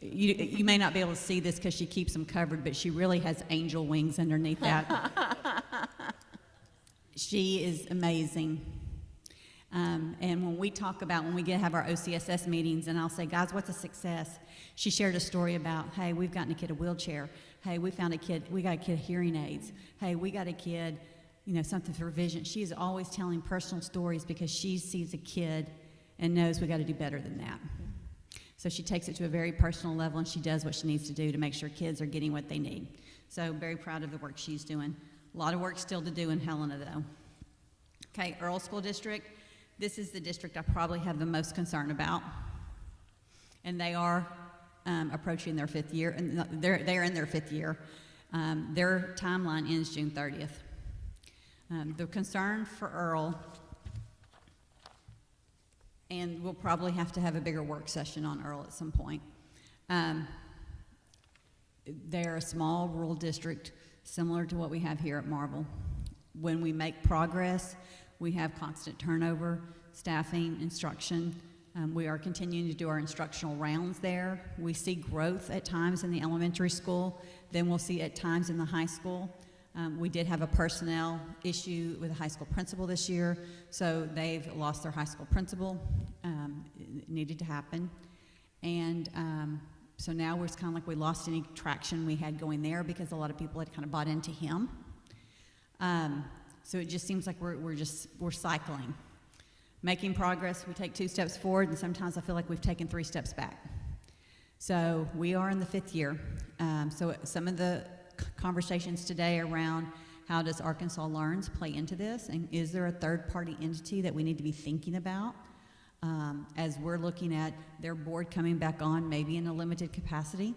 You may not be able to see this because she keeps them covered, but she really has angel wings underneath that. She is amazing. And when we have our OCSS meetings, and I'll say, guys, what's a success? She shared a story about, hey, we've gotten a kid a wheelchair. Hey, we got a kid hearing aids. Hey, we got a kid, something for vision. She is always telling personal stories because she sees a kid and knows we got to do better than that. So she takes it to a very personal level, and she does what she needs to do to make sure kids are getting what they need. So very proud of the work she's doing. A lot of work still to do in Helena, though. Okay, Earl School District. This is the district I probably have the most concern about. And they are approaching their 5th year, and they're in their 5th year. Their timeline ends June 30th. The concern for Earl, and we'll probably have to have a bigger work session on Earl at some point. They're a small rural district, similar to what we have here at Marvel. When we make progress, we have constant turnover, staffing, instruction. We are continuing to do our instructional rounds there. We see growth at times in the elementary school, then we'll see at times in the high school. We did have a personnel issue with a high school principal this year, so they've lost their high school principal. It needed to happen. And so now it's kind of like we lost any traction we had going there because a lot of people had kind of bought into him. So it just seems like we're cycling. Making progress, we take 2 steps forward, and sometimes I feel like we've taken 3 steps back. So we are in the 5th year. So some of the conversations today around how does Arkansas Learns play into this, and is there a third-party entity that we need to be thinking about? as we're looking at their board coming back on, maybe in a limited capacity,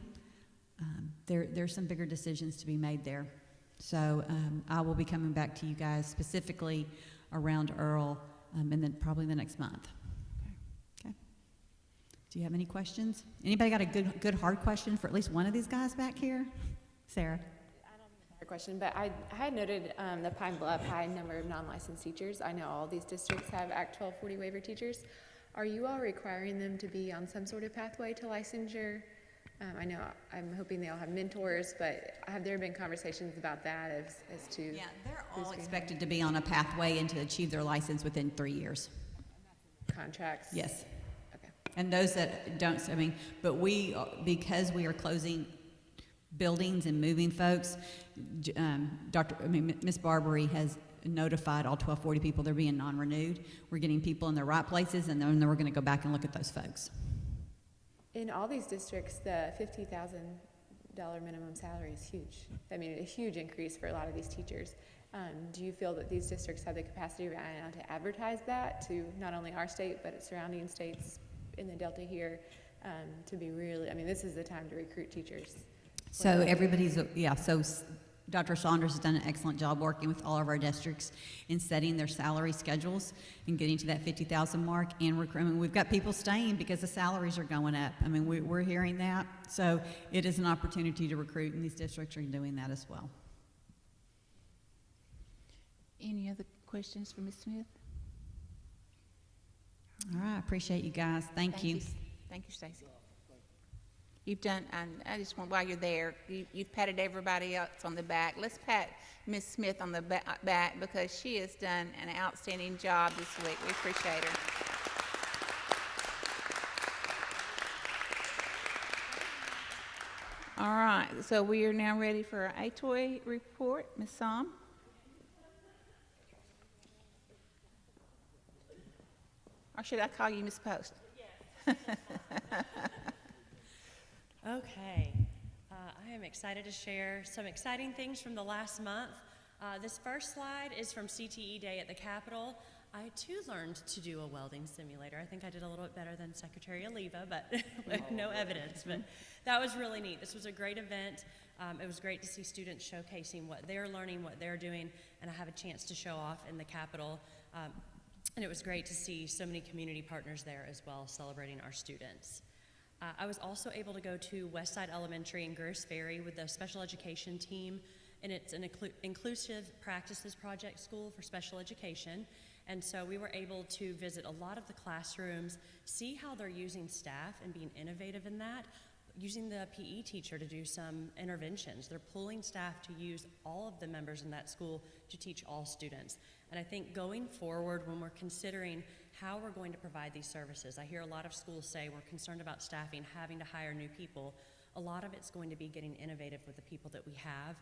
there's some bigger decisions to be made there. So I will be coming back to you guys specifically around Earl, and then probably the next month. Okay. Do you have any questions? Anybody got a good hard question for at least one of these guys back here? Sarah. Question, but I had noted the Pine Bluff high number of non-licensed teachers. I know all these districts have Act 1240 waiver teachers. Are you all requiring them to be on some sort of pathway to licensure? I know I'm hoping they all have mentors, but have there been conversations about that as to? Yeah, they're all expected to be on a pathway and to achieve their license within 3 years. Contracts? Yes. Okay. And those that don't, but because we are closing buildings and moving folks, Ms. Barbary has notified all 1240 people they're being non-renewed. We're getting people in the right places, and then we're going to go back and look at those folks. In all these districts, the $50,000 minimum salary is huge. I mean, a huge increase for a lot of these teachers. Do you feel that these districts have the capacity right now to advertise that to not only our state, but surrounding states in the Delta here, to be really, I mean, this is the time to recruit teachers. So so Dr. Saunders has done an excellent job working with all of our districts in setting their salary schedules and getting to that 50,000 mark and recruitment. We've got people staying because the salaries are going up. I mean, we're hearing that. So it is an opportunity to recruit, and these districts are doing that as well. Any other questions for Ms. Smith? All right, I appreciate you guys. Thank you. Thank you, Stacy. You've done, and I just want, while you're there, you've patted everybody else on the back. Let's pat Ms. Smith on the back because she has done an outstanding job this week. We appreciate her. All right, so we are now ready for our ATOY report. Ms. Som? Or should I call you Ms. Post? Yes. Okay, I am excited to share some exciting things from the last month. This first slide is from CTE Day at the Capitol. I too learned to do a welding simulator. I think I did a little bit better than Secretary Oliva, but no evidence. But that was really neat. This was a great event. It was great to see students showcasing what they're learning, what they're doing, and I have a chance to show off in the Capitol. And it was great to see so many community partners there as well, celebrating our students. I was also able to go to Westside Elementary in Gers Ferry with the special education team, and it's an inclusive practices project school for special education. And so we were able to visit a lot of the classrooms, see how they're using staff and being innovative in that, using the PE teacher to do some interventions. They're pulling staff to use all of the members in that school to teach all students. And I think going forward, when we're considering how we're going to provide these services, I hear a lot of schools say we're concerned about staffing, having to hire new people. A lot of it's going to be getting innovative with the people that we have,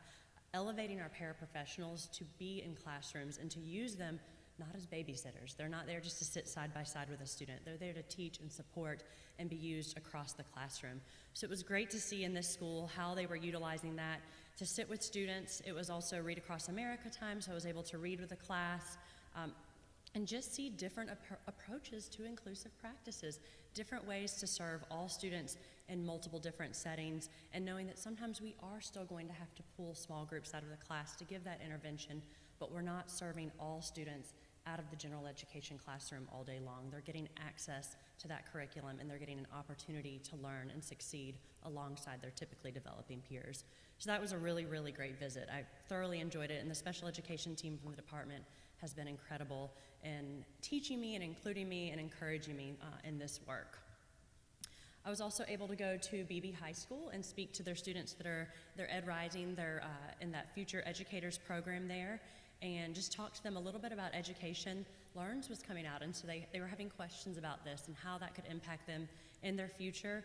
elevating our paraprofessionals to be in classrooms and to use them not as babysitters. They're not there just to sit side by side with a student. They're there to teach and support and be used across the classroom. So it was great to see in this school how they were utilizing that to sit with students. It was also Read Across America time, so I was able to read with a class and just see different approaches to inclusive practices, different ways to serve all students in multiple different settings, and knowing that sometimes we are still going to have to pull small groups out of the class to give that intervention, but we're not serving all students out of the general education classroom all day long. They're getting access to that curriculum, and they're getting an opportunity to learn and succeed alongside their typically developing peers. So that was a really, really great visit. I thoroughly enjoyed it, and the special education team from the department has been incredible in teaching me and including me and encouraging me in this work. I was also able to go to Beebe High School and speak to their students that are Ed Rising, they're in that Future Educators program there, and just talk to them a little bit about education. LEARNS was coming out, and so they were having questions about this and how that could impact them in their future.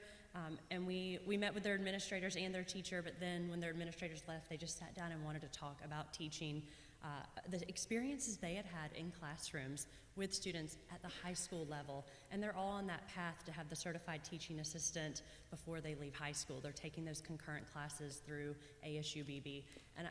And we met with their administrators and their teacher, but then when their administrators left, they just sat down and wanted to talk about teaching, the experiences they had had in classrooms with students at the high school level. And they're all on that path to have the certified teaching assistant before they leave high school. They're taking those concurrent classes through ASU BB. And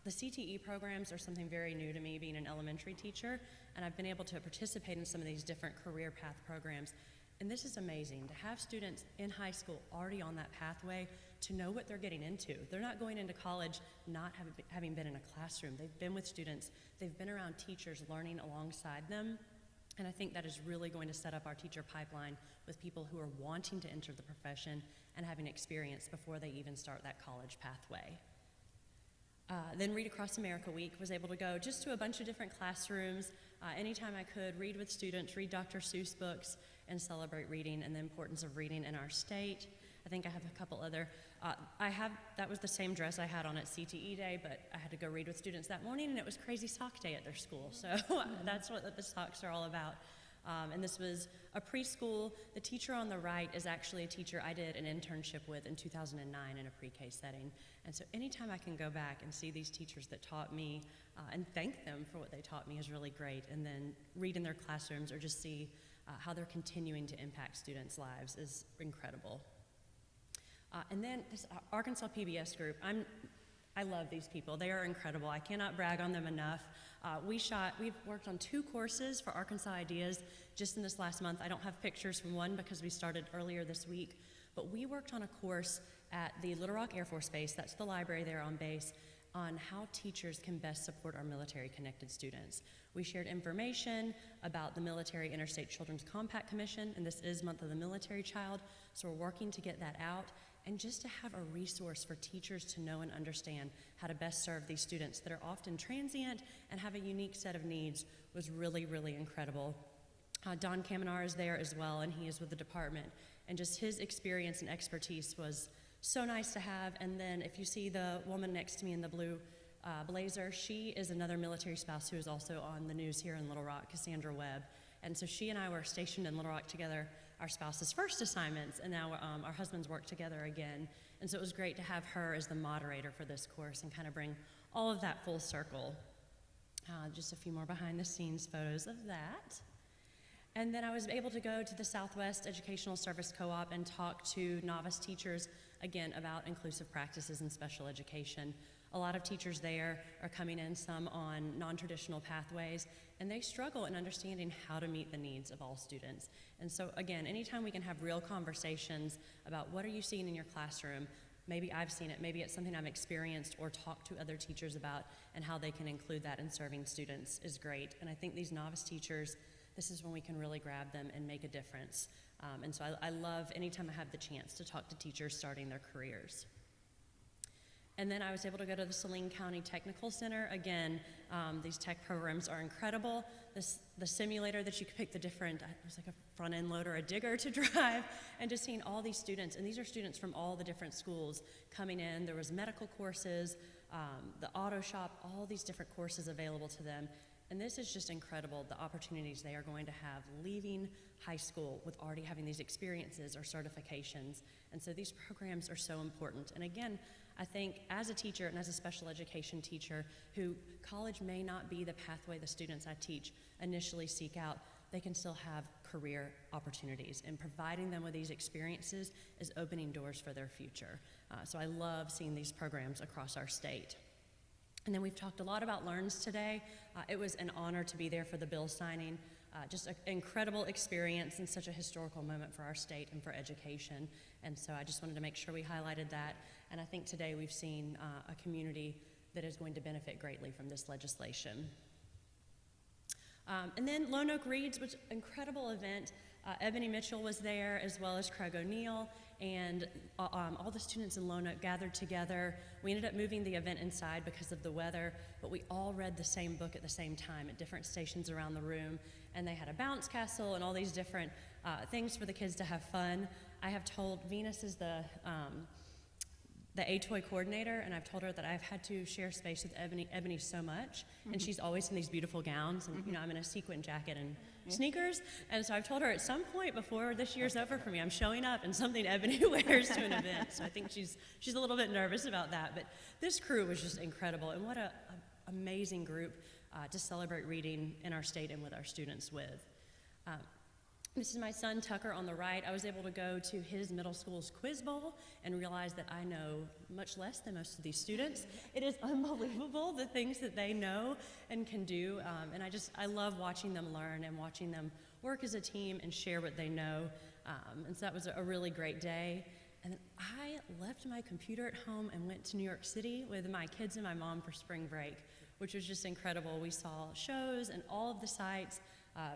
The CTE programs are something very new to me, being an elementary teacher, and I've been able to participate in some of these different career path programs. And this is amazing, to have students in high school already on that pathway, to know what they're getting into. They're not going into college not having been in a classroom. They've been with students, they've been around teachers learning alongside them, and I think that is really going to set up our teacher pipeline with people who are wanting to enter the profession and having experience before they even start that college pathway. Then Read Across America Week, was able to go just to a bunch of different classrooms. Anytime I could, read with students, read Dr. Seuss books, and celebrate reading and the importance of reading in our state. I think I have a couple other, that was the same dress I had on at CTE Day, but I had to go read with students that morning, and it was Crazy Sock Day at their school. So that's what the socks are all about. And this was a preschool. The teacher on the right is actually a teacher I did an internship with in 2009 in a pre-K setting. And so anytime I can go back and see these teachers that taught me and thank them for what they taught me is really great. And then read in their classrooms or just see how they're continuing to impact students' lives is incredible. And then this Arkansas PBS group, I love these people. They are incredible. I cannot brag on them enough. We've worked on 2 courses for Arkansas Ideas just in this last month. I don't have pictures from one because we started earlier this week, but we worked on a course at the Little Rock Air Force Base, that's the library there on base, on how teachers can best support our military-connected students. We shared information about the Military Interstate Children's Compact Commission, and this is Month of the Military Child, so we're working to get that out, and just to have a resource for teachers to know and understand how to best serve these students that are often transient and have a unique set of needs was really, really incredible. Don Kamenar is there as well, and he is with the department, and just his experience and expertise was so nice to have. And then if you see the woman next to me in the blue blazer, she is another military spouse who is also on the news here in Little Rock, Cassandra Webb. And so she and I were stationed in Little Rock together, our spouses' first assignments, and now our husbands work together again. And so it was great to have her as the moderator for this course and kind of bring all of that full circle. Just a few more behind the scenes photos of that. And then I was able to go to the Southwest Educational Service Co-op and talk to novice teachers, again, about inclusive practices in special education. A lot of teachers there are coming in, some on non-traditional pathways, and they struggle in understanding how to meet the needs of all students. And so again, anytime we can have real conversations about what are you seeing in your classroom, maybe I've seen it, maybe it's something I've experienced or talked to other teachers about, and how they can include that in serving students is great. And I think these novice teachers, this is when we can really grab them and make a difference. And so I love anytime I have the chance to talk to teachers starting their careers. And then I was able to go to the Saline County Technical Center. Again, these tech programs are incredible. The simulator that you could pick the different, it was like a front end loader, a digger to drive, and just seeing all these students, and these are students from all the different schools coming in. There was medical courses, the auto shop, all these different courses available to them. And this is just incredible, the opportunities they are going to have leaving high school with already having these experiences or certifications. And so these programs are so important. And again, I think as a teacher and as a special education teacher who college may not be the pathway the students I teach initially seek out, they can still have career opportunities. And providing them with these experiences is opening doors for their future. So I love seeing these programs across our state. And then we've talked a lot about LEARNS today. It was an honor to be there for the bill signing. Just an incredible experience and such a historical moment for our state and for education. And so I just wanted to make sure we highlighted that. And I think today we've seen a community that is going to benefit greatly from this legislation. And then Lone Oak Reads, which incredible event. Ebony Mitchell was there, as well as Craig O'Neill, and all the students in Lone Oak gathered together. We ended up moving the event inside because of the weather, but we all read the same book at the same time at different stations around the room, and they had a bounce castle and all these different things for the kids to have fun. I have told Venus is the A-Toy coordinator, and I've told her that I've had to share space with Ebony so much, and she's always in these beautiful gowns, and you know, I'm in a sequin jacket and sneakers, and so I've told her at some point before this year's over for me, I'm showing up in something Ebony wears to an event, so I think she's a little bit nervous about that, but this crew was just incredible, and what an amazing group to celebrate reading in our state and with our students with. This is my son Tucker on the right. I was able to go to his middle school's quiz bowl and realize that I know much less than most of these students. It is unbelievable the things that they know and can do, and I love watching them learn and watching them work as a team and share what they know. And so that was a really great day. And then I left my computer at home and went to New York City with my kids and my mom for spring break, which was just incredible. We saw shows and all of the sights.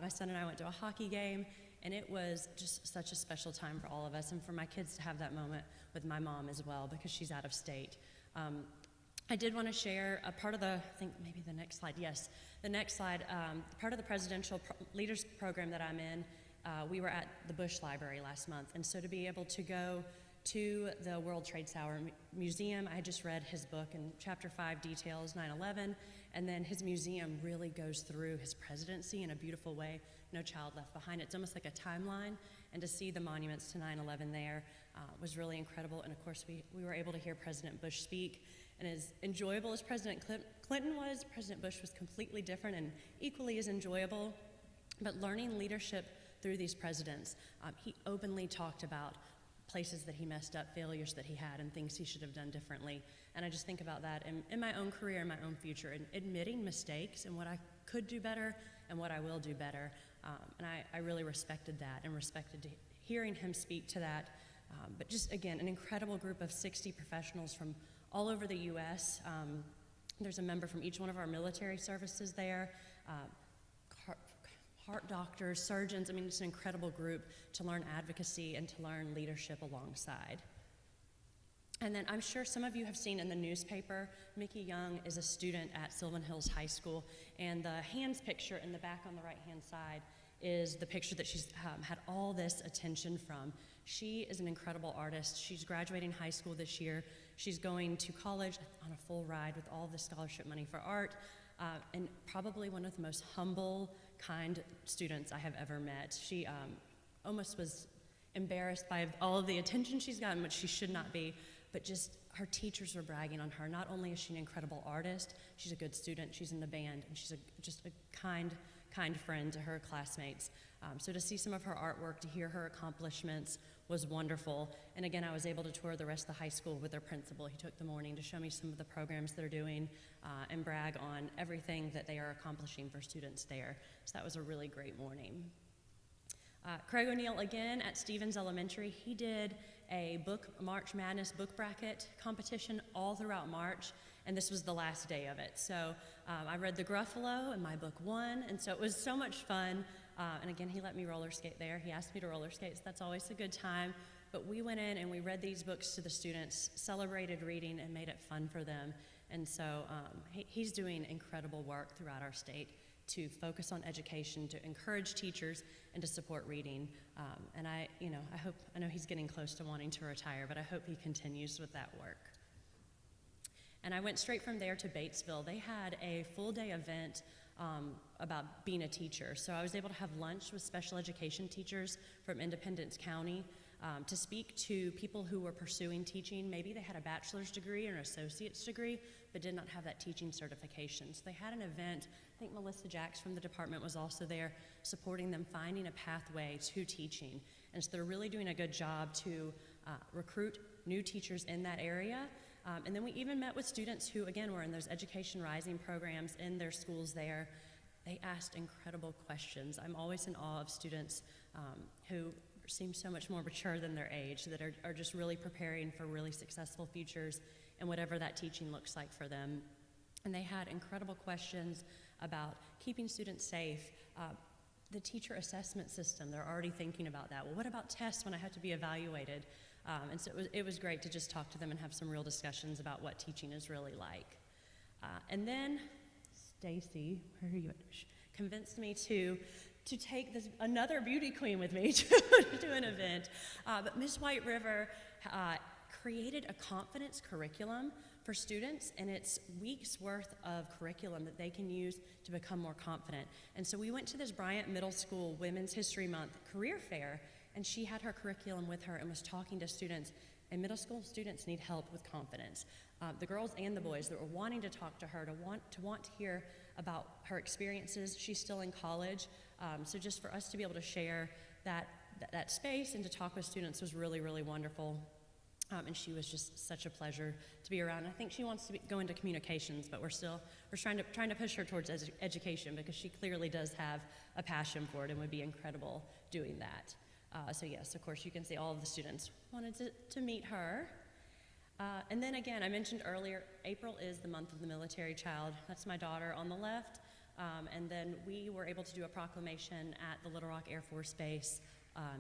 My son and I went to a hockey game, and it was just such a special time for all of us and for my kids to have that moment with my mom as well because she's out of state. I did want to share a part of I think maybe the next slide, yes, the next slide, part of the Presidential Leaders Program that I'm in, we were at the Bush Library last month, and so to be able to go to the World Trade Center Museum, I had just read his book, and Chapter 5 details 9/11, and then his museum really goes through his presidency in a beautiful way. No Child Left Behind. It's almost like a timeline, and to see the monuments to 9/11 there was really incredible. And of course, we were able to hear President Bush speak. And as enjoyable as President Clinton was, President Bush was completely different and equally as enjoyable. But learning leadership through these presidents, he openly talked about places that he messed up, failures that he had, and things he should have done differently. And I just think about that in my own career, in my own future, and admitting mistakes and what I could do better and what I will do better. And I really respected that and respected hearing him speak to that. But just, again, an incredible group of 60 professionals from all over the U.S. There's a member from each one of our military services there, heart doctors, surgeons. I mean, it's an incredible group to learn advocacy and to learn leadership alongside. And then I'm sure some of you have seen in the newspaper, Mickey Young is a student at Sylvan Hills High School, and the hands picture in the back on the right-hand side is the picture that she's had all this attention from. She is an incredible artist. She's graduating high school this year. She's going to college on a full ride with all the scholarship money for art, and probably one of the most humble, kind students I have ever met. She almost was embarrassed by all of the attention she's gotten, which she should not be, but just her teachers were bragging on her. Not only is she an incredible artist, she's a good student, she's in the band, and she's just a kind friend to her classmates. So to see some of her artwork, to hear her accomplishments was wonderful. And again, I was able to tour the rest of the high school with their principal. He took the morning to show me some of the programs they're doing and brag on everything that they are accomplishing for students there. So that was a really great morning. Craig O'Neill, again, at Stevens Elementary, he did a March Madness book bracket competition all throughout March, and this was the last day of it. So I read The Gruffalo, and my book won, and so it was so much fun. And again, he let me roller skate there. He asked me to roller skate, so that's always a good time. But we went in and we read these books to the students, celebrated reading, and made it fun for them. And so he's doing incredible work throughout our state to focus on education, to encourage teachers, and to support reading. And I know he's getting close to wanting to retire, but I hope he continues with that work. And I went straight from there to Batesville. They had a full-day event about being a teacher. So I was able to have lunch with special education teachers from Independence County to speak to people who were pursuing teaching. Maybe they had a bachelor's degree or an associate's degree, but did not have that teaching certification. So they had an event. I think Melissa Jacks from the department was also there, supporting them finding a pathway to teaching. And so they're really doing a good job to recruit new teachers in that area. And then we even met with students who, again, were in those Education Rising programs in their schools there. They asked incredible questions. I'm always in awe of students who seem so much more mature than their age, that are just really preparing for really successful futures and whatever that teaching looks like for them. And they had incredible questions about keeping students safe, the teacher assessment system. They're already thinking about that. Well, what about tests when I have to be evaluated? And so it was great to just talk to them and have some real discussions about what teaching is really like. And then Stacy, where are you? Convinced me to take another beauty queen with me to an event. But Miss White River created a confidence curriculum for students, and it's weeks worth of curriculum that they can use to become more confident. And so we went to this Bryant Middle School Women's History Month career fair, and she had her curriculum with her and was talking to students. And middle school students need help with confidence. The girls and the boys that were wanting to talk to her, to want to hear about her experiences. She's still in college, so just for us to be able to share that space and to talk with students was really, really wonderful. And she was just such a pleasure to be around. I think she wants to go into communications, but we're trying to push her towards education because she clearly does have a passion for it and would be incredible doing that. So yes, of course, you can see all of the students wanted to meet her. And then again, I mentioned earlier, April is the month of the military child. That's my daughter on the left. And then we were able to do a proclamation at the Little Rock Air Force Base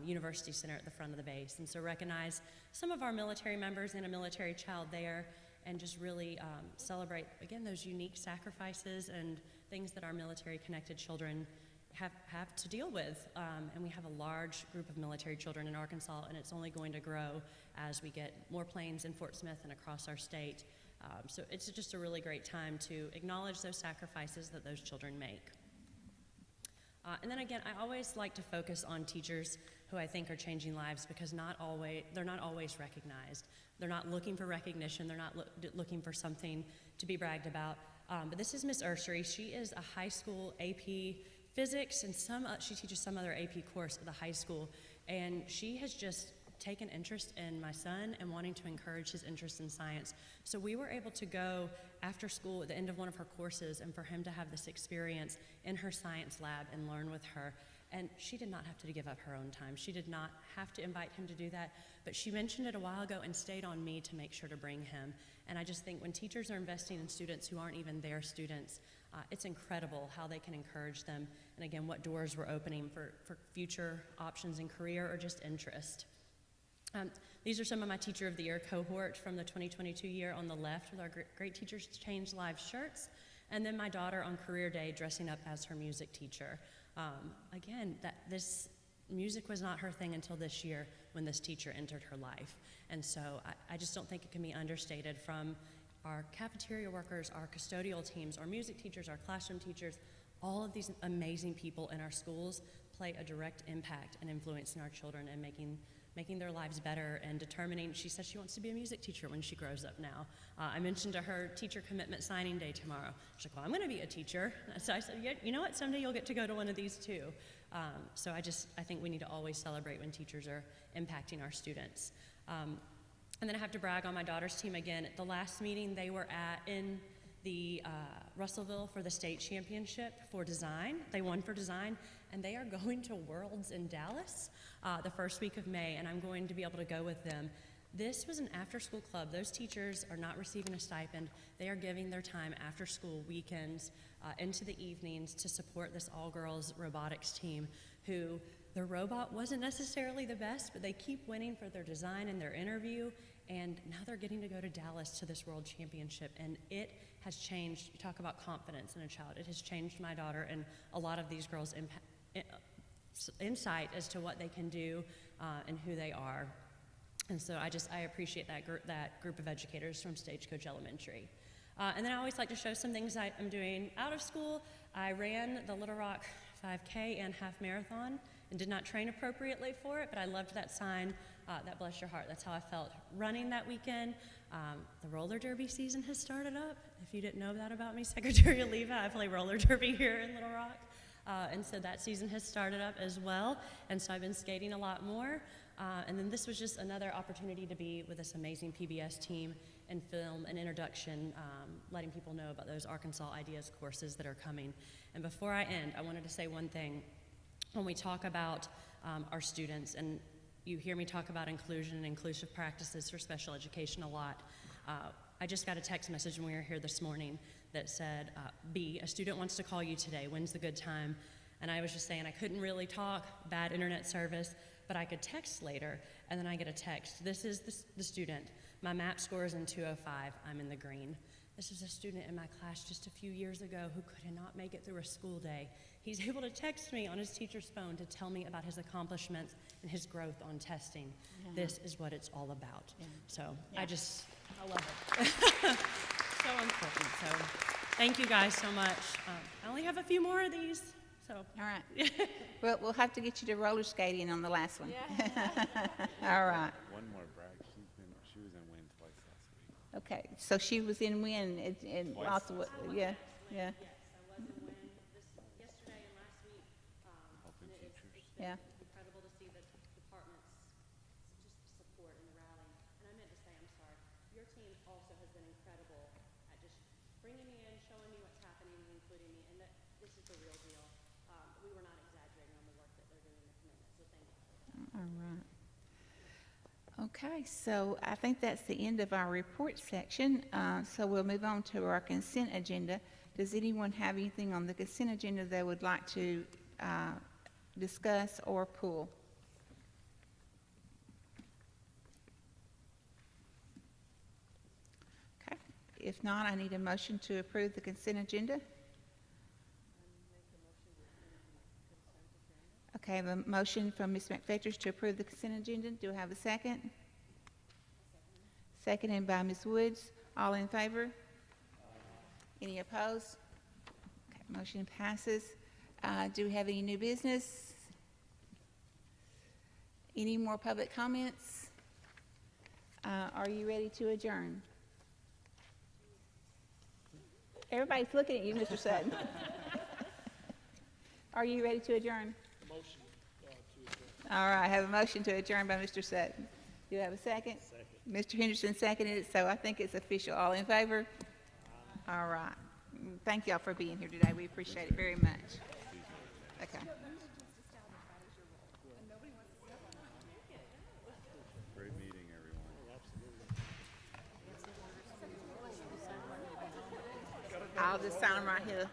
University Center at the front of the base. And so recognize some of our military members and a military child there and just really celebrate, again, those unique sacrifices and things that our military-connected children have to deal with. And we have a large group of military children in Arkansas, and it's only going to grow as we get more planes in Fort Smith and across our state. So it's just a really great time to acknowledge those sacrifices that those children make. And then again, I always like to focus on teachers who I think are changing lives because they're not always recognized. They're not looking for recognition. They're not looking for something to be bragged about. But this is Miss Ursary. She is a high school AP Physics, and she teaches some other AP course at the high school. And she has just taken interest in my son and wanting to encourage his interest in science. So we were able to go after school at the end of one of her courses and for him to have this experience in her science lab and learn with her. And she did not have to give up her own time. She did not have to invite him to do that, but she mentioned it a while ago and stayed on me to make sure to bring him. And I just think when teachers are investing in students who aren't even their students, it's incredible how they can encourage them. And again, what doors we're opening for future options in career or just interest. These are some of my Teacher of the Year cohort from the 2022 year on the left with our Great Teachers Change Lives shirts, and then my daughter on career day dressing up as her music teacher. Again, this music was not her thing until this year when this teacher entered her life. And so I just don't think it can be understated from our cafeteria workers, our custodial teams, our music teachers, our classroom teachers, all of these amazing people in our schools play a direct impact and influence in our children and making their lives better and determining. She says she wants to be a music teacher when she grows up now. I mentioned to her teacher commitment signing day tomorrow. She's like, well, I'm going to be a teacher. So I said, yeah, you know what, someday you'll get to go to one of these too. So I think we need to always celebrate when teachers are impacting our students. And then I have to brag on my daughter's team again. At the last meeting, they were in the Russellville for the state championship for design. They won for design, and they are going to Worlds in Dallas the first week of May, and I'm going to be able to go with them. This was an after-school club. Those teachers are not receiving a stipend. They are giving their time after school, weekends, into the evenings to support this all-girls robotics team who their robot wasn't necessarily the best, but they keep winning for their design and their interview, and now they're getting to go to Dallas to this world championship, and it has changed. You talk about confidence in a child. It has changed my daughter and a lot of these girls' insight as to what they can do and who they are. And so I appreciate that group of educators from Stagecoach Elementary. And then I always like to show some things I'm doing out of school. I ran the Little Rock 5K and half marathon and did not train appropriately for it, but I loved that sign, that bless your heart. That's how I felt running that weekend. The roller derby season has started up. If you didn't know that about me, Secretary Oliva, I play roller derby here in Little Rock. And so that season has started up as well. And so I've been skating a lot more. And then this was just another opportunity to be with this amazing PBS team and film an introduction, letting people know about those Arkansas Ideas courses that are coming. And before I end, I wanted to say one thing. When we talk about our students, and you hear me talk about inclusion and inclusive practices for special education a lot, I just got a text message when we were here this morning that said, B, a student wants to call you today. When's the good time? And I was just saying I couldn't really talk, bad internet service, but I could text later. And then I get a text. This is the student. My MAP score is in 205. I'm in the green. This is a student in my class just a few years ago who could not make it through a school day. He's able to text me on his teacher's phone to tell me about his accomplishments and his growth on testing. Yeah. This is what it's all about. Yeah. So yeah. I love it. So important. So thank you guys so much. I only have a few more of these. So. All right. Well, we'll have to get you to roller skating on the last one. Yeah. All right. One more brag. She was in win twice last week. Okay, so she was in win and also, yeah, yeah. Yes, I was in win yesterday and last week. Helping teachers. Yeah. Incredible to see team also has been incredible at just bringing me in, showing me what's happening, and including me, and that this is the real deal. We were not exaggerating on the work that they're doing, the commitment, so thank you. All right. Okay, so I think that's the end of our report section. So we'll move on to our consent agenda. Does anyone have anything on the consent agenda they would like to discuss or pull? Okay, if not, I need a motion to approve the consent agenda. Okay, I have a motion from Ms. McFetters to approve the consent agenda. Do I have a second? Seconded by Ms. Woods. All in favor? Any opposed? Okay, motion passes. Do we have any new business? Any more public comments? Are you ready to adjourn? Everybody's looking at you, Mr. Sutton. Are you ready to adjourn? Motion to adjourn. All right, I have a motion to adjourn by Mr. Sutton. Do you have a second? Second. Mr. Henderson seconded it, so I think it's official. All in favor? All right. Thank y'all for being here today. We appreciate it very much. Okay. Great meeting, everyone. I'll just sign them right here.